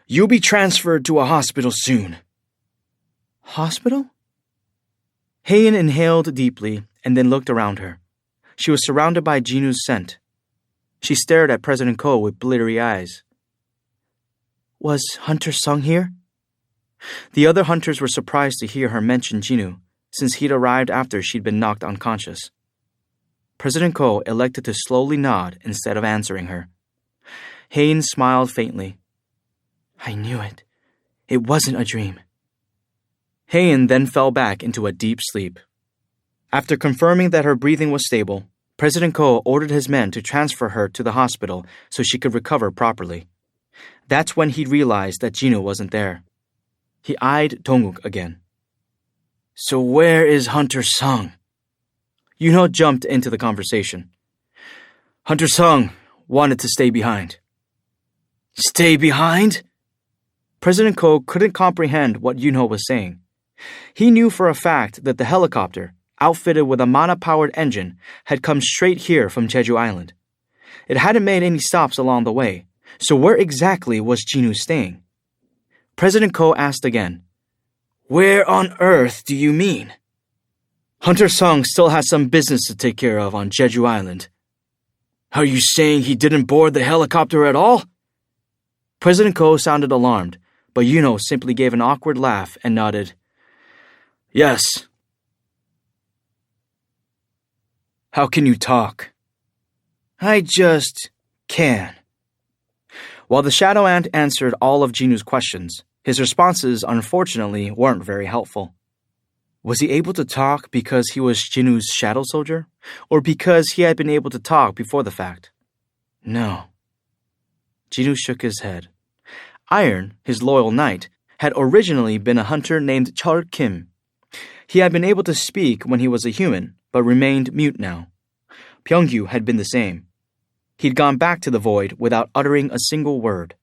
You'll be transferred to a hospital soon." Hospital? Hayin inhaled deeply and then looked around her. She was surrounded by Jinu's scent. She stared at President Ko with glittery eyes. Was Hunter Sung here? The other hunters were surprised to hear her mention Jinu, since he'd arrived after she'd been knocked unconscious. President Ko elected to slowly nod instead of answering her. Hayin smiled faintly. I knew it. It wasn't a dream. Hayin then fell back into a deep sleep. After confirming that her breathing was stable, President Ko ordered his men to transfer her to the hospital so she could recover properly. That's when he realized that Jinu wasn't there. He eyed Dongguk again. So where is Hunter Sung? Yunho jumped into the conversation. Hunter Sung wanted to stay behind. Stay behind? President Ko couldn't comprehend what Yunho was saying. He knew for a fact that the helicopter, outfitted with a mana-powered engine, had come straight here from Jeju Island. It hadn't made any stops along the way, so where exactly was Jinu staying? President Ko asked again, Where on earth do you mean? Hunter Sung still has some business to take care of on Jeju Island. Are you saying he didn't board the helicopter at all? President Ko sounded alarmed, but Yunho simply gave an awkward laugh and nodded. Yes. How can you talk? I just can. While the Shadow Ant answered all of Jinu's questions, his responses unfortunately weren't very helpful. Was he able to talk because he was Jinu's shadow soldier, or because he had been able to talk before the fact? No. Jinu shook his head. Iron, his loyal knight, had originally been a hunter named Chul Kim. He had been able to speak when he was a human, but remained mute now. Pyeongyu had been the same. He'd gone back to the void without uttering a single word.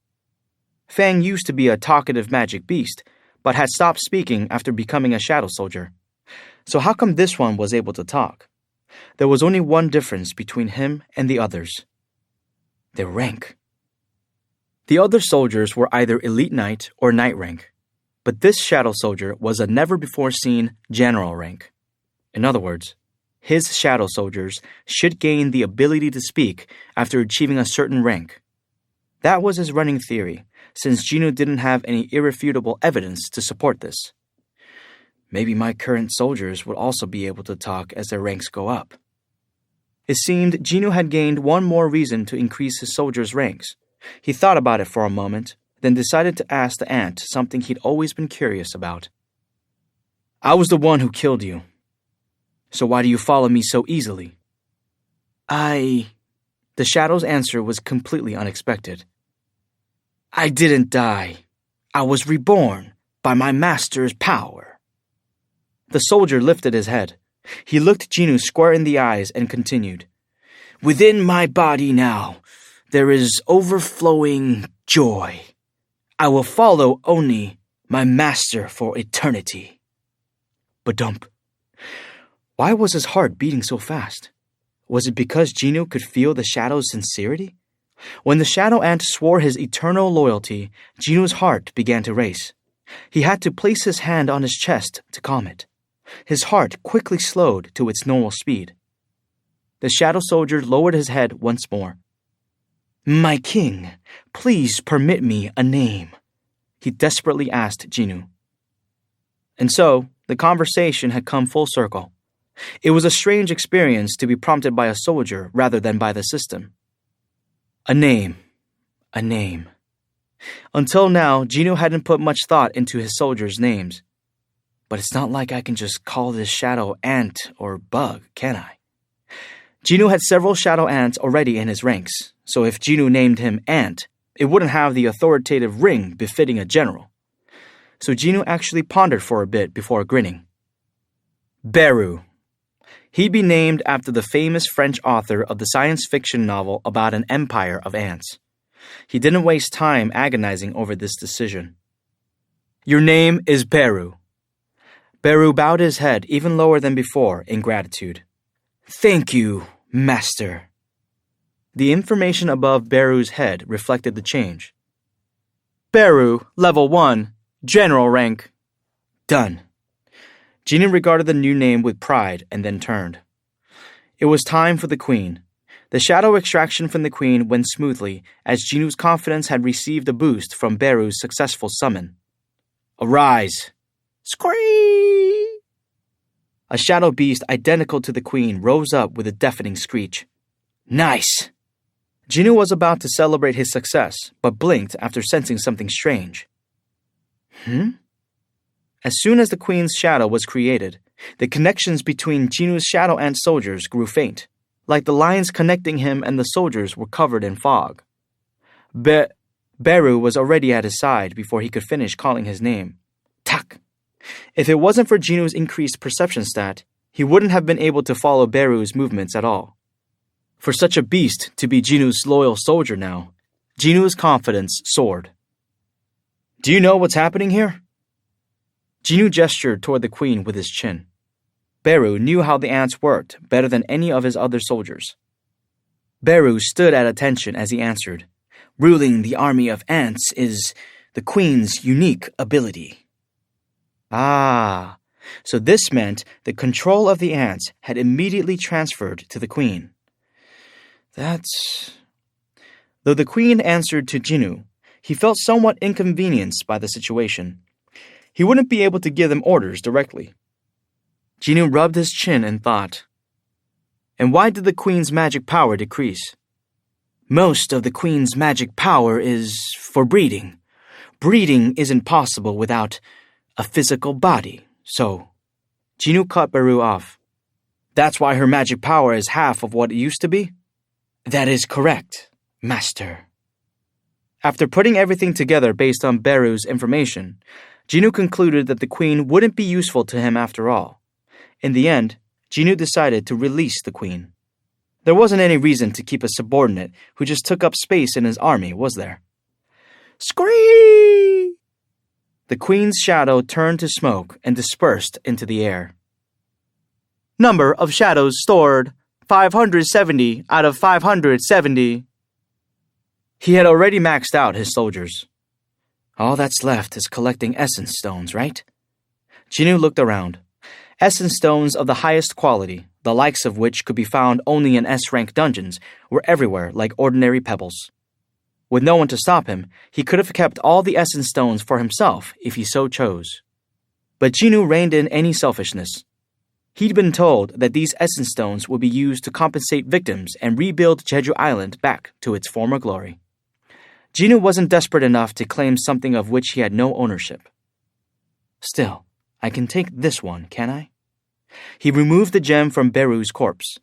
Fang used to be a talkative magic beast, but had stopped speaking after becoming a shadow soldier. So how come this one was able to talk? There was only one difference between him and the others. Their rank. The other soldiers were either elite knight or knight rank, but this shadow soldier was a never-before-seen general rank. In other words, his shadow soldiers should gain the ability to speak after achieving a certain rank. That was his running theory, since Jinu didn't have any irrefutable evidence to support this. Maybe my current soldiers would also be able to talk as their ranks go up. It seemed Jinu had gained one more reason to increase his soldiers' ranks. He thought about it for a moment, then decided to ask the ant something he'd always been curious about. I was the one who killed you. So why do you follow me so easily? The shadow's answer was completely unexpected. I didn't die. I was reborn by my master's power. The soldier lifted his head. He looked Jinu square in the eyes and continued. Within my body now, there is overflowing joy. I will follow only my master for eternity. Badump. Why was his heart beating so fast? Was it because Jinu could feel the shadow's sincerity? When the shadow ant swore his eternal loyalty, Jinu's heart began to race. He had to place his hand on his chest to calm it. His heart quickly slowed to its normal speed. The shadow soldier lowered his head once more. My king, please permit me a name, he desperately asked Jinu. And so, the conversation had come full circle. It was a strange experience to be prompted by a soldier rather than by the system. A name. Until now, Jinu hadn't put much thought into his soldiers' names. But it's not like I can just call this shadow ant or bug, can I? Jinu had several shadow ants already in his ranks, so if Jinu named him Ant, it wouldn't have the authoritative ring befitting a general. so Jinwoo actually pondered for a bit before grinning. Beru. He'd be named after the famous French author of the science fiction novel about an empire of ants. He didn't waste time agonizing over this decision. Your name is Beru. Beru bowed his head even lower than before in gratitude. Thank you, Master. The information above Beru's head reflected the change. Beru, level 1, general rank. Done. Jinwoo regarded the new name with pride and then turned. It was time for the queen. The shadow extraction from the queen went smoothly as Jinwoo's confidence had received a boost from Beru's successful summon. Arise! Scream! A shadow beast identical to the queen rose up with a deafening screech. Nice! Jinwoo was about to celebrate his success, but blinked after sensing something strange. As soon as the queen's shadow was created, the connections between Jinwoo's shadow ant soldiers grew faint, like the lines connecting him and the soldiers were covered in fog. Beru was already at his side before he could finish calling his name. Tak! If it wasn't for Jinwoo's increased perception stat, he wouldn't have been able to follow Beru's movements at all. For such a beast to be Jinwoo's loyal soldier now, Jinwoo's confidence soared. Do you know what's happening here? Jinwoo gestured toward the queen with his chin. Beru knew how the ants worked better than any of his other soldiers. Beru stood at attention as he answered. Ruling the army of ants is the queen's unique ability. Ah, so this meant the control of the ants had immediately transferred to the queen. Though the queen answered to Jinwoo, he felt somewhat inconvenienced by the situation. He wouldn't be able to give them orders directly. Jinwoo rubbed his chin and thought. And why did the queen's magic power decrease? Most of the queen's magic power is for breeding. Breeding isn't possible without a physical body, so... Jinwoo cut Beru off. That's why her magic power is half of what it used to be? That is correct, Master. After putting everything together based on Beru's information, Jinwoo concluded that the queen wouldn't be useful to him after all. In the end, Jinwoo decided to release the queen. There wasn't any reason to keep a subordinate who just took up space in his army, was there? Scream! The queen's shadow turned to smoke and dispersed into the air. Number of shadows stored, 570 out of 570. He had already maxed out his soldiers. All that's left is collecting essence stones, right? Jinwoo looked around. Essence stones of the highest quality, the likes of which could be found only in S-rank dungeons, were everywhere like ordinary pebbles. With no one to stop him, he could have kept all the essence stones for himself if he so chose. But Jinwoo reined in any selfishness. He'd been told that these essence stones would be used to compensate victims and rebuild Jeju Island back to its former glory. Jinwoo wasn't desperate enough to claim something of which he had no ownership. Still, I can take this one, can I? He removed the gem from Beru's corpse.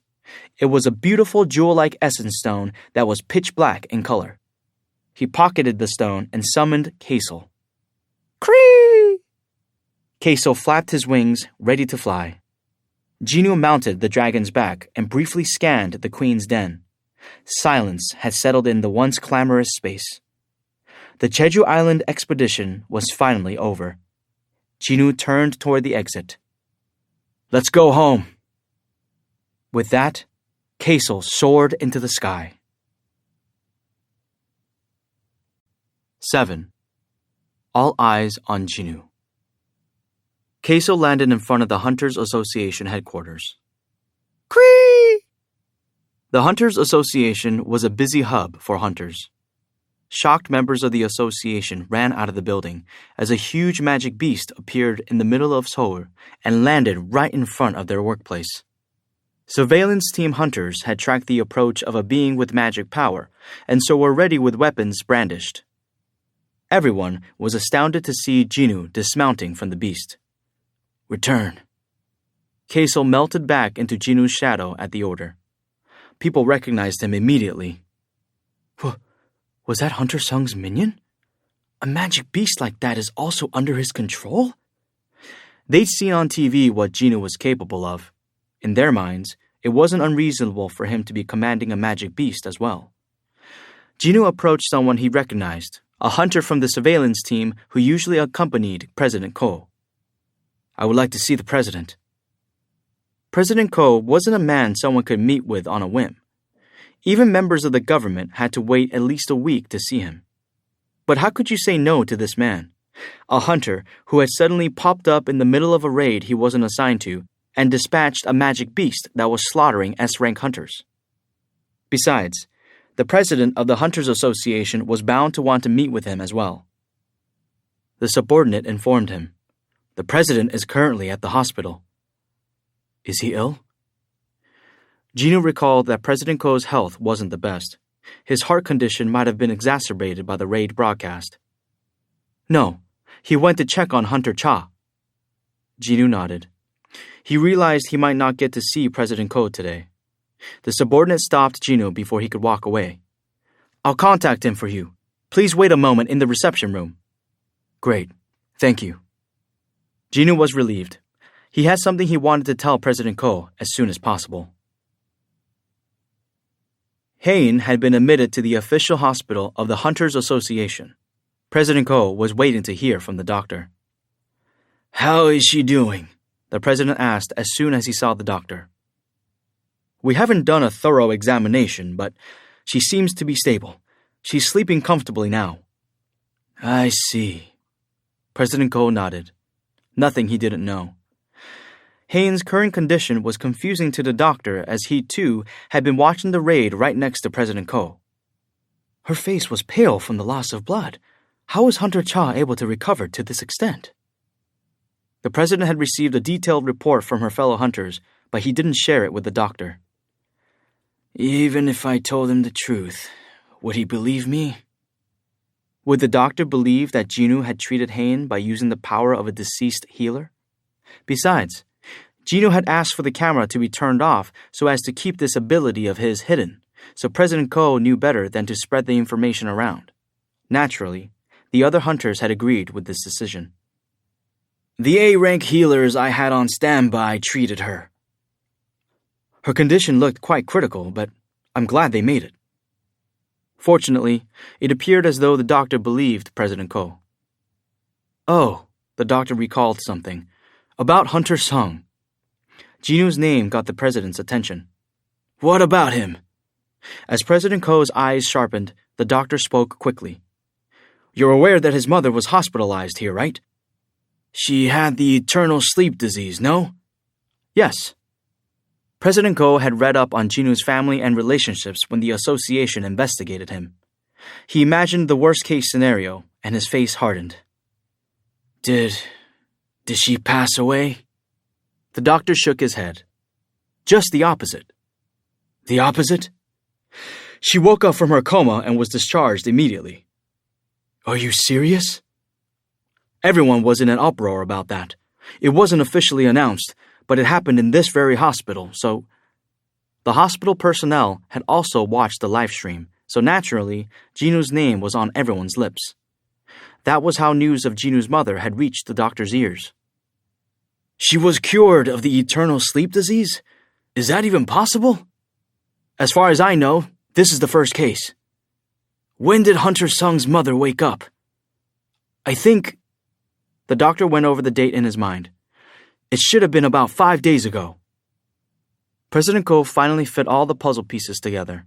It was a beautiful jewel-like essence stone that was pitch black in color. He pocketed the stone and summoned Kaisel. Cree! Kaisel flapped his wings, ready to fly. Jinwoo mounted the dragon's back and briefly scanned the queen's den. Silence had settled in the once clamorous space. The Jeju Island expedition was finally over. Jinwoo turned toward the exit. Let's go home. With that, Kaisel soared into the sky. 7. All eyes on Jinwoo. Kaisel landed in front of the Hunters Association headquarters. Cree! The Hunters Association was a busy hub for hunters. Shocked members of the association ran out of the building as a huge magic beast appeared in the middle of Seoul and landed right in front of their workplace. Surveillance team hunters had tracked the approach of a being with magic power and so were ready with weapons brandished. Everyone was astounded to see Jinwoo dismounting from the beast. Return. Kaisel melted back into Jinwoo's shadow at the order. People recognized him immediately. Was that Hunter Sung's minion? A magic beast like that is also under his control? They'd seen on TV what Jinoo was capable of. In their minds, it wasn't unreasonable for him to be commanding a magic beast as well. Jinoo approached someone he recognized, a hunter from the surveillance team who usually accompanied President Ko. "I would like to see the president." President Ko wasn't a man someone could meet with on a whim. Even members of the government had to wait at least a week to see him. But how could you say no to this man? A hunter who had suddenly popped up in the middle of a raid he wasn't assigned to and dispatched a magic beast that was slaughtering S-rank hunters. Besides, the president of the Hunters Association was bound to want to meet with him as well. The subordinate informed him, "The president is currently at the hospital." "Is he ill?" Jinoo recalled that President Ko's health wasn't the best. His heart condition might have been exacerbated by the raid broadcast. "No, he went to check on Hunter Cha." Jinoo nodded. He realized he might not get to see President Ko today. The subordinate stopped Jinoo before he could walk away. "I'll contact him for you. Please wait a moment in the reception room." "Great. Thank you." Jinoo was relieved. He had something he wanted to tell President Ko as soon as possible. Hain had been admitted to the official hospital of the Hunters Association. President Ko was waiting to hear from the doctor. "How is she doing?" the president asked as soon as he saw the doctor. "We haven't done a thorough examination, but she seems to be stable. She's sleeping comfortably now." "I see." President Ko nodded. Nothing he didn't know. Hain's current condition was confusing to the doctor as he, too, had been watching the raid right next to President Ko. Her face was pale from the loss of blood. How was Hunter Cha able to recover to this extent? The president had received a detailed report from her fellow hunters, but he didn't share it with the doctor. "Even if I told him the truth, would he believe me?" Would the doctor believe that Jinoo had treated Hain by using the power of a deceased healer? Besides, Jinoo had asked for the camera to be turned off so as to keep this ability of his hidden, so President Ko knew better than to spread the information around. Naturally, the other hunters had agreed with this decision. "The A-rank healers I had on standby treated her." Her condition looked quite critical, but I'm glad they made it. Fortunately, it appeared as though the doctor believed President Ko. "Oh," the doctor recalled something. "About Hunter Sung." Jinoo's name got the president's attention. "What about him?" As President Ko's eyes sharpened, the doctor spoke quickly. "You're aware that his mother was hospitalized here, right?" "She had the eternal sleep disease, no?" "Yes." President Ko had read up on Jinoo's family and relationships when the association investigated him. He imagined the worst-case scenario, and his face hardened. Did she pass away?" The doctor shook his head. "Just the opposite." "The opposite?" "She woke up from her coma and was discharged immediately." "Are you serious?" Everyone was in an uproar about that. It wasn't officially announced, but it happened in this very hospital, so... The hospital personnel had also watched the live stream, so naturally, Jinoo's name was on everyone's lips. That was how news of Jinoo's mother had reached the doctor's ears. "She was cured of the eternal sleep disease? Is that even possible?" "As far as I know, this is the first case." "When did Hunter Sung's mother wake up?" "I think..." The doctor went over the date in his mind. "It should have been about 5 days ago." President Ko finally fit all the puzzle pieces together.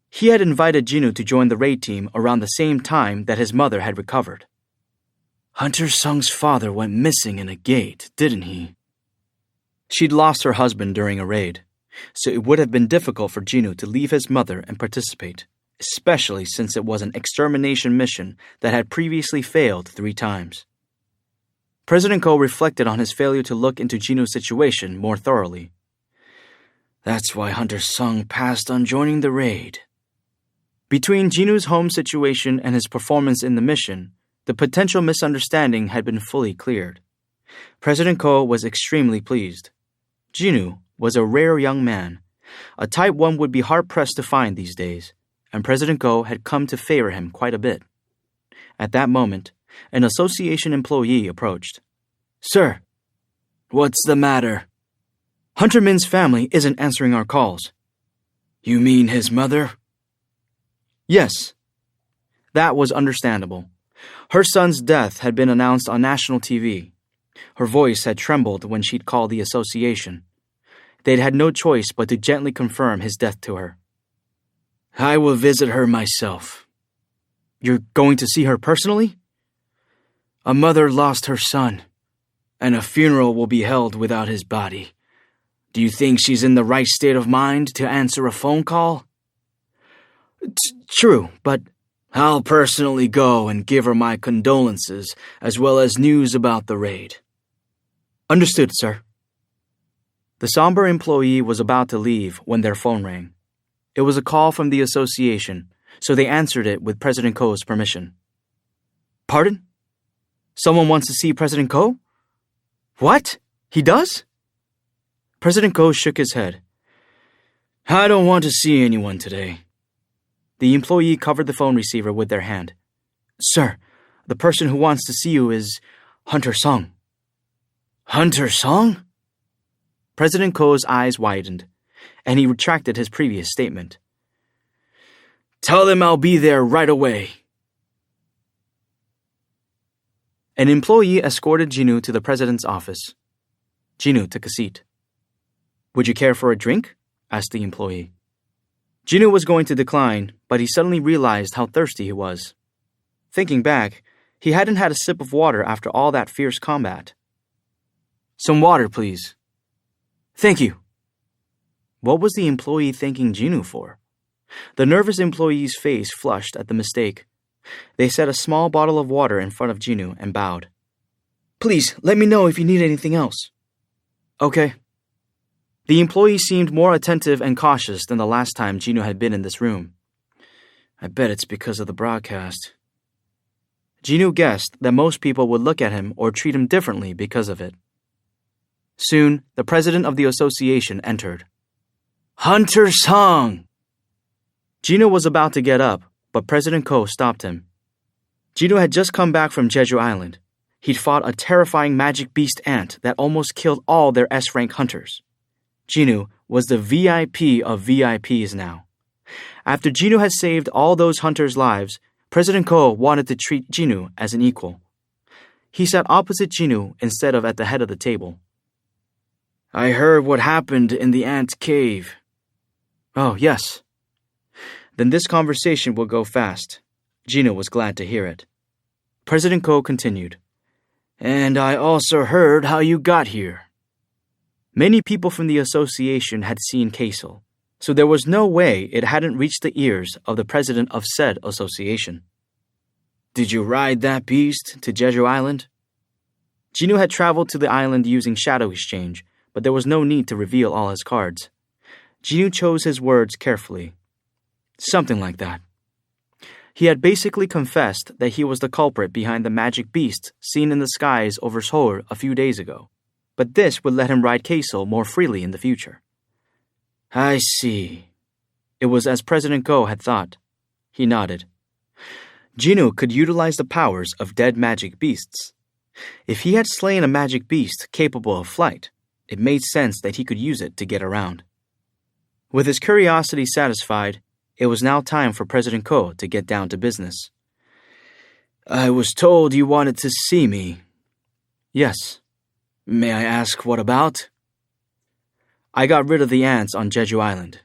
He had invited Jinoo to join the raid team around the same time that his mother had recovered. Hunter Sung's father went missing in a gate, didn't he? She'd lost her husband during a raid, so it would have been difficult for Jinoo to leave his mother and participate, especially since it was an extermination mission that had previously failed 3 times. President Ko reflected on his failure to look into Jinoo's situation more thoroughly. That's why Hunter Sung passed on joining the raid. Between Jinoo's home situation and his performance in the mission, the potential misunderstanding had been fully cleared. President Ko was extremely pleased. Jinoo was a rare young man, a type one would be hard-pressed to find these days, and President Ko had come to favor him quite a bit. At that moment, an association employee approached. "Sir, what's the matter?" "Hunter Min's family isn't answering our calls." "You mean his mother?" "Yes." That was understandable. Her son's death had been announced on national TV. Her voice had trembled when she'd called the association. They'd had no choice but to gently confirm his death to her. "I will visit her myself." "You're going to see her personally?" "A mother lost her son, and a funeral will be held without his body. Do you think she's in the right state of mind to answer a phone call?" "True, but..." "I'll personally go and give her my condolences as well as news about the raid." "Understood, sir." The somber employee was about to leave when their phone rang. It was a call from the association, so they answered it with President Ko's permission. "Pardon? Someone wants to see President Ko?" "What? He does?" President Ko shook his head. "I don't want to see anyone today." The employee covered the phone receiver with their hand. "Sir, the person who wants to see you is Hunter Song." "Hunter Song?" President Ko's eyes widened, and he retracted his previous statement. "Tell them I'll be there right away." An employee escorted Jinwoo to the president's office. Jinwoo took a seat. "Would you care for a drink?" asked the employee. Jinwoo was going to decline, but he suddenly realized how thirsty he was. Thinking back, he hadn't had a sip of water after all that fierce combat. "Some water, please." "Thank you." What was the employee thanking Jinwoo for? The nervous employee's face flushed at the mistake. They set a small bottle of water in front of Jinwoo and bowed. "Please, let me know if you need anything else." "Okay." The employee seemed more attentive and cautious than the last time Jinwoo had been in this room. "I bet it's because of the broadcast." Jinwoo guessed that most people would look at him or treat him differently because of it. Soon, the president of the association entered. "Hunter Song!" Jinwoo was about to get up, but President Ko stopped him. Jinwoo had just come back from Jeju Island. He'd fought a terrifying magic beast ant that almost killed all their S-rank hunters. Jinwoo was the VIP of VIPs now. After Jinwoo had saved all those hunters' lives, President Ko wanted to treat Jinwoo as an equal. He sat opposite Jinwoo instead of at the head of the table. "I heard what happened in the ant cave." "Oh, yes." Then this conversation will go fast. Jinwoo was glad to hear it. President Ko continued. "And I also heard how you got here." Many people from the association had seen Kaesol, so there was no way it hadn't reached the ears of the president of said association. "Did you ride that beast to Jeju Island?" Jinwoo had traveled to the island using Shadow Exchange, but there was no need to reveal all his cards. Jinwoo chose his words carefully. "Something like that." He had basically confessed that he was the culprit behind the magic beast seen in the skies over Seoul a few days ago, but this would let him ride Kaesol more freely in the future. "I see." It was as President Ko had thought. He nodded. Jinwoo could utilize the powers of dead magic beasts. If he had slain a magic beast capable of flight, it made sense that he could use it to get around. With his curiosity satisfied, it was now time for President Ko to get down to business. "I was told you wanted to see me." "Yes." "May I ask what about?" "I got rid of the ants on Jeju Island."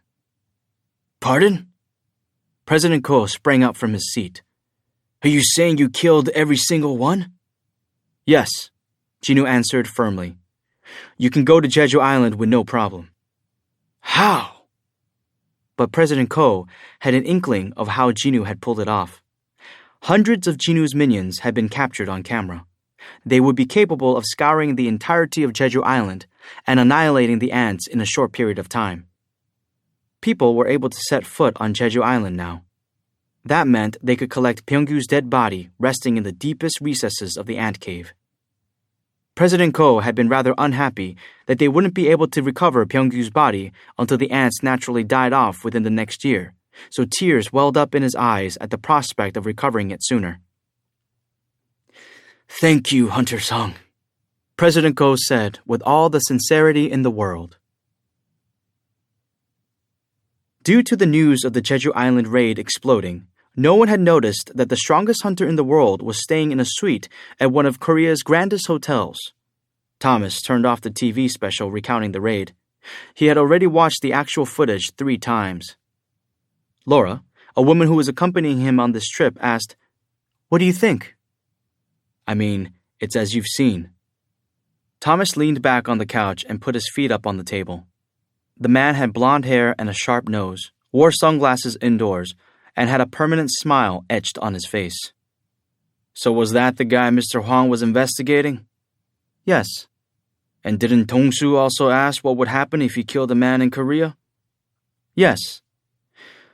"Pardon?" President Ko sprang up from his seat. "Are you saying you killed every single one?" "Yes," Jinwoo answered firmly. "You can go to Jeju Island with no problem." "How?" But President Ko had an inkling of how Jinwoo had pulled it off. Hundreds of Jinwoo's minions had been captured on camera. They would be capable of scouring the entirety of Jeju Island and annihilating the ants in a short period of time. People were able to set foot on Jeju Island now. That meant they could collect Pyeonggyu's dead body resting in the deepest recesses of the ant cave. President Ko had been rather unhappy that they wouldn't be able to recover Pyeonggyu's body until the ants naturally died off within the next year, so tears welled up in his eyes at the prospect of recovering it sooner. Thank you, Hunter Song, President Ko said with all the sincerity in the world. Due to the news of the Jeju Island raid exploding, no one had noticed that the strongest hunter in the world was staying in a suite at one of Korea's grandest hotels. Thomas turned off the TV special recounting the raid. He had already watched the actual footage 3 times. Laura, a woman who was accompanying him on this trip, asked, "What do you think?" "I mean, it's as you've seen." Thomas leaned back on the couch and put his feet up on the table. The man had blonde hair and a sharp nose, wore sunglasses indoors, and had a permanent smile etched on his face. "So was that the guy Mr. Hwang was investigating?" "Yes." "And didn't Tong-soo also ask what would happen if he killed a man in Korea?" "Yes."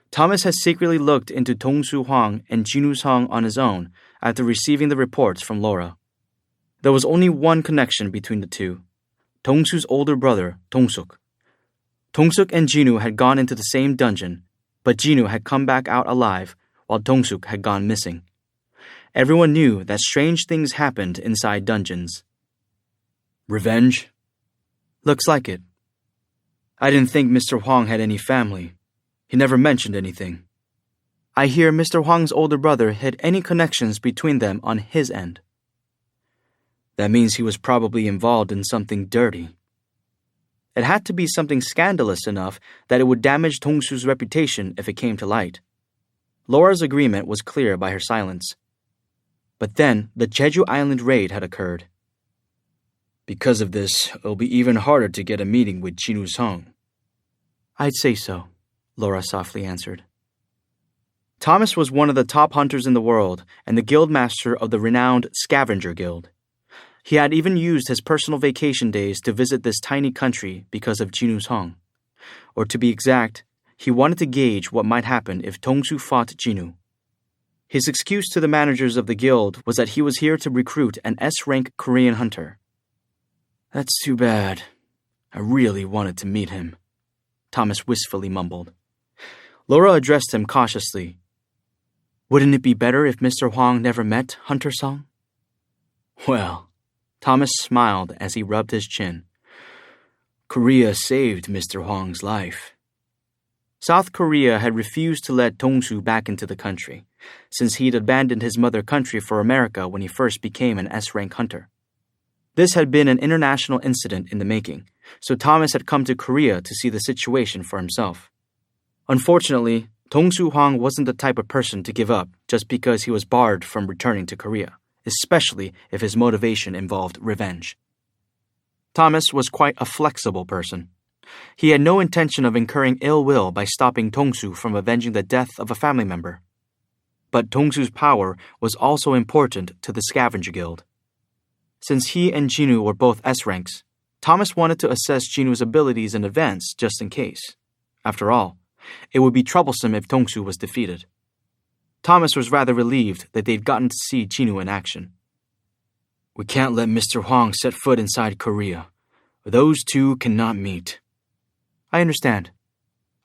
Thomas had secretly looked into Tong-soo Hwang and Jinwoo Sung on his own after receiving the reports from Laura. There was only one connection between the two: Tong-soo's older brother, Tong-suk. Tong-suk and Jinwoo had gone into the same dungeon, but Jinwoo had come back out alive while Tong-suk had gone missing. Everyone knew that strange things happened inside dungeons. Revenge? Looks like it. I didn't think Mr. Hwang had any family. He never mentioned anything. I hear Mr. Hwang's older brother had any connections between them on his end. That means he was probably involved in something dirty. It had to be something scandalous enough that it would damage Tong-soo's reputation if it came to light. Laura's agreement was clear by her silence. But then the Jeju Island raid had occurred. Because of this, it'll be even harder to get a meeting with Jinwoo Sung. I'd say so, Laura softly answered. Thomas was one of the top hunters in the world and the guildmaster of the renowned Scavenger Guild. He had even used his personal vacation days to visit this tiny country because of Jinwoo Sung. Or to be exact, he wanted to gauge what might happen if Tong-soo fought Jinwoo. His excuse to the managers of the guild was that he was here to recruit an S-rank Korean hunter. That's too bad. I really wanted to meet him, Thomas wistfully mumbled. Laura addressed him cautiously. Wouldn't it be better if Mr. Hwang never met Hunter Song? Well, Thomas smiled as he rubbed his chin. Korea saved Mr. Hwang's life. South Korea had refused to let Tong-soo back into the country, since he'd abandoned his mother country for America when he first became an S-rank hunter. This had been an international incident in the making, so Thomas had come to Korea to see the situation for himself. Unfortunately, Tong-soo Hwang wasn't the type of person to give up just because he was barred from returning to Korea, especially if his motivation involved revenge. Thomas was quite a flexible person. He had no intention of incurring ill will by stopping Tong-soo from avenging the death of a family member. But Tong-soo's power was also important to the Scavenger Guild. Since he and Jinwoo were both S-ranks, Thomas wanted to assess Jinwoo's abilities in advance just in case. After all, it would be troublesome if Tong-soo was defeated. Thomas was rather relieved that they'd gotten to see Jinwoo in action. We can't let Mr. Hwang set foot inside Korea. Those two cannot meet. I understand.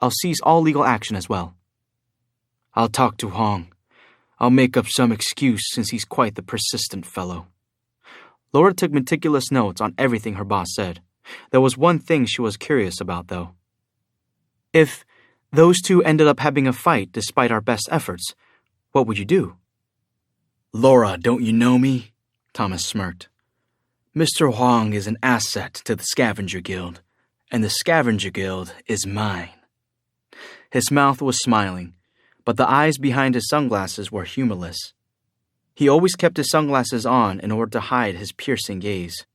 I'll cease all legal action as well. I'll talk to Hwang. I'll make up some excuse since he's quite the persistent fellow. Laura took meticulous notes on everything her boss said. There was one thing she was curious about, though. If those two ended up having a fight despite our best efforts, what would you do? Laura, don't you know me? Thomas smirked. Mr. Hwang is an asset to the Scavenger Guild, and the Scavenger Guild is mine. His mouth was smiling, but the eyes behind his sunglasses were humorless. He always kept his sunglasses on in order to hide his piercing gaze.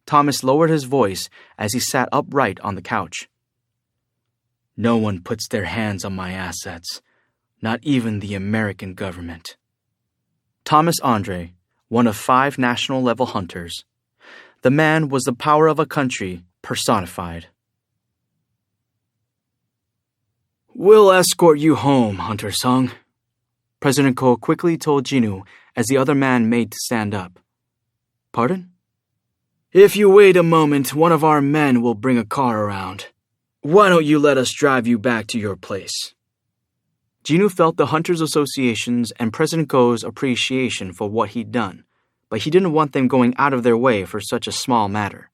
Thomas lowered his voice as he sat upright on the couch. No one puts their hands on my assets, not even the American government. Thomas Andre, one of 5 national-level hunters. The man was the power of a country personified. We'll escort you home, Hunter Sung, President Ko quickly told Jinwoo as the other man made to stand up. Pardon? If you wait a moment, one of our men will bring a car around. Why don't you let us drive you back to your place? Jinwoo felt the Hunters Association's and President Ko's appreciation for what he'd done, but he didn't want them going out of their way for such a small matter.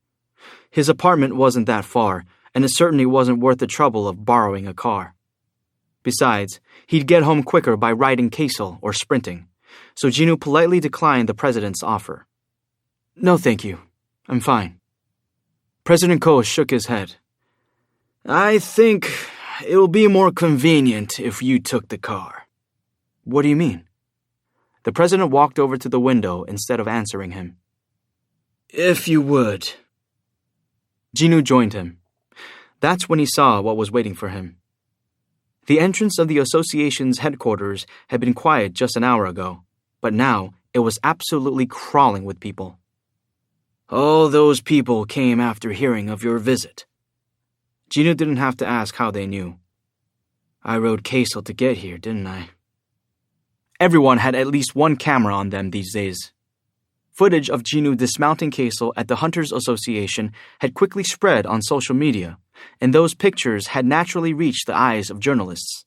His apartment wasn't that far, and it certainly wasn't worth the trouble of borrowing a car. Besides, he'd get home quicker by riding Kaisel or sprinting, so Jinwoo politely declined the president's offer. "No, thank you. I'm fine." President Ko shook his head. "I think it'll be more convenient if you took the car." "What do you mean?" The president walked over to the window instead of answering him. "If you would." Jinwoo joined him. That's when he saw what was waiting for him. The entrance of the association's headquarters had been quiet just an hour ago, but now it was absolutely crawling with people. "All those people came after hearing of your visit." Jinwoo didn't have to ask how they knew. "I rode Kaisel to get here, didn't I?" Everyone had at least one camera on them these days. Footage of Jinwoo dismounting Kaisel at the Hunters Association had quickly spread on social media, and those pictures had naturally reached the eyes of journalists.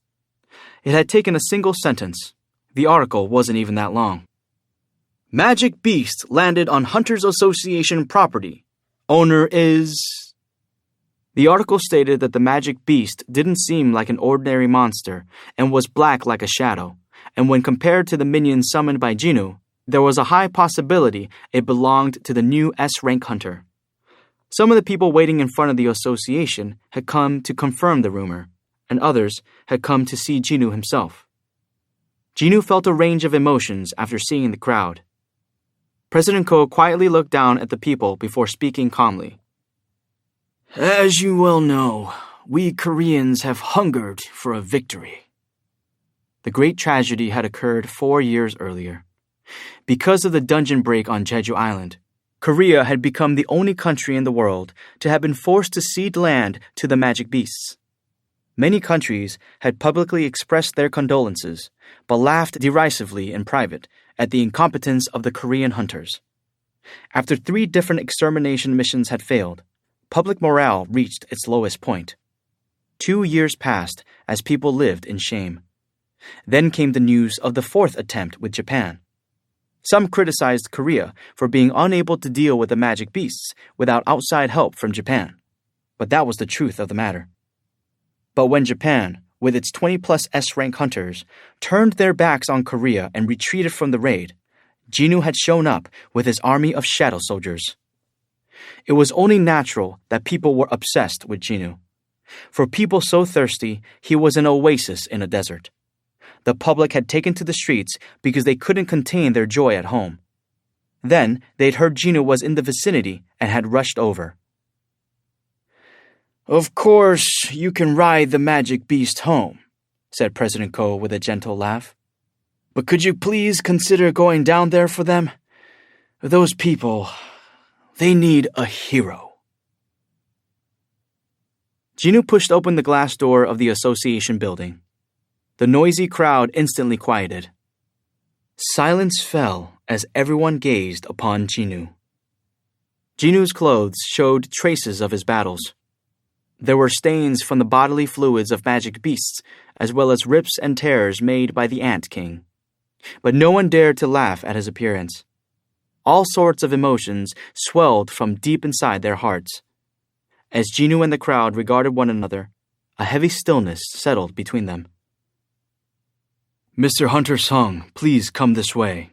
It had taken a single sentence. The article wasn't even that long. "Magic Beast landed on Hunters Association property. Owner is..." The article stated that the Magic Beast didn't seem like an ordinary monster and was black like a shadow, and when compared to the minions summoned by Jinwoo, there was a high possibility it belonged to the new S-rank hunter. Some of the people waiting in front of the association had come to confirm the rumor, and others had come to see Jinwoo himself. Jinwoo felt a range of emotions after seeing the crowd. President Ko quietly looked down at the people before speaking calmly. "As you well know, we Koreans have hungered for a victory." The great tragedy had occurred 4 years earlier. Because of the dungeon break on Jeju Island, Korea had become the only country in the world to have been forced to cede land to the magic beasts. Many countries had publicly expressed their condolences, but laughed derisively in private at the incompetence of the Korean hunters. After 3 different extermination missions had failed, public morale reached its lowest point. 2 years passed as people lived in shame. Then came the news of the 4th attempt with Japan. Some criticized Korea for being unable to deal with the magic beasts without outside help from Japan, but that was the truth of the matter. But when Japan, with its 20-plus S-rank hunters, turned their backs on Korea and retreated from the raid, Jinwoo had shown up with his army of shadow soldiers. It was only natural that people were obsessed with Jinwoo. For people so thirsty, he was an oasis in a desert. The public had taken to the streets because they couldn't contain their joy at home. Then they'd heard Jinwoo was in the vicinity and had rushed over. "Of course, you can ride the magic beast home," said President Ko with a gentle laugh. "But could you please consider going down there for them? Those people, they need a hero." Jinwoo pushed open the glass door of the association building. The noisy crowd instantly quieted. Silence fell as everyone gazed upon Jinwoo. Jinwoo's clothes showed traces of his battles. There were stains from the bodily fluids of magic beasts, as well as rips and tears made by the Ant King. But no one dared to laugh at his appearance. All sorts of emotions swelled from deep inside their hearts. As Jinwoo and the crowd regarded one another, a heavy stillness settled between them. "Mr. Hunter Sung, please come this way."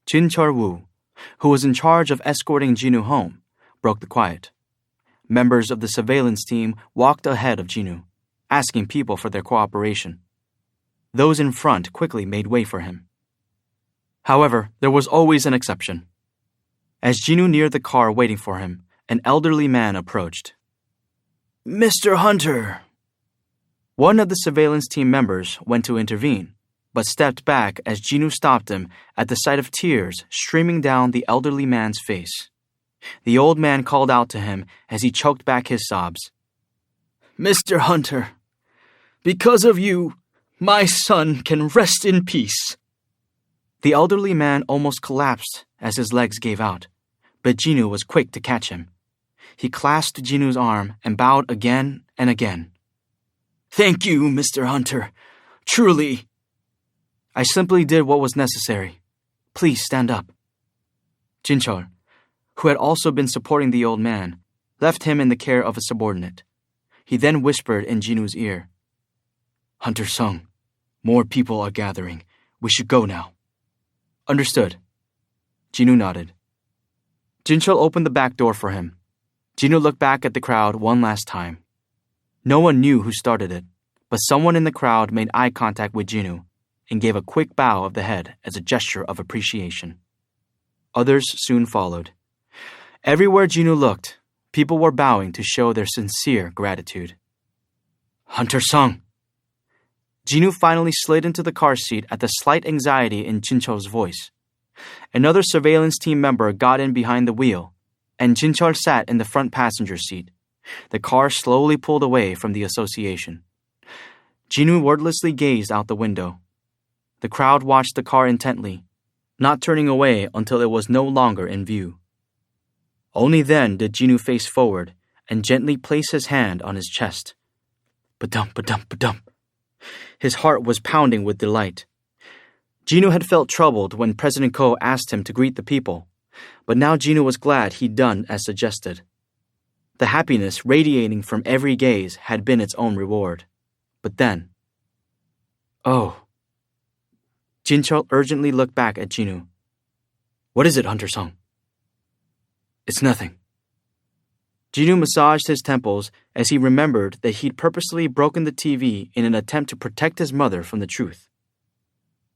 Jin Chul-woo, who was in charge of escorting Jinwoo home, broke the quiet. Members of the surveillance team walked ahead of Jinwoo, asking people for their cooperation. Those in front quickly made way for him. However, there was always an exception. As Jinwoo neared the car waiting for him, an elderly man approached. "Mr. Hunter." One of the surveillance team members went to intervene, but stepped back as Jinwoo stopped him at the sight of tears streaming down the elderly man's face. The old man called out to him as he choked back his sobs. "Mr. Hunter, because of you, my son can rest in peace." The elderly man almost collapsed as his legs gave out, but Jinwoo was quick to catch him. He clasped Jinwoo's arm and bowed again and again. "Thank you, Mr. Hunter. Truly." "I simply did what was necessary. Please stand up." Jinchul, who had also been supporting the old man, left him in the care of a subordinate. He then whispered in Jinwoo's ear, "Hunter Sung, more people are gathering. We should go now." "Understood." Jinwoo nodded. Jinchul opened the back door for him. Jinwoo looked back at the crowd one last time. No one knew who started it, but someone in the crowd made eye contact with Jinwoo and gave a quick bow of the head as a gesture of appreciation. Others soon followed. Everywhere Jinwoo looked, people were bowing to show their sincere gratitude. "Hunter Sung!" Jinwoo finally slid into the car seat at the slight anxiety in Jinchul's voice. Another surveillance team member got in behind the wheel, and Jinchul sat in the front passenger seat. The car slowly pulled away from the association. Jinwoo wordlessly gazed out the window. The crowd watched the car intently, not turning away until it was no longer in view. Only then did Jinwoo face forward and gently place his hand on his chest. Ba-dum, ba-dum, ba-dum. His heart was pounding with delight. Jinwoo had felt troubled when President Ko asked him to greet the people, but now Jinwoo was glad he'd done as suggested. The happiness radiating from every gaze had been its own reward. But then... Oh. Jinchul urgently looked back at Jinwoo. "What is it, Hunter Sung?" "It's nothing." Jinwoo massaged his temples as he remembered that he'd purposely broken the TV in an attempt to protect his mother from the truth.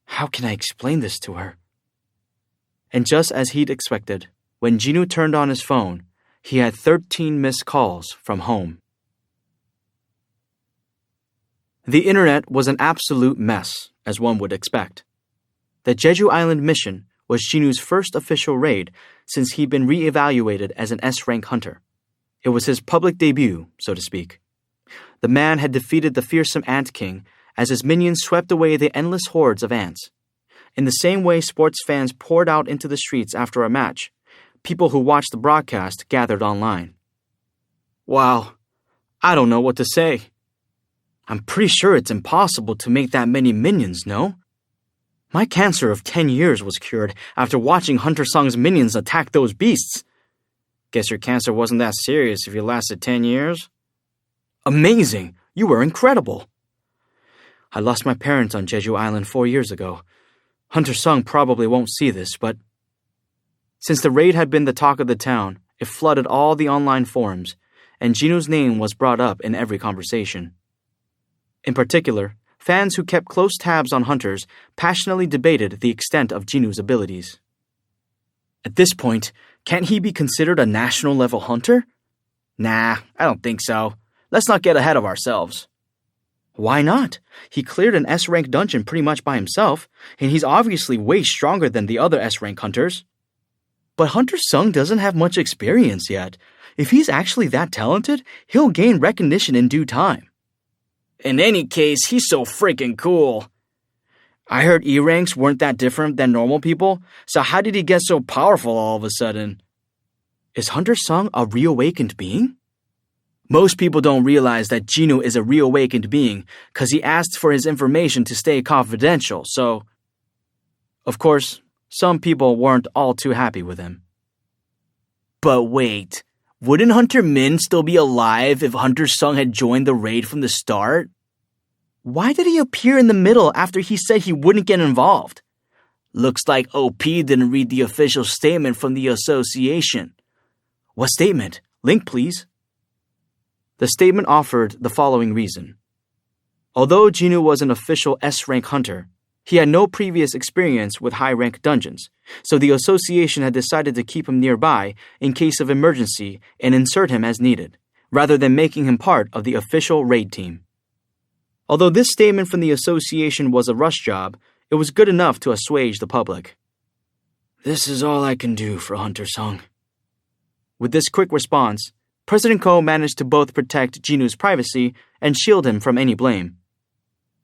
How can I explain this to her? And just as he'd expected, when Jinwoo turned on his phone, he had 13 missed calls from home. The internet was an absolute mess, as one would expect. The Jeju Island mission was Jinwoo's first official raid since he'd been re-evaluated as an S-rank hunter. It was his public debut, so to speak. The man had defeated the fearsome Ant King as his minions swept away the endless hordes of ants. In the same way sports fans poured out into the streets after a match, people who watched the broadcast gathered online. Wow, I don't know what to say. I'm pretty sure it's impossible to make that many minions, no? My cancer of 10 years was cured after watching Hunter Sung's minions attack those beasts. Guess your cancer wasn't that serious if you lasted 10 years? Amazing! You were incredible! I lost my parents on Jeju Island 4 years ago. Hunter Sung probably won't see this, but... Since the raid had been the talk of the town, it flooded all the online forums, and Jinwoo's name was brought up in every conversation. In particular, fans who kept close tabs on hunters passionately debated the extent of Jinwoo's abilities. At this point, can't he be considered a national-level hunter? Nah, I don't think so. Let's not get ahead of ourselves. Why not? He cleared an S-rank dungeon pretty much by himself, and he's obviously way stronger than the other S-rank hunters. But Hunter Sung doesn't have much experience yet. If he's actually that talented, he'll gain recognition in due time. In any case, he's so freaking cool. I heard E-ranks weren't that different than normal people, so how did he get so powerful all of a sudden? Is Hunter Sung a reawakened being? Most people don't realize that Jinwoo is a reawakened being because he asked for his information to stay confidential, so... Of course, some people weren't all too happy with him. But wait, wouldn't Hunter Min still be alive if Hunter Sung had joined the raid from the start? Why did he appear in the middle after he said he wouldn't get involved? Looks like OP didn't read the official statement from the association. What statement? Link, please. The statement offered the following reason. Although Jinwoo was an official S-rank hunter, he had no previous experience with high-rank dungeons, so the association had decided to keep him nearby in case of emergency and insert him as needed, rather than making him part of the official raid team. Although this statement from the association was a rush job, it was good enough to assuage the public. This is all I can do for Hunter Sung. With this quick response, President Ko managed to both protect Jinwoo's privacy and shield him from any blame.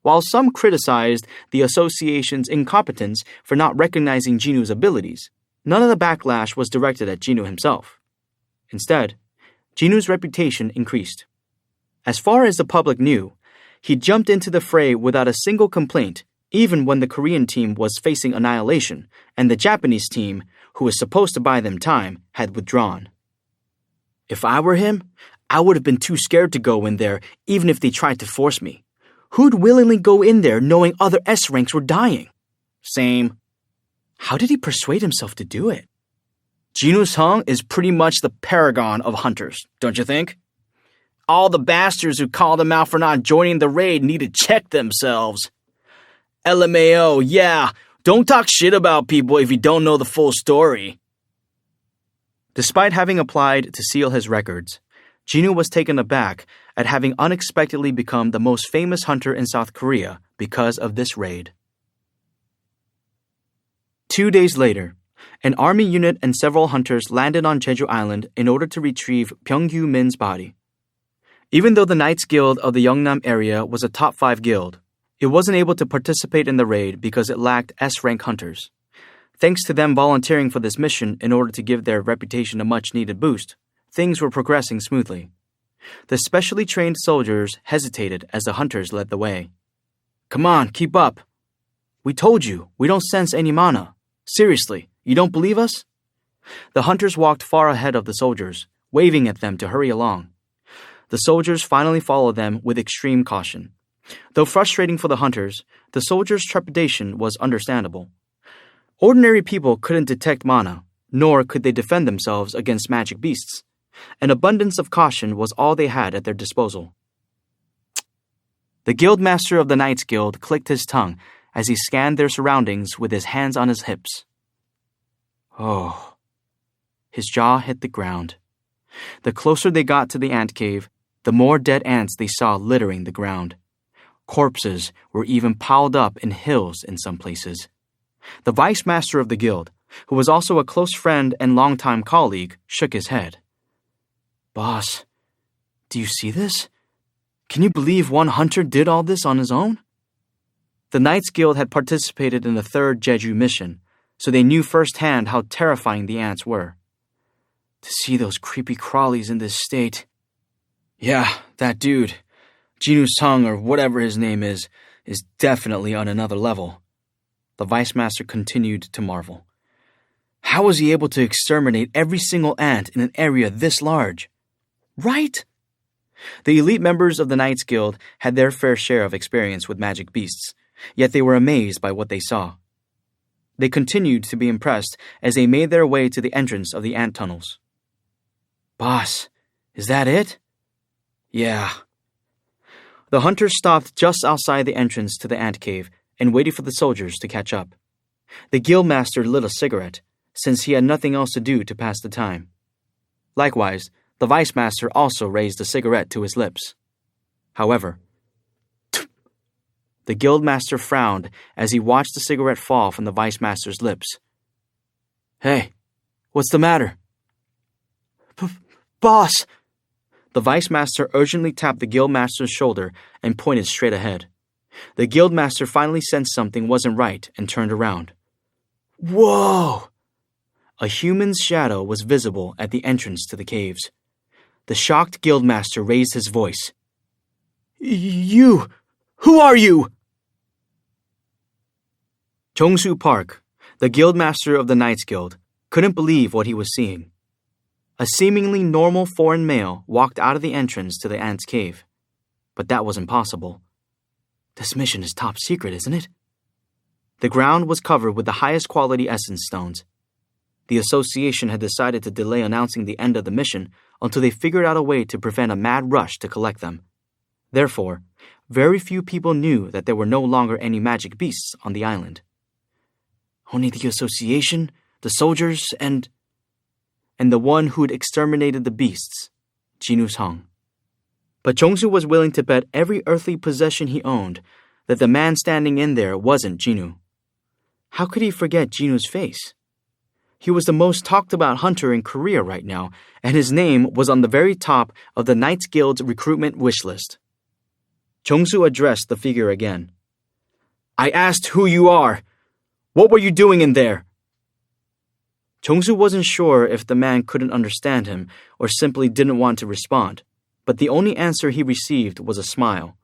While some criticized the association's incompetence for not recognizing Jinwoo's abilities, none of the backlash was directed at Jinwoo himself. Instead, Jinwoo's reputation increased. As far as the public knew, he jumped into the fray without a single complaint, even when the Korean team was facing annihilation, and the Japanese team, who was supposed to buy them time, had withdrawn. If I were him, I would have been too scared to go in there even if they tried to force me. Who'd willingly go in there knowing other S ranks were dying? Same. How did he persuade himself to do it? Jinwoo Sung is pretty much the paragon of hunters, don't you think? All the bastards who called him out for not joining the raid need to check themselves. LMAO, yeah, don't talk shit about people if you don't know the full story. Despite having applied to seal his records, Jinwoo was taken aback at having unexpectedly become the most famous hunter in South Korea because of this raid. 2 days later, an army unit and several hunters landed on Jeju Island in order to retrieve Byung-gyu Min's body. Even though the Knights Guild of the Yeongnam area was a top 5 guild, it wasn't able to participate in the raid because it lacked S-rank hunters. Thanks to them volunteering for this mission in order to give their reputation a much-needed boost, things were progressing smoothly. The specially trained soldiers hesitated as the hunters led the way. Come on, keep up. We told you, we don't sense any mana. Seriously, you don't believe us? The hunters walked far ahead of the soldiers, waving at them to hurry along. The soldiers finally followed them with extreme caution. Though frustrating for the hunters, the soldiers' trepidation was understandable. Ordinary people couldn't detect mana, nor could they defend themselves against magic beasts. An abundance of caution was all they had at their disposal. The guildmaster of the Knights Guild clicked his tongue as he scanned their surroundings with his hands on his hips. Oh. His jaw hit the ground. The closer they got to the ant cave, the more dead ants they saw littering the ground. Corpses were even piled up in hills in some places. The vice master of the guild, who was also a close friend and longtime colleague, shook his head. Boss, do you see this? Can you believe one hunter did all this on his own? The Knights Guild had participated in the 3rd Jeju mission, so they knew firsthand how terrifying the ants were. To see those creepy crawlies in this state. Yeah, that dude, Jinwoo Sung or whatever his name is definitely on another level. The Vice Master continued to marvel. How was he able to exterminate every single ant in an area this large? Right? The elite members of the Knights Guild had their fair share of experience with magic beasts, yet they were amazed by what they saw. They continued to be impressed as they made their way to the entrance of the ant tunnels. Boss, is that it? Yeah. The hunters stopped just outside the entrance to the ant cave and waited for the soldiers to catch up. The guildmaster lit a cigarette, since he had nothing else to do to pass the time. Likewise, the vice master also raised a cigarette to his lips. However, the guildmaster frowned as he watched the cigarette fall from the vice master's lips. Hey, what's the matter? Boss! The vice master urgently tapped the guildmaster's shoulder and pointed straight ahead. The guildmaster finally sensed something wasn't right and turned around. Whoa! A human's shadow was visible at the entrance to the caves. The shocked guildmaster raised his voice. You! Who are you? Jong-soo Park, the guildmaster of the Knights Guild, couldn't believe what he was seeing. A seemingly normal foreign male walked out of the entrance to the ants' cave. But that was impossible. This mission is top secret, isn't it? The ground was covered with the highest quality essence stones. The association had decided to delay announcing the end of the mission until they figured out a way to prevent a mad rush to collect them. Therefore, very few people knew that there were no longer any magic beasts on the island. Only the association, the soldiers, and the one who'd exterminated the beasts, Jinwoo Sung. But Jong-soo was willing to bet every earthly possession he owned that the man standing in there wasn't Jinwoo. How could he forget Jinwoo's face? He was the most talked about hunter in Korea right now, and his name was on the very top of the Knights Guild's recruitment wish list. Jong-soo addressed the figure again. I asked who you are. What were you doing in there? Jong-soo wasn't sure if the man couldn't understand him or simply didn't want to respond, but the only answer he received was a smile.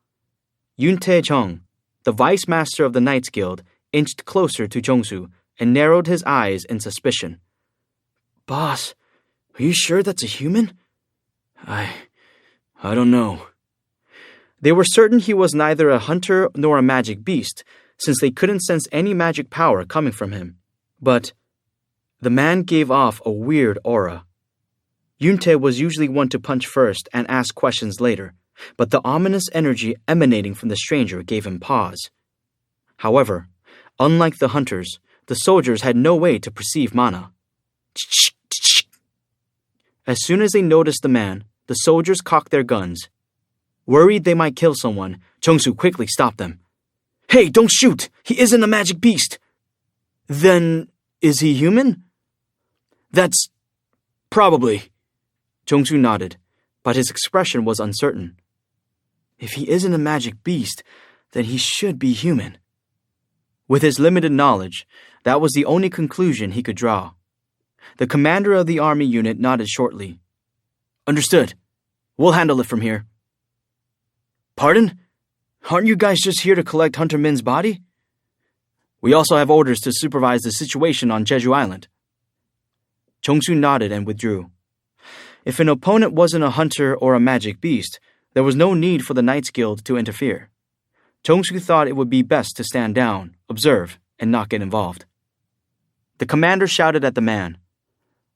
Yoon Tae-jung, the vice master of the Knights Guild, inched closer to Jong-soo and narrowed his eyes in suspicion, Boss, are you sure that's a human? I don't know. They were certain he was neither a hunter nor a magic beast, since they couldn't sense any magic power coming from him. But the man gave off a weird aura. Yunte was usually one to punch first and ask questions later, but the ominous energy emanating from the stranger gave him pause. However, unlike the hunters, the soldiers had no way to perceive mana. As soon as they noticed the man, the soldiers cocked their guns. Worried they might kill someone, Chongsu quickly stopped them. Hey, don't shoot! He isn't a magic beast! Then, is he human? That's... probably. Chongsu nodded, but his expression was uncertain. If he isn't a magic beast, then he should be human. With his limited knowledge, that was the only conclusion he could draw. The commander of the army unit nodded shortly. Understood. We'll handle it from here. Pardon? Aren't you guys just here to collect Hunter Min's body? We also have orders to supervise the situation on Jeju Island. Chongsu nodded and withdrew. If an opponent wasn't a hunter or a magic beast, there was no need for the Knights Guild to interfere. Chongsu thought it would be best to stand down, observe, and not get involved. The commander shouted at the man,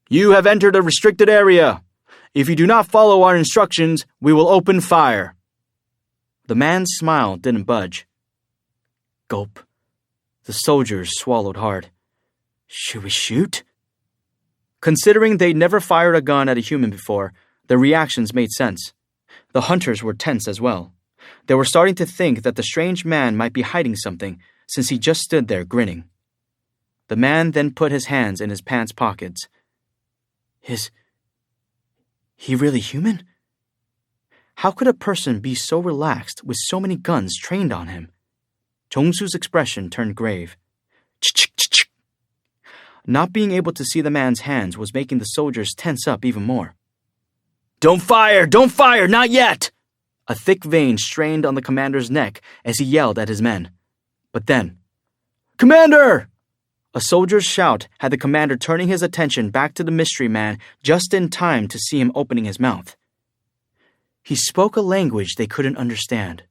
You have entered a restricted area. If you do not follow our instructions, we will open fire. The man's smile didn't budge. Gulp. The soldiers swallowed hard. Should we shoot? Considering they'd never fired a gun at a human before, their reactions made sense. The hunters were tense as well. They were starting to think that the strange man might be hiding something, since he just stood there grinning. The man then put his hands in his pants pockets. Is he really human? How could a person be so relaxed with so many guns trained on him? Chongsu's expression turned grave. Ch-ch-ch-ch. Not being able to see the man's hands was making the soldiers tense up even more. Don't fire! Don't fire! Not yet! A thick vein strained on the commander's neck as he yelled at his men. But then, Commander! A soldier's shout had the commander turning his attention back to the mystery man just in time to see him opening his mouth. He spoke a language they couldn't understand.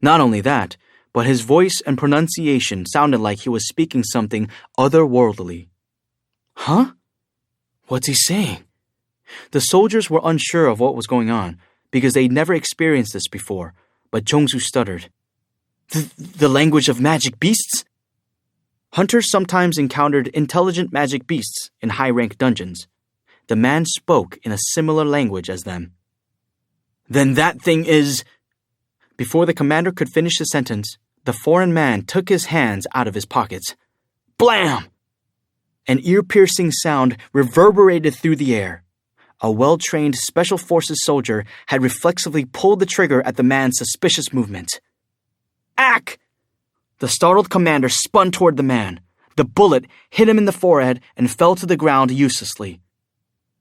Not only that, but his voice and pronunciation sounded like he was speaking something otherworldly. Huh? What's he saying? The soldiers were unsure of what was going on, because they'd never experienced this before, but Chongsu stuttered. The language of magic beasts? Hunters sometimes encountered intelligent magic beasts in high-rank dungeons. The man spoke in a similar language as them. Then that thing is... Before the commander could finish the sentence, the foreign man took his hands out of his pockets. Blam! An ear-piercing sound reverberated through the air. A well-trained Special Forces soldier had reflexively pulled the trigger at the man's suspicious movement. Ack! The startled commander spun toward the man. The bullet hit him in the forehead and fell to the ground uselessly.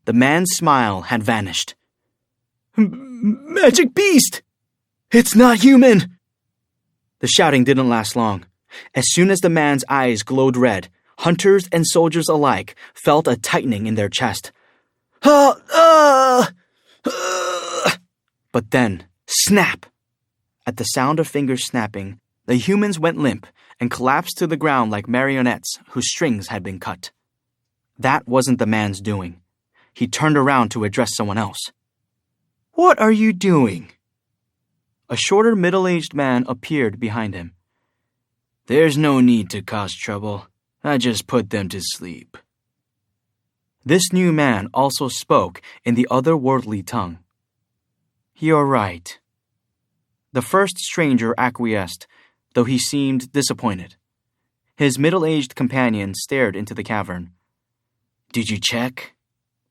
The man's smile had vanished. Magic beast! It's not human! The shouting didn't last long. As soon as the man's eyes glowed red, hunters and soldiers alike felt a tightening in their chest. But then, snap! At the sound of fingers snapping, the humans went limp and collapsed to the ground like marionettes whose strings had been cut. That wasn't the man's doing. He turned around to address someone else. What are you doing? A shorter middle-aged man appeared behind him. There's no need to cause trouble. I just put them to sleep. This new man also spoke in the otherworldly tongue. You're right. The first stranger acquiesced, though he seemed disappointed. His middle-aged companion stared into the cavern. Did you check?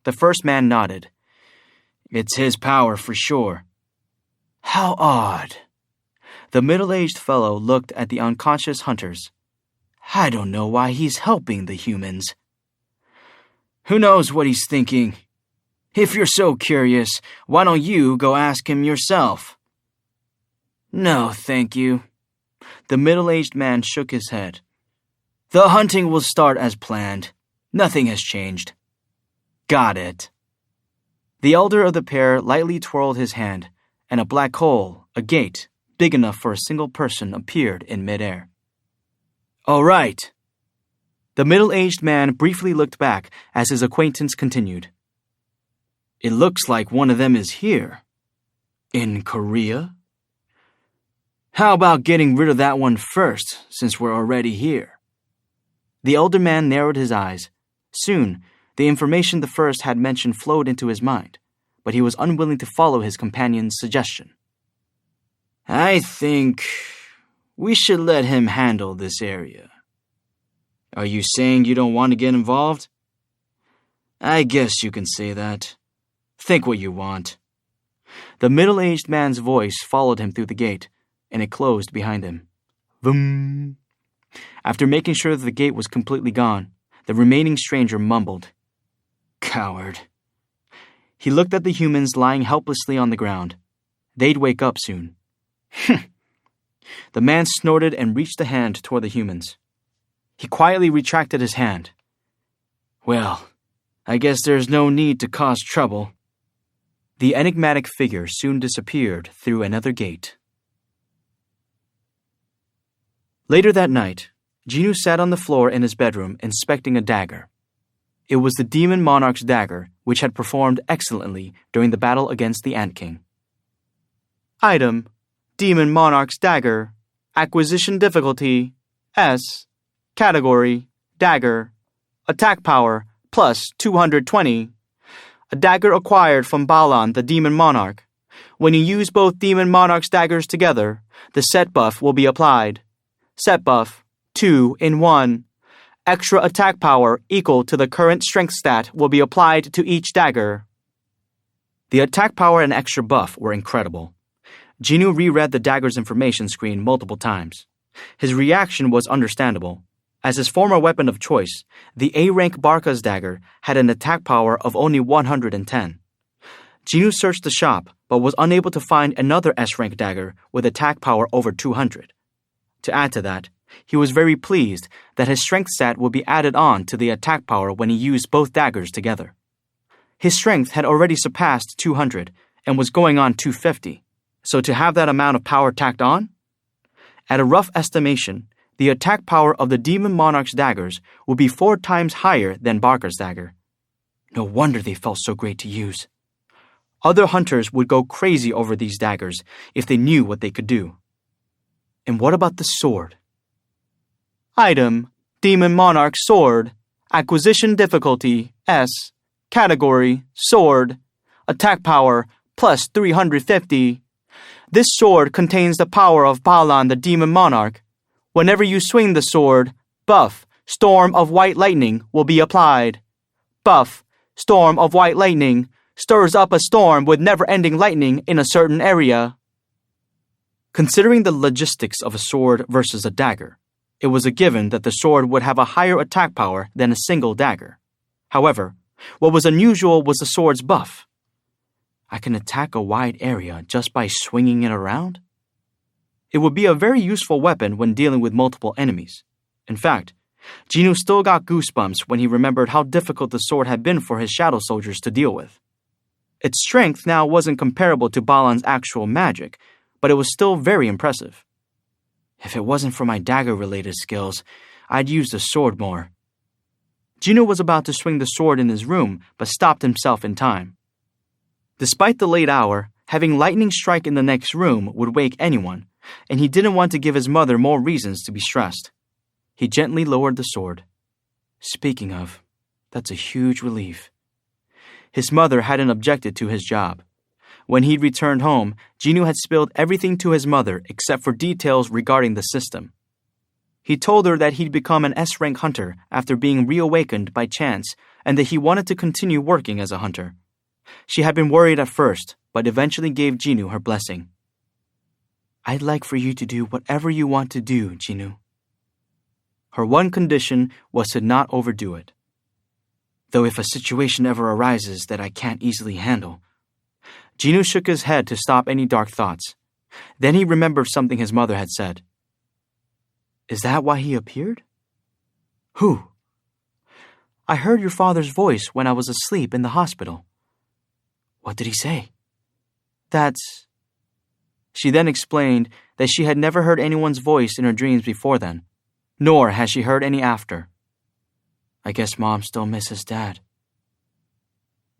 The first man nodded. It's his power for sure. How odd. The middle-aged fellow looked at the unconscious hunters. I don't know why he's helping the humans. Who knows what he's thinking? If you're so curious, why don't you go ask him yourself? No, thank you. The middle-aged man shook his head. The hunting will start as planned. Nothing has changed. Got it. The elder of the pair lightly twirled his hand, and a black hole, a gate, big enough for a single person, appeared in midair. All right. The middle-aged man briefly looked back as his acquaintance continued. It looks like one of them is here. In Korea? How about getting rid of that one first, since we're already here? The elder man narrowed his eyes. Soon, the information the first had mentioned flowed into his mind, but he was unwilling to follow his companion's suggestion. I think we should let him handle this area. Are you saying you don't want to get involved? I guess you can say that. Think what you want. The middle-aged man's voice followed him through the gate, and it closed behind him. Vroom. After making sure that the gate was completely gone, the remaining stranger mumbled, Coward. He looked at the humans lying helplessly on the ground. They'd wake up soon. The man snorted and reached a hand toward the humans. He quietly retracted his hand. Well, I guess there's no need to cause trouble. The enigmatic figure soon disappeared through another gate. Later that night, Jinwoo sat on the floor in his bedroom inspecting a dagger. It was the Demon Monarch's dagger, which had performed excellently during the battle against the Ant King. Item: Demon Monarch's dagger. Acquisition difficulty S. Category: Dagger. Attack power plus 220. A dagger acquired from Balan, the Demon Monarch. When you use both Demon Monarch's daggers together, the set buff will be applied. Set buff: 2 in 1. Extra attack power equal to the current strength stat will be applied to each dagger. The attack power and extra buff were incredible. Jinwoo reread the dagger's information screen multiple times. His reaction was understandable. As his former weapon of choice, the A-rank Barca's dagger had an attack power of only 110. Jinwoo searched the shop, but was unable to find another S-rank dagger with attack power over 200. To add to that, he was very pleased that his strength stat would be added on to the attack power when he used both daggers together. His strength had already surpassed 200 and was going on 250, so to have that amount of power tacked on? At a rough estimation, the attack power of the Demon Monarch's daggers would be 4 times higher than Barca's dagger. No wonder they felt so great to use. Other hunters would go crazy over these daggers if they knew what they could do. And what about the sword? Item: Demon Monarch Sword. Acquisition difficulty S. Category: Sword. Attack power plus 350. This sword contains the power of Balan, the Demon Monarch. Whenever you swing the sword, buff, Storm of White Lightning will be applied. Buff, Storm of White Lightning, stirs up a storm with never-ending lightning in a certain area. Considering the logistics of a sword versus a dagger, it was a given that the sword would have a higher attack power than a single dagger. However, what was unusual was the sword's buff. I can attack a wide area just by swinging it around? It would be a very useful weapon when dealing with multiple enemies. In fact, Jinwoo still got goosebumps when he remembered how difficult the sword had been for his shadow soldiers to deal with. Its strength now wasn't comparable to Balan's actual magic, but it was still very impressive. If it wasn't for my dagger-related skills, I'd use the sword more. Jinwoo was about to swing the sword in his room, but stopped himself in time. Despite the late hour, having lightning strike in the next room would wake anyone, and he didn't want to give his mother more reasons to be stressed. He gently lowered the sword. Speaking of, that's a huge relief. His mother hadn't objected to his job. When he'd returned home, Jinwoo had spilled everything to his mother except for details regarding the system. He told her that he'd become an S-rank hunter after being reawakened by chance and that he wanted to continue working as a hunter. She had been worried at first, but eventually gave Jinwoo her blessing. I'd like for you to do whatever you want to do, Jinwoo. Her one condition was to not overdo it. Though if a situation ever arises that I can't easily handle. Jinwoo shook his head to stop any dark thoughts. Then he remembered something his mother had said. Is that why he appeared? Who? I heard your father's voice when I was asleep in the hospital." "What did he say?" "That's..." She then explained that she had never heard anyone's voice in her dreams before then, nor had she heard any after. "I guess Mom still misses Dad."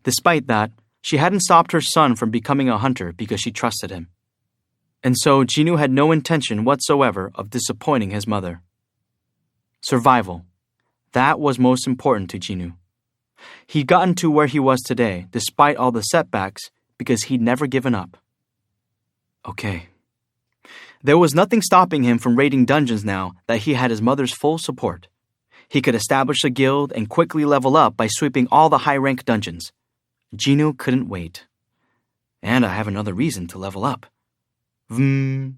Despite that, she hadn't stopped her son from becoming a hunter because she trusted him. And so Jinwoo had no intention whatsoever of disappointing his mother. Survival. That was most important to Jinwoo. He'd gotten to where he was today, despite all the setbacks, because he'd never given up. Okay. There was nothing stopping him from raiding dungeons now that he had his mother's full support. He could establish a guild and quickly level up by sweeping all the high-rank dungeons. Jinwoo couldn't wait. And I have another reason to level up. Jinwoo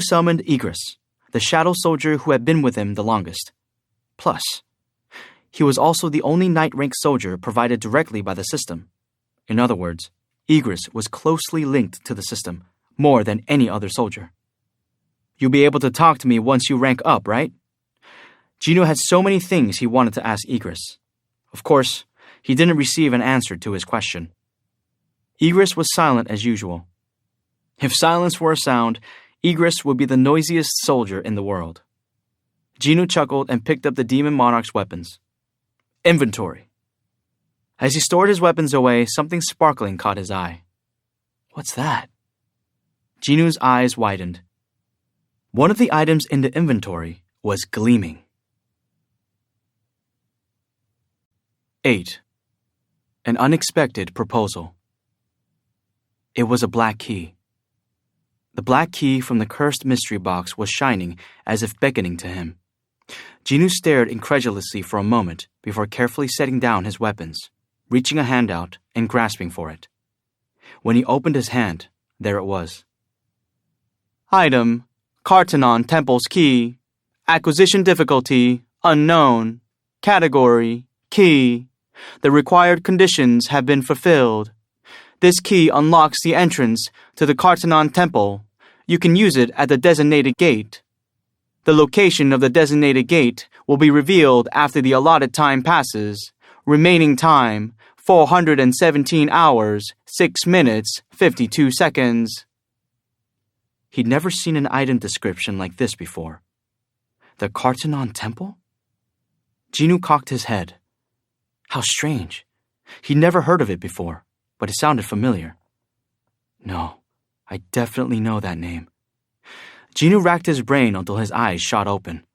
summoned Igris, the shadow soldier who had been with him the longest. Plus, he was also the only knight-rank soldier provided directly by the system. In other words, Igris was closely linked to the system, more than any other soldier. "You'll be able to talk to me once you rank up, right?" Jinwoo had so many things he wanted to ask Igris. Of course, he didn't receive an answer to his question. Igris was silent as usual. If silence were a sound, Igris would be the noisiest soldier in the world. Jinwoo chuckled and picked up the Demon Monarch's weapons. Inventory. As he stored his weapons away, something sparkling caught his eye. What's that? Jinwoo's eyes widened. One of the items in the inventory was gleaming. 8. An unexpected proposal. It was a black key. The black key from the cursed mystery box was shining as if beckoning to him. Jinwoo stared incredulously for a moment before carefully setting down his weapons, reaching a hand out and grasping for it. When he opened his hand, there it was. Item, Cartenon Temple's key. Acquisition difficulty, unknown. Category, key. The required conditions have been fulfilled. This key unlocks the entrance to the Cartenon Temple. You can use it at the designated gate. The location of the designated gate will be revealed after the allotted time passes. Remaining time, 417 hours, 6 minutes, 52 seconds. He'd never seen an item description like this before. The Cartenon Temple? Jinwoo cocked his head. How strange. He'd never heard of it before, but it sounded familiar. No, I definitely know that name. Jinwoo racked his brain until his eyes shot open.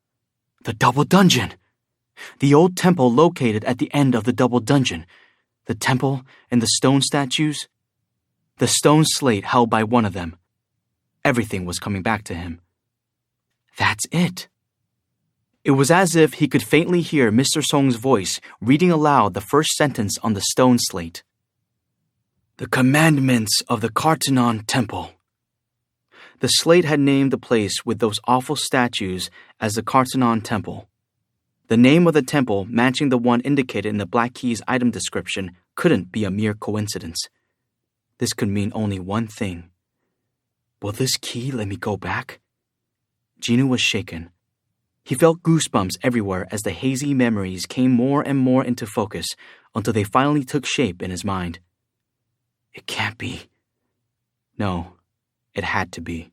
The Double Dungeon! The old temple located at the end of the Double Dungeon. The temple and the stone statues. The stone slate held by one of them. Everything was coming back to him. That's it. It was as if he could faintly hear Mr. Song's voice reading aloud the first sentence on the stone slate. The commandments of the Cartenon Temple. The slate had named the place with those awful statues as the Cartenon Temple. The name of the temple matching the one indicated in the Black Key's item description couldn't be a mere coincidence. This could mean only one thing. Will this key let me go back? Jinwoo was shaken. He felt goosebumps everywhere as the hazy memories came more and more into focus until they finally took shape in his mind. It can't be. No, it had to be.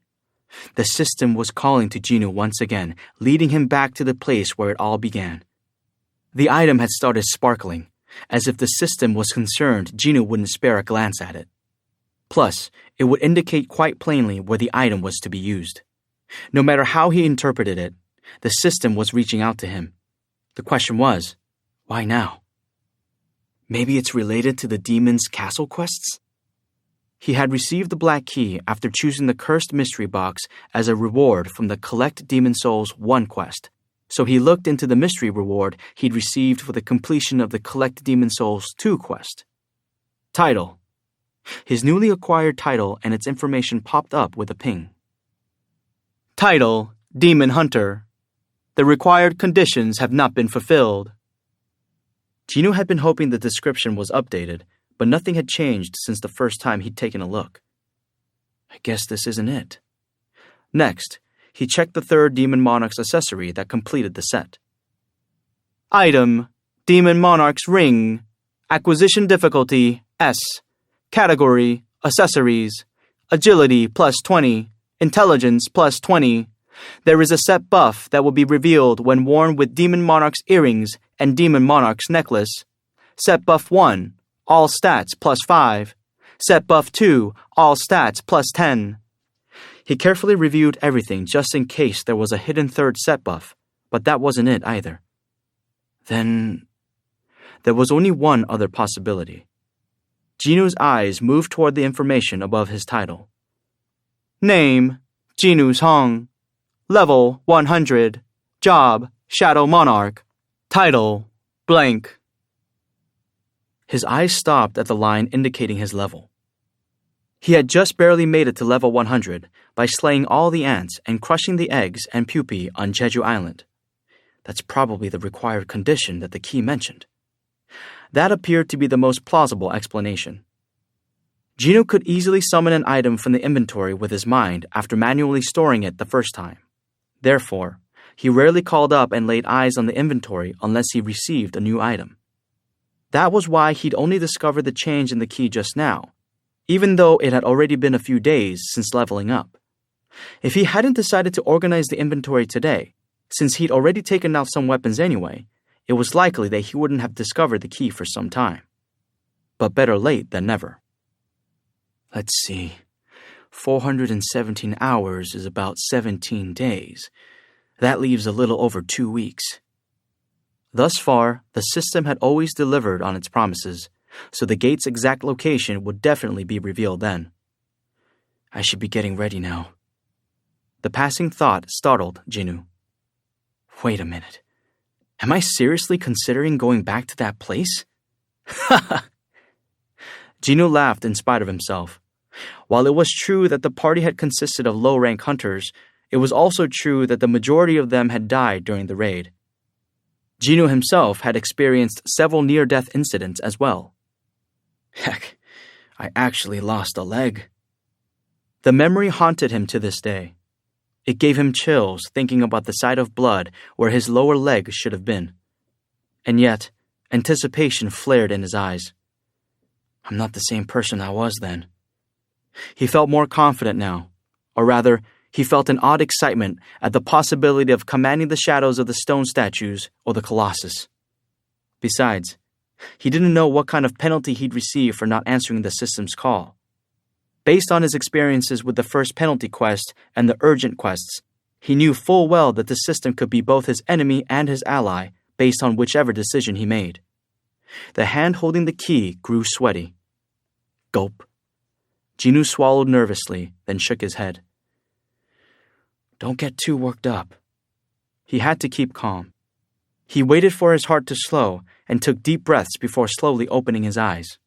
The system was calling to Jinwoo once again, leading him back to the place where it all began. The item had started sparkling, as if the system was concerned Jinwoo wouldn't spare a glance at it. Plus, it would indicate quite plainly where the item was to be used. No matter how he interpreted it, the system was reaching out to him. The question was, why now? Maybe it's related to the demon's castle quests? He had received the Black Key after choosing the Cursed Mystery Box as a reward from the Collect Demon Souls 1 quest, so he looked into the mystery reward he'd received for the completion of the Collect Demon Souls 2 quest. Title. His newly acquired title and its information popped up with a ping. Title, Demon Hunter. The required conditions have not been fulfilled. Jinwoo had been hoping the description was updated, but nothing had changed since the first time he'd taken a look. I guess this isn't it. Next, he checked the third Demon Monarch's accessory that completed the set. Item, Demon Monarch's ring. Acquisition difficulty, S. Category, accessories. Agility, plus 20. Intelligence, plus 20. There is a set buff that will be revealed when worn with Demon Monarch's earrings and Demon Monarch's necklace. Set buff 1, all stats plus 5. Set buff 2, all stats plus 10. He carefully reviewed everything just in case there was a hidden third set buff, but that wasn't it either. Then, there was only one other possibility. Jinu's eyes moved toward the information above his title. Name, Jinu Song. Level, 100. Job, Shadow Monarch. Title, blank. His eyes stopped at the line indicating his level. He had just barely made it to level 100 by slaying all the ants and crushing the eggs and pupae on Jeju Island. That's probably the required condition that the key mentioned. That appeared to be the most plausible explanation. Jinu could easily summon an item from the inventory with his mind after manually storing it the first time. Therefore, he rarely called up and laid eyes on the inventory unless he received a new item. That was why he'd only discovered the change in the key just now, even though it had already been a few days since leveling up. If he hadn't decided to organize the inventory today, since he'd already taken out some weapons anyway, it was likely that he wouldn't have discovered the key for some time. But better late than never. Let's see. 417 hours is about 17 days. That leaves a little over 2 weeks. Thus far, the system had always delivered on its promises, so the gate's exact location would definitely be revealed then. I should be getting ready now. The passing thought startled Jinu. Wait a minute. Am I seriously considering going back to that place? Ha! Jinu laughed in spite of himself. While it was true that the party had consisted of low-rank hunters, it was also true that the majority of them had died during the raid. Jinu himself had experienced several near-death incidents as well. Heck, I actually lost a leg. The memory haunted him to this day. It gave him chills thinking about the sight of blood where his lower leg should have been. And yet, anticipation flared in his eyes. I'm not the same person I was then. He felt more confident now, or rather, he felt an odd excitement at the possibility of commanding the shadows of the stone statues or the Colossus. Besides, he didn't know what kind of penalty he'd receive for not answering the system's call. Based on his experiences with the first penalty quest and the urgent quests, he knew full well that the system could be both his enemy and his ally based on whichever decision he made. The hand holding the key grew sweaty. Gulp. Jinu swallowed nervously, then shook his head. Don't get too worked up. He had to keep calm. He waited for his heart to slow and took deep breaths before slowly opening his eyes.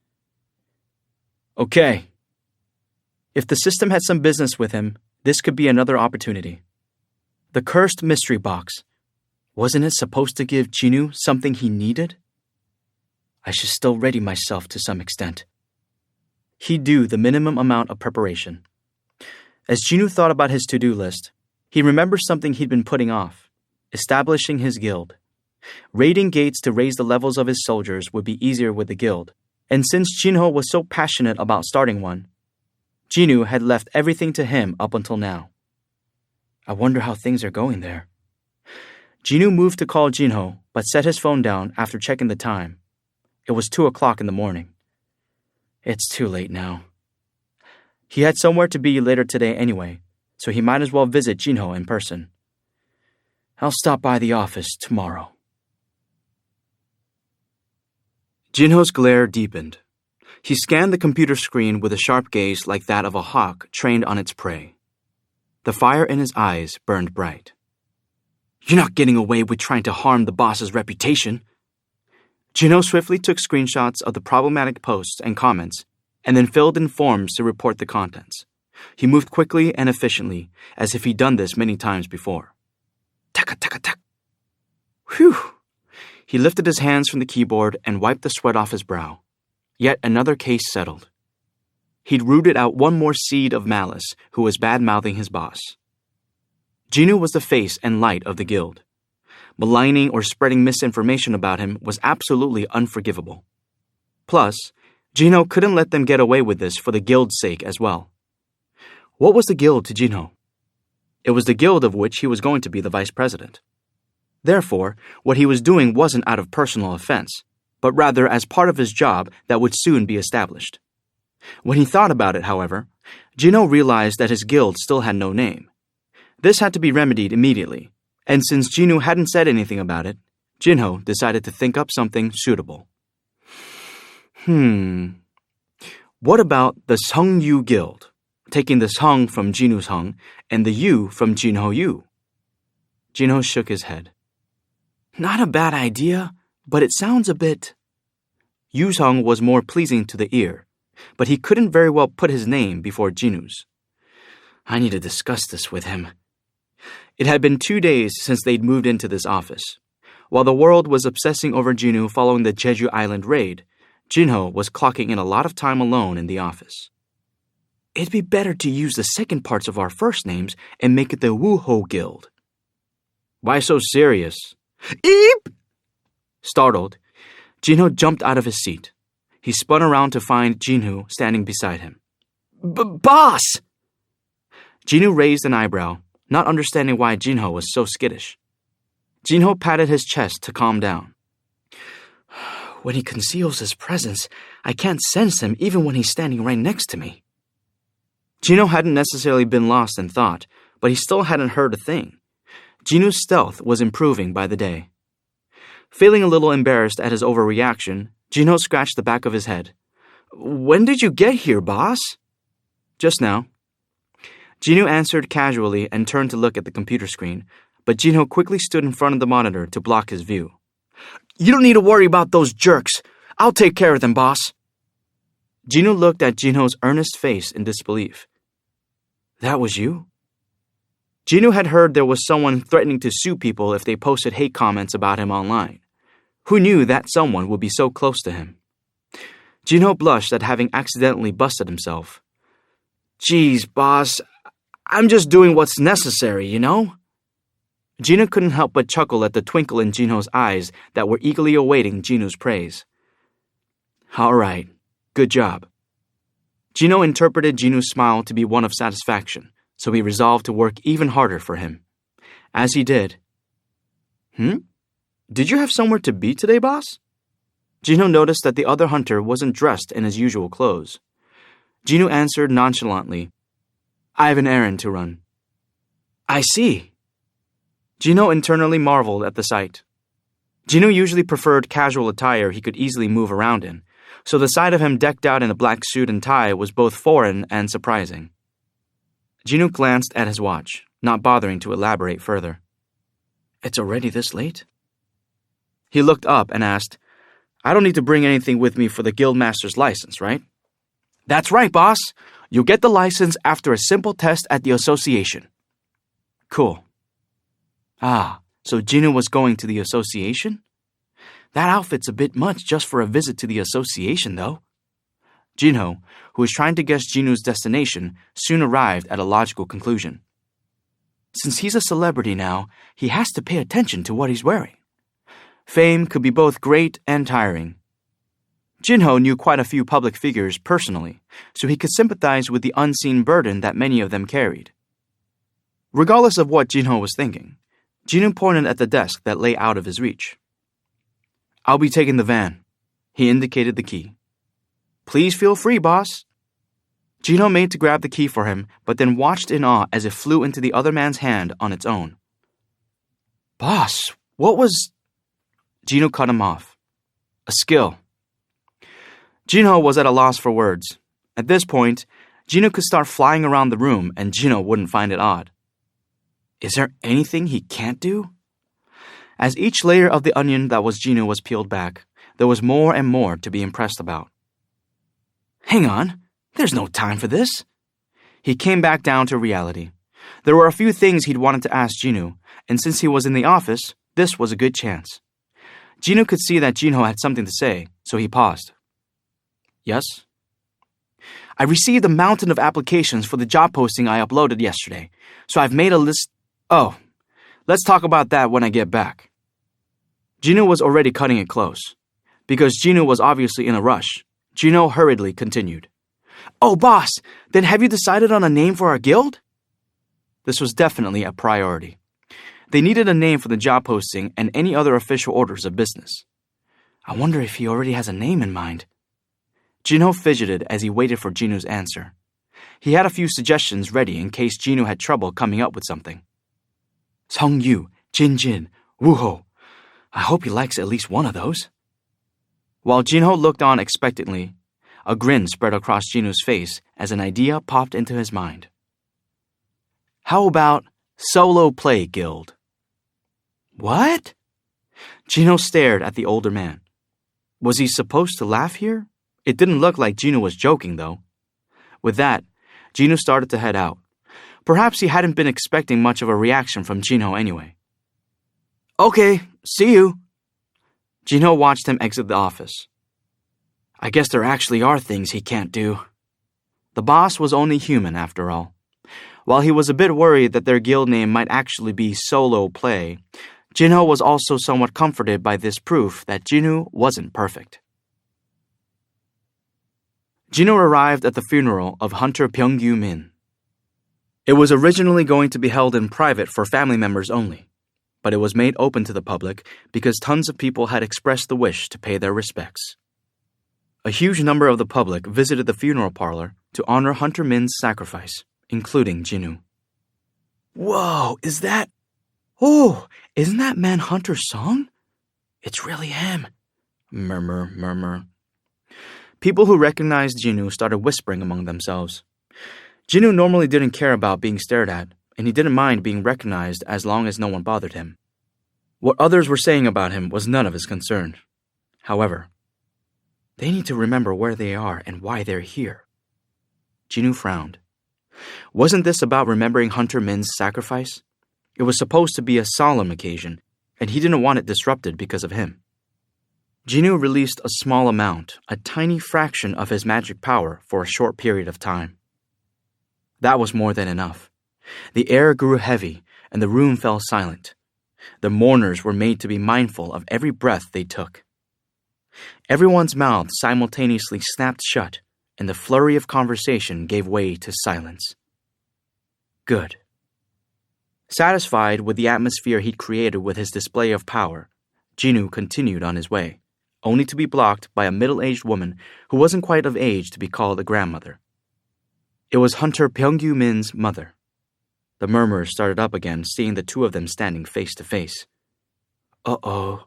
Okay. If the system had some business with him, this could be another opportunity. The cursed mystery box. Wasn't it supposed to give Jinu something he needed? I should still ready myself to some extent. He'd do the minimum amount of preparation. As Jinu thought about his to-do list, he remembered something he'd been putting off, establishing his guild. Raiding gates to raise the levels of his soldiers would be easier with the guild, and since Jinho was so passionate about starting one, Jinu had left everything to him up until now. I wonder how things are going there. Jinu moved to call Jinho, but set his phone down after checking the time. It was 2 o'clock in the morning. It's too late now. He had somewhere to be later today anyway, so he might as well visit Jinho in person. I'll stop by the office tomorrow. Jinho's glare deepened. He scanned the computer screen with a sharp gaze like that of a hawk trained on its prey. The fire in his eyes burned bright. You're not getting away with trying to harm the boss's reputation. Jinho swiftly took screenshots of the problematic posts and comments, and then filled in forms to report the contents. He moved quickly and efficiently, as if he'd done this many times before. Taka-taka-tak. Whew! He lifted his hands from the keyboard and wiped the sweat off his brow. Yet another case settled. He'd rooted out one more seed of malice who was bad-mouthing his boss. Jinu was the face and light of the guild. Maligning or spreading misinformation about him was absolutely unforgivable. Plus, Jinho couldn't let them get away with this for the guild's sake as well. What was the guild to Jinho? It was the guild of which he was going to be the vice president. Therefore, what he was doing wasn't out of personal offense, but rather as part of his job that would soon be established. When he thought about it, however, Jinho realized that his guild still had no name. This had to be remedied immediately, and since Jinho hadn't said anything about it, Jinho decided to think up something suitable. What about the Seongyu Guild, taking the Seong from Jinwoo's Seong and the Yu from Jinho Yu? Jinho shook his head. Not a bad idea, but it sounds a bit... Yu Seong was more pleasing to the ear, but he couldn't very well put his name before Jinwoo's. I need to discuss this with him. It had been 2 days since they'd moved into this office. While the world was obsessing over Jinwoo following the Jeju Island raid, Jinho was clocking in a lot of time alone in the office. It'd be better to use the second parts of our first names and make it the Wooho Guild. Why so serious? Eep! Startled, Jinho jumped out of his seat. He spun around to find Jinwoo standing beside him. Boss! Jinwoo raised an eyebrow, not understanding why Jinho was so skittish. Jinho patted his chest to calm down. When he conceals his presence, I can't sense him even when he's standing right next to me. Jinho hadn't necessarily been lost in thought, but he still hadn't heard a thing. Jinwoo's stealth was improving by the day. Feeling a little embarrassed at his overreaction, Jinho scratched the back of his head. When did you get here, boss? Just now. Jinwoo answered casually and turned to look at the computer screen, but Jinho quickly stood in front of the monitor to block his view. You don't need to worry about those jerks. I'll take care of them, boss. Jinwoo looked at Jinho's earnest face in disbelief. That was you? Jinwoo had heard there was someone threatening to sue people if they posted hate comments about him online. Who knew that someone would be so close to him? Jinho blushed at having accidentally busted himself. Geez, boss, I'm just doing what's necessary, you know? Jinwoo couldn't help but chuckle at the twinkle in Jinho's eyes that were eagerly awaiting Jinwoo's praise. All right, good job. Jinho interpreted Jinwoo's smile to be one of satisfaction, so he resolved to work even harder for him. As he did... Did you have somewhere to be today, boss? Jinho noticed that the other hunter wasn't dressed in his usual clothes. Jinwoo answered nonchalantly, I have an errand to run. I see. Jinho internally marveled at the sight. Jinwoo usually preferred casual attire he could easily move around in, so the sight of him decked out in a black suit and tie was both foreign and surprising. Jinwoo glanced at his watch, not bothering to elaborate further. It's already this late? He looked up and asked, I don't need to bring anything with me for the Guildmaster's license, right? That's right, boss. You'll get the license after a simple test at the association. Cool. Ah, so Jinwoo was going to the association? That outfit's a bit much just for a visit to the association, though. Jinho, who was trying to guess Jinwoo's destination, soon arrived at a logical conclusion. Since he's a celebrity now, he has to pay attention to what he's wearing. Fame could be both great and tiring. Jinho knew quite a few public figures personally, so he could sympathize with the unseen burden that many of them carried. Regardless of what Jinho was thinking, Jinwoo pointed at the desk that lay out of his reach. I'll be taking the van. He indicated the key. Please feel free, boss. Jinho made to grab the key for him, but then watched in awe as it flew into the other man's hand on its own. Boss, what was... Jinho cut him off. A skill. Jinho was at a loss for words. At this point, Jinho could start flying around the room and Jinho wouldn't find it odd. Is there anything he can't do? As each layer of the onion that was Jinho was peeled back, there was more and more to be impressed about. Hang on, there's no time for this. He came back down to reality. There were a few things he'd wanted to ask Jinho, and since he was in the office, this was a good chance. Jinho could see that Jinho had something to say, so he paused. Yes? I received a mountain of applications for the job posting I uploaded yesterday, so I've made a list... Oh, let's talk about that when I get back. Jinwoo was already cutting it close. Because Jinwoo was obviously in a rush, Jinwoo hurriedly continued. Oh, boss, then have you decided on a name for our guild? This was definitely a priority. They needed a name for the job posting and any other official orders of business. I wonder if he already has a name in mind. Jinwoo fidgeted as he waited for Jinwoo's answer. He had a few suggestions ready in case Jinwoo had trouble coming up with something. Seongyu, Jinjin, Wooho. I hope he likes at least one of those. While Jinwoo looked on expectantly, a grin spread across Jinwoo's face as an idea popped into his mind. How about Solo Play Guild? What? Jinwoo stared at the older man. Was he supposed to laugh here? It didn't look like Jinwoo was joking, though. With that, Jinwoo started to head out. Perhaps he hadn't been expecting much of a reaction from Jinwoo anyway. Okay, see you. Jinwoo watched him exit the office. I guess there actually are things he can't do. The boss was only human, after all. While he was a bit worried that their guild name might actually be Solo Play, Jinwoo was also somewhat comforted by this proof that Jinwoo wasn't perfect. Jinwoo arrived at the funeral of Hunter Byung-gyu Min. It was originally going to be held in private for family members only, but it was made open to the public because tons of people had expressed the wish to pay their respects. A huge number of the public visited the funeral parlor to honor Hunter Min's sacrifice, including Jinwoo. Whoa, is that... Oh, isn't that man Hunter Song? It's really him. Murmur, murmur. People who recognized Jinwoo started whispering among themselves. Jinwoo normally didn't care about being stared at, and he didn't mind being recognized as long as no one bothered him. What others were saying about him was none of his concern. However, they need to remember where they are and why they're here. Jinwoo frowned. Wasn't this about remembering Hunter Min's sacrifice? It was supposed to be a solemn occasion, and he didn't want it disrupted because of him. Jinwoo released a small amount, a tiny fraction of his magic power for a short period of time. That was more than enough. The air grew heavy, and the room fell silent. The mourners were made to be mindful of every breath they took. Everyone's mouth simultaneously snapped shut, and the flurry of conversation gave way to silence. Good. Satisfied with the atmosphere he'd created with his display of power, Jinwoo continued on his way, only to be blocked by a middle-aged woman who wasn't quite of age to be called a grandmother. It was Hunter Byung-gyu Min's mother. The murmurs started up again, seeing the two of them standing face to face. Uh-oh.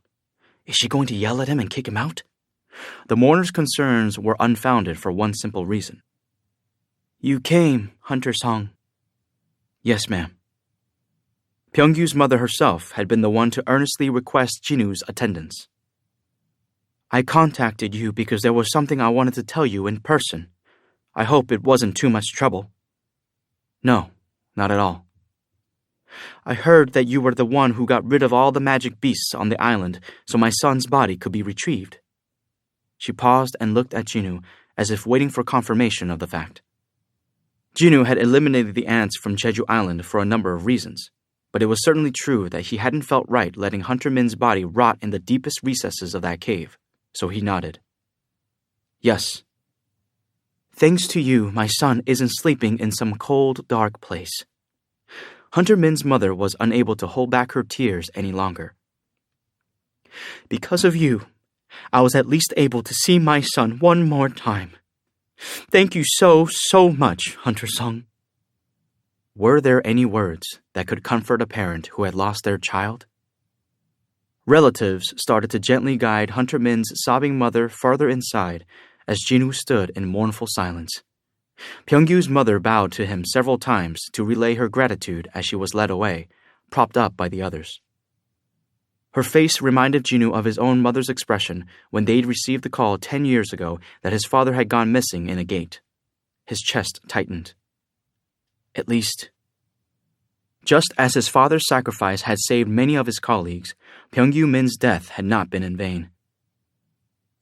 Is she going to yell at him and kick him out? The mourners' concerns were unfounded for one simple reason. You came, Hunter Song. Yes, ma'am. Byung-gyu's mother herself had been the one to earnestly request Jinwoo's attendance. I contacted you because there was something I wanted to tell you in person. I hope it wasn't too much trouble. No, not at all. I heard that you were the one who got rid of all the magic beasts on the island so my son's body could be retrieved. She paused and looked at Jinwoo as if waiting for confirmation of the fact. Jinwoo had eliminated the ants from Jeju Island for a number of reasons, but it was certainly true that he hadn't felt right letting Hunter Min's body rot in the deepest recesses of that cave, so he nodded. Yes. Thanks to you, my son isn't sleeping in some cold, dark place. Hunter Min's mother was unable to hold back her tears any longer. Because of you, I was at least able to see my son one more time. Thank you so much, Hunter Song. Were there any words that could comfort a parent who had lost their child? Relatives started to gently guide Hunter Min's sobbing mother farther inside as Jinwoo stood in mournful silence. Byung-gyu's mother bowed to him several times to relay her gratitude as she was led away, propped up by the others. Her face reminded Jinwoo of his own mother's expression when they'd received the call 10 years ago that his father had gone missing in a gate. His chest tightened. At least, just as his father's sacrifice had saved many of his colleagues, Byung-gyu Min's death had not been in vain.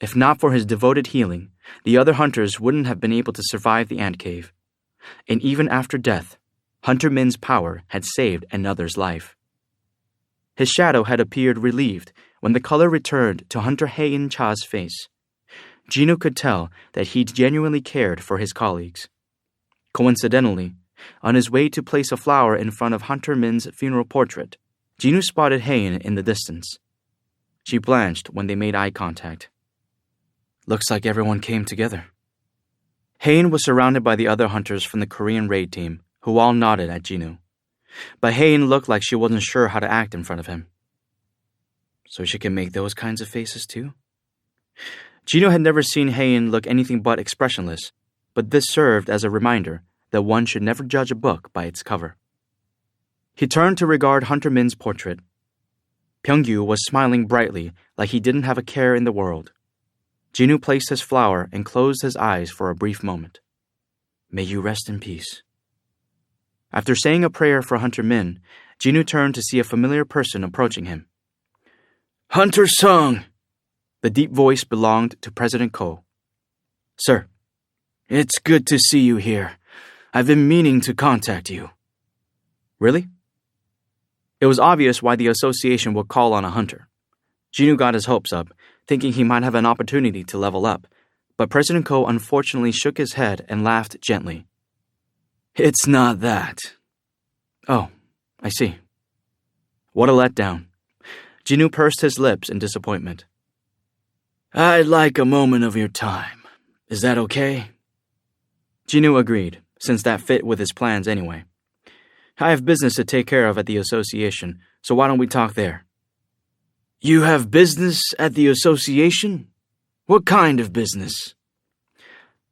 If not for his devoted healing, the other hunters wouldn't have been able to survive the ant cave. And even after death, Hunter Min's power had saved another's life. His shadow had appeared relieved when the color returned to Hunter Hae-in Cha's face, Jinwoo could tell that he genuinely cared for his colleagues. Coincidentally, on his way to place a flower in front of Hunter Min's funeral portrait, Jinwoo spotted Hae-in in the distance. She blanched when they made eye contact. Looks like everyone came together. Hae-in was surrounded by the other hunters from the Korean raid team, who all nodded at Jinwoo. But Hae-in looked like she wasn't sure how to act in front of him. So she can make those kinds of faces too? Jinwoo had never seen Hae-in look anything but expressionless, but this served as a reminder that one should never judge a book by its cover. He turned to regard Hunter Min's portrait. Pyeong-gyu was smiling brightly like he didn't have a care in the world. Jinwoo placed his flower and closed his eyes for a brief moment. May you rest in peace. After saying a prayer for Hunter Min, Jinwoo turned to see a familiar person approaching him. Hunter Sung! The deep voice belonged to President Ko. Sir, it's good to see you here. I've been meaning to contact you. Really? It was obvious why the association would call on a hunter. Jinwoo got his hopes up, thinking he might have an opportunity to level up, but President Ko unfortunately shook his head and laughed gently. It's not that. Oh, I see. What a letdown. Jinwoo pursed his lips in disappointment. I'd like a moment of your time. Is that okay? Jinwoo agreed, since that fit with his plans anyway. I have business to take care of at the association, so why don't we talk there? You have business at the association? What kind of business?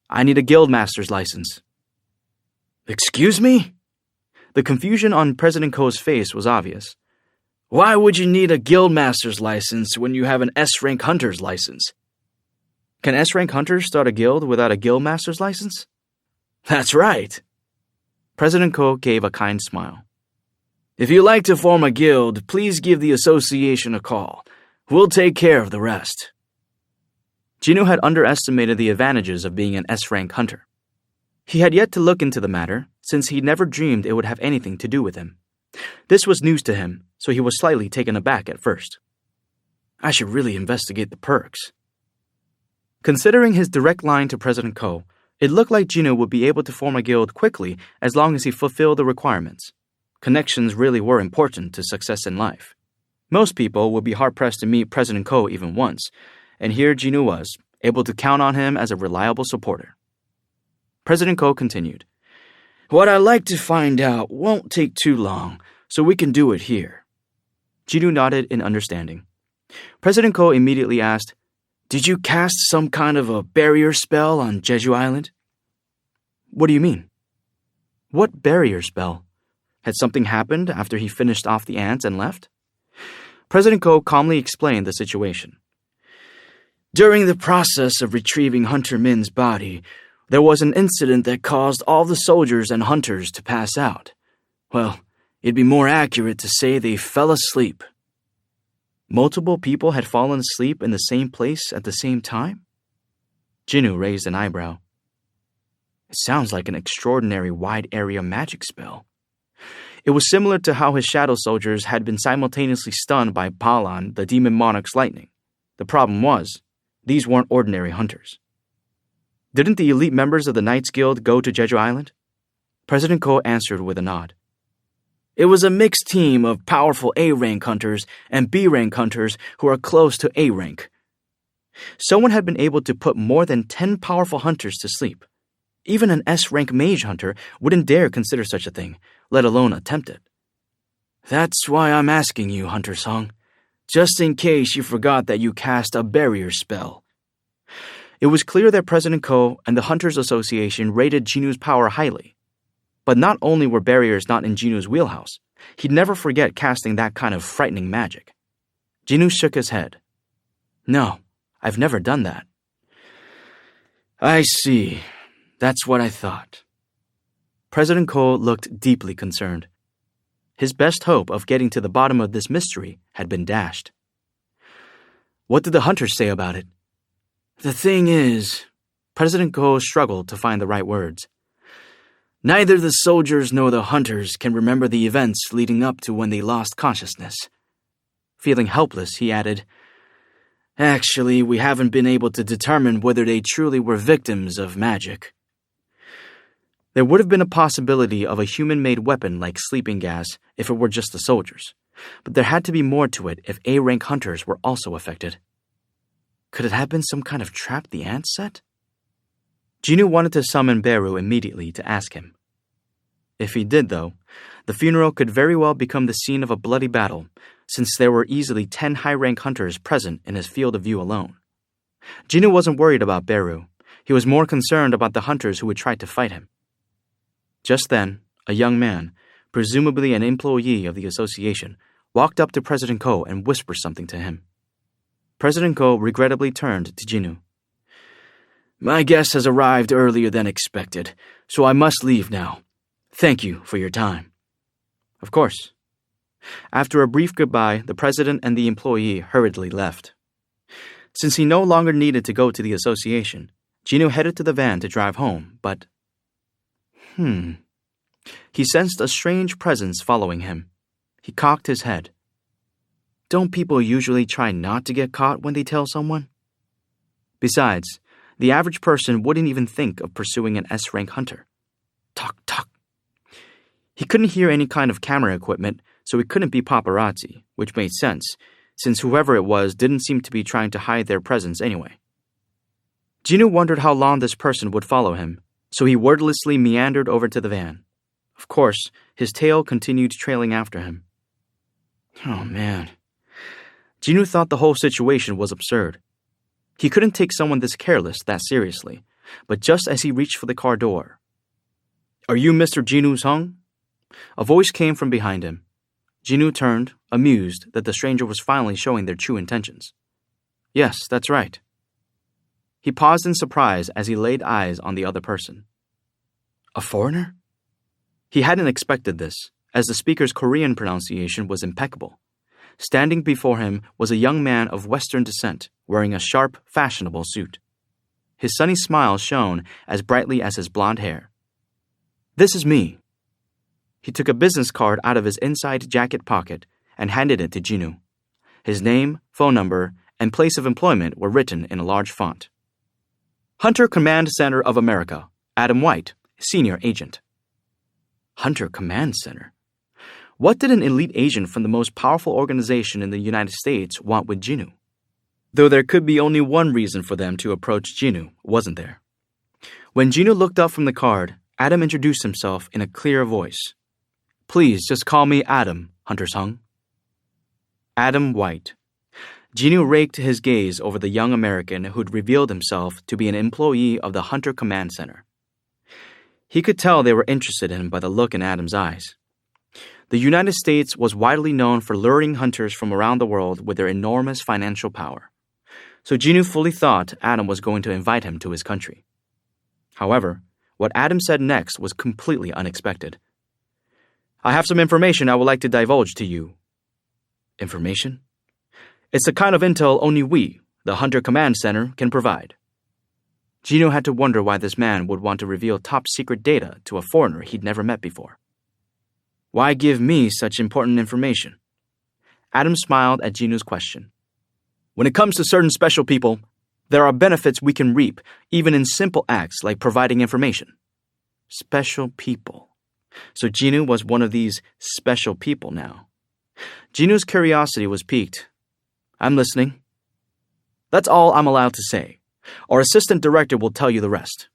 I need a guildmaster's license. Excuse me? The confusion on President Ko's face was obvious. Why would you need a guildmaster's license when you have an S-rank hunter's license? Can S-rank hunters start a guild without a guildmaster's license? That's right. President Ko gave a kind smile. If you'd like to form a guild, please give the association a call. We'll take care of the rest. Jinwoo had underestimated the advantages of being an S-rank hunter. He had yet to look into the matter, since he never dreamed it would have anything to do with him. This was news to him, so he was slightly taken aback at first. I should really investigate the perks. Considering his direct line to President Ko, it looked like Jinwoo would be able to form a guild quickly as long as he fulfilled the requirements. Connections really were important to success in life. Most people would be hard-pressed to meet President Ko even once, and here Jinwoo was, able to count on him as a reliable supporter. President Ko continued, What I'd like to find out won't take too long, so we can do it here. Jinwoo nodded in understanding. President Ko immediately asked, Did you cast some kind of a barrier spell on Jeju Island? What do you mean? What barrier spell? Had something happened after he finished off the ants and left? President Ko calmly explained the situation. During the process of retrieving Hunter Min's body, there was an incident that caused all the soldiers and hunters to pass out. Well, it'd be more accurate to say they fell asleep. Multiple people had fallen asleep in the same place at the same time? Jinwoo raised an eyebrow. It sounds like an extraordinary wide-area magic spell. It was similar to how his shadow soldiers had been simultaneously stunned by Balan, the demon monarch's lightning. The problem was, these weren't ordinary hunters. Didn't the elite members of the Knights Guild go to Jeju Island? President Ko answered with a nod. It was a mixed team of powerful A-rank hunters and B-rank hunters who are close to A-rank. Someone had been able to put more than 10 powerful hunters to sleep. Even an S-rank mage hunter wouldn't dare consider such a thing, let alone attempt it. That's why I'm asking you, Hunter Sung, just in case you forgot that you cast a barrier spell. It was clear that President Ko and the Hunters Association rated Jinwoo's power highly. But not only were barriers not in Jinwoo's wheelhouse, he'd never forget casting that kind of frightening magic. Jinwoo shook his head. No, I've never done that. I see. That's what I thought. President Ko looked deeply concerned. His best hope of getting to the bottom of this mystery had been dashed. What did the hunters say about it? The thing is, President Ko struggled to find the right words. Neither the soldiers nor the hunters can remember the events leading up to when they lost consciousness. Feeling helpless, he added, Actually, we haven't been able to determine whether they truly were victims of magic. There would have been a possibility of a human-made weapon like sleeping gas if it were just the soldiers, but there had to be more to it if A-rank hunters were also affected. Could it have been some kind of trap the ants set? Jinoo wanted to summon Beru immediately to ask him. If he did, though, the funeral could very well become the scene of a bloody battle, since there were easily 10 high-rank hunters present in his field of view alone. Jinoo wasn't worried about Beru. He was more concerned about the hunters who would try to fight him. Just then, a young man, presumably an employee of the association, walked up to President Ko and whispered something to him. President Ko regrettably turned to Jinoo. My guest has arrived earlier than expected, so I must leave now. Thank you for your time. Of course. After a brief goodbye, the president and the employee hurriedly left. Since he no longer needed to go to the association, Jinoo headed to the van to drive home, but... He sensed a strange presence following him. He cocked his head. Don't people usually try not to get caught when they tell someone? Besides, the average person wouldn't even think of pursuing an S-rank hunter. Talk, talk. He couldn't hear any kind of camera equipment, so it couldn't be paparazzi, which made sense, since whoever it was didn't seem to be trying to hide their presence anyway. Jinoo wondered how long this person would follow him, so he wordlessly meandered over to the van. Of course, his tail continued trailing after him. Oh man. Jinoo thought the whole situation was absurd. He couldn't take someone this careless that seriously, but just as he reached for the car door. Are you Mr. Jinoo Sung? A voice came from behind him. Jinoo turned, amused that the stranger was finally showing their true intentions. Yes, that's right. He paused in surprise as he laid eyes on the other person. A foreigner? He hadn't expected this, as the speaker's Korean pronunciation was impeccable. Standing before him was a young man of Western descent, wearing a sharp, fashionable suit. His sunny smile shone as brightly as his blonde hair. This is me. He took a business card out of his inside jacket pocket and handed it to Jinoo. His name, phone number, and place of employment were written in a large font. Hunter Command Center of America, Adam White, Senior Agent. Hunter Command Center? What did an elite agent from the most powerful organization in the United States want with Jinoo? Though there could be only one reason for them to approach Jinoo, wasn't there? When Jinoo looked up from the card, Adam introduced himself in a clear voice. Please just call me Adam, Hunter Sung. Adam White. Jinoo raked his gaze over the young American who'd revealed himself to be an employee of the Hunter Command Center. He could tell they were interested in him by the look in Adam's eyes. The United States was widely known for luring hunters from around the world with their enormous financial power. So Jinoo fully thought Adam was going to invite him to his country. However, what Adam said next was completely unexpected. I have some information I would like to divulge to you. Information? It's the kind of intel only we, the Hunter Command Center, can provide. Jinoo had to wonder why this man would want to reveal top-secret data to a foreigner he'd never met before. Why give me such important information? Adam smiled at Jinoo's question. When it comes to certain special people, there are benefits we can reap, even in simple acts like providing information. Special people. So Jinoo was one of these special people now. Jinoo's curiosity was piqued. I'm listening. That's all I'm allowed to say. Our assistant director will tell you the rest.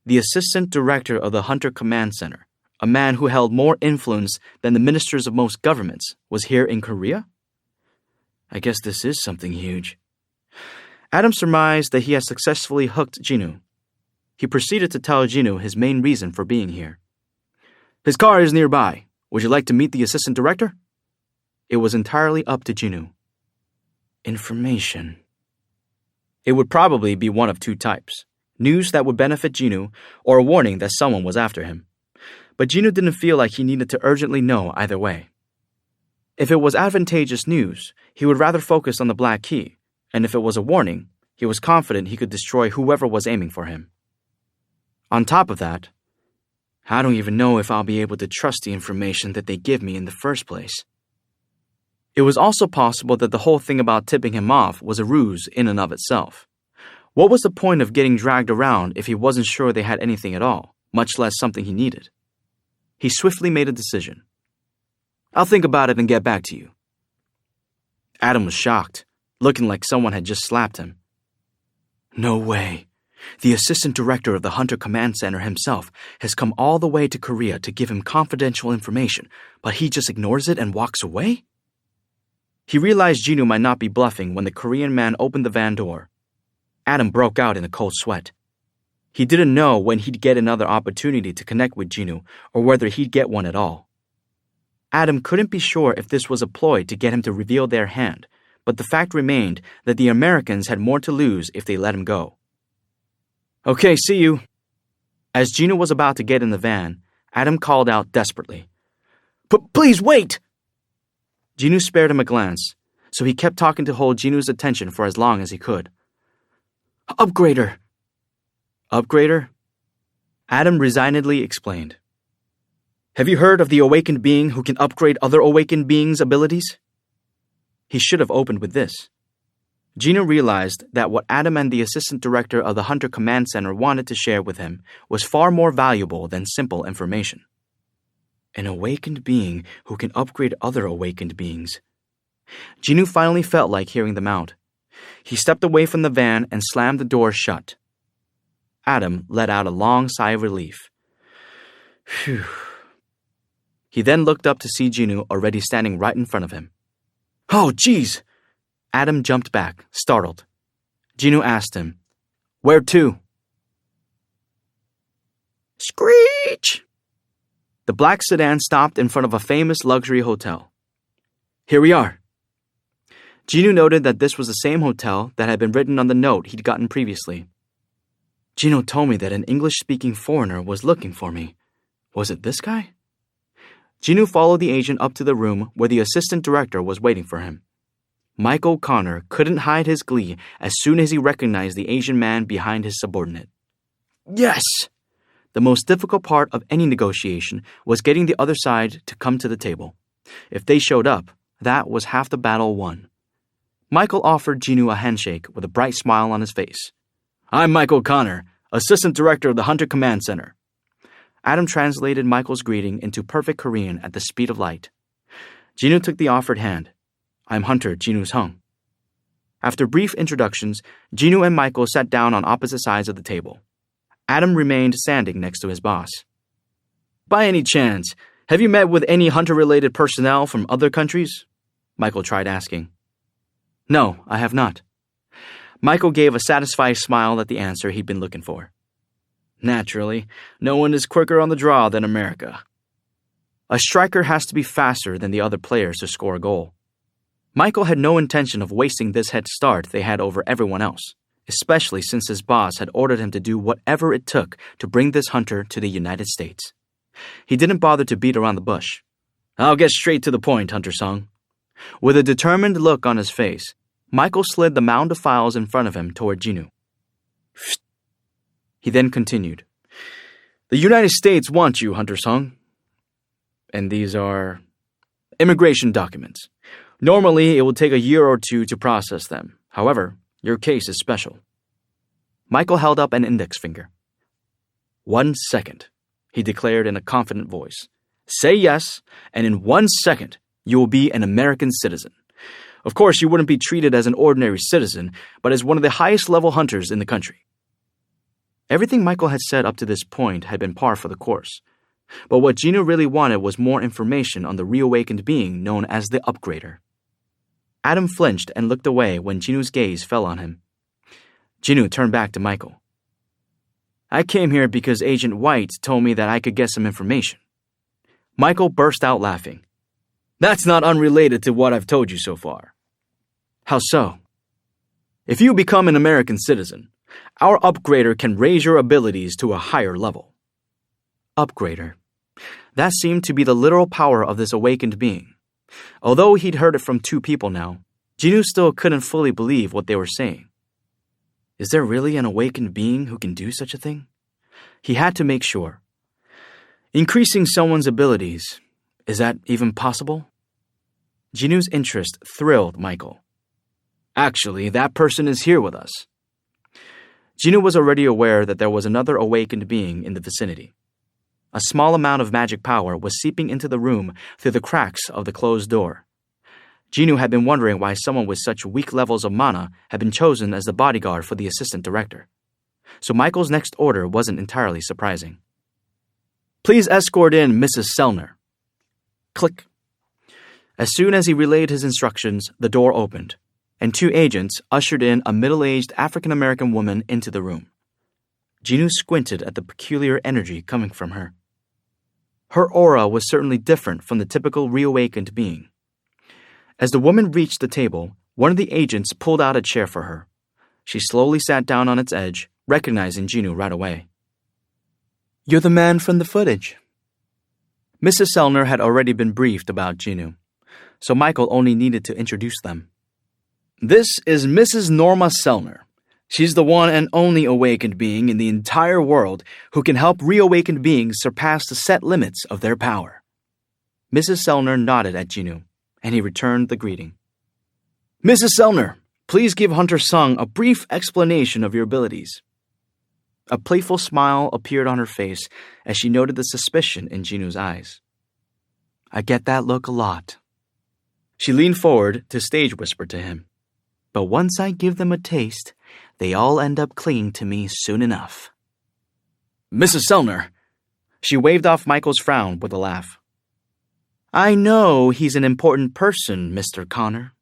The assistant director of the Hunter Command Center, a man who held more influence than the ministers of most governments, was here in Korea? I guess this is something huge. Adam surmised that he had successfully hooked Jinoo. He proceeded to tell Jinoo his main reason for being here. His car is nearby. Would you like to meet the assistant director? It was entirely up to Jinoo. Information. It would probably be one of two types. News that would benefit Jinoo, or a warning that someone was after him. But Jinoo didn't feel like he needed to urgently know either way. If it was advantageous news, he would rather focus on the black key, and if it was a warning, he was confident he could destroy whoever was aiming for him. On top of that, I don't even know if I'll be able to trust the information that they give me in the first place. It was also possible that the whole thing about tipping him off was a ruse in and of itself. What was the point of getting dragged around if he wasn't sure they had anything at all, much less something he needed? He swiftly made a decision. "I'll think about it and get back to you." Adam was shocked, looking like someone had just slapped him. No way. The assistant director of the Hunter Command Center himself has come all the way to Korea to give him confidential information, but he just ignores it and walks away? He realized Jinwoo might not be bluffing when the Korean man opened the van door. Adam broke out in a cold sweat. He didn't know when he'd get another opportunity to connect with Jinwoo or whether he'd get one at all. Adam couldn't be sure if this was a ploy to get him to reveal their hand, but the fact remained that the Americans had more to lose if they let him go. "Okay, see you." As Jinwoo was about to get in the van, Adam called out desperately, Please wait!" Jinwoo spared him a glance, so he kept talking to hold Jinwoo's attention for as long as he could. "Upgrader." "Upgrader?" Adam resignedly explained. "Have you heard of the awakened being who can upgrade other awakened beings' abilities?" He should have opened with this. Jinwoo realized that what Adam and the assistant director of the Hunter Command Center wanted to share with him was far more valuable than simple information. An awakened being who can upgrade other awakened beings. Jinwoo finally felt like hearing them out. He stepped away from the van and slammed the door shut. Adam let out a long sigh of relief. Phew. He then looked up to see Jinwoo already standing right in front of him. "Oh, geez!" Adam jumped back, startled. Jinwoo asked him, "Where to?" Screech! The black sedan stopped in front of a famous luxury hotel. "Here we are." Jinwoo noted that this was the same hotel that had been written on the note he'd gotten previously. "Jinwoo told me that an English-speaking foreigner was looking for me. Was it this guy?" Jinwoo followed the agent up to the room where the assistant director was waiting for him. Michael Connor couldn't hide his glee as soon as he recognized the Asian man behind his subordinate. Yes! The most difficult part of any negotiation was getting the other side to come to the table. If they showed up, that was half the battle won. Michael offered Jinwoo a handshake with a bright smile on his face. "I'm Michael Connor, Assistant Director of the Hunter Command Center." Adam translated Michael's greeting into perfect Korean at the speed of light. Jinwoo took the offered hand. "I'm Hunter Jinwoo Sung." After brief introductions, Jinwoo and Michael sat down on opposite sides of the table. Adam remained standing next to his boss. "By any chance, have you met with any Hunter-related personnel from other countries?" Michael tried asking. "No, I have not." Michael gave a satisfied smile at the answer he'd been looking for. "Naturally, no one is quicker on the draw than America." A striker has to be faster than the other players to score a goal. Michael had no intention of wasting this head start they had over everyone else, especially since his boss had ordered him to do whatever it took to bring this hunter to the United States. He didn't bother to beat around the bush. "I'll get straight to the point, Hunter Sung." With a determined look on his face, Michael slid the mound of files in front of him toward Jinwoo. He then continued, "The United States wants you, Hunter Sung. And these are immigration documents. Normally, it will take a year or two to process them. However, your case is special." Michael held up an index finger. "1 second," he declared in a confident voice. "Say yes, and in 1 second, you will be an American citizen. Of course, you wouldn't be treated as an ordinary citizen, but as one of the highest-level hunters in the country." Everything Michael had said up to this point had been par for the course. But what Jinwoo really wanted was more information on the reawakened being known as the Upgrader. Adam flinched and looked away when Jinwoo's gaze fell on him. Jinwoo turned back to Michael. "I came here because Agent White told me that I could get some information." Michael burst out laughing. "That's not unrelated to what I've told you so far." "How so?" "If you become an American citizen, our Upgrader can raise your abilities to a higher level." Upgrader. That seemed to be the literal power of this awakened being. Although he'd heard it from 2 people now, Jinwoo still couldn't fully believe what they were saying. Is there really an awakened being who can do such a thing? He had to make sure. Increasing someone's abilities, is that even possible? Jinu's interest thrilled Michael. Actually, that person is here with us. Jinu was already aware that there was another awakened being in the vicinity. A small amount of magic power was seeping into the room through the cracks of the closed door. Jinu had been wondering why someone with such weak levels of mana had been chosen as the bodyguard for the assistant director. So Michael's next order wasn't entirely surprising. Please escort in Mrs. Sellner. Click. As soon as he relayed his instructions, the door opened, and 2 agents ushered in a middle-aged African-American woman into the room. Jinu squinted at the peculiar energy coming from her. Her aura was certainly different from the typical reawakened being. As the woman reached the table, one of the agents pulled out a chair for her. She slowly sat down on its edge, recognizing Jinu right away. You're the man from the footage. Mrs. Sellner had already been briefed about Jinu, so Michael only needed to introduce them. This is Mrs. Norma Sellner. She's the one and only awakened being in the entire world who can help reawakened beings surpass the set limits of their power. Mrs. Sellner nodded at Jinu, and he returned the greeting. Mrs. Sellner, please give Hunter Sung a brief explanation of your abilities. A playful smile appeared on her face as she noted the suspicion in Jinu's eyes. I get that look a lot. She leaned forward to stage whisper to him. But once I give them a taste, they all end up clinging to me soon enough. Mrs. Sellner. She waved off Michael's frown with a laugh. I know he's an important person, Mr. Connor.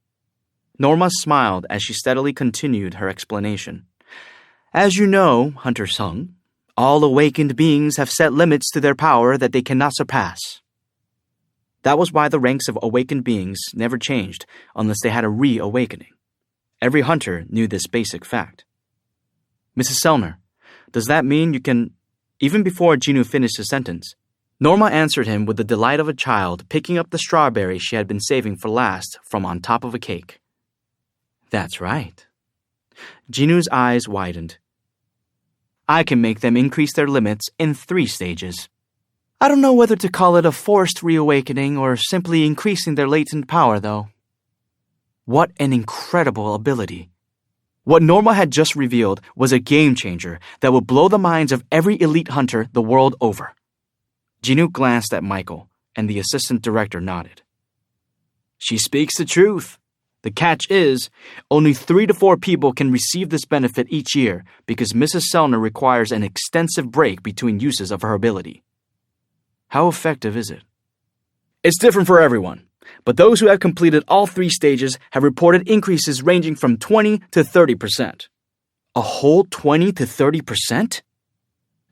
Norma smiled as she steadily continued her explanation. As you know, Hunter Sung, all awakened beings have set limits to their power that they cannot surpass. That was why the ranks of awakened beings never changed unless they had a reawakening. Every hunter knew this basic fact. Mrs. Sellner, does that mean you can... Even before Jinu finished his sentence, Norma answered him with the delight of a child picking up the strawberry she had been saving for last from on top of a cake. That's right. Jinu's eyes widened. I can make them increase their limits in 3 stages. I don't know whether to call it a forced reawakening or simply increasing their latent power, though. What an incredible ability. What Norma had just revealed was a game-changer that would blow the minds of every elite hunter the world over. Jinu glanced at Michael, and the assistant director nodded. She speaks the truth. The catch is, only 3 to 4 people can receive this benefit each year because Mrs. Sellner requires an extensive break between uses of her ability. How effective is it? It's different for everyone. But those who have completed all 3 stages have reported increases ranging from 20 to 30%. A whole 20 to 30%?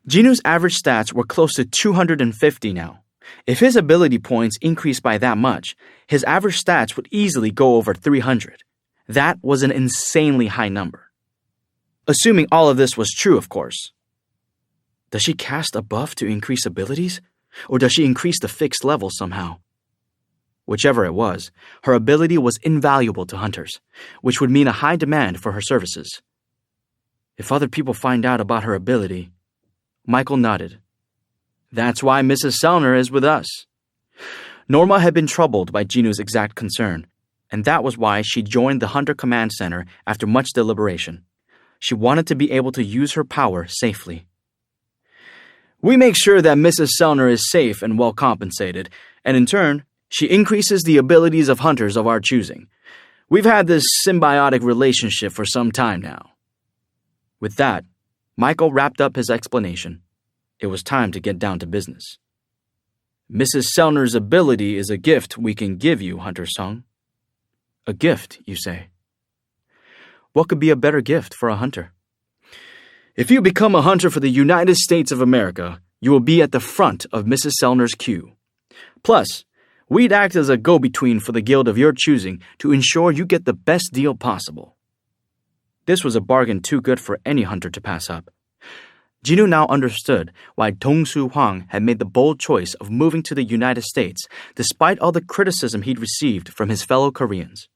Jinu's average stats were close to 250 now. If his ability points increased by that much, his average stats would easily go over 300. That was an insanely high number. Assuming all of this was true, of course. Does she cast a buff to increase abilities? Or does she increase the fixed level somehow? Whichever it was, her ability was invaluable to hunters, which would mean a high demand for her services. If other people find out about her ability... Michael nodded. That's why Mrs. Sellner is with us. Norma had been troubled by Jinu's exact concern, and that was why she joined the Hunter Command Center after much deliberation. She wanted to be able to use her power safely. We make sure that Mrs. Sellner is safe and well compensated, and in turn, she increases the abilities of hunters of our choosing. We've had this symbiotic relationship for some time now. With that, Michael wrapped up his explanation. It was time to get down to business. Mrs. Sellner's ability is a gift we can give you, Hunter Sung. A gift, you say? What could be a better gift for a hunter? If you become a hunter for the United States of America, you will be at the front of Mrs. Sellner's queue. Plus, we'd act as a go-between for the guild of your choosing to ensure you get the best deal possible. This was a bargain too good for any hunter to pass up. Jinu now understood why Dong-Su Huang had made the bold choice of moving to the United States despite all the criticism he'd received from his fellow Koreans.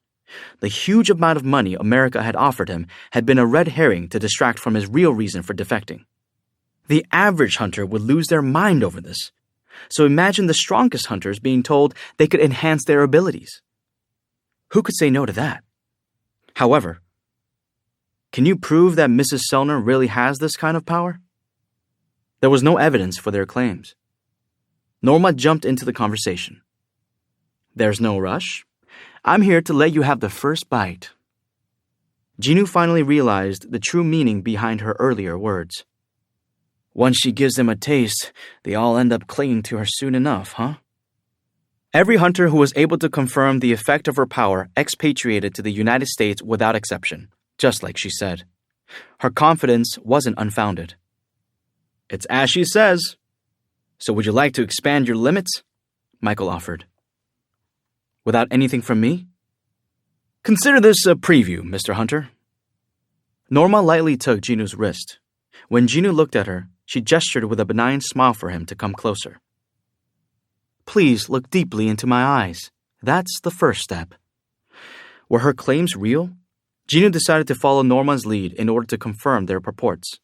The huge amount of money America had offered him had been a red herring to distract from his real reason for defecting. The average hunter would lose their mind over this. So imagine the strongest hunters being told they could enhance their abilities. Who could say no to that? However, can you prove that Mrs. Sellner really has this kind of power? There was no evidence for their claims. Norma jumped into the conversation. There's no rush. I'm here to let you have the first bite. Jinoo finally realized the true meaning behind her earlier words. Once she gives them a taste, they all end up clinging to her soon enough, huh? Every hunter who was able to confirm the effect of her power expatriated to the United States without exception, just like she said. Her confidence wasn't unfounded. It's as she says. So would you like to expand your limits? Michael offered. Without anything from me? Consider this a preview, Mr. Hunter. Norma lightly took Jinoo's wrist. When Jinoo looked at her, she gestured with a benign smile for him to come closer. Please look deeply into my eyes. That's the first step. Were her claims real? Jinoo decided to follow Norma's lead in order to confirm their purports.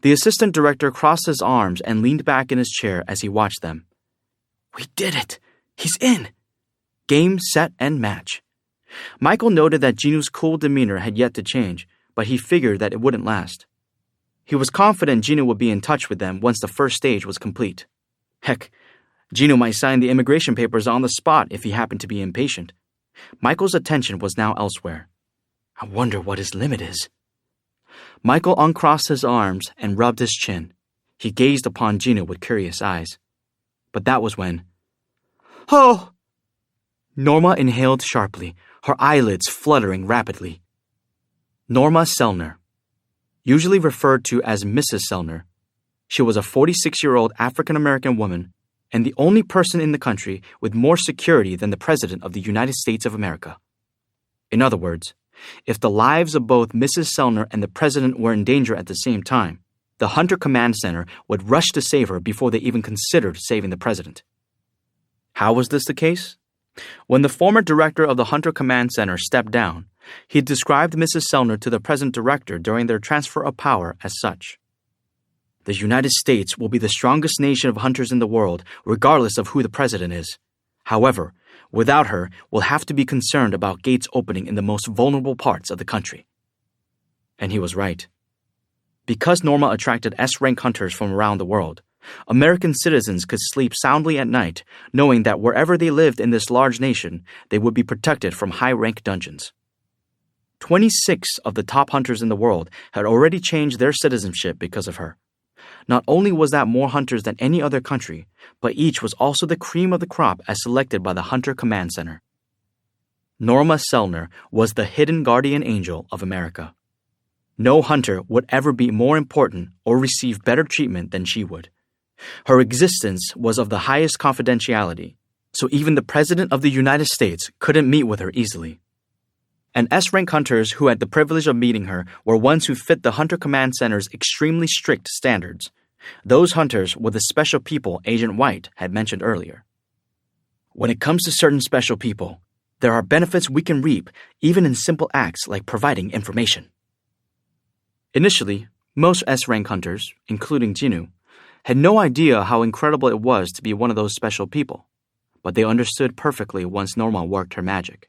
The assistant director crossed his arms and leaned back in his chair as he watched them. We did it! He's in! Game, set, and match. Michael noted that Jinoo's cool demeanor had yet to change, but he figured that it wouldn't last. He was confident Jinoo would be in touch with them once the first stage was complete. Heck, Jinoo might sign the immigration papers on the spot if he happened to be impatient. Michael's attention was now elsewhere. I wonder what his limit is. Michael uncrossed his arms and rubbed his chin. He gazed upon Jinoo with curious eyes. But that was when... Oh! Norma inhaled sharply, her eyelids fluttering rapidly. Norma Sellner. Usually referred to as Mrs. Sellner. She was a 46-year-old African-American woman and the only person in the country with more security than the President of the United States of America. In other words, if the lives of both Mrs. Sellner and the President were in danger at the same time, the Hunter Command Center would rush to save her before they even considered saving the President. How was this the case? When the former director of the Hunter Command Center stepped down, he described Mrs. Sellner to the present director during their transfer of power as such. The United States will be the strongest nation of hunters in the world, regardless of who the president is. However, without her, we'll have to be concerned about gates opening in the most vulnerable parts of the country. And he was right. Because Norma attracted S-rank hunters from around the world, American citizens could sleep soundly at night, knowing that wherever they lived in this large nation, they would be protected from high-rank dungeons. 26 of the top hunters in the world had already changed their citizenship because of her. Not only was that more hunters than any other country, but each was also the cream of the crop as selected by the Hunter Command Center. Norma Sellner was the hidden guardian angel of America. No hunter would ever be more important or receive better treatment than she would. Her existence was of the highest confidentiality, so even the President of the United States couldn't meet with her easily. And S-rank hunters who had the privilege of meeting her were ones who fit the Hunter Command Center's extremely strict standards. Those hunters were the special people Agent White had mentioned earlier. When it comes to certain special people, there are benefits we can reap even in simple acts like providing information. Initially, most S-rank hunters, including Jinoo, had no idea how incredible it was to be one of those special people, but they understood perfectly once Norma worked her magic.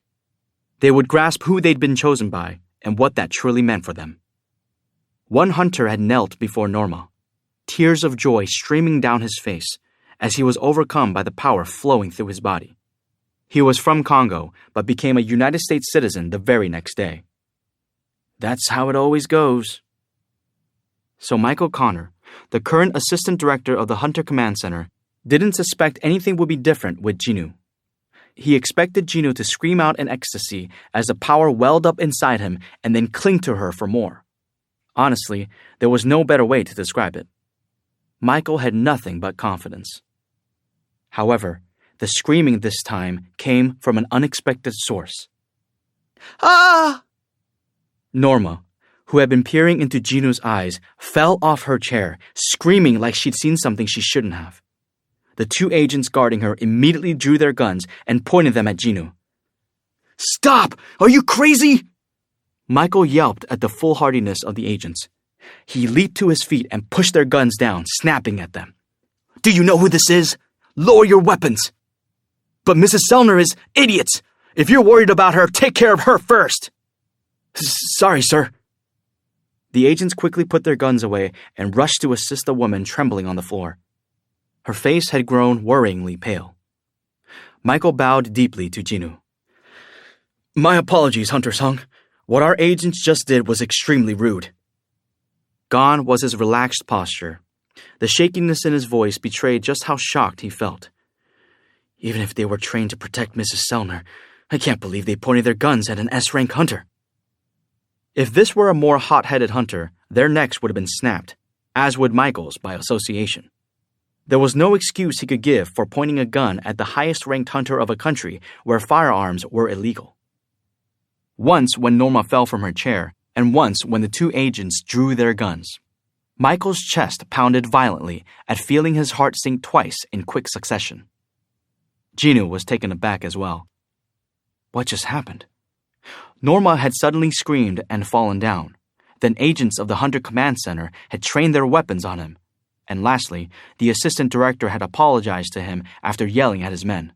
They would grasp who they'd been chosen by and what that truly meant for them. One hunter had knelt before Norma, tears of joy streaming down his face as he was overcome by the power flowing through his body. He was from Congo, but became a United States citizen the very next day. That's how it always goes. So Michael Connor, the current assistant director of the Hunter Command Center, didn't suspect anything would be different with Jinoo. He expected Jinoo to scream out in ecstasy as the power welled up inside him and then cling to her for more. Honestly, there was no better way to describe it. Michael had nothing but confidence. However, the screaming this time came from an unexpected source. Ah! Norma, who had been peering into Jinoo's eyes, fell off her chair, screaming like she'd seen something she shouldn't have. The two agents guarding her immediately drew their guns and pointed them at Jinoo. Stop! Are you crazy? Michael yelped at the foolhardiness of the agents. He leaped to his feet and pushed their guns down, snapping at them. Do you know who this is? Lower your weapons! But Mrs. Sellner is idiots! If you're worried about her, take care of her first. Sorry, sir. The agents quickly put their guns away and rushed to assist the woman trembling on the floor. Her face had grown worryingly pale. Michael bowed deeply to Jinwoo. My apologies, Hunter Sung. What our agents just did was extremely rude. Gone was his relaxed posture. The shakiness in his voice betrayed just how shocked he felt. Even if they were trained to protect Mrs. Sellner, I can't believe they pointed their guns at an S-rank hunter. If this were a more hot-headed hunter, their necks would have been snapped, as would Michael's by association. There was no excuse he could give for pointing a gun at the highest-ranked hunter of a country where firearms were illegal. Once when Norma fell from her chair, and once when the two agents drew their guns. Michael's chest pounded violently at feeling his heart sink twice in quick succession. Jinwoo was taken aback as well. What just happened? Norma had suddenly screamed and fallen down. Then agents of the Hunter Command Center had trained their weapons on him. And lastly, the assistant director had apologized to him after yelling at his men.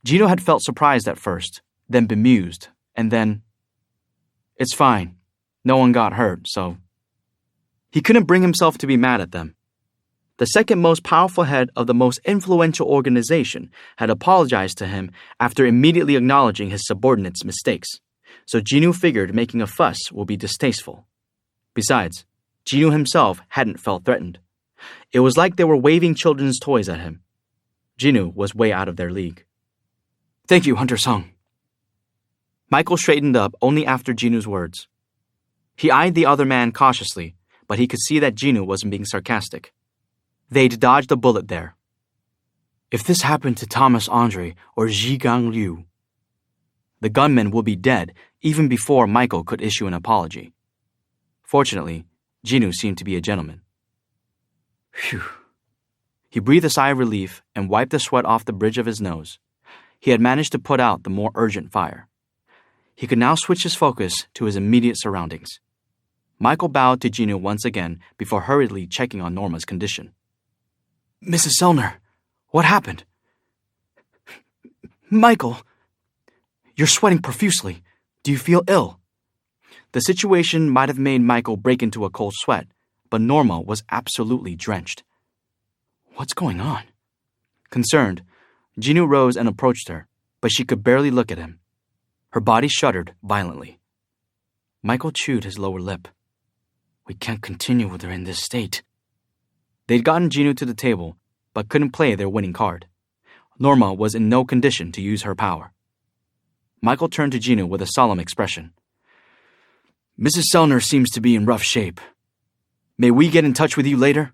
Jinwoo had felt surprised at first, then bemused, and then, "It's fine. No one got hurt, so..." He couldn't bring himself to be mad at them. The second most powerful head of the most influential organization had apologized to him after immediately acknowledging his subordinates' mistakes, so Jinwoo figured making a fuss would be distasteful. Besides, Jinwoo himself hadn't felt threatened. It was like they were waving children's toys at him. Jinwoo was way out of their league. Thank you, Hunter Sung. Michael straightened up only after Jinwoo's words. He eyed the other man cautiously, but he could see that Jinwoo wasn't being sarcastic. They'd dodged a bullet there. If this happened to Thomas Andre or Zhigang Liu, the gunman would be dead even before Michael could issue an apology. Fortunately, Jinwoo seemed to be a gentleman. Phew. He breathed a sigh of relief and wiped the sweat off the bridge of his nose. He had managed to put out the more urgent fire. He could now switch his focus to his immediate surroundings. Michael bowed to Jinwoo once again before hurriedly checking on Norma's condition. Mrs. Sellner, what happened? Michael, you're sweating profusely. Do you feel ill? The situation might have made Michael break into a cold sweat, but Norma was absolutely drenched. What's going on? Concerned, Jinwoo rose and approached her, but she could barely look at him. Her body shuddered violently. Michael chewed his lower lip. We can't continue with her in this state. They'd gotten Jinwoo to the table, but couldn't play their winning card. Norma was in no condition to use her power. Michael turned to Jinwoo with a solemn expression. Mrs. Sellner seems to be in rough shape. May we get in touch with you later?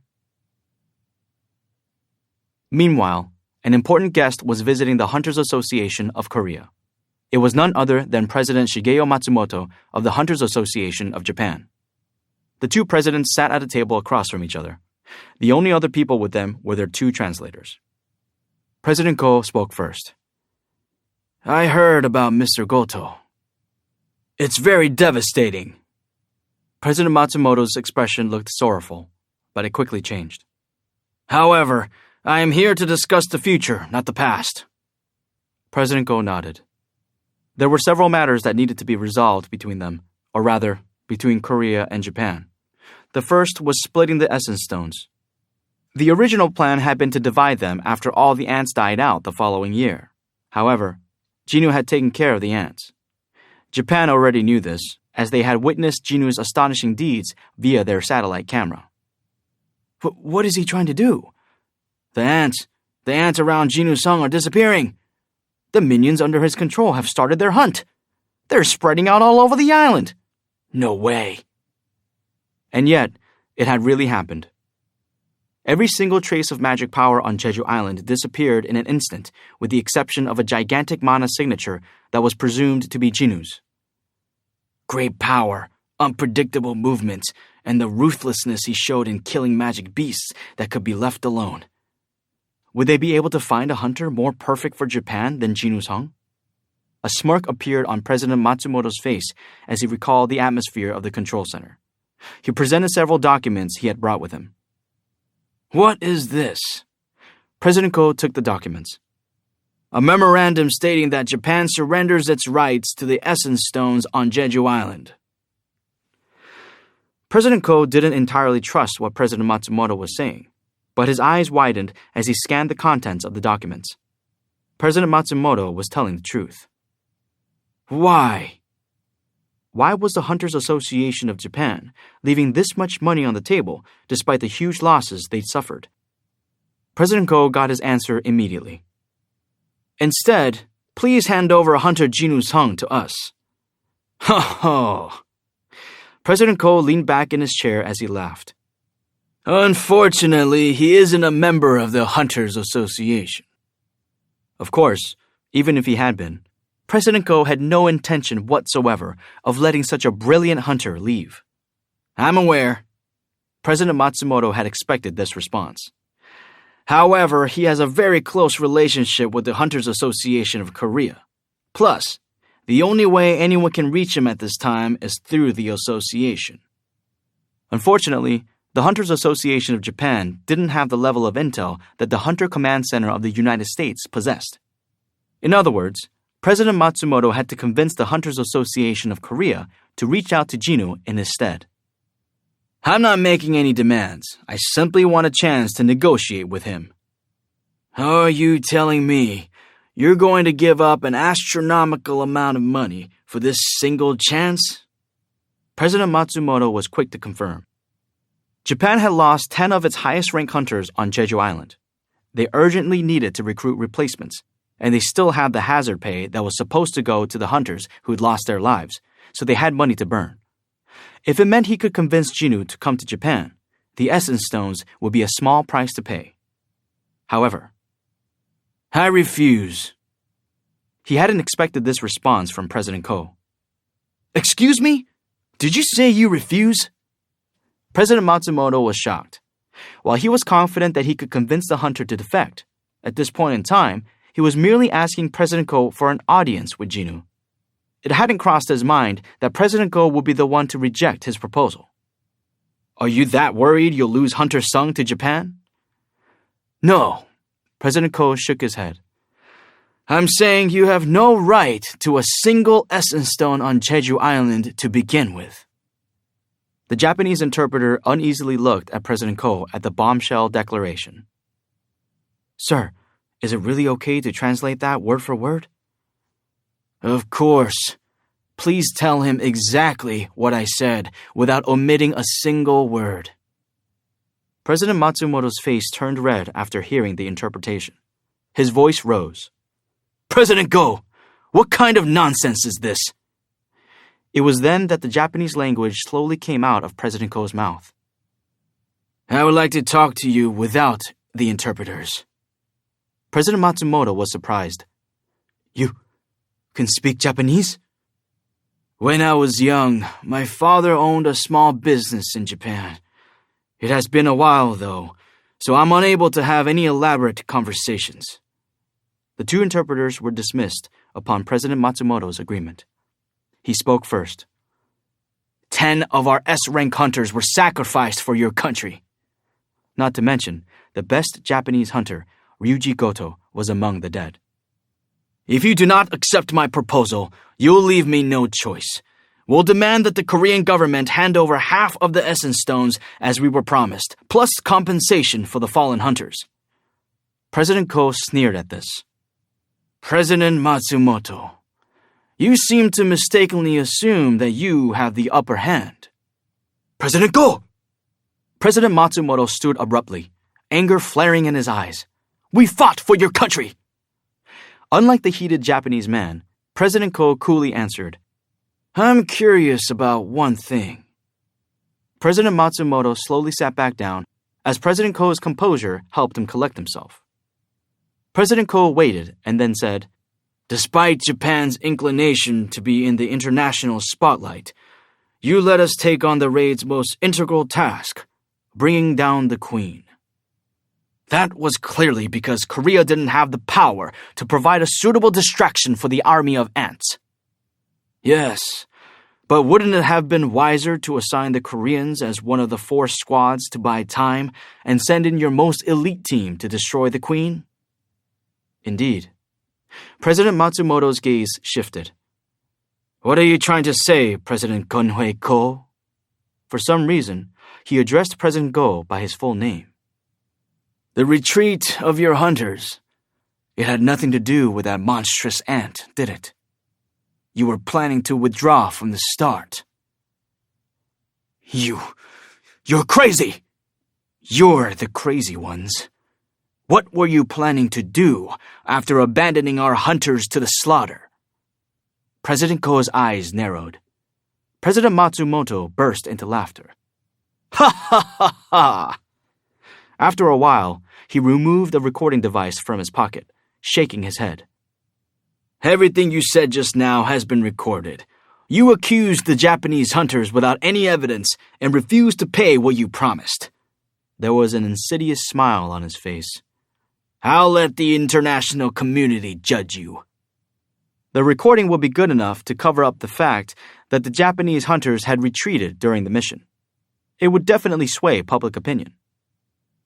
Meanwhile, an important guest was visiting the Hunters Association of Korea. It was none other than President Shigeo Matsumoto of the Hunters Association of Japan. The two presidents sat at a table across from each other. The only other people with them were their two translators. President Go spoke first. I heard about Mr. Goto. It's very devastating. President Matsumoto's expression looked sorrowful, but it quickly changed. However, I am here to discuss the future, not the past. President Go nodded. There were several matters that needed to be resolved between them, or rather, between Korea and Japan. The first was splitting the Essence Stones. The original plan had been to divide them after all the ants died out the following year. However, Jinwoo had taken care of the ants. Japan already knew this, as they had witnessed Jinwoo's astonishing deeds via their satellite camera. What is he trying to do? The ants around Jinwoo Sung are disappearing. The minions under his control have started their hunt. They're spreading out all over the island. No way. And yet, it had really happened. Every single trace of magic power on Jeju Island disappeared in an instant, with the exception of a gigantic mana signature that was presumed to be Jinwoo's. Great power, unpredictable movements, and the ruthlessness he showed in killing magic beasts that could be left alone. Would they be able to find a hunter more perfect for Japan than Jinwoo Sung? A smirk appeared on President Matsumoto's face as he recalled the atmosphere of the control center. He presented several documents he had brought with him. What is this? President Ko took the documents. A memorandum stating that Japan surrenders its rights to the Essence Stones on Jeju Island. President Ko didn't entirely trust what President Matsumoto was saying, but his eyes widened as he scanned the contents of the documents. President Matsumoto was telling the truth. Why? Why was the Hunters Association of Japan leaving this much money on the table despite the huge losses they'd suffered? President Ko got his answer immediately. Instead, please hand over Hunter Jinu Sung to us. Ho ho! President Ko leaned back in his chair as he laughed. Unfortunately, he isn't a member of the Hunters Association. Of course, even if he had been, President Ko had no intention whatsoever of letting such a brilliant hunter leave. I'm aware. President Matsumoto had expected this response. However, he has a very close relationship with the Hunters Association of Korea. Plus, the only way anyone can reach him at this time is through the association. Unfortunately, the Hunters Association of Japan didn't have the level of intel that the Hunter Command Center of the United States possessed. In other words, President Matsumoto had to convince the Hunters Association of Korea to reach out to Jinu in his stead. I'm not making any demands. I simply want a chance to negotiate with him. How are you telling me you're going to give up an astronomical amount of money for this single chance? President Matsumoto was quick to confirm. Japan had lost 10 of its highest-ranked hunters on Jeju Island. They urgently needed to recruit replacements, and they still had the hazard pay that was supposed to go to the hunters who'd lost their lives, so they had money to burn. If it meant he could convince Jinu to come to Japan, the Essence Stones would be a small price to pay. However, I refuse. He hadn't expected this response from President Ko. Excuse me? Did you say you refuse? President Matsumoto was shocked. While he was confident that he could convince the hunter to defect, at this point in time, he was merely asking President Ko for an audience with Jinu. It hadn't crossed his mind that President Ko would be the one to reject his proposal. Are you that worried you'll lose Hunter Sung to Japan? No. President Ko shook his head. I'm saying you have no right to a single Essence Stone on Jeju Island to begin with. The Japanese interpreter uneasily looked at President Ko at the bombshell declaration. Sir, is it really okay to translate that word for word? Of course. Please tell him exactly what I said without omitting a single word. President Matsumoto's face turned red after hearing the interpretation. His voice rose. President Ko, what kind of nonsense is this? It was then that the Japanese language slowly came out of President Ko's mouth. I would like to talk to you without the interpreters. President Matsumoto was surprised. You can speak Japanese? When I was young, my father owned a small business in Japan. It has been a while, though, so I'm unable to have any elaborate conversations. The two interpreters were dismissed upon President Matsumoto's agreement. He spoke first. 10 of our S-rank hunters were sacrificed for your country. Not to mention, the best Japanese hunter, Ryuji Goto, was among the dead. If you do not accept my proposal, you'll leave me no choice. We'll demand that the Korean government hand over half of the Essence Stones as we were promised, plus compensation for the fallen hunters. President Ko sneered at this. President Matsumoto, you seem to mistakenly assume that you have the upper hand. President Ko! President Matsumoto stood abruptly, anger flaring in his eyes. We fought for your country! Unlike the heated Japanese man, President Ko coolly answered, I'm curious about one thing. President Matsumoto slowly sat back down as President Ko's composure helped him collect himself. President Ko waited and then said, Despite Japan's inclination to be in the international spotlight, you let us take on the raid's most integral task, bringing down the Queen. That was clearly because Korea didn't have the power to provide a suitable distraction for the army of ants. Yes, but wouldn't it have been wiser to assign the Koreans as one of the 4 squads to buy time and send in your most elite team to destroy the Queen? Indeed. President Matsumoto's gaze shifted. What are you trying to say, President Gunhui Ko? For some reason, he addressed President Go by his full name. The retreat of your hunters. It had nothing to do with that monstrous ant, did it? You were planning to withdraw from the start. You're crazy! You're the crazy ones. What were you planning to do after abandoning our hunters to the slaughter? President Ko's eyes narrowed. President Matsumoto burst into laughter. Ha ha ha ha! After a while, he removed a recording device from his pocket, shaking his head. Everything you said just now has been recorded. You accused the Japanese hunters without any evidence and refused to pay what you promised. There was an insidious smile on his face. I'll let the international community judge you. The recording will be good enough to cover up the fact that the Japanese hunters had retreated during the mission. It would definitely sway public opinion.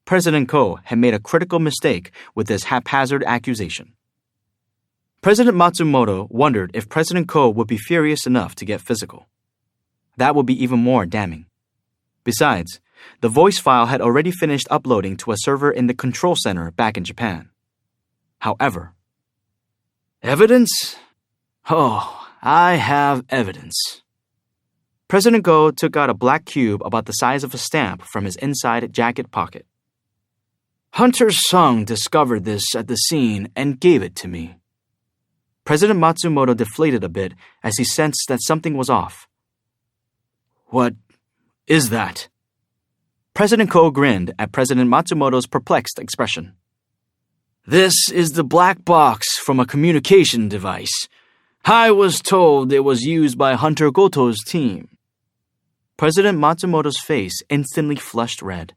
President Ko had made a critical mistake with this haphazard accusation. President Matsumoto wondered if President Ko would be furious enough to get physical. That would be even more damning. Besides, the voice file had already finished uploading to a server in the control center back in Japan. However, evidence? Oh, I have evidence. President Go took out a black cube about the size of a stamp from his inside jacket pocket. Hunter Sung discovered this at the scene and gave it to me. President Matsumoto deflated a bit as he sensed that something was off. What is that? President Ko grinned at President Matsumoto's perplexed expression. This is the black box from a communication device. I was told it was used by Hunter Goto's team. President Matsumoto's face instantly flushed red.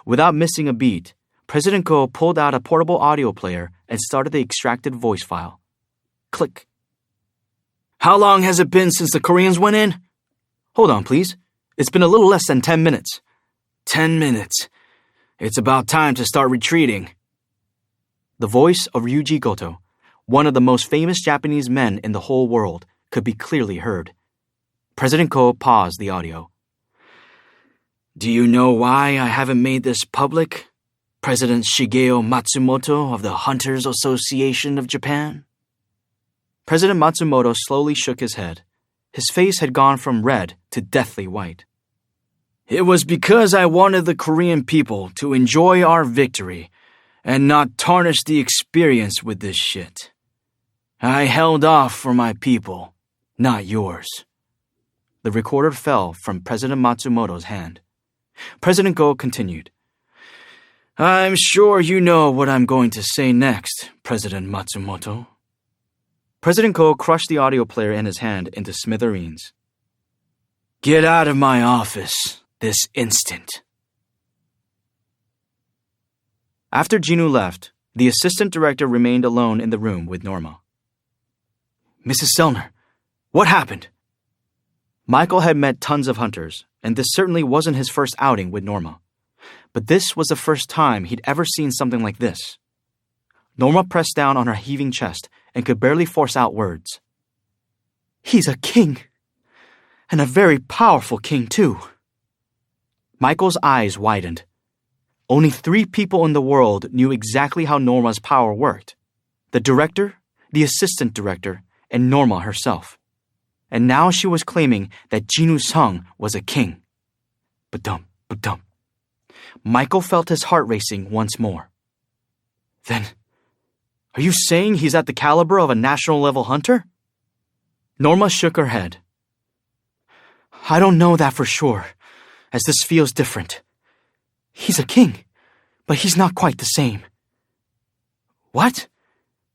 Without missing a beat, President Ko pulled out a portable audio player and started the extracted voice file. Click. How long has it been since the Koreans went in? Hold on, please. It's been a little less than 10 minutes. 10 minutes. It's about time to start retreating. The voice of Ryuji Goto, one of the most famous Japanese men in the whole world, could be clearly heard. President Ko paused the audio. Do you know why I haven't made this public, President Shigeo Matsumoto of the Hunters Association of Japan? President Matsumoto slowly shook his head. His face had gone from red to deathly white. It was because I wanted the Korean people to enjoy our victory and not tarnish the experience with this shit. I held off for my people, not yours. The recorder fell from President Matsumoto's hand. President Go continued. I'm sure you know what I'm going to say next, President Matsumoto. President Ko crushed the audio player in his hand into smithereens. Get out of my office this instant. After Jinu left, the assistant director remained alone in the room with Norma. Mrs. Selner, what happened? Michael had met tons of hunters, and this certainly wasn't his first outing with Norma. But this was the first time he'd ever seen something like this. Norma pressed down on her heaving chest and could barely force out words. He's a king. And a very powerful king, too. Michael's eyes widened. Only 3 people in the world knew exactly how Norma's power worked. The director, the assistant director, and Norma herself. And now she was claiming that Jinu Sung was a king. Ba-dum, ba-dum. Michael felt his heart racing once more. Then, are you saying he's at the caliber of a national-level hunter? Norma shook her head. I don't know that for sure, as this feels different. He's a king, but he's not quite the same. What?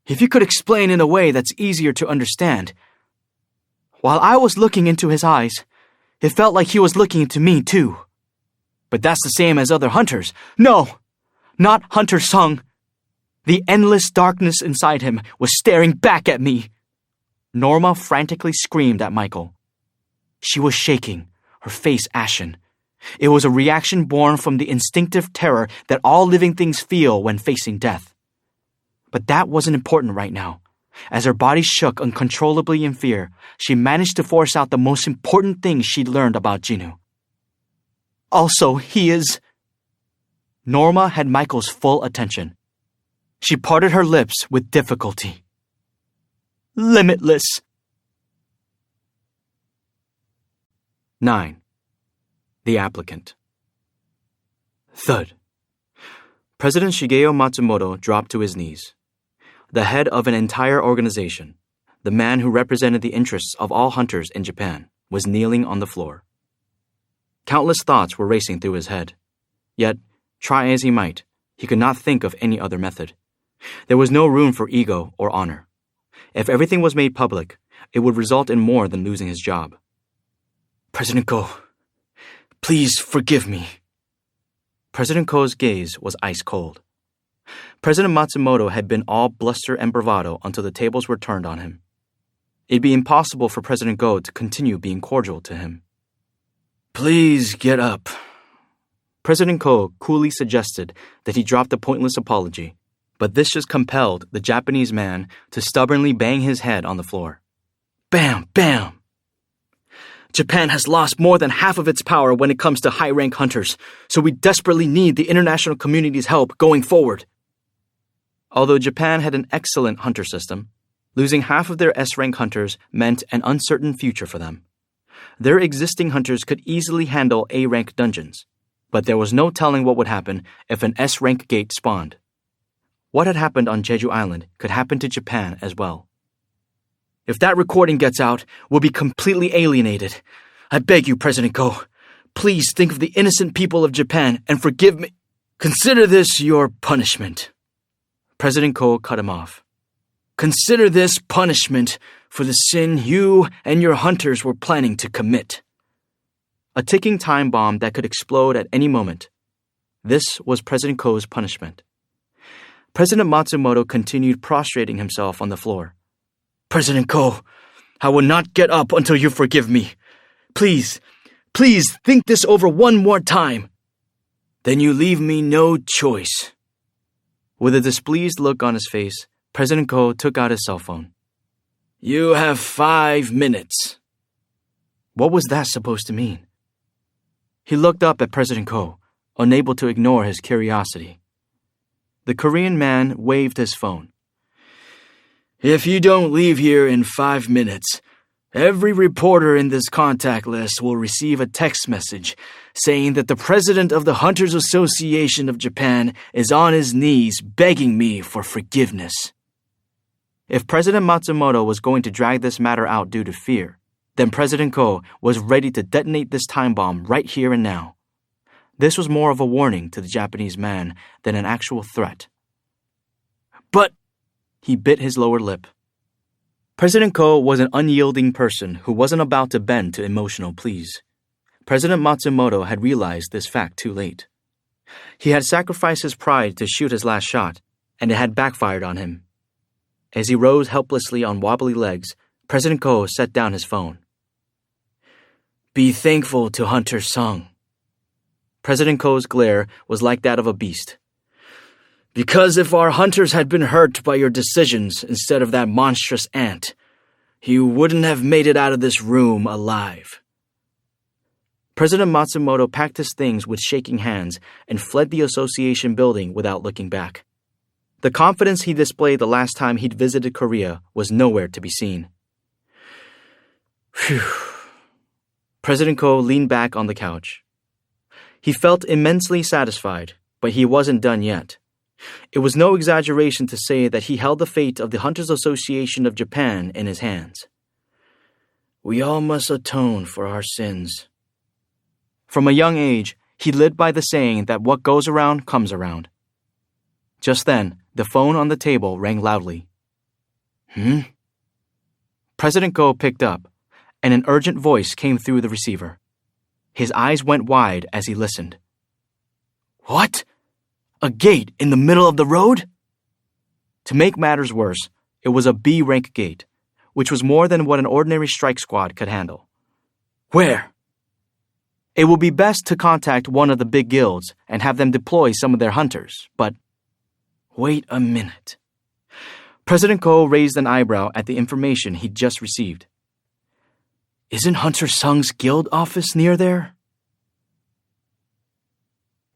If you could explain in a way that's easier to understand. While I was looking into his eyes, it felt like he was looking into me too. But that's the same as other hunters. No, not Hunter Sung. The endless darkness inside him was staring back at me. Norma frantically screamed at Michael. She was shaking, her face ashen. It was a reaction born from the instinctive terror that all living things feel when facing death. But that wasn't important right now. As her body shook uncontrollably in fear, she managed to force out the most important thing she'd learned about Jinwoo. Also, he is... Norma had Michael's full attention. She parted her lips with difficulty. Limitless. 9. The applicant. Thud. President Shigeo Matsumoto dropped to his knees. The head of an entire organization, the man who represented the interests of all hunters in Japan, was kneeling on the floor. Countless thoughts were racing through his head. Yet, try as he might, he could not think of any other method. There was no room for ego or honor. If everything was made public, it would result in more than losing his job. President Ko, please forgive me. President Ko's gaze was ice cold. President Matsumoto had been all bluster and bravado until the tables were turned on him. It'd be impossible for President Go to continue being cordial to him. Please get up. President Ko coolly suggested that he drop the pointless apology, but this just compelled the Japanese man to stubbornly bang his head on the floor. Bam, bam! Japan has lost more than half of its power when it comes to high-rank hunters, so we desperately need the international community's help going forward. Although Japan had an excellent hunter system, losing half of their S-rank hunters meant an uncertain future for them. Their existing hunters could easily handle A-rank dungeons, but there was no telling what would happen if an S-rank gate spawned. What had happened on Jeju Island could happen to Japan as well. If that recording gets out, we'll be completely alienated. I beg you, President Ko, please think of the innocent people of Japan and forgive me. Consider this your punishment. President Ko cut him off. Consider this punishment for the sin you and your hunters were planning to commit. A ticking time bomb that could explode at any moment. This was President Ko's punishment. President Matsumoto continued prostrating himself on the floor. President Ko, I will not get up until you forgive me. Please, please think this over one more time. Then you leave me no choice. With a displeased look on his face, President Ko took out his cell phone. You have 5 minutes. What was that supposed to mean? He looked up at President Ko, unable to ignore his curiosity. The Korean man waved his phone. If you don't leave here in 5 minutes, every reporter in this contact list will receive a text message saying that the president of the Hunters Association of Japan is on his knees begging me for forgiveness. If President Matsumoto was going to drag this matter out due to fear, then President Ko was ready to detonate this time bomb right here and now. This was more of a warning to the Japanese man than an actual threat. But he bit his lower lip. President Ko was an unyielding person who wasn't about to bend to emotional pleas. President Matsumoto had realized this fact too late. He had sacrificed his pride to shoot his last shot, and it had backfired on him. As he rose helplessly on wobbly legs, President Ko set down his phone. Be thankful to Hunter Sung. President Ko's glare was like that of a beast. Because if our hunters had been hurt by your decisions instead of that monstrous ant, you wouldn't have made it out of this room alive. President Matsumoto packed his things with shaking hands and fled the association building without looking back. The confidence he displayed the last time he'd visited Korea was nowhere to be seen. Phew. President Ko leaned back on the couch. He felt immensely satisfied, but he wasn't done yet. It was no exaggeration to say that he held the fate of the Hunters Association of Japan in his hands. We all must atone for our sins. From a young age, he lived by the saying that what goes around comes around. Just then, the phone on the table rang loudly. President Ko picked up, and an urgent voice came through the receiver. His eyes went wide as he listened. What? A gate in the middle of the road? To make matters worse, it was a B-rank gate, which was more than what an ordinary strike squad could handle. Where? It would be best to contact one of the big guilds and have them deploy some of their hunters, but... Wait a minute. President Ko raised an eyebrow at the information he'd just received. Isn't Hunter Sung's guild office near there?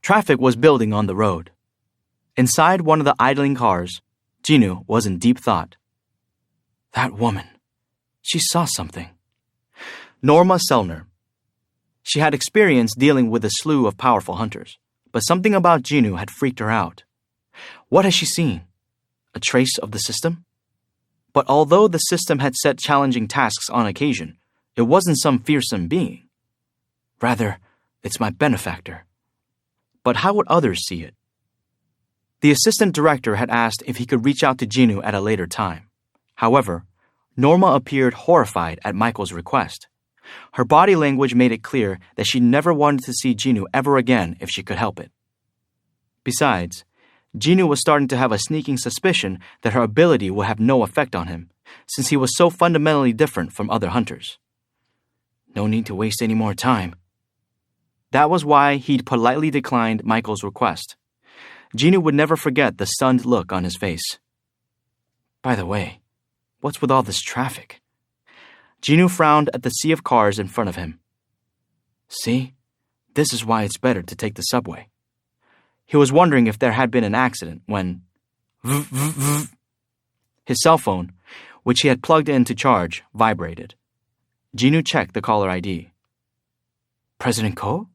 Traffic was building on the road. Inside one of the idling cars, Jinwoo was in deep thought. That woman. She saw something. Norma Selner. She had experience dealing with a slew of powerful hunters, but something about Jinwoo had freaked her out. What had she seen? A trace of the system? But although the system had set challenging tasks on occasion, it wasn't some fearsome being. Rather, it's my benefactor. But how would others see it? The assistant director had asked if he could reach out to Jinwoo at a later time. However, Norma appeared horrified at Michael's request. Her body language made it clear that she never wanted to see Jinwoo ever again if she could help it. Besides, Jinwoo was starting to have a sneaking suspicion that her ability would have no effect on him, since he was so fundamentally different from other hunters. No need to waste any more time. That was why he'd politely declined Michael's request. Jinwoo would never forget the stunned look on his face. By the way, what's with all this traffic? Jinwoo frowned at the sea of cars in front of him. See, this is why it's better to take the subway. He was wondering if there had been an accident when... His cell phone, which he had plugged in to charge, vibrated. Jinwoo checked the caller ID. President Ko?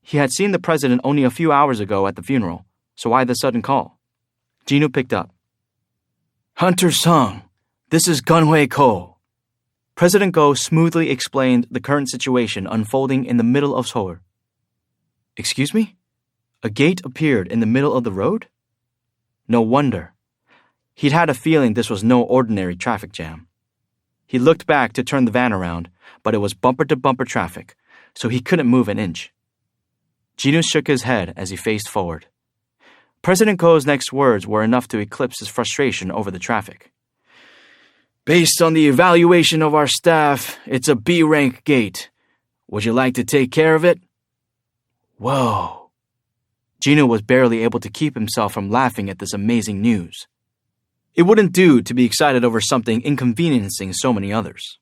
He had seen the president only a few hours ago at the funeral, so why the sudden call? Jinwoo picked up. Hunter Sung, this is Gunhui Ko. President Ko smoothly explained the current situation unfolding in the middle of Seoul. Excuse me? A gate appeared in the middle of the road? No wonder. He'd had a feeling this was no ordinary traffic jam. He looked back to turn the van around, but it was bumper-to-bumper traffic, so he couldn't move an inch. Jinwoo shook his head as he faced forward. President Ko's next words were enough to eclipse his frustration over the traffic. Based on the evaluation of our staff, it's a B-rank gate. Would you like to take care of it? Whoa. Jinwoo was barely able to keep himself from laughing at this amazing news. It wouldn't do to be excited over something inconveniencing so many others.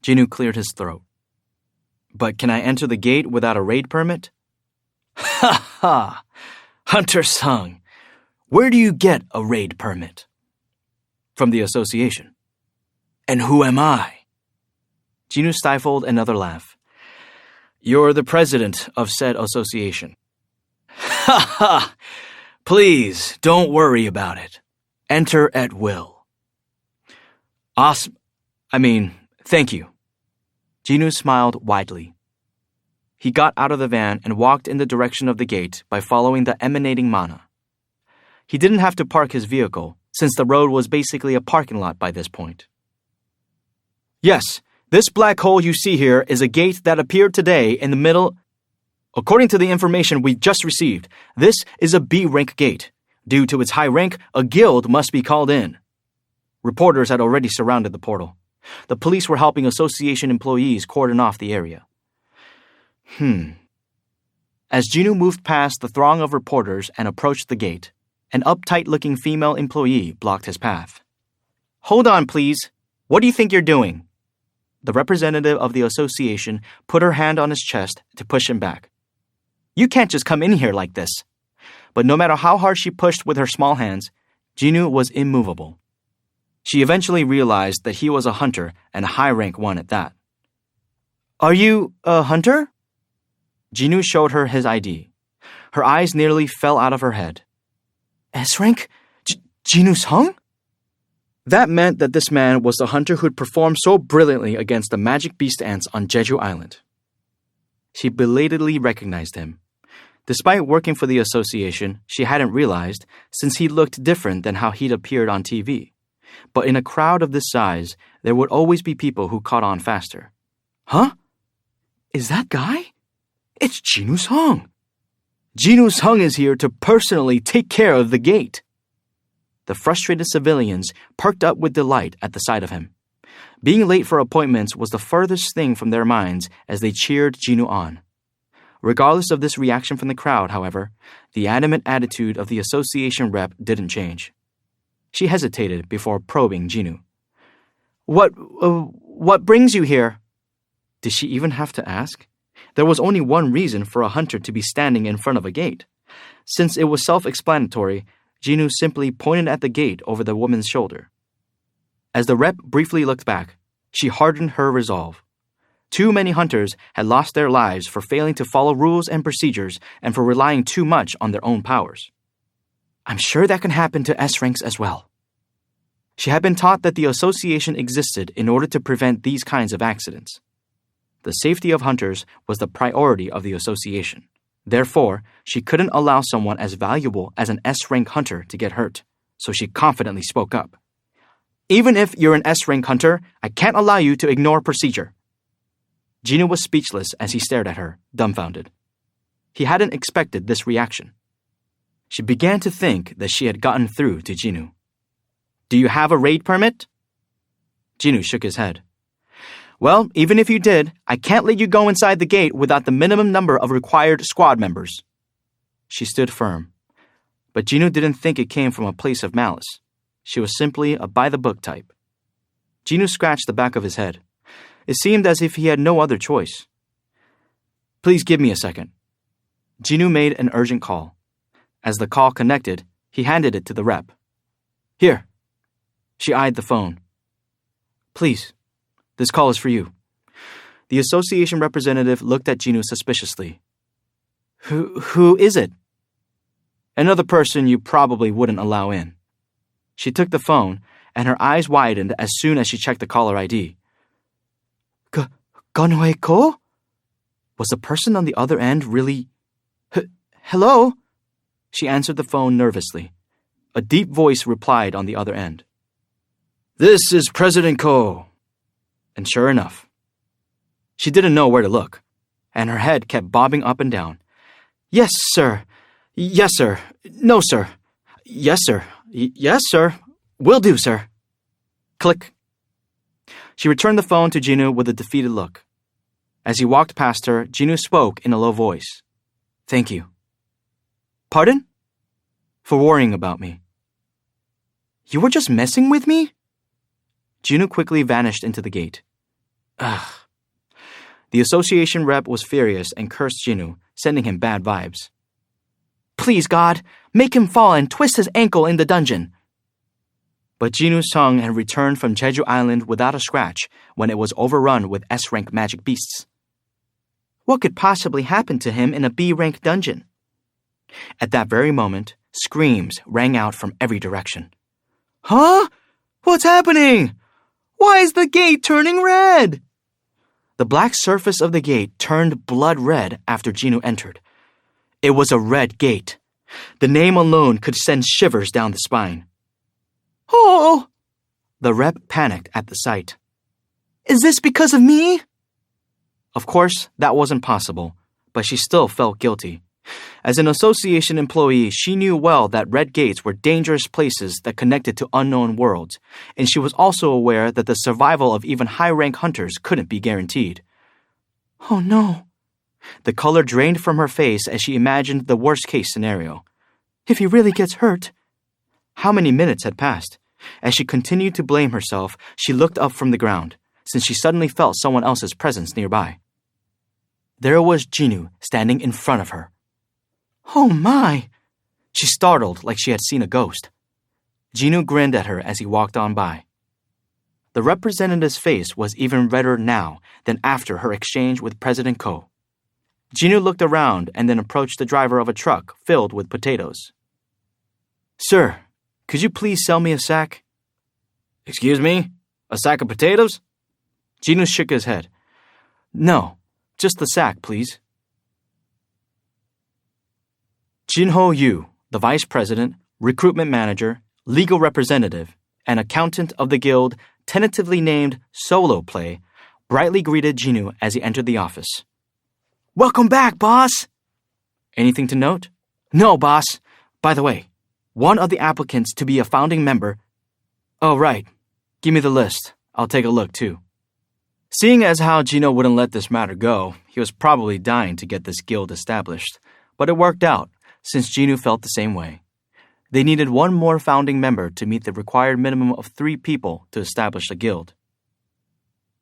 Jinwoo cleared his throat. But can I enter the gate without a raid permit? Ha ha! Hunter Sung, where do you get a raid permit? From the association. And who am I? Jinwoo stifled another laugh. You're the president of said association. Ha ha! Please, don't worry about it. Enter at will. Thank you. Jinwoo smiled widely. He got out of the van and walked in the direction of the gate by following the emanating mana. He didn't have to park his vehicle, since the road was basically a parking lot by this point. Yes, this black hole you see here is a gate that appeared today in the middle. According to the information we just received, this is a B-rank gate. Due to its high rank, a guild must be called in. Reporters had already surrounded the portal. The police were helping association employees cordon off the area. As Jinwoo moved past the throng of reporters and approached the gate, an uptight-looking female employee blocked his path. Hold on, please. What do you think you're doing? The representative of the association put her hand on his chest to push him back. You can't just come in here like this. But no matter how hard she pushed with her small hands, Jinwoo was immovable. She eventually realized that he was a hunter and a high-rank one at that. Are you a hunter? Jinwoo showed her his ID. Her eyes nearly fell out of her head. S-rank? Jinwoo Sung? That meant that this man was the hunter who'd performed so brilliantly against the magic beast ants on Jeju Island. She belatedly recognized him. Despite working for the association, she hadn't realized, since he looked different than how he'd appeared on TV. But in a crowd of this size, there would always be people who caught on faster. Huh? Is that guy? It's Jinwoo Sung. Jinwoo Sung is here to personally take care of the gate. The frustrated civilians perked up with delight at the sight of him. Being late for appointments was the furthest thing from their minds as they cheered Jinwoo on. Regardless of this reaction from the crowd, however, the adamant attitude of the association rep didn't change. She hesitated before probing Jinwoo. What brings you here? Did she even have to ask? There was only one reason for a hunter to be standing in front of a gate. Since it was self-explanatory, Jinwoo simply pointed at the gate over the woman's shoulder. As the rep briefly looked back, she hardened her resolve. Too many hunters had lost their lives for failing to follow rules and procedures and for relying too much on their own powers. I'm sure that can happen to S ranks as well. She had been taught that the association existed in order to prevent these kinds of accidents. The safety of hunters was the priority of the association. Therefore, she couldn't allow someone as valuable as an S-rank hunter to get hurt, so she confidently spoke up. Even if you're an S-rank hunter, I can't allow you to ignore procedure. Jinwoo was speechless as he stared at her, dumbfounded. He hadn't expected this reaction. She began to think that she had gotten through to Jinwoo. Do you have a raid permit? Jinwoo shook his head. Well, even if you did, I can't let you go inside the gate without the minimum number of required squad members. She stood firm. But Jinwoo didn't think it came from a place of malice. She was simply a by-the-book type. Jinwoo scratched the back of his head. It seemed as if he had no other choice. Please give me a second. Jinwoo made an urgent call. As the call connected, he handed it to the rep. Here. She eyed the phone. Please, this call is for you. The association representative looked at Jinwoo suspiciously. Who is it? Another person you probably wouldn't allow in. She took the phone, and her eyes widened as soon as she checked the caller ID. Gunhwae Ko? Was the person on the other end really... Hello? She answered the phone nervously. A deep voice replied on the other end. This is President Ko. And sure enough, she didn't know where to look, and her head kept bobbing up and down. Yes, sir. Yes, sir. No, sir. Yes, sir. Yes, sir. Will do, sir. Click. She returned the phone to Jinwoo with a defeated look. As he walked past her, Jinwoo spoke in a low voice. Thank you. Pardon? For worrying about me. You were just messing with me? Jinwoo quickly vanished into the gate. Ugh. The association rep was furious and cursed Jinwoo, sending him bad vibes. Please, God, make him fall and twist his ankle in the dungeon. But Jinwoo's tongue had returned from Jeju Island without a scratch when it was overrun with S-rank magic beasts. What could possibly happen to him in a B-rank dungeon? At that very moment, screams rang out from every direction. Huh? What's happening? Why is the gate turning red? The black surface of the gate turned blood red after Jinwoo entered. It was a red gate. The name alone could send shivers down the spine. Oh! The rep panicked at the sight. Is this because of me? Of course, that wasn't possible, but she still felt guilty. As an association employee, she knew well that red gates were dangerous places that connected to unknown worlds, and she was also aware that the survival of even high-rank hunters couldn't be guaranteed. Oh no. The color drained from her face as she imagined the worst-case scenario. If he really gets hurt... How many minutes had passed? As she continued to blame herself, she looked up from the ground, since she suddenly felt someone else's presence nearby. There was Jinwoo standing in front of her. Oh my! She startled like she had seen a ghost. Jinwoo grinned at her as he walked on by. The representative's face was even redder now than after her exchange with President Ko. Jinwoo looked around and then approached the driver of a truck filled with potatoes. Sir, could you please sell me a sack? Excuse me? A sack of potatoes? Jinwoo shook his head. No, just the sack, please. Jinho Yu, the vice president, recruitment manager, legal representative, and accountant of the guild tentatively named Solo Play, brightly greeted Jinwoo as he entered the office. Welcome back, boss! Anything to note? No, boss. By the way, one of the applicants to be a founding member... Oh, right. Give me the list. I'll take a look, too. Seeing as how Gino wouldn't let this matter go, he was probably dying to get this guild established, but it worked out, since Gino felt the same way. They needed one more founding member to meet the required minimum of 3 people to establish a guild.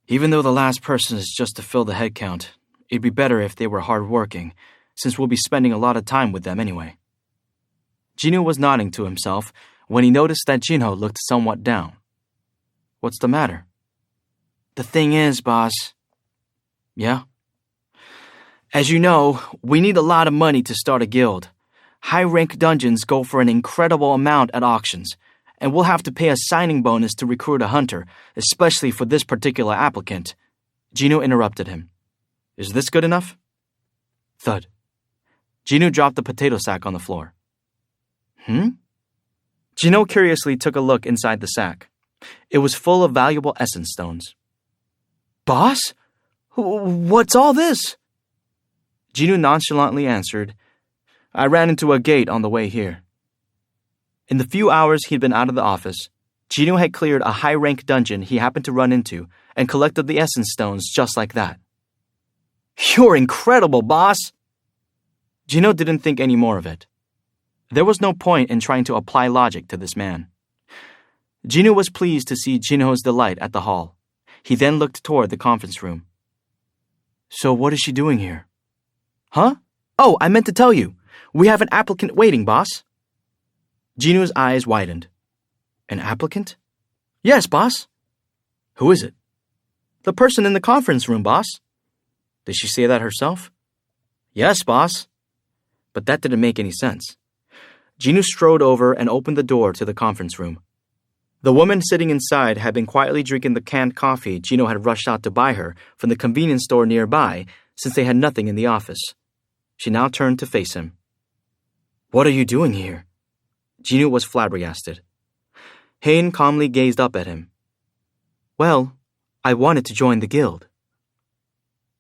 Even though the last person is just to fill the head count, it'd be better if they were hardworking, since we'll be spending a lot of time with them anyway. Gino was nodding to himself when he noticed that Gino looked somewhat down. What's the matter? The thing is, boss. Yeah? As you know, we need a lot of money to start a guild. High-rank dungeons go for an incredible amount at auctions, and we'll have to pay a signing bonus to recruit a hunter, especially for this particular applicant. Gino interrupted him. Is this good enough? Thud. Gino dropped the potato sack on the floor. Gino curiously took a look inside the sack. It was full of valuable essence stones. Boss? What's all this? Gino nonchalantly answered, I ran into a gate on the way here. In the few hours he'd been out of the office, Gino had cleared a high-rank dungeon he happened to run into and collected the essence stones just like that. You're incredible, boss! Gino didn't think any more of it. There was no point in trying to apply logic to this man. Gino was pleased to see Gino's delight at the hall. He then looked toward the conference room. So what is she doing here? Huh? Oh, I meant to tell you. We have an applicant waiting, boss. Gino's eyes widened. An applicant? Yes, boss. Who is it? The person in the conference room, boss. Did she say that herself? Yes, boss. But that didn't make any sense. Gino strode over and opened the door to the conference room. The woman sitting inside had been quietly drinking the canned coffee Gino had rushed out to buy her from the convenience store nearby since they had nothing in the office. She now turned to face him. What are you doing here? Gino was flabbergasted. Hain calmly gazed up at him. Well, I wanted to join the guild.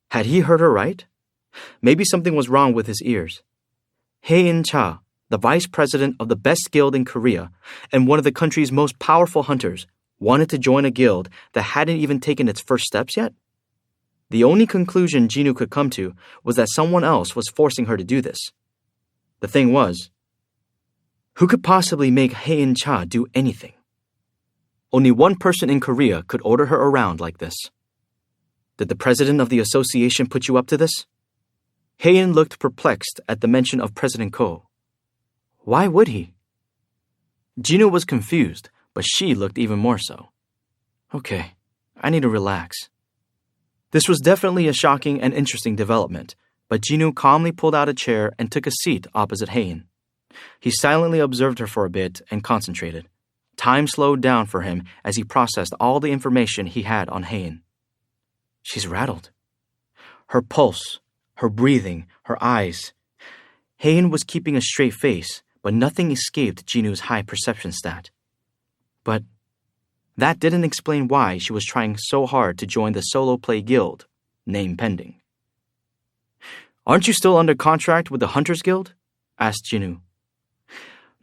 Had he heard her right? Maybe something was wrong with his ears. Hain Cha, the vice president of the best guild in Korea and one of the country's most powerful hunters, wanted to join a guild that hadn't even taken its first steps yet? The only conclusion Gino could come to was that someone else was forcing her to do this. The thing was, who could possibly make Hain Cha do anything? Only one person in Korea could order her around like this. Did the president of the association put you up to this? Hain looked perplexed at the mention of President Ko. Why would he? Gino was confused, but she looked even more so. Okay, I need to relax. This was definitely a shocking and interesting development, but Gino calmly pulled out a chair and took a seat opposite Hain. He silently observed her for a bit and concentrated. Time slowed down for him as he processed all the information he had on Hain. She's rattled. Her pulse, her breathing, her eyes. Hain was keeping a straight face, but nothing escaped Gino's high perception stat. But that didn't explain why she was trying so hard to join the solo play guild, name pending. Aren't you still under contract with the Hunters Guild? Asked Gino.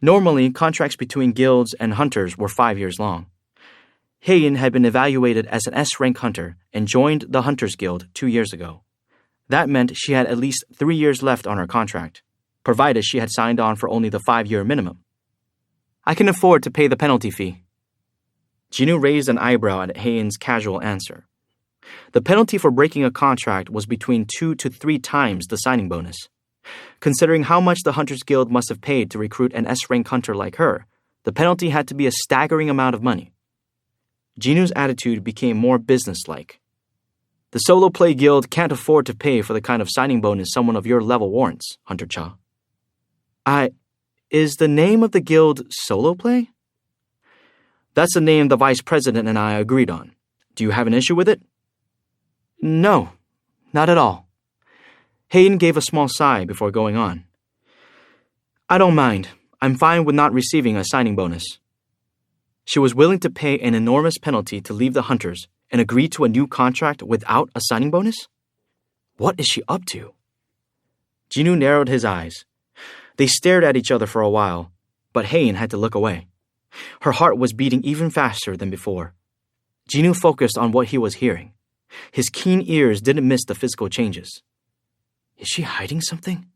Normally, contracts between guilds and hunters were 5 years long. Hain had been evaluated as an S-rank hunter and joined the Hunters Guild 2 years ago. That meant she had at least 3 years left on her contract, provided she had signed on for only the 5-year minimum. I can afford to pay the penalty fee. Gino raised an eyebrow at Hain's casual answer. The penalty for breaking a contract was between 2 to 3 times the signing bonus. Considering how much the Hunters Guild must have paid to recruit an S-rank hunter like her, the penalty had to be a staggering amount of money. Gino's attitude became more businesslike. The solo play guild can't afford to pay for the kind of signing bonus someone of your level warrants, Hunter Cha. Is the name of the guild Solo Play? That's the name the vice president and I agreed on. Do you have an issue with it? No, not at all. Hain gave a small sigh before going on. I don't mind. I'm fine with not receiving a signing bonus. She was willing to pay an enormous penalty to leave the hunters and agree to a new contract without a signing bonus? What is she up to? Gino narrowed his eyes. They stared at each other for a while, but Hain had to look away. Her heart was beating even faster than before. Gino focused on what he was hearing. His keen ears didn't miss the physical changes. Is she hiding something?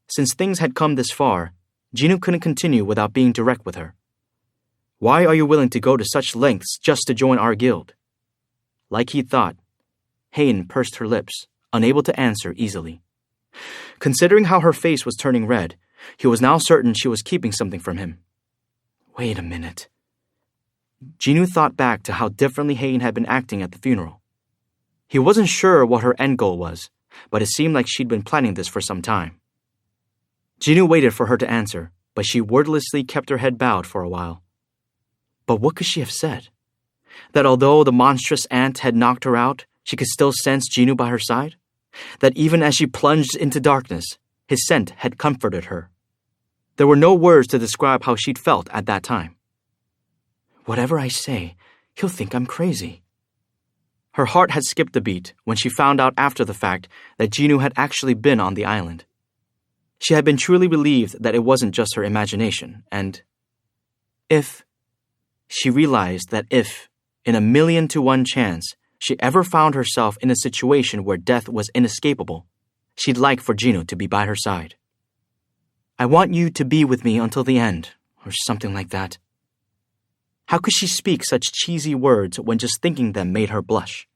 Since things had come this far, Jinwoo couldn't continue without being direct with her. Why are you willing to go to such lengths just to join our guild? Like he thought, Hae-in pursed her lips, unable to answer easily. Considering how her face was turning red, he was now certain she was keeping something from him. Wait a minute. Jinwoo thought back to how differently Hae-in had been acting at the funeral. He wasn't sure what her end goal was, but it seemed like she'd been planning this for some time. Jinwoo waited for her to answer, but she wordlessly kept her head bowed for a while. But what could she have said? That although the monstrous ant had knocked her out, she could still sense Jinwoo by her side? That even as she plunged into darkness, his scent had comforted her? There were no words to describe how she'd felt at that time. Whatever I say, he'll think I'm crazy. Her heart had skipped a beat when she found out after the fact that Jinwoo had actually been on the island. She had been truly relieved that it wasn't just her imagination, and she realized that if, in 1,000,000 to 1 chance, she ever found herself in a situation where death was inescapable, she'd like for Jinwoo to be by her side. I want you to be with me until the end, or something like that. How could she speak such cheesy words when just thinking them made her blush?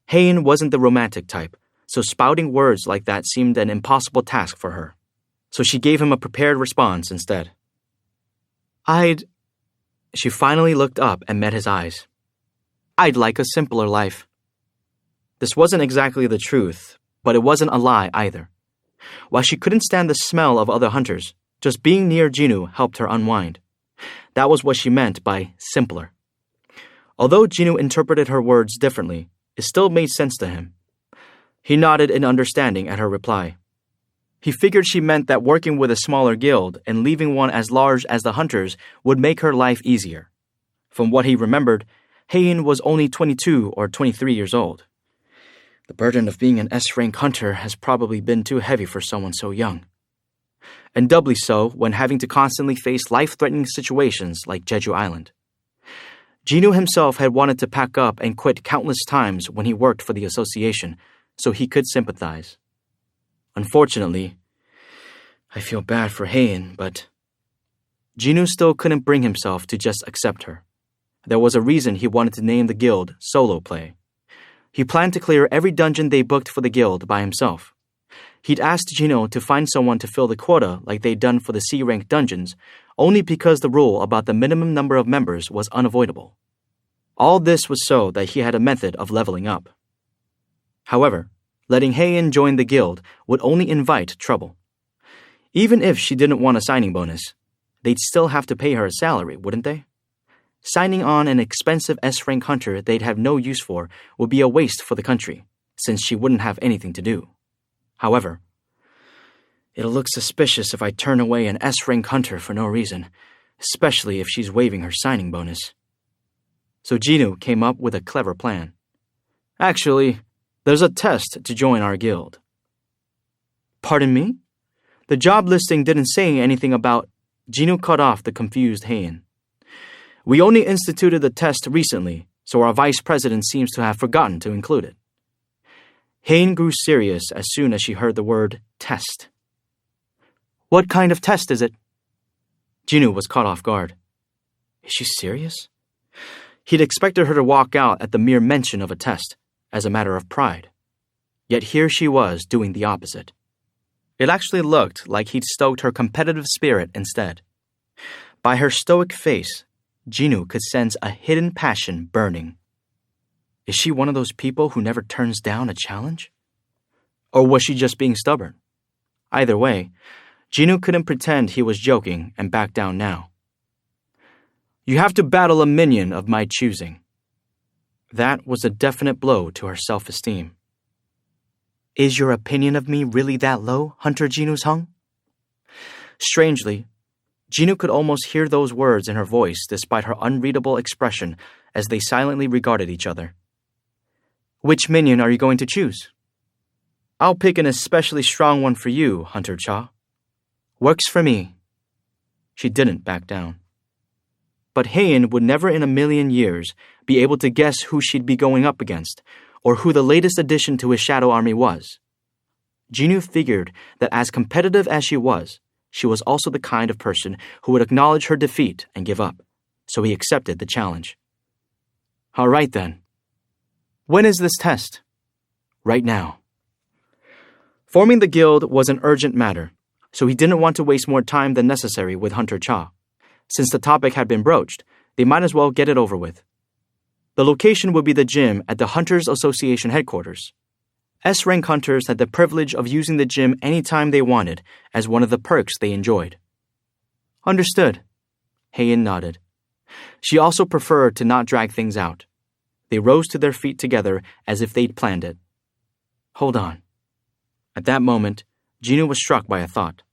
Hae-in wasn't the romantic type, so spouting words like that seemed an impossible task for her. So she gave him a prepared response instead. She finally looked up and met his eyes. I'd like a simpler life. This wasn't exactly the truth, but it wasn't a lie either. While she couldn't stand the smell of other hunters, just being near Jinwoo helped her unwind. That was what she meant by simpler. Although Jinwoo interpreted her words differently, it still made sense to him. He nodded in understanding at her reply. He figured she meant that working with a smaller guild and leaving one as large as the Hunters would make her life easier. From what he remembered, Hae-in was only 22 or 23 years old. The burden of being an S-rank hunter has probably been too heavy for someone so young. And doubly so when having to constantly face life-threatening situations like Jeju Island. Jinwoo himself had wanted to pack up and quit countless times when he worked for the association, so he could sympathize. Unfortunately, I feel bad for Hae-in, but Jinwoo still couldn't bring himself to just accept her. There was a reason he wanted to name the guild Solo Play. He planned to clear every dungeon they booked for the guild by himself. He'd asked Jinwoo to find someone to fill the quota like they'd done for the C-rank dungeons, only because the rule about the minimum number of members was unavoidable. All this was so that he had a method of leveling up. However, letting Hae-in join the guild would only invite trouble. Even if she didn't want a signing bonus, they'd still have to pay her a salary, wouldn't they? Signing on an expensive S-rank hunter they'd have no use for would be a waste for the country, since she wouldn't have anything to do. However, it'll look suspicious if I turn away an S-rank hunter for no reason, especially if she's waiving her signing bonus. So Jinwoo came up with a clever plan. Actually, there's a test to join our guild. Pardon me? The job listing didn't say anything about... Jinwoo cut off the confused Hae-in. We only instituted the test recently, so our vice president seems to have forgotten to include it. Hae-in grew serious as soon as she heard the word test. What kind of test is it? Jinwoo was caught off guard. Is she serious? He'd expected her to walk out at the mere mention of a test, as a matter of pride. Yet here she was doing the opposite. It actually looked like he'd stoked her competitive spirit instead. By her stoic face, Jinwoo could sense a hidden passion burning. Is she one of those people who never turns down a challenge? Or was she just being stubborn? Either way, Jinwoo couldn't pretend he was joking and back down now. You have to battle a minion of my choosing. That was a definite blow to her self-esteem. Is your opinion of me really that low, Hunter Jinwoo Sung? Strangely, Jinwoo could almost hear those words in her voice despite her unreadable expression as they silently regarded each other. Which minion are you going to choose? I'll pick an especially strong one for you, Hunter Cha. Works for me. She didn't back down. but Heian would never in a million years be able to guess who she'd be going up against, or who the latest addition to his shadow army was. Jinwoo figured that as competitive as she was also the kind of person who would acknowledge her defeat and give up, so he accepted the challenge. All right then. When is this test? Right now. Forming the guild was an urgent matter, so he didn't want to waste more time than necessary with Hunter Cha. Since the topic had been broached, they might as well get it over with. The location would be the gym at the Hunters Association headquarters. S-rank hunters had the privilege of using the gym anytime they wanted as one of the perks they enjoyed. Understood. Heian nodded. She also preferred to not drag things out. They rose to their feet together as if they'd planned it. Hold on. At that moment, Jinwoo was struck by a thought.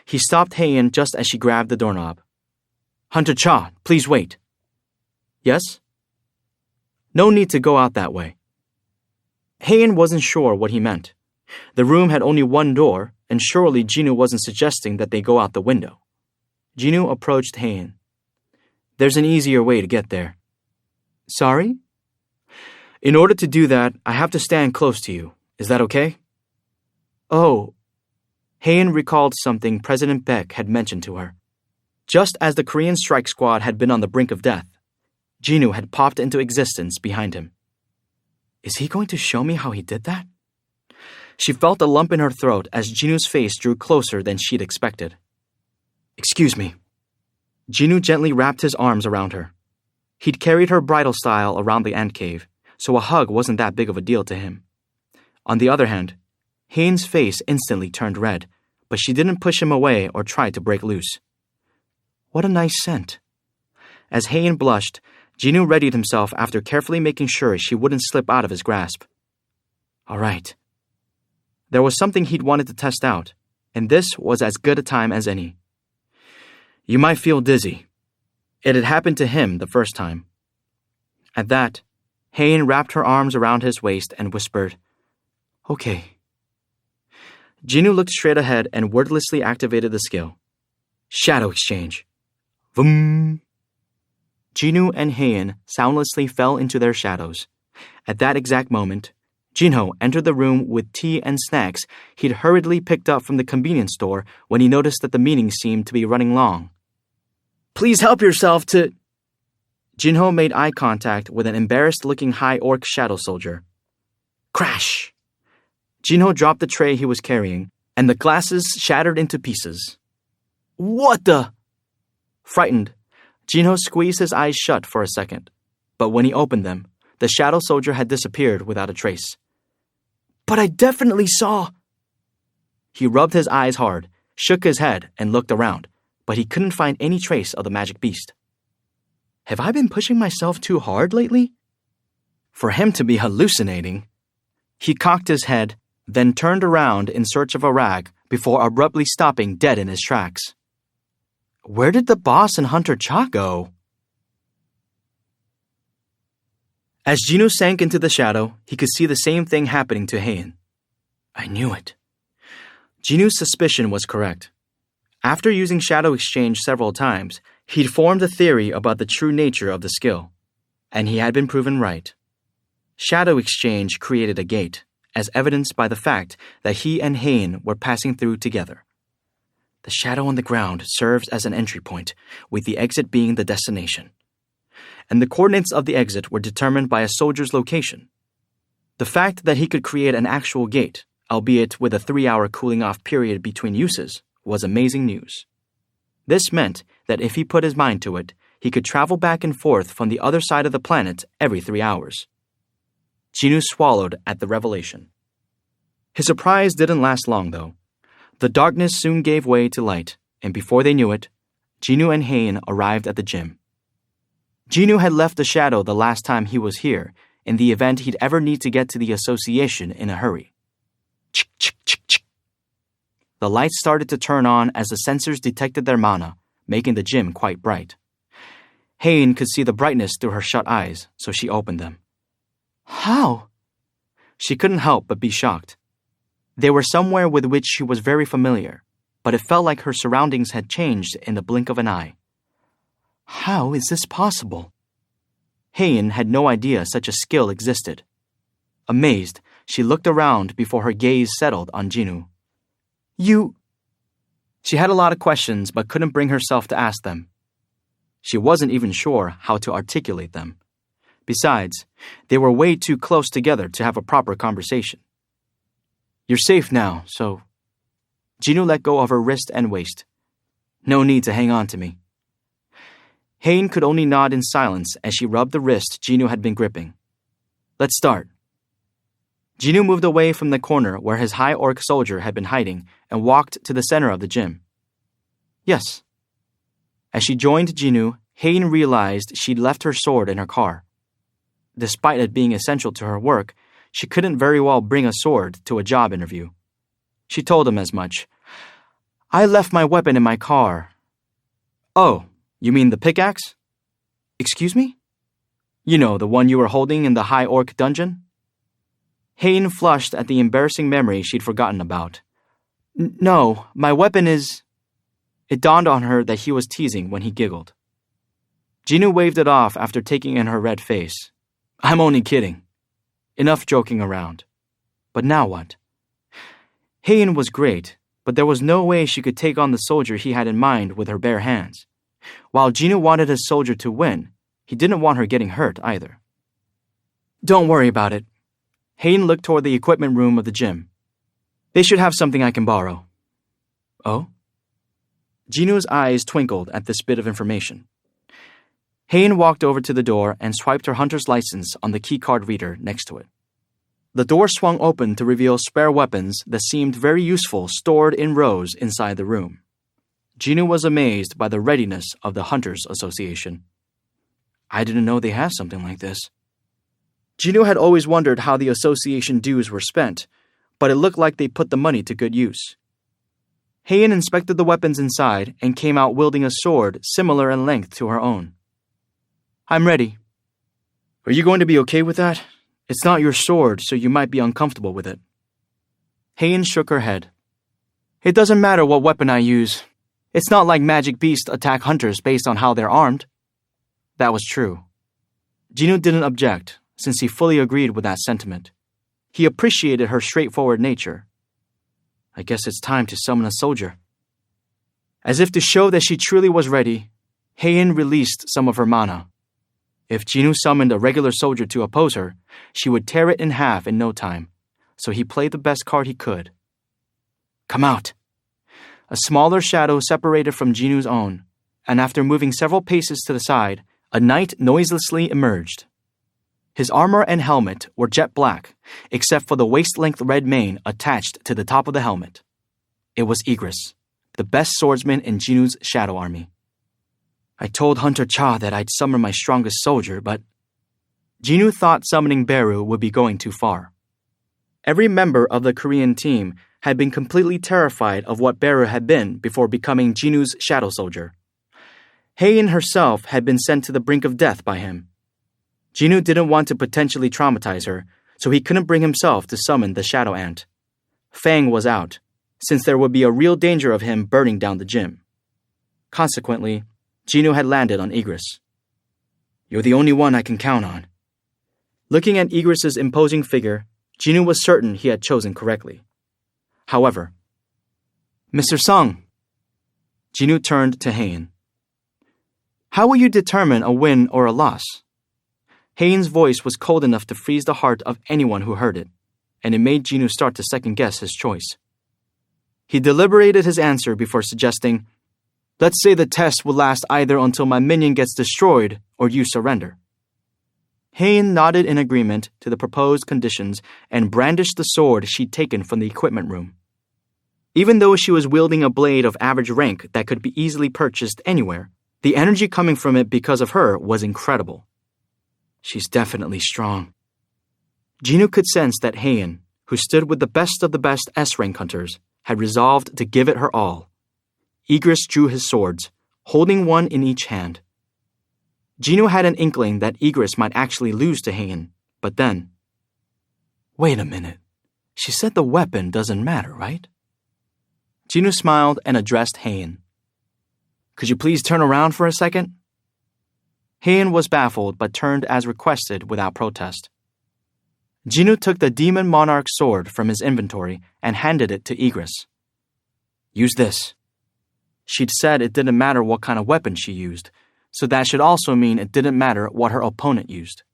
He stopped Heian just as she grabbed the doorknob. Hunter Cha, please wait. Yes? No need to go out that way. Heian wasn't sure what he meant. The room had only one door, and surely Jinwoo wasn't suggesting that they go out the window. Jinwoo approached Heian. There's an easier way to get there. Sorry? In order to do that, I have to stand close to you. Is that okay? Oh. Heian recalled something President Baek had mentioned to her. Just as the Korean strike squad had been on the brink of death, Jinwoo had popped into existence behind him. Is he going to show me how he did that? She felt a lump in her throat as Jinwoo's face drew closer than she'd expected. Excuse me. Jinwoo gently wrapped his arms around her. He'd carried her bridal style around the ant cave, so a hug wasn't that big of a deal to him. On the other hand, Heian's face instantly turned red, but she didn't push him away or try to break loose. What a nice scent. As Heian blushed, Jinwoo readied himself after carefully making sure she wouldn't slip out of his grasp. All right. There was something he'd wanted to test out, and this was as good a time as any. You might feel dizzy. It had happened to him the first time. At that, Heian wrapped her arms around his waist and whispered, Okay. Jinwoo looked straight ahead and wordlessly activated the skill. Shadow exchange. Vroom. Jinwoo and Heian soundlessly fell into their shadows. At that exact moment, Jinho entered the room with tea and snacks he'd hurriedly picked up from the convenience store when he noticed that the meeting seemed to be running long. Please help yourself to... Jinho made eye contact with an embarrassed-looking high orc shadow soldier. Crash! Jinho dropped the tray he was carrying, and the glasses shattered into pieces. What the... Frightened, Jinho squeezed his eyes shut for a second, but when he opened them, the shadow soldier had disappeared without a trace. But I definitely saw... He rubbed his eyes hard, shook his head, and looked around, but he couldn't find any trace of the magic beast. Have I been pushing myself too hard lately? For him to be hallucinating... He cocked his head, then turned around in search of a rag before abruptly stopping dead in his tracks. Where did the boss and Hunter Cha go? As Jinwoo sank into the shadow, he could see the same thing happening to Heian. I knew it. Jinwoo's suspicion was correct. After using Shadow Exchange several times, he'd formed a theory about the true nature of the skill, and he had been proven right. Shadow Exchange created a gate, as evidenced by the fact that he and Heian were passing through together. The shadow on the ground serves as an entry point, with the exit being the destination. And the coordinates of the exit were determined by a soldier's location. The fact that he could create an actual gate, albeit with a 3-hour cooling-off period between uses, was amazing news. This meant that if he put his mind to it, he could travel back and forth from the other side of the planet every 3 hours. Jinwoo swallowed at the revelation. His surprise didn't last long, though. The darkness soon gave way to light, and before they knew it, Jinwoo and Heian arrived at the gym. Jinwoo had left the shadow the last time he was here, in the event he'd ever need to get to the association in a hurry. Chick, chick, chick, chick. The lights started to turn on as the sensors detected their mana, making the gym quite bright. Heian could see the brightness through her shut eyes, so she opened them. How? She couldn't help but be shocked. They were somewhere with which she was very familiar, but it felt like her surroundings had changed in the blink of an eye. How is this possible? Heian had no idea such a skill existed. Amazed, she looked around before her gaze settled on Jinwoo. You... She had a lot of questions but couldn't bring herself to ask them. She wasn't even sure how to articulate them. Besides, they were way too close together to have a proper conversation. You're safe now, so... Jinwoo let go of her wrist and waist. No need to hang on to me. Heian could only nod in silence as she rubbed the wrist Jinwoo had been gripping. Let's start. Jinwoo moved away from the corner where his high orc soldier had been hiding and walked to the center of the gym. Yes. As she joined Jinwoo, Heian realized she'd left her sword in her car. Despite it being essential to her work, she couldn't very well bring a sword to a job interview. She told him as much. I left my weapon in my car. Oh, you mean the pickaxe? Excuse me? You know, the one you were holding in the high orc dungeon? Heian flushed at the embarrassing memory she'd forgotten about. No, my weapon is... It dawned on her that he was teasing when he giggled. Jinwoo waved it off after taking in her red face. I'm only kidding. Enough joking around. But now what? Heian was great, but there was no way she could take on the soldier he had in mind with her bare hands. While Jinwoo wanted his soldier to win, he didn't want her getting hurt either. Don't worry about it. Heian looked toward the equipment room of the gym. They should have something I can borrow. Oh? Jinwoo's eyes twinkled at this bit of information. Heian walked over to the door and swiped her hunter's license on the keycard reader next to it. The door swung open to reveal spare weapons that seemed very useful stored in rows inside the room. Jinwoo was amazed by the readiness of the Hunters Association. I didn't know they had something like this. Jinwoo had always wondered how the association dues were spent, but it looked like they put the money to good use. Heian inspected the weapons inside and came out wielding a sword similar in length to her own. I'm ready. Are you going to be okay with that? It's not your sword, so you might be uncomfortable with it. Heian shook her head. It doesn't matter what weapon I use. It's not like magic beasts attack hunters based on how they're armed. That was true. Jinwoo didn't object, since he fully agreed with that sentiment. He appreciated her straightforward nature. I guess it's time to summon a soldier. As if to show that she truly was ready, Heian released some of her mana. If Jinwoo summoned a regular soldier to oppose her, she would tear it in half in no time, so he played the best card he could. Come out. A smaller shadow separated from Jinwoo's own, and after moving several paces to the side, a knight noiselessly emerged. His armor and helmet were jet black, except for the waist-length red mane attached to the top of the helmet. It was Igris, the best swordsman in Jinwoo's shadow army. I told Hunter Cha that I'd summon my strongest soldier, but... Jinwoo thought summoning Beru would be going too far. Every member of the Korean team had been completely terrified of what Beru had been before becoming Jinwoo's shadow soldier. Heian herself had been sent to the brink of death by him. Jinwoo didn't want to potentially traumatize her, so he couldn't bring himself to summon the shadow ant. Fang was out, since there would be a real danger of him burning down the gym. Consequently, Jinwoo had landed on Igris. You're the only one I can count on. Looking at Igris's imposing figure, Jinwoo was certain he had chosen correctly. However, Mr. Sung. Jinwoo turned to Heian. How will you determine a win or a loss? Heian's voice was cold enough to freeze the heart of anyone who heard it, and it made Jinwoo start to second-guess his choice. He deliberated his answer before suggesting, let's say the test will last either until my minion gets destroyed or you surrender. Heian nodded in agreement to the proposed conditions and brandished the sword she'd taken from the equipment room. Even though she was wielding a blade of average rank that could be easily purchased anywhere, the energy coming from it because of her was incredible. She's definitely strong. Jinwoo could sense that Heian, who stood with the best of the best S-rank hunters, had resolved to give it her all. Igris drew his swords, holding one in each hand. Jinwoo had an inkling that Igris might actually lose to Heian, but then... Wait a minute. She said the weapon doesn't matter, right? Jinwoo smiled and addressed Heian. Could you please turn around for a second? Heian was baffled but turned as requested without protest. Jinwoo took the Demon Monarch sword from his inventory and handed it to Ygritte. "Use this." She'd said it didn't matter what kind of weapon she used, so that should also mean it didn't matter what her opponent used.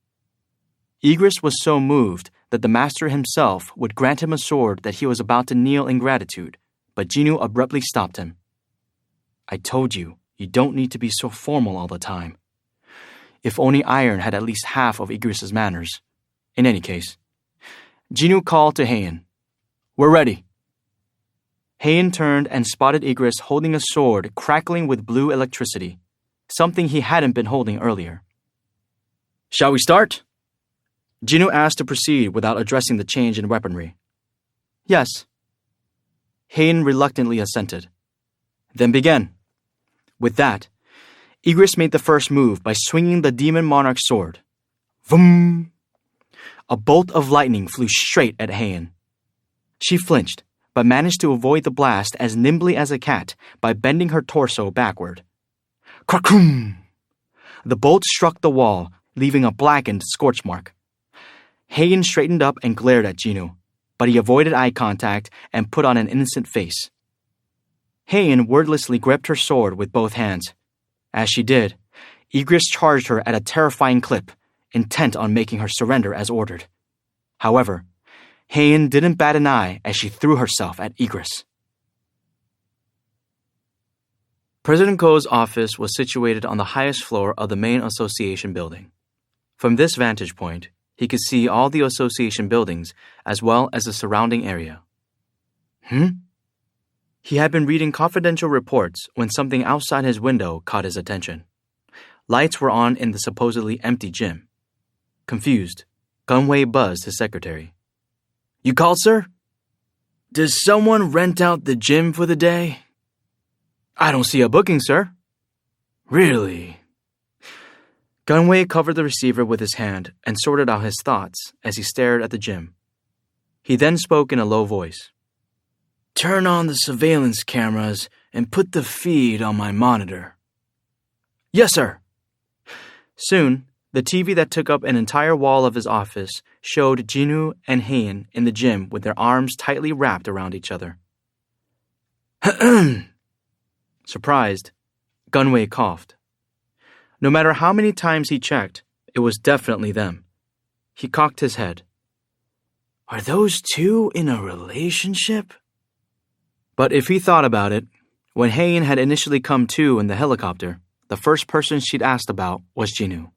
Ygritte was so moved that the master himself would grant him a sword that he was about to kneel in gratitude, but Jinwoo abruptly stopped him. "I told you, you don't need to be so formal all the time." If only Iron had at least half of Ygritte's manners. In any case, Jinwoo called to Heian. "We're ready." Heian turned and spotted Ygritte holding a sword crackling with blue electricity, something he hadn't been holding earlier. "Shall we start?" Jinwoo asked to proceed without addressing the change in weaponry. "Yes." Heian reluctantly assented. "Then begin." With that, Ygritte made the first move by swinging the Demon Monarch sword. Vroom! A bolt of lightning flew straight at Heian. She flinched, but managed to avoid the blast as nimbly as a cat by bending her torso backward. Krakoom! The bolt struck the wall, leaving a blackened scorch mark. Heian straightened up and glared at Jinwoo, but he avoided eye contact and put on an innocent face. Heian wordlessly gripped her sword with both hands. As she did, Ygritte charged her at a terrifying clip, intent on making her surrender as ordered. However, Heian didn't bat an eye as she threw herself at Ygritte. President Ko's office was situated on the highest floor of the main association building. From this vantage point, he could see all the association buildings as well as the surrounding area. He had been reading confidential reports when something outside his window caught his attention. Lights were on in the supposedly empty gym. Confused, Gunwei buzzed his secretary. "You called, sir? Does someone rent out the gym for the day?" "I don't see a booking, sir." "Really?" Gunwei covered the receiver with his hand and sorted out his thoughts as he stared at the gym. He then spoke in a low voice. "Turn on the surveillance cameras and put the feed on my monitor." "Yes, sir." Soon, the TV that took up an entire wall of his office showed Jinwoo and Heian in the gym with their arms tightly wrapped around each other. Surprised, Gunwei coughed. No matter how many times he checked, it was definitely them. He cocked his head. "Are those two in a relationship?" But if he thought about it, when Heian had initially come to in the helicopter, the first person she'd asked about was Jinwoo.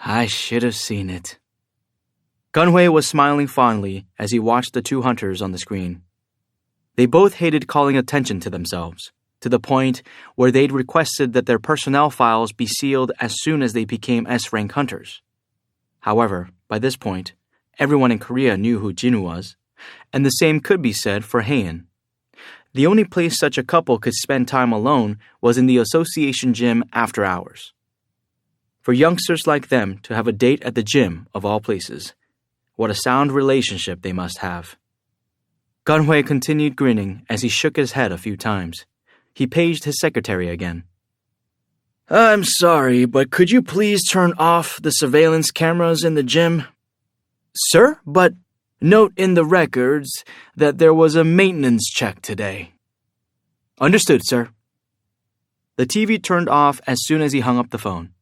"I should have seen it." Gunwei was smiling fondly as he watched the two hunters on the screen. They both hated calling attention to themselves, to the point where they'd requested that their personnel files be sealed as soon as they became S-rank hunters. However, by this point, everyone in Korea knew who Jinwoo was, and the same could be said for Heian. The only place such a couple could spend time alone was in the association gym after hours. For youngsters like them to have a date at the gym, of all places, what a sound relationship they must have. Gunwei continued grinning as he shook his head a few times. He paged his secretary again. "I'm sorry, but could you please turn off the surveillance cameras in the gym?" "Sir, but..." "Note in the records that there was a maintenance check today." "Understood, sir." The TV turned off as soon as he hung up the phone.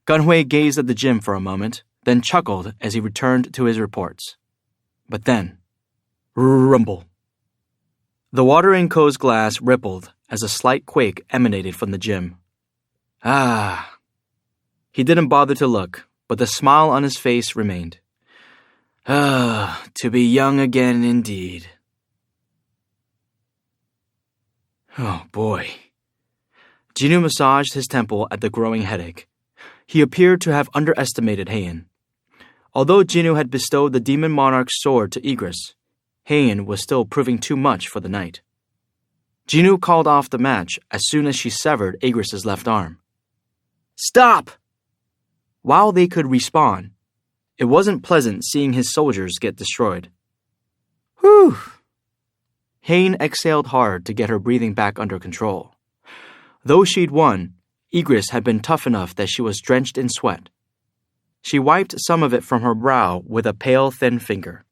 Gunwei gazed at the gym for a moment, then chuckled as he returned to his reports. But then, rumble. The water in Ko's glass rippled as a slight quake emanated from the gym. Ah. He didn't bother to look, but the smile on his face remained. Ah, to be young again indeed. Oh boy. Jinwoo massaged his temple at the growing headache. He appeared to have underestimated Heian. Although Jinwoo had bestowed the Demon Monarch's sword to Ygritte, Heian was still proving too much for the night. Jinwoo called off the match as soon as she severed Ygritte's left arm. "Stop!" While they could respawn, it wasn't pleasant seeing his soldiers get destroyed. Whew! Heian exhaled hard to get her breathing back under control. Though she'd won, egress had been tough enough that she was drenched in sweat. She wiped some of it from her brow with a pale, thin finger.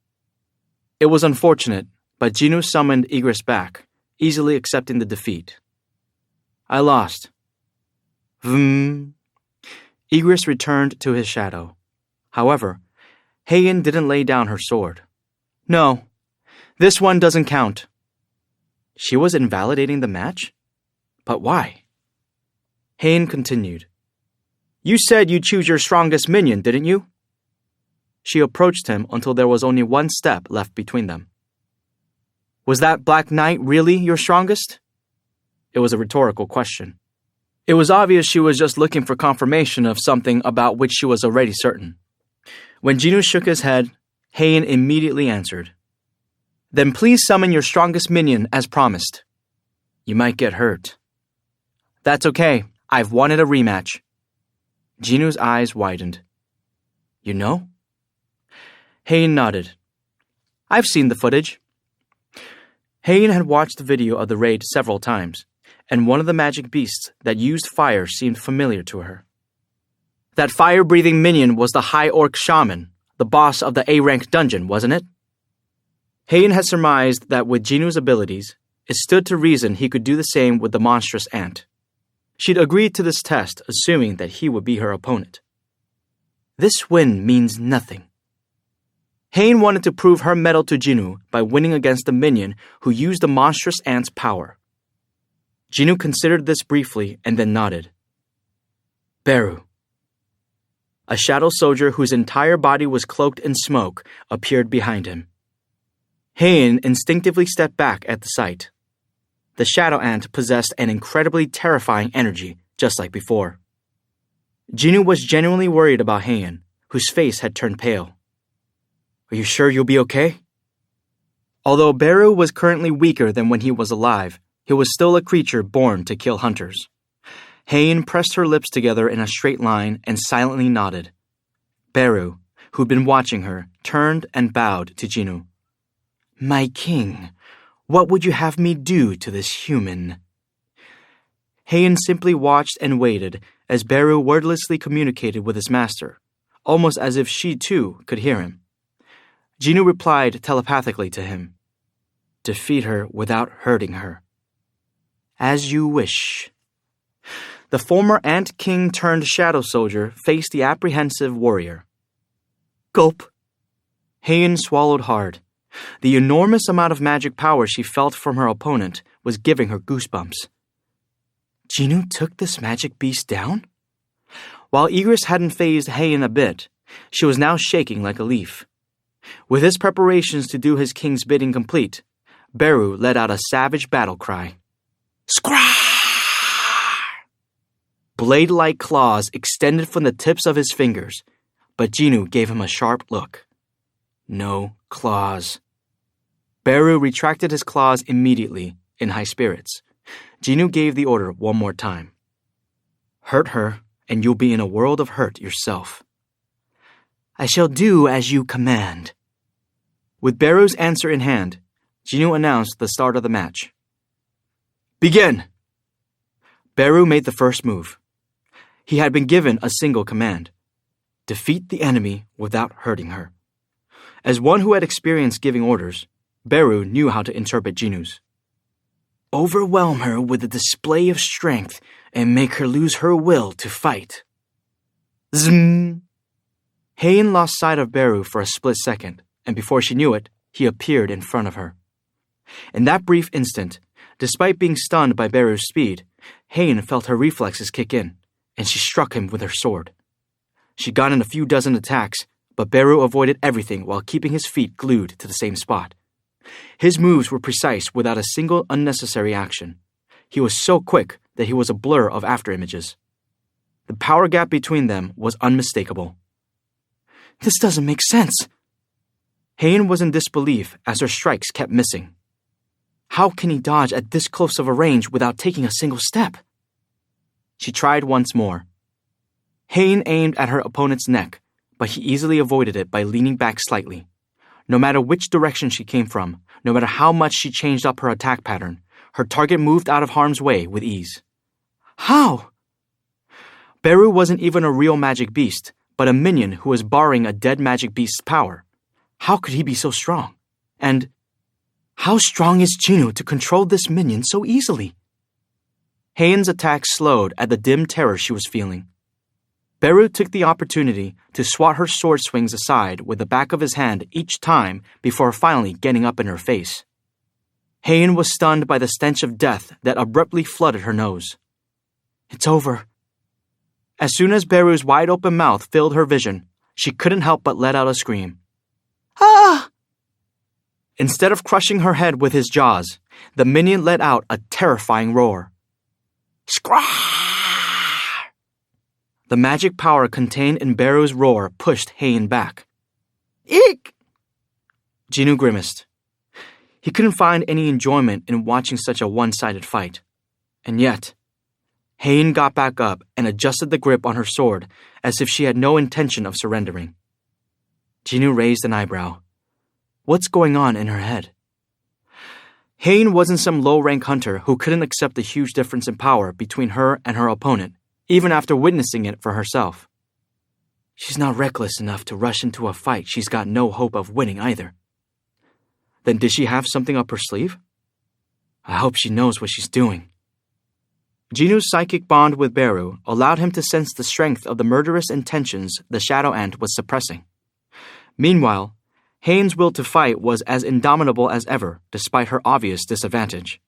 It was unfortunate, but Jinwoo summoned egress back, easily accepting the defeat. I lost. Vroom. Egress returned to his shadow. However, Haein didn't lay down her sword. No, this one doesn't count. She was invalidating the match? But why? Haein continued. You said you'd choose your strongest minion, didn't you? She approached him until there was only one step left between them. Was that Black Knight really your strongest? It was a rhetorical question. It was obvious she was just looking for confirmation of something about which she was already certain. When Jinwoo shook his head, Haein immediately answered. Then please summon your strongest minion as promised. You might get hurt. That's okay. I've wanted a rematch. Jinwoo's eyes widened. You know? Haein nodded. I've seen the footage. Haein had watched the video of the raid several times, and one of the magic beasts that used fire seemed familiar to her. That fire-breathing minion was the High Orc Shaman, the boss of the A-rank dungeon, wasn't it? Haein had surmised that with Jinwoo's abilities, it stood to reason he could do the same with the monstrous ant. She'd agreed to this test, assuming that he would be her opponent. This win means nothing. Haein wanted to prove her mettle to Jinwoo by winning against the minion who used the monstrous ant's power. Jinwoo considered this briefly and then nodded. Beru. A shadow soldier whose entire body was cloaked in smoke appeared behind him. Haein instinctively stepped back at the sight. The shadow ant possessed an incredibly terrifying energy, just like before. Jinwoo was genuinely worried about Haein, whose face had turned pale. Are you sure you'll be okay? Although Beru was currently weaker than when he was alive, he was still a creature born to kill hunters. Haein pressed her lips together in a straight line and silently nodded. Beru, who'd been watching her, turned and bowed to Jinwoo. My king, what would you have me do to this human? Haein simply watched and waited as Beru wordlessly communicated with his master, almost as if she too could hear him. Jinwoo replied telepathically to him. Defeat her without hurting her. As you wish. The former Ant King turned shadow soldier faced the apprehensive warrior. Gulp. Haein swallowed hard. The enormous amount of magic power she felt from her opponent was giving her goosebumps. Jinwoo took this magic beast down? While egress hadn't fazed Haein a bit, she was now shaking like a leaf. With his preparations to do his king's bidding complete, Beru let out a savage battle cry. Scraar! Blade-like claws extended from the tips of his fingers, but Jinwoo gave him a sharp look. No claws. Beru retracted his claws immediately, in high spirits. Jinwoo gave the order one more time. Hurt her, and you'll be in a world of hurt yourself. I shall do as you command. With Beru's answer in hand, Jinwoo announced the start of the match. Begin! Beru made the first move. He had been given a single command. Defeat the enemy without hurting her. As one who had experience giving orders, Beru knew how to interpret Jinwoo's. Overwhelm her with a display of strength and make her lose her will to fight. Zzm! Haein lost sight of Beru for a split second, and before she knew it, he appeared in front of her. In that brief instant, despite being stunned by Beru's speed, Haein felt her reflexes kick in, and she struck him with her sword. She got in a few dozen attacks, but Beru avoided everything while keeping his feet glued to the same spot. His moves were precise without a single unnecessary action. He was so quick that he was a blur of afterimages. The power gap between them was unmistakable. This doesn't make sense. Haein was in disbelief as her strikes kept missing. How can he dodge at this close of a range without taking a single step? She tried once more. Haein aimed at her opponent's neck, but he easily avoided it by leaning back slightly. No matter which direction she came from, no matter how much she changed up her attack pattern, her target moved out of harm's way with ease. How? Beru wasn't even a real magic beast, but a minion who was borrowing a dead magic beast's power. How could he be so strong? And how strong is Jinu to control this minion so easily? Heian's attack slowed at the dim terror she was feeling. Beru took the opportunity to swat her sword swings aside with the back of his hand each time before finally getting up in her face. Heian was stunned by the stench of death that abruptly flooded her nose. It's over. As soon as Beru's wide-open mouth filled her vision, she couldn't help but let out a scream. Ah! Instead of crushing her head with his jaws, the minion let out a terrifying roar. Scraah! The magic power contained in Beru's roar pushed Heian back. Eek! Jinu grimaced. He couldn't find any enjoyment in watching such a one-sided fight. And yet, Heian got back up and adjusted the grip on her sword as if she had no intention of surrendering. Jinu raised an eyebrow. What's going on in her head? Heian wasn't some low-rank hunter who couldn't accept the huge difference in power between her and her opponent, even after witnessing it for herself. She's not reckless enough to rush into a fight she's got no hope of winning either. Then did she have something up her sleeve? I hope she knows what she's doing. Jinu's psychic bond with Beru allowed him to sense the strength of the murderous intentions the Shadow Ant was suppressing. Meanwhile, Heian's will to fight was as indomitable as ever, despite her obvious disadvantage.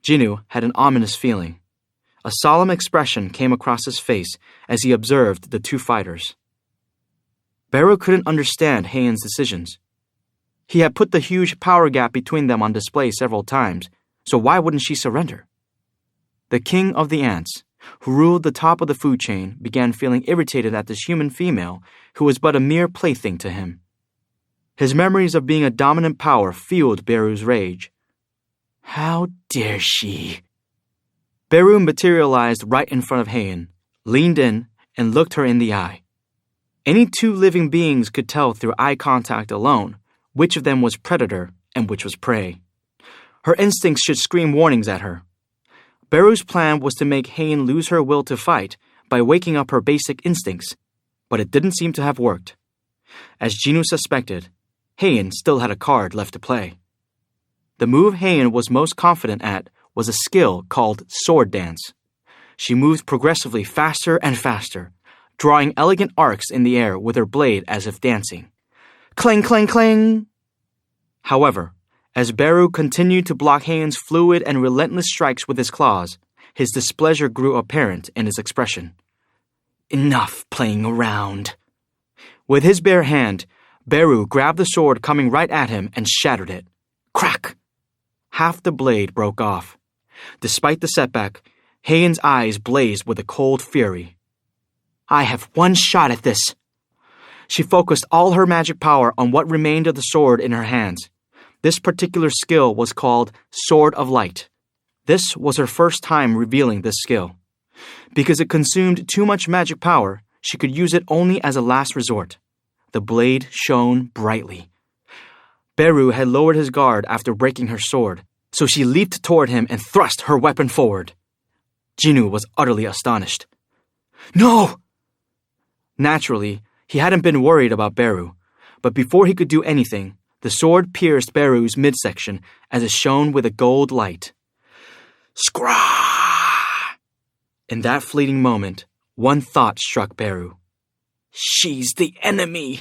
Jinu had an ominous feeling. A solemn expression came across his face as he observed the two fighters. Beru couldn't understand Heian's decisions. He had put the huge power gap between them on display several times, so why wouldn't she surrender? The king of the ants, who ruled the top of the food chain, began feeling irritated at this human female who was but a mere plaything to him. His memories of being a dominant power fueled Beru's rage. How dare she? Beru materialized right in front of Heian, leaned in, and looked her in the eye. Any two living beings could tell through eye contact alone which of them was predator and which was prey. Her instincts should scream warnings at her. Beru's plan was to make Heian lose her will to fight by waking up her basic instincts, but it didn't seem to have worked. As Jinu suspected, Heian still had a card left to play. The move Heian was most confident at was a skill called sword dance. She moved progressively faster and faster, drawing elegant arcs in the air with her blade as if dancing. Clang, clang, clang! However, as Beru continued to block Heian's fluid and relentless strikes with his claws, his displeasure grew apparent in his expression. Enough playing around. With his bare hand, Beru grabbed the sword coming right at him and shattered it. Crack! Half the blade broke off. Despite the setback, Heian's eyes blazed with a cold fury. I have one shot at this. She focused all her magic power on what remained of the sword in her hands. This particular skill was called Sword of Light. This was her first time revealing this skill. Because it consumed too much magic power, she could use it only as a last resort. The blade shone brightly. Beru had lowered his guard after breaking her sword, so she leaped toward him and thrust her weapon forward. Jinu was utterly astonished. No! Naturally, he hadn't been worried about Beru, but before he could do anything, the sword pierced Beru's midsection as it shone with a gold light. Scrah! In that fleeting moment, one thought struck Beru. She's the enemy!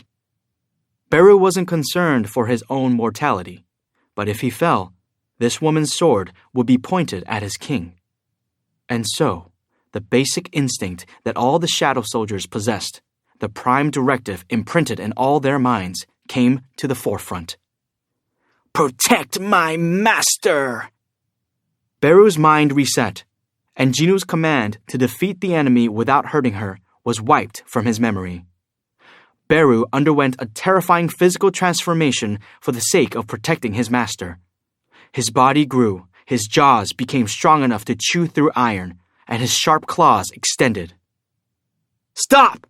Beru wasn't concerned for his own mortality, but if he fell, this woman's sword would be pointed at his king. And so, the basic instinct that all the shadow soldiers possessed, the prime directive imprinted in all their minds, came to the forefront. Protect my master! Beru's mind reset, and Jinu's command to defeat the enemy without hurting her was wiped from his memory. Beru underwent a terrifying physical transformation for the sake of protecting his master. His body grew, his jaws became strong enough to chew through iron, and his sharp claws extended. Stop!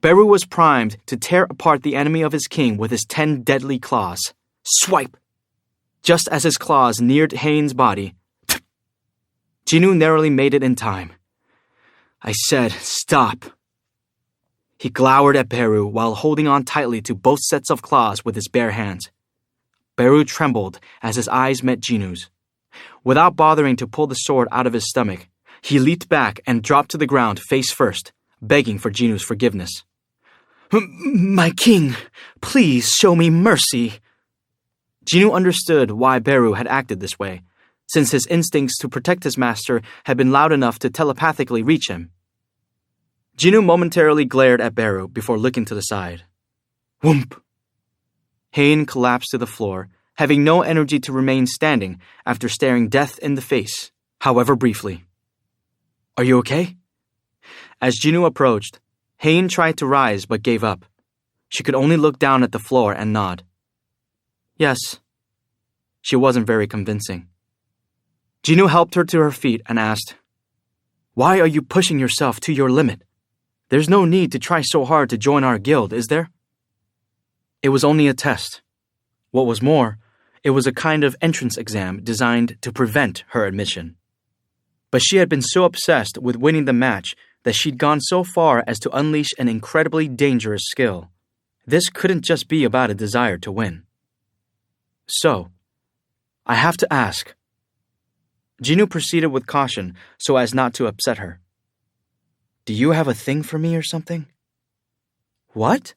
Beru was primed to tear apart the enemy of his king with his 10 deadly claws. Swipe! Just as his claws neared Heian's body, Jinu narrowly made it in time. I said, stop. He glowered at Beru while holding on tightly to both sets of claws with his bare hands. Beru trembled as his eyes met Jinu's. Without bothering to pull the sword out of his stomach, he leaped back and dropped to the ground face first, begging for Jinu's forgiveness. My king, please show me mercy. Jinu understood why Beru had acted this way, since his instincts to protect his master had been loud enough to telepathically reach him. Jinu momentarily glared at Beru before looking to the side. Whoomp! Hain collapsed to the floor, having no energy to remain standing after staring death in the face, however briefly. Are you okay? As Jinu approached, Hain tried to rise but gave up. She could only look down at the floor and nod. Yes. She wasn't very convincing. Jinu helped her to her feet and asked, Why are you pushing yourself to your limit? There's no need to try so hard to join our guild, is there? It was only a test. What was more, it was a kind of entrance exam designed to prevent her admission. But she had been so obsessed with winning the match that she'd gone so far as to unleash an incredibly dangerous skill. This couldn't just be about a desire to win. So, I have to ask. Jinu proceeded with caution so as not to upset her. Do you have a thing for me or something? What?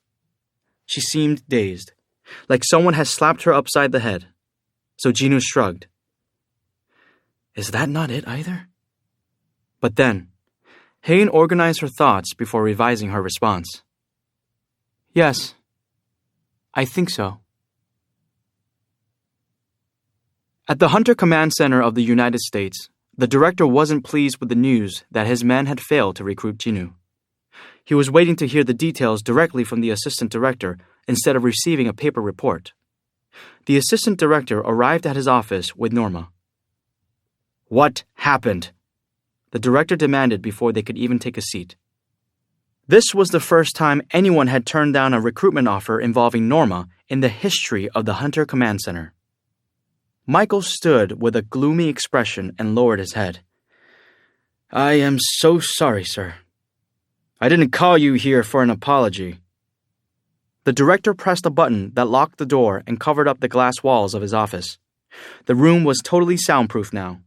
She seemed dazed, like someone had slapped her upside the head. So Jinu shrugged. Is that not it either? But then, Hain organized her thoughts before revising her response. Yes, I think so. At the Hunter Command Center of the United States, the director wasn't pleased with the news that his men had failed to recruit Jinu. He was waiting to hear the details directly from the assistant director instead of receiving a paper report. The assistant director arrived at his office with Norma. What happened? The director demanded before they could even take a seat. This was the first time anyone had turned down a recruitment offer involving Norma in the history of the Hunter Command Center. Michael stood with a gloomy expression and lowered his head. I am so sorry, sir. I didn't call you here for an apology. The director pressed a button that locked the door and covered up the glass walls of his office. The room was totally soundproof now.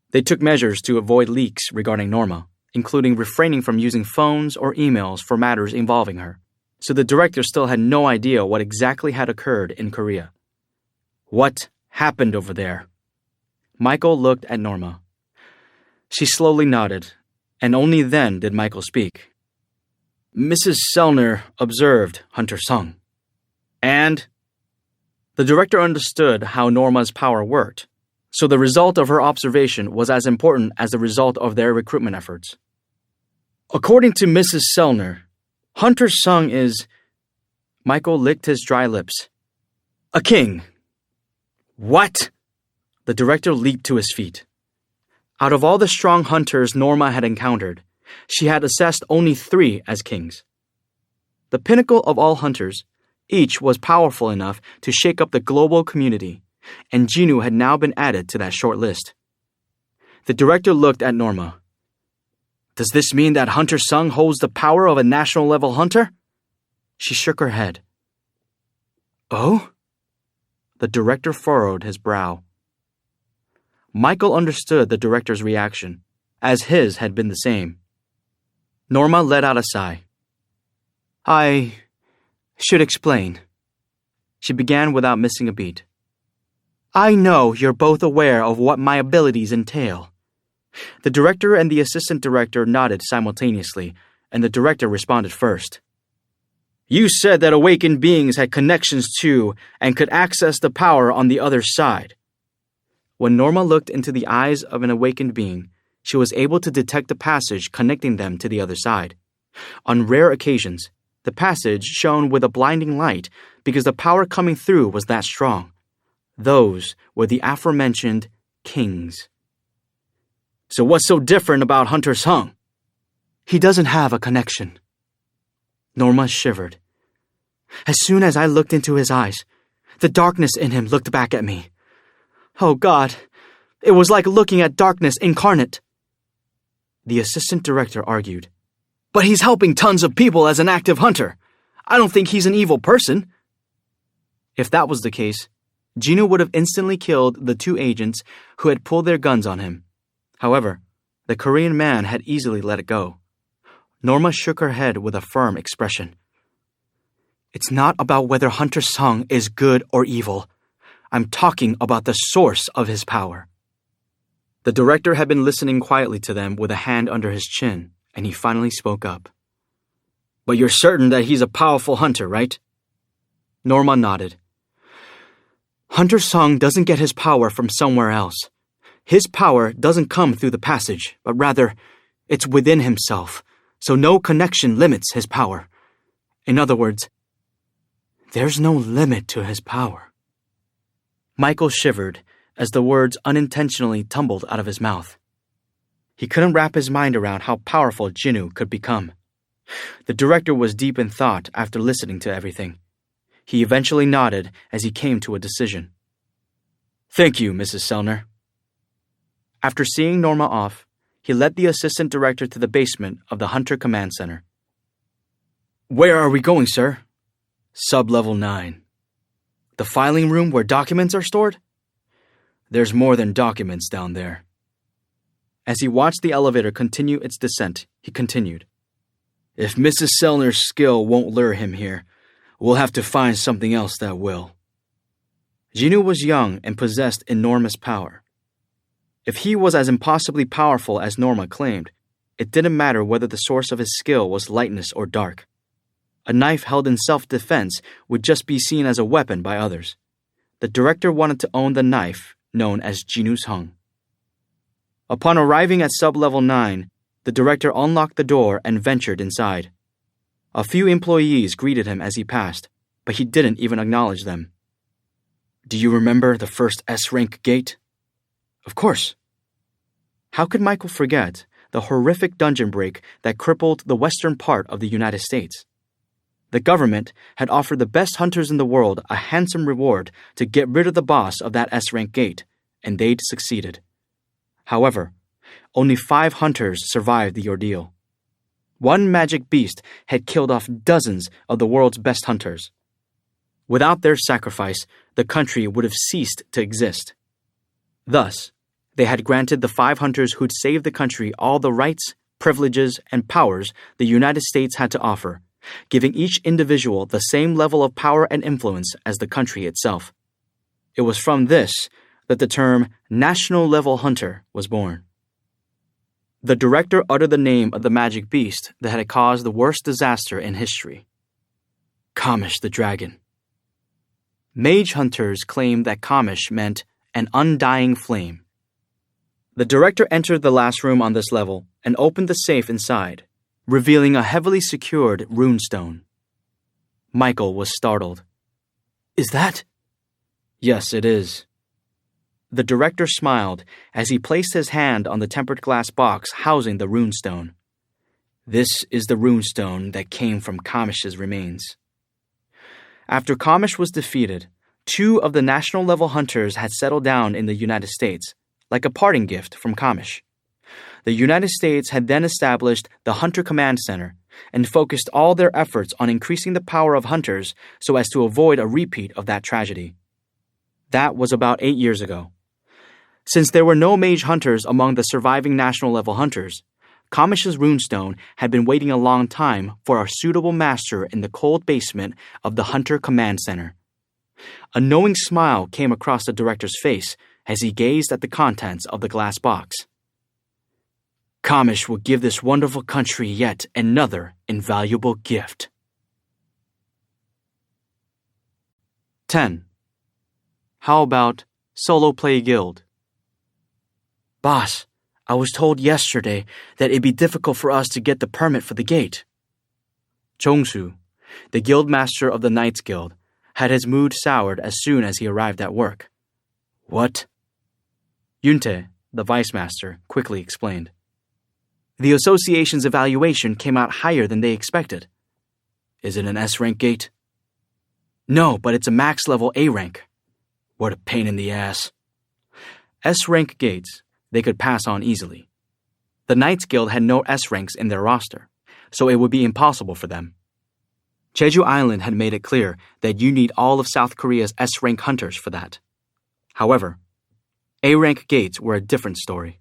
They took measures to avoid leaks regarding Norma, including refraining from using phones or emails for matters involving her, so the director still had no idea what exactly had occurred in Korea. What happened over there? Michael looked at Norma. She slowly nodded, and only then did Michael speak. Mrs. Sellner observed Hunter Sung. And? The director understood how Norma's power worked, so the result of her observation was as important as the result of their recruitment efforts. According to Mrs. Sellner, Hunter Sung is... Michael licked his dry lips. A king. What? The director leaped to his feet. Out of all the strong hunters Norma had encountered, she had assessed only 3 as kings. The pinnacle of all hunters, each was powerful enough to shake up the global community, and Jinu had now been added to that short list. The director looked at Norma. Does this mean that Hunter Sung holds the power of a national-level hunter? She shook her head. Oh? The director furrowed his brow. Michael understood the director's reaction, as his had been the same. Norma let out a sigh. I should explain. She began without missing a beat. I know you're both aware of what my abilities entail. The director and the assistant director nodded simultaneously, and the director responded first. You said that awakened beings had connections to and could access the power on the other side. When Norma looked into the eyes of an awakened being, she was able to detect a passage connecting them to the other side. On rare occasions, the passage shone with a blinding light because the power coming through was that strong. Those were the aforementioned kings. So what's so different about Hunter Sung? He doesn't have a connection. Norma shivered. As soon as I looked into his eyes, the darkness in him looked back at me. Oh God, it was like looking at darkness incarnate. The assistant director argued. But he's helping tons of people as an active hunter. I don't think he's an evil person. If that was the case, Jinwoo would have instantly killed the 2 agents who had pulled their guns on him. However, the Korean man had easily let it go. Norma shook her head with a firm expression. It's not about whether Hunter Sung is good or evil. I'm talking about the source of his power. The director had been listening quietly to them with a hand under his chin, and he finally spoke up. But you're certain that he's a powerful hunter, right? Norma nodded. Hunter Sung doesn't get his power from somewhere else. His power doesn't come through the passage, but rather, it's within himself, so no connection limits his power. In other words, there's no limit to his power. Michael shivered as the words unintentionally tumbled out of his mouth. He couldn't wrap his mind around how powerful Jinwoo could become. The director was deep in thought after listening to everything. He eventually nodded as he came to a decision. Thank you, Mrs. Sellner. After seeing Norma off, he led the assistant director to the basement of the Hunter Command Center. Where are we going, sir? Sub-level 9. The filing room where documents are stored? There's more than documents down there. As he watched the elevator continue its descent, he continued. If Mrs. Sellner's skill won't lure him here, we'll have to find something else that will. Jinwoo was young and possessed enormous power. If he was as impossibly powerful as Norma claimed, it didn't matter whether the source of his skill was lightness or dark. A knife held in self-defense would just be seen as a weapon by others. The director wanted to own the knife known as Jinwoo's Hung. Upon arriving at sub-level 9, the director unlocked the door and ventured inside. A few employees greeted him as he passed, but he didn't even acknowledge them. Do you remember the first S-rank gate? Of course. How could Michael forget the horrific dungeon break that crippled the western part of the United States? The government had offered the best hunters in the world a handsome reward to get rid of the boss of that S-rank gate, and they'd succeeded. However, only 5 hunters survived the ordeal. One magic beast had killed off dozens of the world's best hunters. Without their sacrifice, the country would have ceased to exist. Thus, they had granted the 5 hunters who'd saved the country all the rights, privileges, and powers the United States had to offer, giving each individual the same level of power and influence as the country itself. It was from this that the term national-level hunter was born. The director uttered the name of the magic beast that had caused the worst disaster in history. Kamish the dragon. Mage hunters claimed that Kamish meant an undying flame. The director entered the last room on this level and opened the safe inside, revealing a heavily secured runestone. Michael was startled. Is that? Yes, it is. The director smiled as he placed his hand on the tempered glass box housing the runestone. This is the runestone that came from Kamish's remains. After Kamish was defeated, 2 of the national-level hunters had settled down in the United States, like a parting gift from Kamish. The United States had then established the Hunter Command Center and focused all their efforts on increasing the power of hunters so as to avoid a repeat of that tragedy. That was about 8 years ago. Since there were no mage hunters among the surviving national-level hunters, Kamish's runestone had been waiting a long time for a suitable master in the cold basement of the Hunter Command Center. A knowing smile came across the director's face as he gazed at the contents of the glass box. Kamish will give this wonderful country yet another invaluable gift. 10. How about Solo Play Guild? Boss, I was told yesterday that it'd be difficult for us to get the permit for the gate. Jong-soo, the guildmaster of the Knights Guild, had his mood soured as soon as he arrived at work. What? Yuntae, the vice master, quickly explained. The association's evaluation came out higher than they expected. Is it an S-rank gate? No, but it's a max-level A rank. What a pain in the ass. S-rank gates, they could pass on easily. The Knights Guild had no S ranks in their roster, so it would be impossible for them. Jeju Island had made it clear that you need all of South Korea's S rank hunters for that. However, A rank gates were a different story.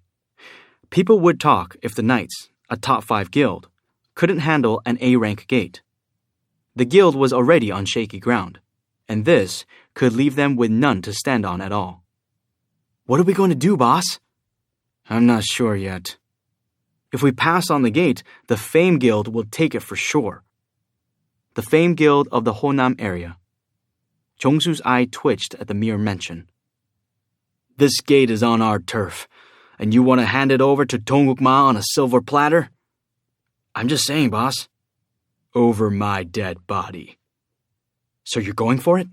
People would talk if the Knights, a top 5 guild, couldn't handle an A rank gate. The guild was already on shaky ground, and this could leave them with none to stand on at all. What are we going to do, boss? I'm not sure yet. If we pass on the gate, the Fame Guild will take it for sure. The Fame Guild of the Honam area. Jongsu's eye twitched at the mere mention. This gate is on our turf, and you want to hand it over to Donggukma on a silver platter? I'm just saying, boss. Over my dead body. So you're going for it?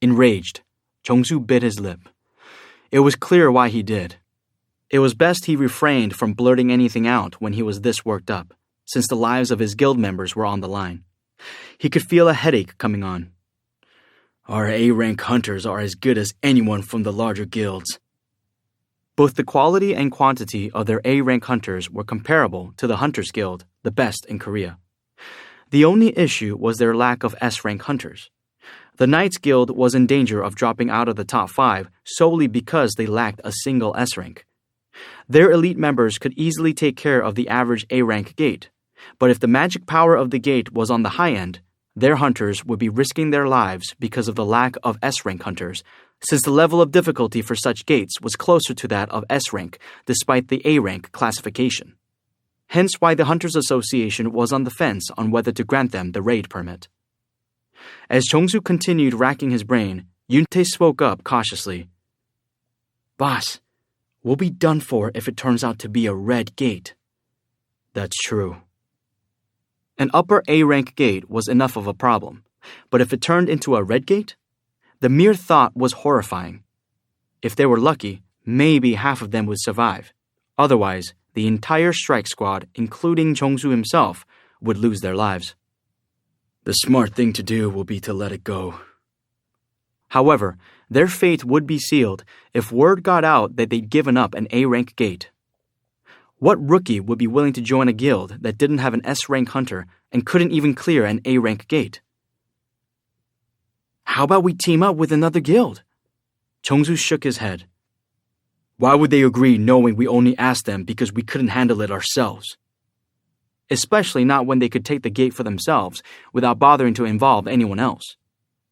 Enraged, Jongsu bit his lip. It was clear why he did. It was best he refrained from blurting anything out when he was this worked up, since the lives of his guild members were on the line. He could feel a headache coming on. Our A-rank hunters are as good as anyone from the larger guilds. Both the quality and quantity of their A-rank hunters were comparable to the Hunters Guild, the best in Korea. The only issue was their lack of S-rank hunters. The Knights Guild was in danger of dropping out of the top 5 solely because they lacked a single S-rank. Their elite members could easily take care of the average A-rank gate, but if the magic power of the gate was on the high end, their hunters would be risking their lives because of the lack of S-rank hunters, since the level of difficulty for such gates was closer to that of S-rank despite the A-rank classification. Hence why the Hunters Association was on the fence on whether to grant them the raid permit. As Jongsu continued racking his brain, Yoontae spoke up cautiously. Boss, we'll be done for if it turns out to be a red gate. That's true. An upper A-rank gate was enough of a problem, but if it turned into a red gate? The mere thought was horrifying. If they were lucky, maybe half of them would survive. Otherwise, the entire strike squad, including Jongsu himself, would lose their lives. The smart thing to do will be to let it go. However, their fate would be sealed if word got out that they'd given up an A-rank gate. What rookie would be willing to join a guild that didn't have an S-rank hunter and couldn't even clear an A-rank gate? How about we team up with another guild? Jongsu shook his head. Why would they agree knowing we only asked them because we couldn't handle it ourselves? Especially not when they could take the gate for themselves without bothering to involve anyone else.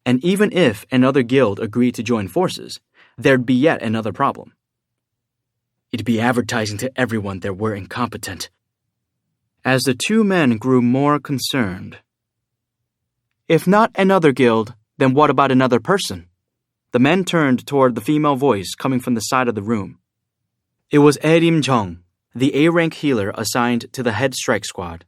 And even if another guild agreed to join forces, there'd be yet another problem. It'd be advertising to everyone that we're incompetent. As the two men grew more concerned. If not another guild, then what about another person? The men turned toward the female voice coming from the side of the room. It was Erim Jung, the A-rank healer assigned to the head strike squad.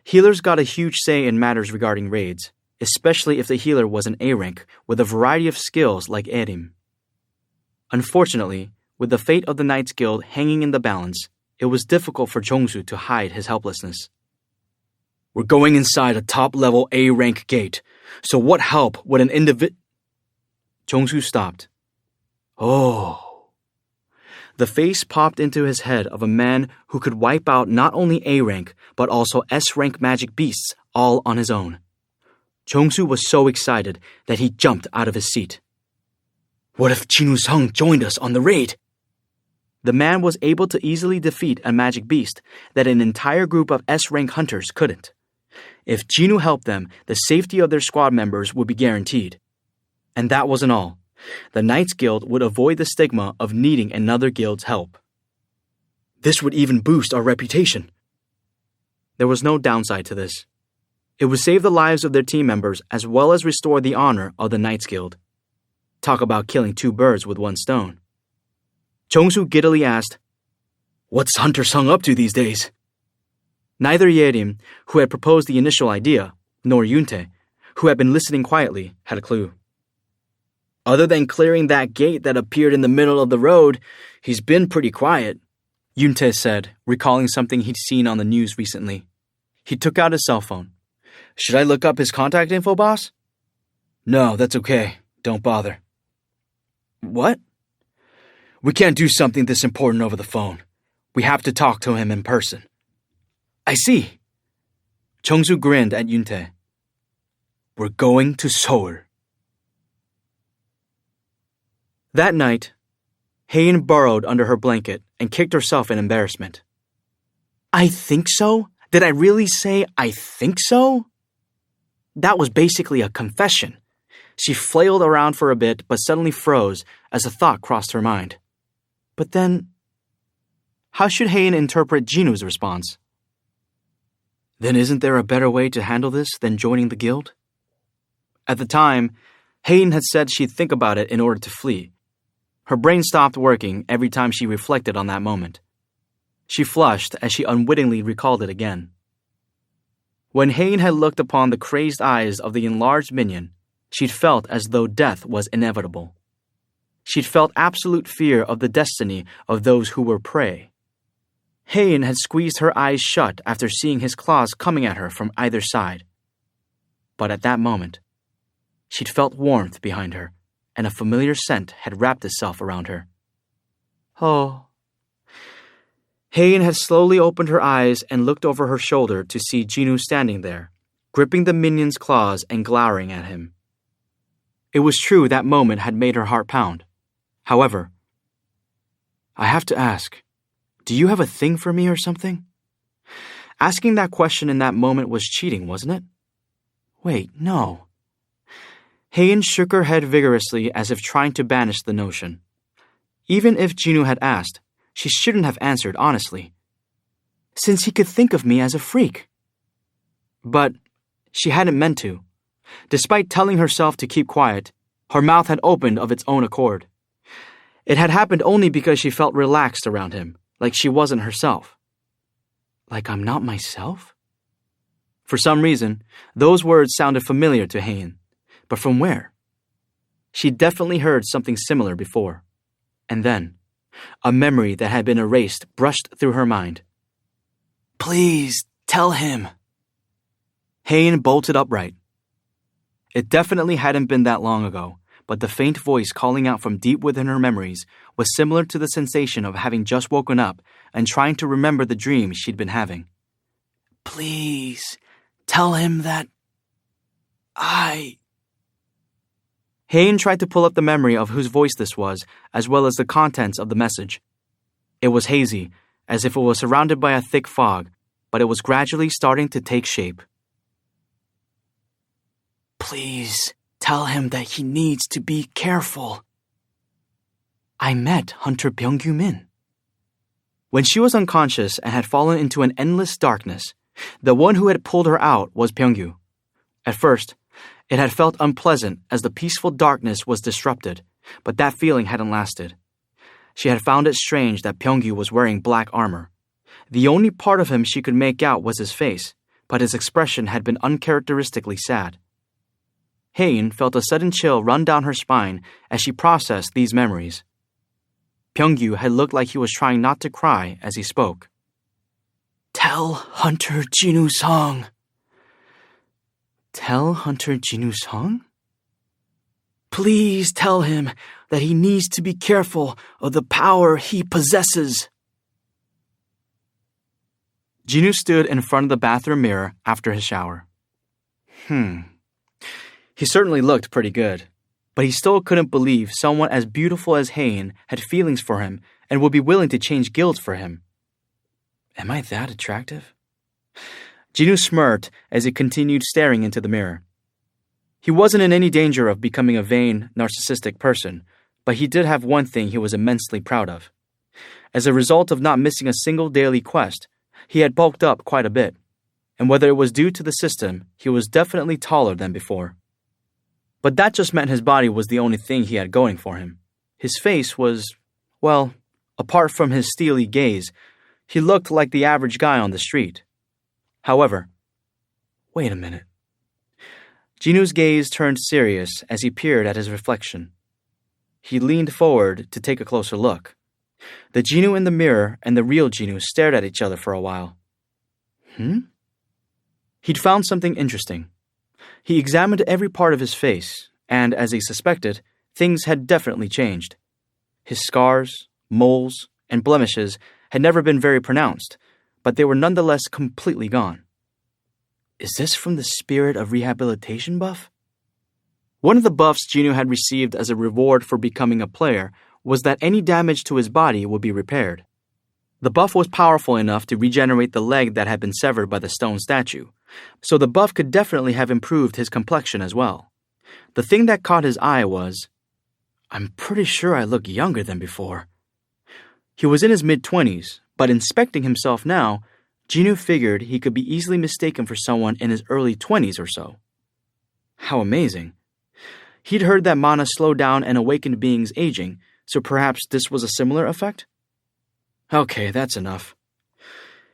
Healers got a huge say in matters regarding raids, especially if the healer was an A-rank with a variety of skills like Erim. Unfortunately, with the fate of the Knights Guild hanging in the balance, it was difficult for Jongsu to hide his helplessness. We're going inside a top-level A-rank gate, so what help would an Jongsu stopped. Oh. The face popped into his head of a man who could wipe out not only A-rank, but also S-rank magic beasts all on his own. Jongsu was so excited that he jumped out of his seat. What if Jinwoo Sung joined us on the raid? The man was able to easily defeat a magic beast that an entire group of S-rank hunters couldn't. If Jinwoo helped them, the safety of their squad members would be guaranteed. And that wasn't all. The Knights Guild would avoid the stigma of needing another guild's help. This would even boost our reputation. There was no downside to this. It would save the lives of their team members as well as restore the honor of the Knights Guild. Talk about killing two birds with one stone. Jongsu giddily asked, What's Hunter Sung up to these days? Neither Yerim, who had proposed the initial idea, nor Yoontae, who had been listening quietly, had a clue. Other than clearing that gate that appeared in the middle of the road, he's been pretty quiet, Yoontae said, recalling something he'd seen on the news recently. He took out his cell phone. Should I look up his contact info, boss? No, that's okay. Don't bother. What? We can't do something this important over the phone. We have to talk to him in person. I see. Chungsu grinned at Yuntae. We're going to Seoul. That night, Hae-in burrowed under her blanket and kicked herself in embarrassment. I think so? Did I really say I think so? That was basically a confession. She flailed around for a bit but suddenly froze as a thought crossed her mind. But then, how should Hae-in interpret Jinwoo's response? Then isn't there a better way to handle this than joining the guild? At the time, Hae-in had said she'd think about it in order to flee. Her brain stopped working every time she reflected on that moment. She flushed as she unwittingly recalled it again. When Hae-in had looked upon the crazed eyes of the enlarged minion, she'd felt as though death was inevitable. She'd felt absolute fear of the destiny of those who were prey. Hae-in had squeezed her eyes shut after seeing his claws coming at her from either side. But at that moment, she'd felt warmth behind her, and a familiar scent had wrapped itself around her. Oh. Hae-in had slowly opened her eyes and looked over her shoulder to see Jinwoo standing there, gripping the minion's claws and glowering at him. It was true that moment had made her heart pound. However, I have to ask, do you have a thing for me or something? Asking that question in that moment was cheating, wasn't it? Wait, no. Hae-in shook her head vigorously as if trying to banish the notion. Even if Jinwoo had asked, she shouldn't have answered honestly, since he could think of me as a freak. But she hadn't meant to. Despite telling herself to keep quiet, her mouth had opened of its own accord. It had happened only because she felt relaxed around him, like she wasn't herself. Like I'm not myself? For some reason, those words sounded familiar to Hae-in, but from where? She'd definitely heard something similar before. And then, a memory that had been erased brushed through her mind. Please, tell him. Hae-in bolted upright. It definitely hadn't been that long ago, but the faint voice calling out from deep within her memories was similar to the sensation of having just woken up and trying to remember the dream she'd been having. Please, tell him that Hae-in tried to pull up the memory of whose voice this was, as well as the contents of the message. It was hazy, as if it was surrounded by a thick fog, but it was gradually starting to take shape. Please, tell him that he needs to be careful. I met Hunter Byung-gyu Min. When she was unconscious and had fallen into an endless darkness, the one who had pulled her out was Byung-gyu. At first, it had felt unpleasant as the peaceful darkness was disrupted, but that feeling hadn't lasted. She had found it strange that Byung-gyu was wearing black armor. The only part of him she could make out was his face, but his expression had been uncharacteristically sad. Hae-in felt a sudden chill run down her spine as she processed these memories. Byung-gyu had looked like he was trying not to cry as he spoke. Tell Hunter Jinwoo-sung. Tell Hunter Jinwoo-sung? Please tell him that he needs to be careful of the power he possesses. Jinwoo stood in front of the bathroom mirror after his shower. He certainly looked pretty good, but he still couldn't believe someone as beautiful as Hae-in had feelings for him and would be willing to change guilds for him. Am I that attractive? Jinwoo smirked as he continued staring into the mirror. He wasn't in any danger of becoming a vain, narcissistic person, but he did have one thing he was immensely proud of. As a result of not missing a single daily quest, he had bulked up quite a bit, and whether it was due to the system, he was definitely taller than before. But that just meant his body was the only thing he had going for him. His face was, well, apart from his steely gaze, he looked like the average guy on the street. However, wait a minute. Jinwoo's gaze turned serious as he peered at his reflection. He leaned forward to take a closer look. The Jinwoo in the mirror and the real Jinwoo stared at each other for a while. He'd found something interesting. He examined every part of his face, and as he suspected, things had definitely changed. His scars, moles, and blemishes had never been very pronounced, but they were nonetheless completely gone. Is this from the Spirit of Rehabilitation buff? One of the buffs Jinwoo had received as a reward for becoming a player was that any damage to his body would be repaired. The buff was powerful enough to regenerate the leg that had been severed by the stone statue, so the buff could definitely have improved his complexion as well. The thing that caught his eye was, I'm pretty sure I look younger than before. He was in his mid-20s, but inspecting himself now, Jinwoo figured he could be easily mistaken for someone in his early 20s or so. How amazing. He'd heard that mana slowed down an awakened being's aging, so perhaps this was a similar effect? Okay, that's enough.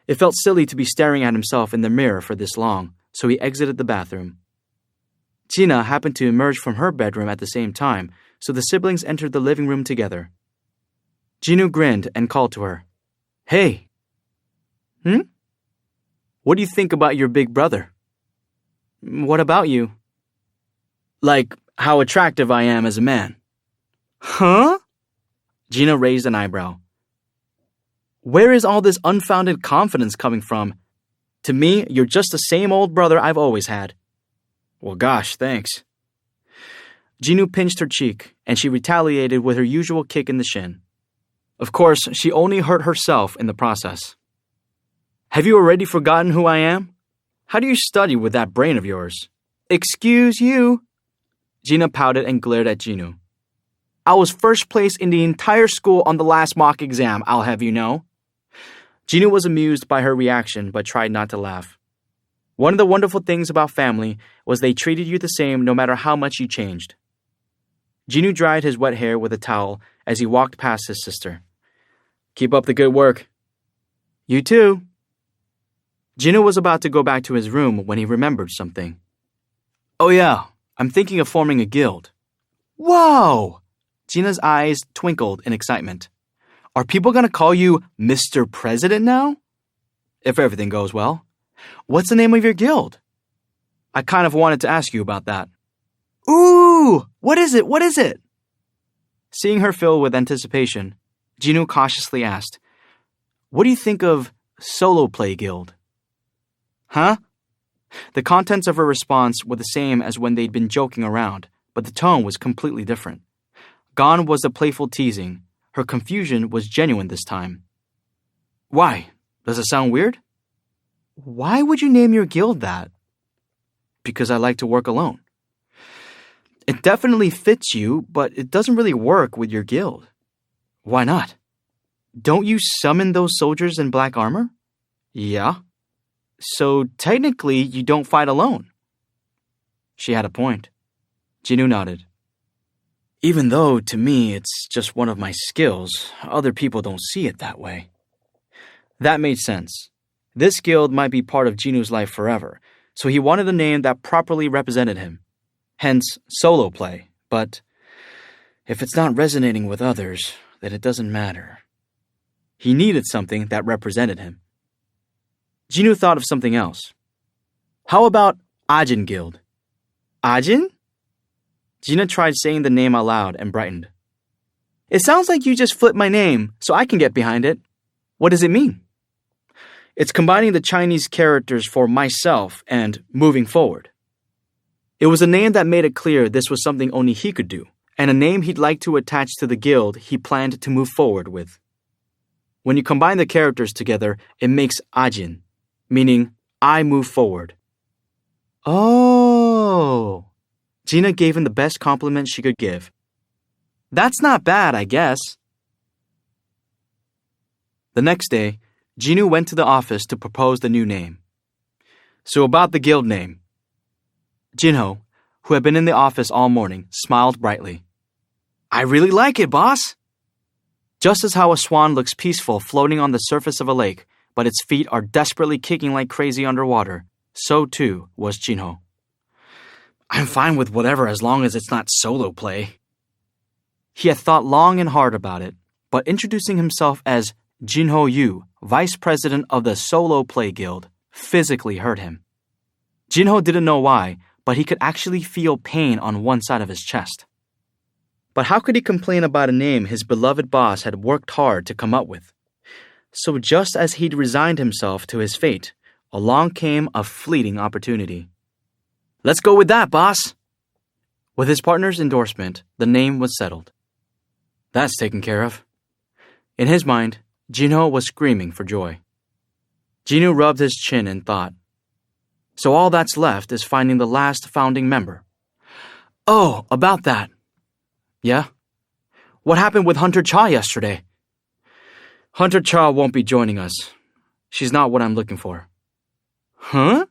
It felt silly to be staring at himself in the mirror for this long, so he exited the bathroom. Gina happened to emerge from her bedroom at the same time, so the siblings entered the living room together. Jinwoo grinned and called to her. Hey! What do you think about your big brother? What about you? Like, how attractive I am as a man. Huh? Gina raised an eyebrow. Where is all this unfounded confidence coming from? To me, you're just the same old brother I've always had. Well, gosh, thanks. Jinwoo pinched her cheek, and she retaliated with her usual kick in the shin. Of course, she only hurt herself in the process. Have you already forgotten who I am? How do you study with that brain of yours? Excuse you. Gina pouted and glared at Jinwoo. I was first place in the entire school on the last mock exam, I'll have you know. Jinwoo was amused by her reaction but tried not to laugh. One of the wonderful things about family was they treated you the same no matter how much you changed. Jinwoo dried his wet hair with a towel as he walked past his sister. Keep up the good work. You too. Jinwoo was about to go back to his room when he remembered something. Oh yeah, I'm thinking of forming a guild. Whoa! Gina's eyes twinkled in excitement. Are people gonna call you Mr. President now? If everything goes well. What's the name of your guild? I kind of wanted to ask you about that. Ooh! What is it? What is it? Seeing her fill with anticipation, Jinwoo cautiously asked, What do you think of Solo Play Guild? Huh? The contents of her response were the same as when they'd been joking around, but the tone was completely different. Gone was the playful teasing. Her confusion was genuine this time. Why? Does it sound weird? Why would you name your guild that? Because I like to work alone. It definitely fits you, but it doesn't really work with your guild. Why not? Don't you summon those soldiers in black armor? Yeah. So technically, you don't fight alone. She had a point. Jinwoo nodded. Even though, to me, it's just one of my skills, other people don't see it that way. That made sense. This guild might be part of Jinwoo's life forever, so he wanted a name that properly represented him. Hence, Solo Play. But if it's not resonating with others, then it doesn't matter. He needed something that represented him. Jinwoo thought of something else. How about Ajin Guild? Ajin? Gina tried saying the name aloud and brightened. It sounds like you just flipped my name, so I can get behind it. What does it mean? It's combining the Chinese characters for myself and moving forward. It was a name that made it clear this was something only he could do, and a name he'd like to attach to the guild he planned to move forward with. When you combine the characters together, it makes Ajin, meaning I move forward. Oh! Gina gave him the best compliment she could give. That's not bad, I guess. The next day, Jinwoo went to the office to propose the new name. So about the guild name. Jinho, who had been in the office all morning, smiled brightly. I really like it, boss. Just as how a swan looks peaceful floating on the surface of a lake, but its feet are desperately kicking like crazy underwater, so too was Jinho. I'm fine with whatever as long as it's not solo play. He had thought long and hard about it, but introducing himself as Jinho Yu, vice president of the Solo Play Guild, physically hurt him. Jinho didn't know why, but he could actually feel pain on one side of his chest. But how could he complain about a name his beloved boss had worked hard to come up with? So just as he'd resigned himself to his fate, along came a fleeting opportunity. "Let's go with that, boss!" With his partner's endorsement, the name was settled. That's taken care of. In his mind, Jinho was screaming for joy. Jinho rubbed his chin and thought, so all that's left is finding the last founding member. Oh, about that. Yeah? What happened with Hunter Cha yesterday? Hunter Cha won't be joining us. She's not what I'm looking for. Huh?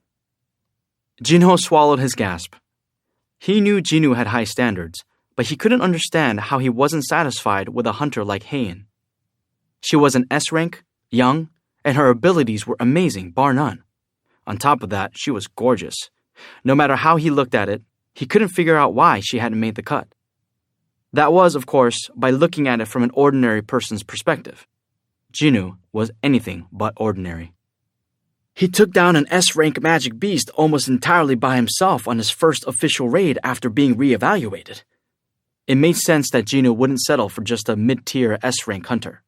Jinho swallowed his gasp. He knew Jinwoo had high standards, but he couldn't understand how he wasn't satisfied with a hunter like Haein. She was an S rank, young, and her abilities were amazing, bar none. On top of that, she was gorgeous. No matter how he looked at it, he couldn't figure out why she hadn't made the cut. That was, of course, by looking at it from an ordinary person's perspective. Jinwoo was anything but ordinary. He took down an S-rank magic beast almost entirely by himself on his first official raid after being re-evaluated. It made sense that Jinwoo wouldn't settle for just a mid-tier S-rank hunter.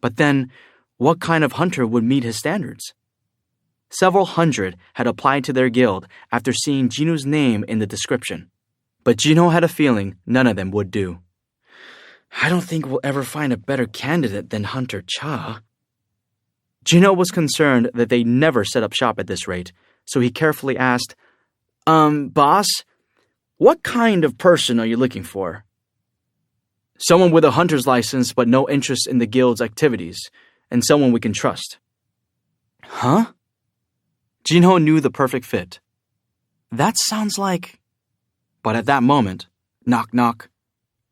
But then, what kind of hunter would meet his standards? Several hundred had applied to their guild after seeing Jinwoo's name in the description. But Jinwoo had a feeling none of them would do. I don't think we'll ever find a better candidate than Hunter Cha. Jinwoo was concerned that they'd never set up shop at this rate, so he carefully asked, boss, what kind of person are you looking for? Someone with a hunter's license but no interest in the guild's activities, and someone we can trust. Huh? Jinwoo knew the perfect fit. That sounds like... But at that moment, knock knock,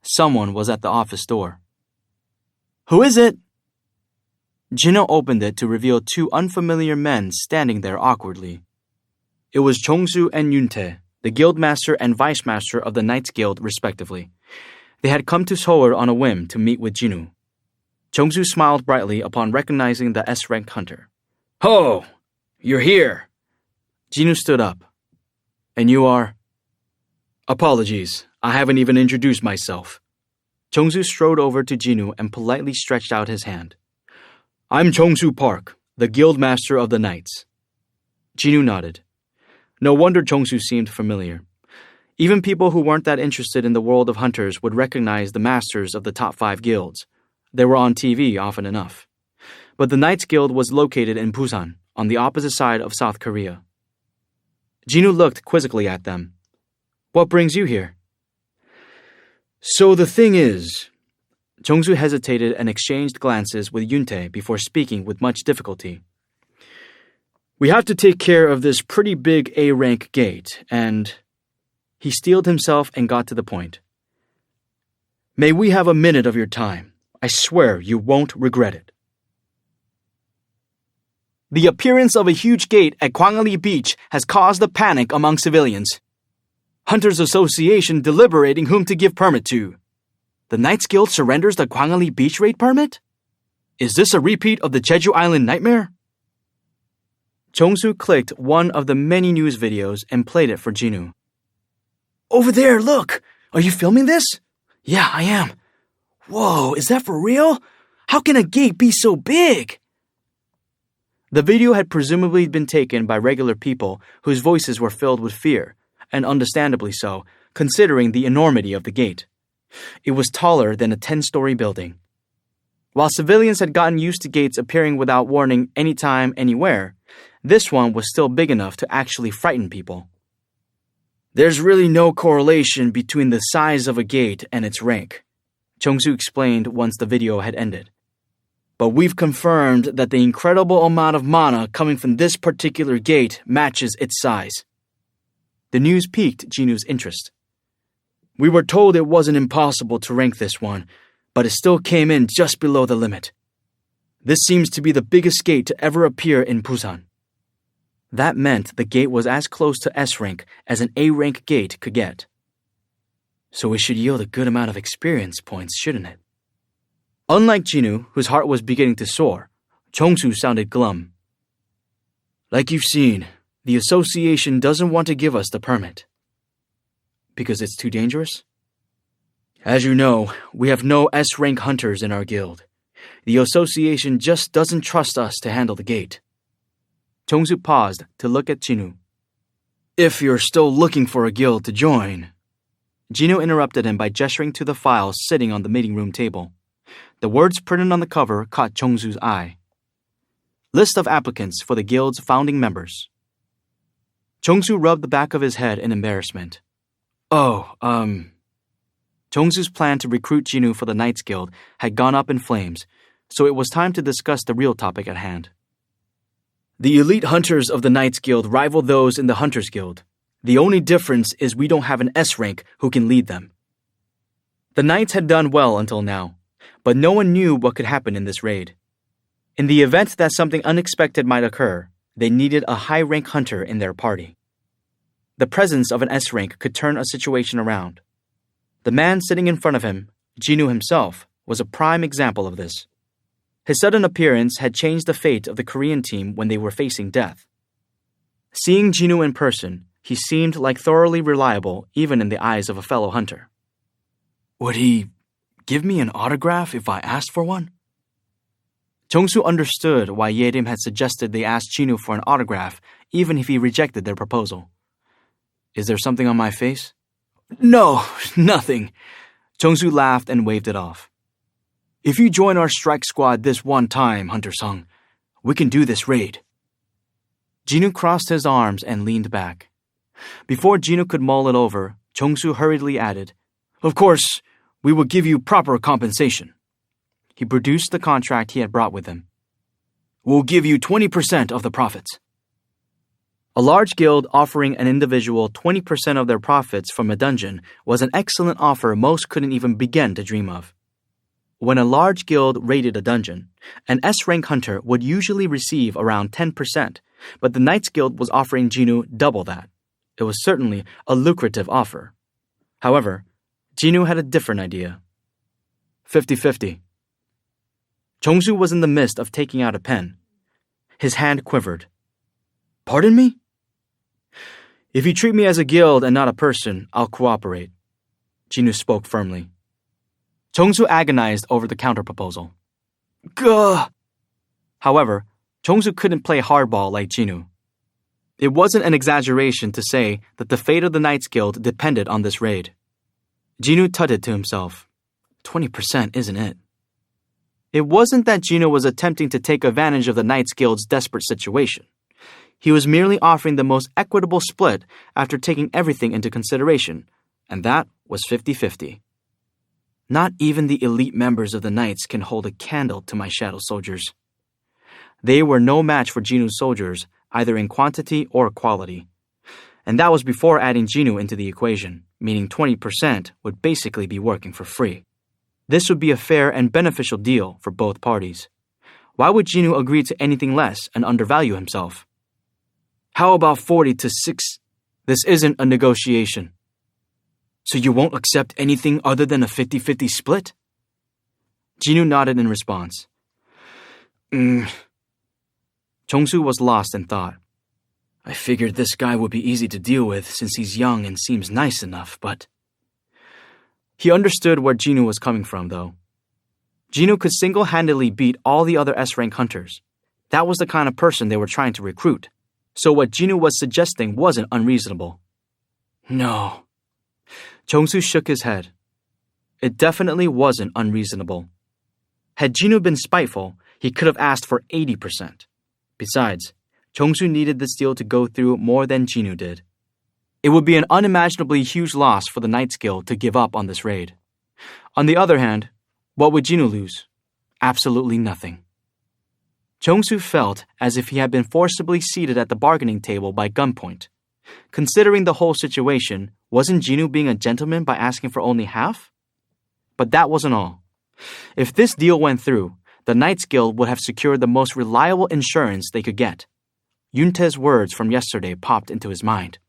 someone was at the office door. Who is it? Jinwoo opened it to reveal two unfamiliar men standing there awkwardly. It was Chongsu and Yuntae, the guildmaster and vice master of the Knights Guild, respectively. They had come to Seoul on a whim to meet with Jinwoo. Chongsu smiled brightly upon recognizing the S-rank hunter. Ho! You're here! Jinwoo stood up. And you are? Apologies, I haven't even introduced myself. Chongsu strode over to Jinwoo and politely stretched out his hand. I'm Chongsu Park, the guildmaster of the Knights. Jinwoo nodded. No wonder Chongsu seemed familiar. Even people who weren't that interested in the world of hunters would recognize the masters of the top 5 guilds. They were on TV often enough. But the Knights Guild was located in Busan, on the opposite side of South Korea. Jinwoo looked quizzically at them. What brings you here? So the thing is... Chongsu hesitated and exchanged glances with Yuntae before speaking with much difficulty. We have to take care of this pretty big A-rank gate, and... He steeled himself and got to the point. May we have a minute of your time? I swear you won't regret it. The appearance of a huge gate at Kwangali Beach has caused a panic among civilians. Hunters Association deliberating whom to give permit to. The Knights Guild surrenders the Kwangali Beach raid permit? Is this a repeat of the Jeju Island nightmare? Chongsu clicked one of the many news videos and played it for Jinwoo. Over there, look! Are you filming this? Yeah, I am. Whoa, is that for real? How can a gate be so big? The video had presumably been taken by regular people whose voices were filled with fear, and understandably so, considering the enormity of the gate. It was taller than a 10-story building. While civilians had gotten used to gates appearing without warning anytime, anywhere, this one was still big enough to actually frighten people. There's really no correlation between the size of a gate and its rank, Chongsu explained once the video had ended. But we've confirmed that the incredible amount of mana coming from this particular gate matches its size. The news piqued Jinwoo's interest. We were told it wasn't impossible to rank this one, but it still came in just below the limit. This seems to be the biggest gate to ever appear in Busan. That meant the gate was as close to S rank as an A rank gate could get. So it should yield a good amount of experience points, shouldn't it? Unlike Jinwoo, whose heart was beginning to soar, Chongsu sounded glum. Like you've seen, the association doesn't want to give us the permit. Because it's too dangerous? As you know, we have no S-rank hunters in our guild. The association just doesn't trust us to handle the gate. Jong-soo paused to look at Jinwoo. If you're still looking for a guild to join... Jinwoo interrupted him by gesturing to the file sitting on the meeting room table. The words printed on the cover caught Jong-soo's eye. List of applicants for the guild's founding members. Jong-soo rubbed the back of his head in embarrassment. Jong-soo's plan to recruit Jinwoo for the Knights Guild had gone up in flames, so it was time to discuss the real topic at hand. The elite hunters of the Knights Guild rival those in the Hunters Guild. The only difference is we don't have an S rank who can lead them. The Knights had done well until now, but no one knew what could happen in this raid. In the event that something unexpected might occur, they needed a high-rank hunter in their party. The presence of an S rank could turn a situation around. The man sitting in front of him, Jinwoo himself, was a prime example of this. His sudden appearance had changed the fate of the Korean team when they were facing death. Seeing Jinwoo in person, he seemed like thoroughly reliable even in the eyes of a fellow hunter. Would he give me an autograph if I asked for one? Jong-soo understood why Yerim had suggested they ask Jinwoo for an autograph even if he rejected their proposal. Is there something on my face? No, nothing. Jong-soo laughed and waved it off. If you join our strike squad this one time, Hunter Sung, we can do this raid. Jinwoo crossed his arms and leaned back. Before Jinwoo could mull it over, Jong-soo hurriedly added, Of course, we will give you proper compensation. He produced the contract he had brought with him. We'll give you 20% of the profits. A large guild offering an individual 20% of their profits from a dungeon was an excellent offer most couldn't even begin to dream of. When a large guild raided a dungeon, an S-rank hunter would usually receive around 10%, but the Knights Guild was offering Jinwoo double that. It was certainly a lucrative offer. However, Jinwoo had a different idea. 50-50. Jong-soo was in the midst of taking out a pen. His hand quivered. Pardon me? If you treat me as a guild and not a person, I'll cooperate. Jinwoo spoke firmly. Jong-soo agonized over the counterproposal. Gah! However, Jong-soo couldn't play hardball like Jinwoo. It wasn't an exaggeration to say that the fate of the Knights Guild depended on this raid. Jinwoo tutted to himself. 20%, isn't it? It wasn't that Jinwoo was attempting to take advantage of the Knights Guild's desperate situation. He was merely offering the most equitable split after taking everything into consideration, and that was 50-50. Not even the elite members of the Knights can hold a candle to my shadow soldiers. They were no match for Jinwoo's soldiers, either in quantity or quality. And that was before adding Jinwoo into the equation, meaning 20% would basically be working for free. This would be a fair and beneficial deal for both parties. Why would Jinwoo agree to anything less and undervalue himself? How about 40-6? This isn't a negotiation. So you won't accept anything other than a 50-50 split? Jinwoo nodded in response. Jong-soo was lost in thought. I figured this guy would be easy to deal with since he's young and seems nice enough, but... He understood where Jinwoo was coming from, though. Jinwoo could single-handedly beat all the other S-rank hunters. That was the kind of person they were trying to recruit. So what Jinwoo was suggesting wasn't unreasonable. No. Jong-soo shook his head. It definitely wasn't unreasonable. Had Jinwoo been spiteful, he could have asked for 80%. Besides, Jong-soo needed this deal to go through more than Jinwoo did. It would be an unimaginably huge loss for the Knights Guild to give up on this raid. On the other hand, what would Jinwoo lose? Absolutely nothing. Jong-soo felt as if he had been forcibly seated at the bargaining table by gunpoint. Considering the whole situation, wasn't Jinwoo being a gentleman by asking for only half? But that wasn't all. If this deal went through, the Knights Guild would have secured the most reliable insurance they could get. Yoontae's words from yesterday popped into his mind.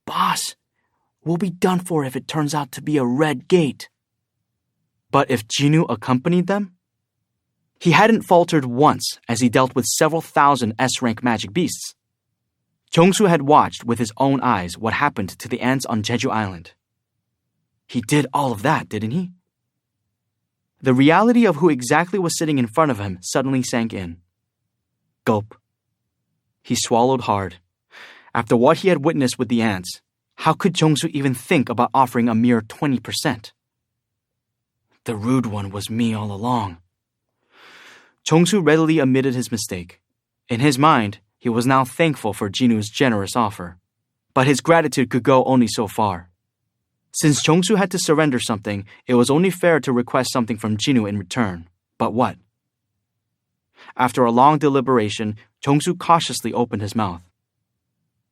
Boss, we'll be done for if it turns out to be a red gate. But if Jinwoo accompanied them? He hadn't faltered once as he dealt with several thousand S-rank magic beasts. Jong-soo had watched with his own eyes what happened to the ants on Jeju Island. He did all of that, didn't he? The reality of who exactly was sitting in front of him suddenly sank in. Gulp. He swallowed hard. After what he had witnessed with the ants, how could Jong-soo even think about offering a mere 20%? The rude one was me all along. Jong-soo readily admitted his mistake. In his mind, he was now thankful for Jinwoo's generous offer. But his gratitude could go only so far. Since Jong-soo had to surrender something, it was only fair to request something from Jinwoo in return. But what? After a long deliberation, Jong-soo cautiously opened his mouth.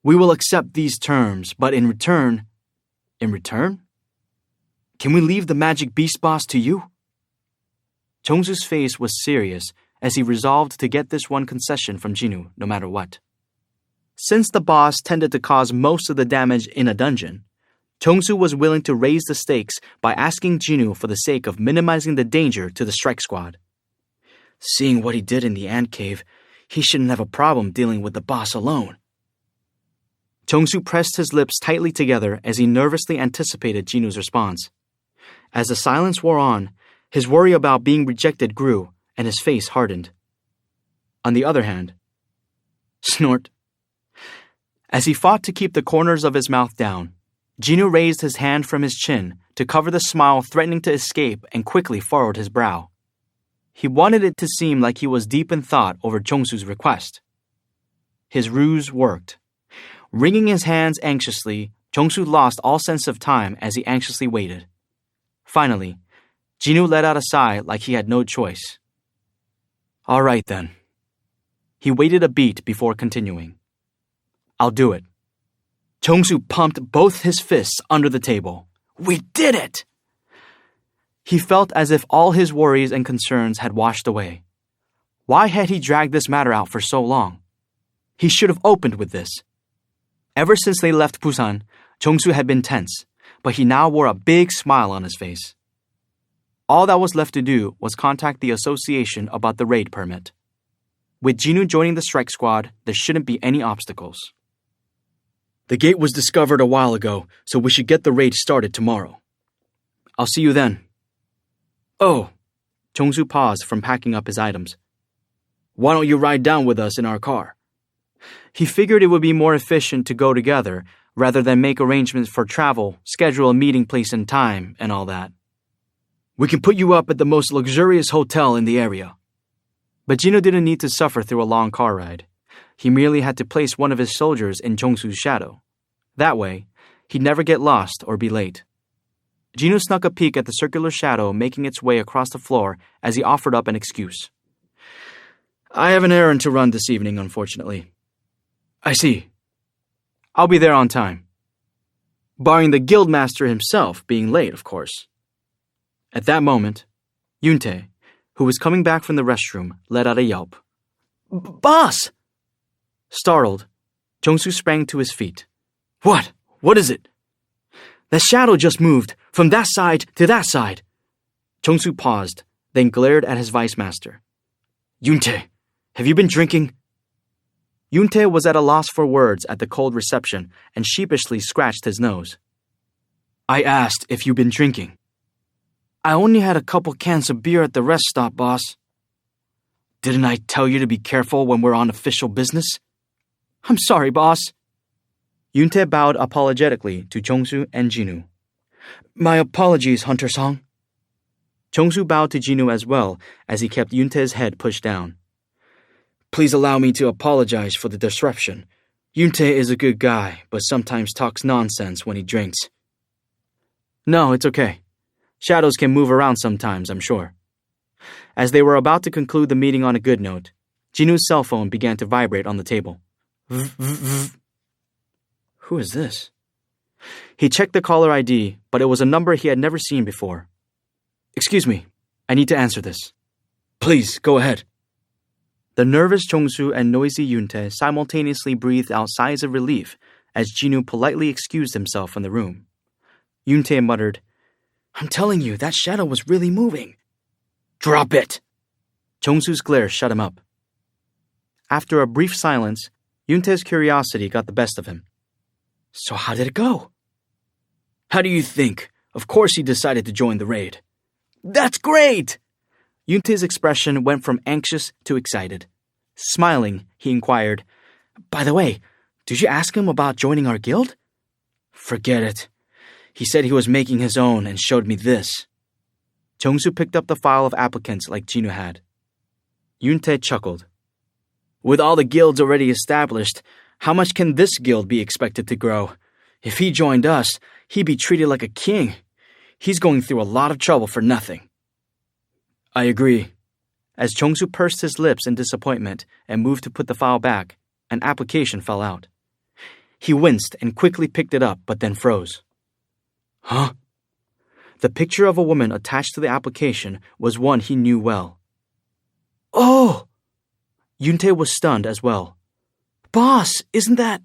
We will accept these terms, but in return... In return? Can we leave the magic beast boss to you? Jong-soo's face was serious as he resolved to get this one concession from Jinwoo, no matter what. Since the boss tended to cause most of the damage in a dungeon, Jong-soo was willing to raise the stakes by asking Jinwoo for the sake of minimizing the danger to the strike squad. Seeing what he did in the ant cave, he shouldn't have a problem dealing with the boss alone. Jong-soo pressed his lips tightly together as he nervously anticipated Jinwoo's response. As the silence wore on, his worry about being rejected grew and his face hardened. On the other hand, snort. As he fought to keep the corners of his mouth down, Jinwoo raised his hand from his chin to cover the smile threatening to escape and quickly furrowed his brow. He wanted it to seem like he was deep in thought over Jong-soo's request. His ruse worked. Wringing his hands anxiously, Jong-soo lost all sense of time as he anxiously waited. Finally, Jinwoo let out a sigh like he had no choice. All right then. He waited a beat before continuing. I'll do it. Jong-soo pumped both his fists under the table. We did it! He felt as if all his worries and concerns had washed away. Why had he dragged this matter out for so long? He should have opened with this. Ever since they left Busan, Jong-soo had been tense, but he now wore a big smile on his face. All that was left to do was contact the association about the raid permit. With Jinwoo joining the strike squad, there shouldn't be any obstacles. The gate was discovered a while ago, so we should get the raid started tomorrow. I'll see you then. Oh, Jong-soo paused from packing up his items. Why don't you ride down with us in our car? He figured it would be more efficient to go together rather than make arrangements for travel, schedule a meeting place and time, and all that. We can put you up at the most luxurious hotel in the area. But Jinwoo didn't need to suffer through a long car ride. He merely had to place one of his soldiers in Jong-soo's shadow. That way, he'd never get lost or be late. Jinwoo snuck a peek at the circular shadow making its way across the floor as he offered up an excuse. I have an errand to run this evening, unfortunately. I see. I'll be there on time. Barring the guildmaster himself being late, of course. At that moment, Yoon-tae, who was coming back from the restroom, let out a yelp. Boss! Startled, Jong-soo sprang to his feet. What? What is it? The shadow just moved, from that side to that side. Jong-soo paused, then glared at his vice master. Yoon-tae, have you been drinking? Yoon-tae was at a loss for words at the cold reception and sheepishly scratched his nose. I asked if you've been drinking. I only had a couple cans of beer at the rest stop, boss. Didn't I tell you to be careful when we're on official business? I'm sorry, boss. Yoon-tae bowed apologetically to Jong-soo and Jinwoo. My apologies, Hunter-song. Jong-soo bowed to Jinwoo as well as he kept Yoon-tae's head pushed down. Please allow me to apologize for the disruption. Yoon-tae is a good guy, but sometimes talks nonsense when he drinks. No, it's okay. Shadows can move around sometimes, I'm sure. As they were about to conclude the meeting on a good note, Jinwoo's cell phone began to vibrate on the table. Who is this? He checked the caller ID, but it was a number he had never seen before. Excuse me, I need to answer this. Please, go ahead. The nervous Jong-soo and noisy Yoon-tae simultaneously breathed out sighs of relief as Jinwoo politely excused himself from the room. Yoon-tae muttered, I'm telling you, that shadow was really moving. Drop it! Jong-soo's glare shut him up. After a brief silence, Yoon-tae's curiosity got the best of him. So how did it go? How do you think? Of course he decided to join the raid. That's great! Yoontae's expression went from anxious to excited. Smiling, he inquired, "By the way, did you ask him about joining our guild?" "Forget it. He said he was making his own and showed me this." Jong-soo picked up the file of applicants like Jinwoo had. Yoontae chuckled. "With all the guilds already established, how much can this guild be expected to grow? If he joined us, he'd be treated like a king. He's going through a lot of trouble for nothing." "I agree." As Jong-soo pursed his lips in disappointment and moved to put the file back, an application fell out. He winced and quickly picked it up, but then froze. Huh? The picture of a woman attached to the application was one he knew well. Oh! Yoontae was stunned as well. "Boss, isn't that..."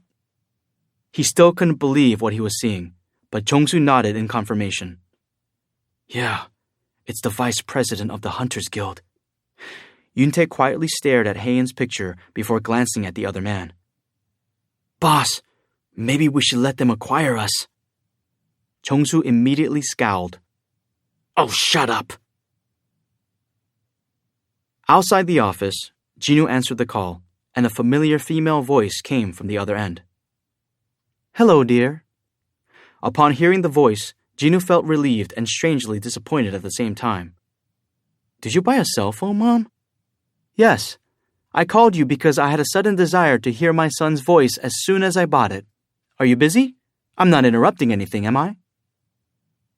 He still couldn't believe what he was seeing, but Jong-soo nodded in confirmation. "Yeah, it's the vice president of the Hunters Guild." Yoontae quietly stared at Haeun's picture before glancing at the other man. "Boss, maybe we should let them acquire us." Jong-soo immediately scowled. "Oh, shut up!" Outside the office, Jinwoo answered the call, and a familiar female voice came from the other end. "Hello, dear." Upon hearing the voice, Jinwoo felt relieved and strangely disappointed at the same time. "Did you buy a cell phone, Mom?" "Yes. I called you because I had a sudden desire to hear my son's voice as soon as I bought it. Are you busy? I'm not interrupting anything, am I?"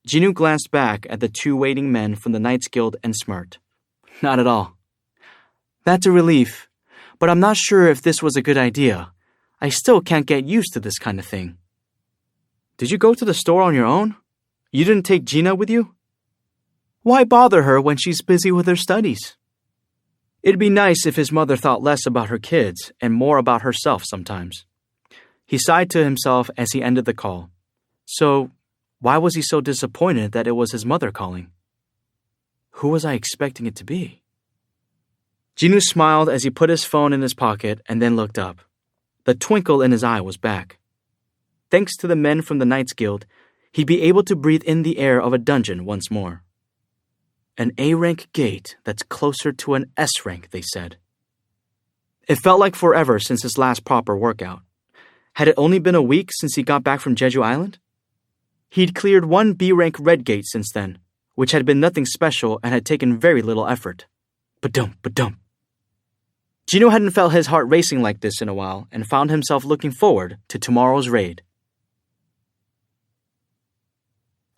Jinwoo glanced back at the two waiting men from the Knights Guild and smirked. "Not at all." "That's a relief, but I'm not sure if this was a good idea. I still can't get used to this kind of thing." "Did you go to the store on your own? You didn't take Gina with you?" "Why bother her when she's busy with her studies?" It'd be nice if his mother thought less about her kids and more about herself sometimes. He sighed to himself as he ended the call. So, why was he so disappointed that it was his mother calling? Who was I expecting it to be? Jinwoo smiled as he put his phone in his pocket and then looked up. The twinkle in his eye was back. Thanks to the men from the Knights Guild, he'd be able to breathe in the air of a dungeon once more. An A-rank gate that's closer to an S-rank, they said. It felt like forever since his last proper workout. Had it only been a week since he got back from Jeju Island? He'd cleared one B-rank red gate since then, which had been nothing special and had taken very little effort. Ba-dum, ba-dum. Jinwoo hadn't felt his heart racing like this in a while and found himself looking forward to tomorrow's raid.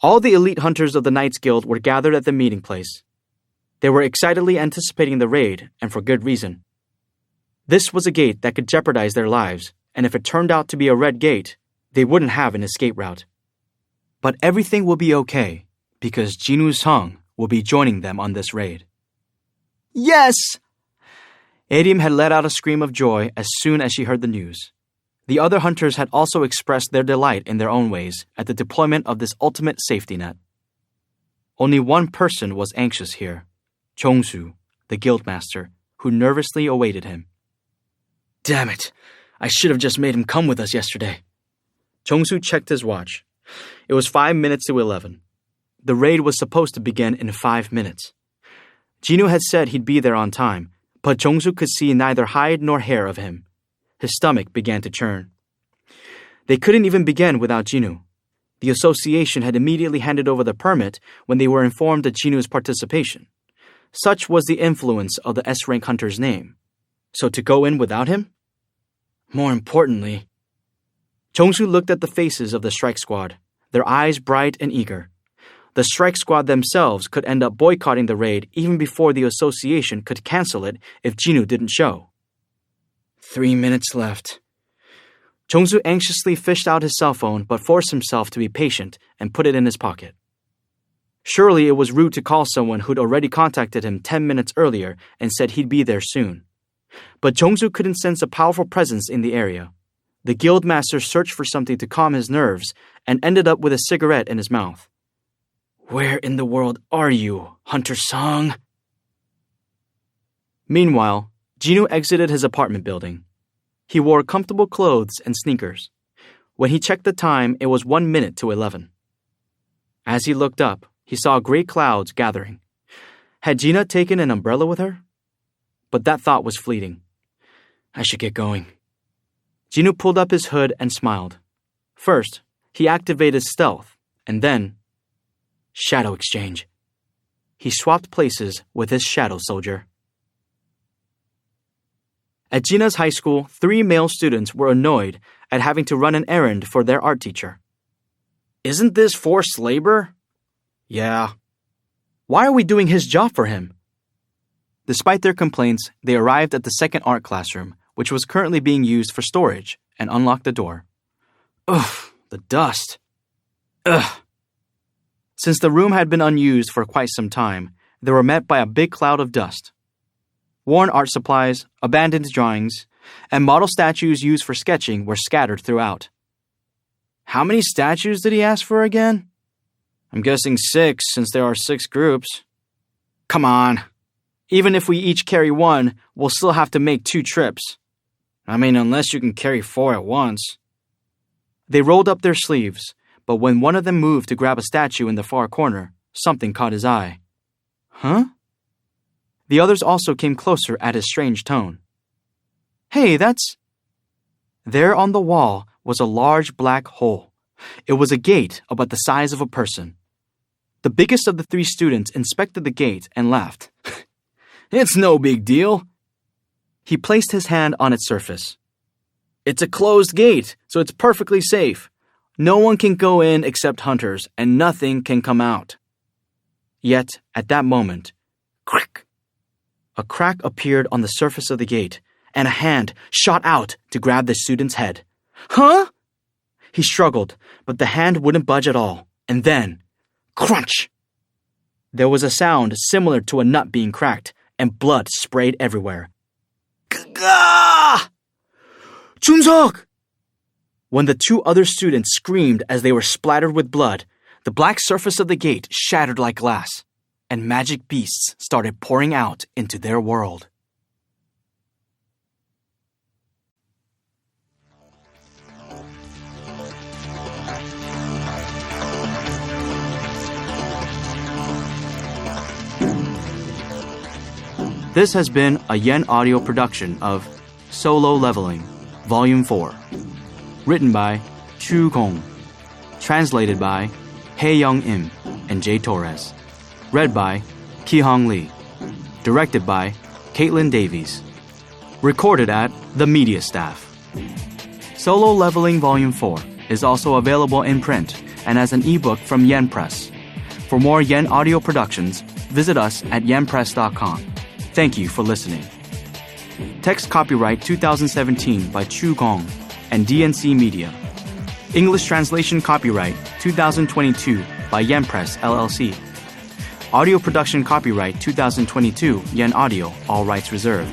All the elite hunters of the Knights Guild were gathered at the meeting place. They were excitedly anticipating the raid, and for good reason. This was a gate that could jeopardize their lives, and if it turned out to be a red gate, they wouldn't have an escape route. But everything will be okay, because Jinwoo Sung will be joining them on this raid. Yes! Arim had let out a scream of joy as soon as she heard the news. The other hunters had also expressed their delight in their own ways at the deployment of this ultimate safety net. Only one person was anxious here, Jong-soo, the guildmaster, who nervously awaited him. Damn it, I should have just made him come with us yesterday. Jong-soo checked his watch. It was 5 minutes to 11. The raid was supposed to begin in 5 minutes. Jinwoo had said he'd be there on time, but Jong-soo could see neither hide nor hair of him. His stomach began to churn. They couldn't even begin without Jinwoo. The association had immediately handed over the permit when they were informed of Jinwoo's participation. Such was the influence of the S-rank hunter's name. So to go in without him? More importantly, Jong-soo looked at the faces of the strike squad, their eyes bright and eager. The strike squad themselves could end up boycotting the raid even before the association could cancel it if Jinwoo didn't show. 3 minutes left. Jong-soo anxiously fished out his cell phone but forced himself to be patient and put it in his pocket. Surely it was rude to call someone who'd already contacted him 10 minutes earlier and said he'd be there soon. But Jong-soo couldn't sense a powerful presence in the area. The guildmaster searched for something to calm his nerves and ended up with a cigarette in his mouth. Where in the world are you, Hunter Sung? Meanwhile, Jinwoo exited his apartment building. He wore comfortable clothes and sneakers. When he checked the time, it was 1 minute to 11. As he looked up, he saw gray clouds gathering. Had Gina taken an umbrella with her? But that thought was fleeting. I should get going. Jinwoo pulled up his hood and smiled. First, he activated stealth, and then shadow exchange. He swapped places with his shadow soldier. At Gina's high school, 3 male students were annoyed at having to run an errand for their art teacher. Isn't this forced labor? Yeah. Why are we doing his job for him? Despite their complaints, they arrived at the second art classroom, which was currently being used for storage, and unlocked the door. Ugh, the dust. Ugh. Since the room had been unused for quite some time, they were met by a big cloud of dust. Worn art supplies, abandoned drawings, and model statues used for sketching were scattered throughout. How many statues did he ask for again? I'm guessing 6, since there are 6 groups. Come on. Even if we each carry 1, we'll still have to make 2 trips. I mean, unless you can carry 4 at once. They rolled up their sleeves, but when one of them moved to grab a statue in the far corner, something caught his eye. Huh? The others also came closer at his strange tone. Hey, that's... There on the wall was a large black hole. It was a gate about the size of a person. The biggest of the 3 students inspected the gate and laughed. It's no big deal. He placed his hand on its surface. It's a closed gate, so it's perfectly safe. No one can go in except hunters, and nothing can come out. Yet, at that moment, crack! A crack appeared on the surface of the gate, and a hand shot out to grab the student's head. Huh? He struggled, but the hand wouldn't budge at all. And then, crunch! There was a sound similar to a nut being cracked, and blood sprayed everywhere. Gah! Junseok! When the 2 other students screamed as they were splattered with blood, the black surface of the gate shattered like glass, and magic beasts started pouring out into their world. This has been a Yen Audio production of Solo Leveling, Volume 4. Written by Chu Gong. Translated by Hae Young Im and Jay Torres. Read by Ki-hong Lee. Directed by Caitlin Davies. Recorded at The Media Staff. Solo Leveling Volume 4 is also available in print and as an ebook from Yen Press. For more Yen Audio productions, visit us at yenpress.com. Thank you for listening. Text copyright 2017 by Chu Gong and DNC Media. English translation copyright 2022 by Yen Press LLC. Audio production copyright 2022 Yen Audio, all rights reserved.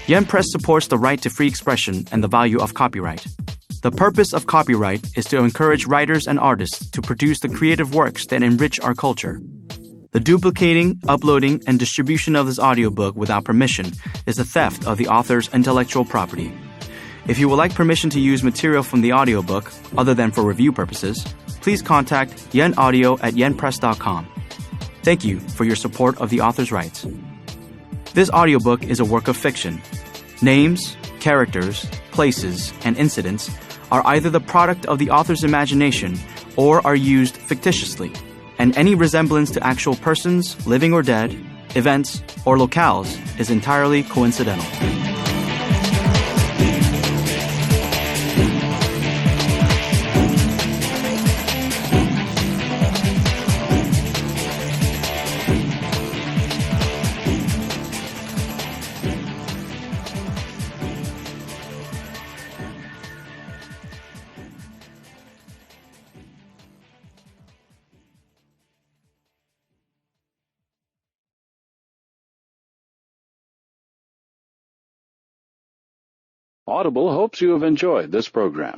Yen Press supports the right to free expression and the value of copyright. The purpose of copyright is to encourage writers and artists to produce the creative works that enrich our culture. The duplicating, uploading, and distribution of this audiobook without permission is a theft of the author's intellectual property. If you would like permission to use material from the audiobook, other than for review purposes, please contact Yen Audio at yenpress.com. Thank you for your support of the author's rights. This audiobook is a work of fiction. Names, characters, places, and incidents are either the product of the author's imagination or are used fictitiously, and any resemblance to actual persons, living or dead, events, or locales is entirely coincidental. Audible hopes you have enjoyed this program.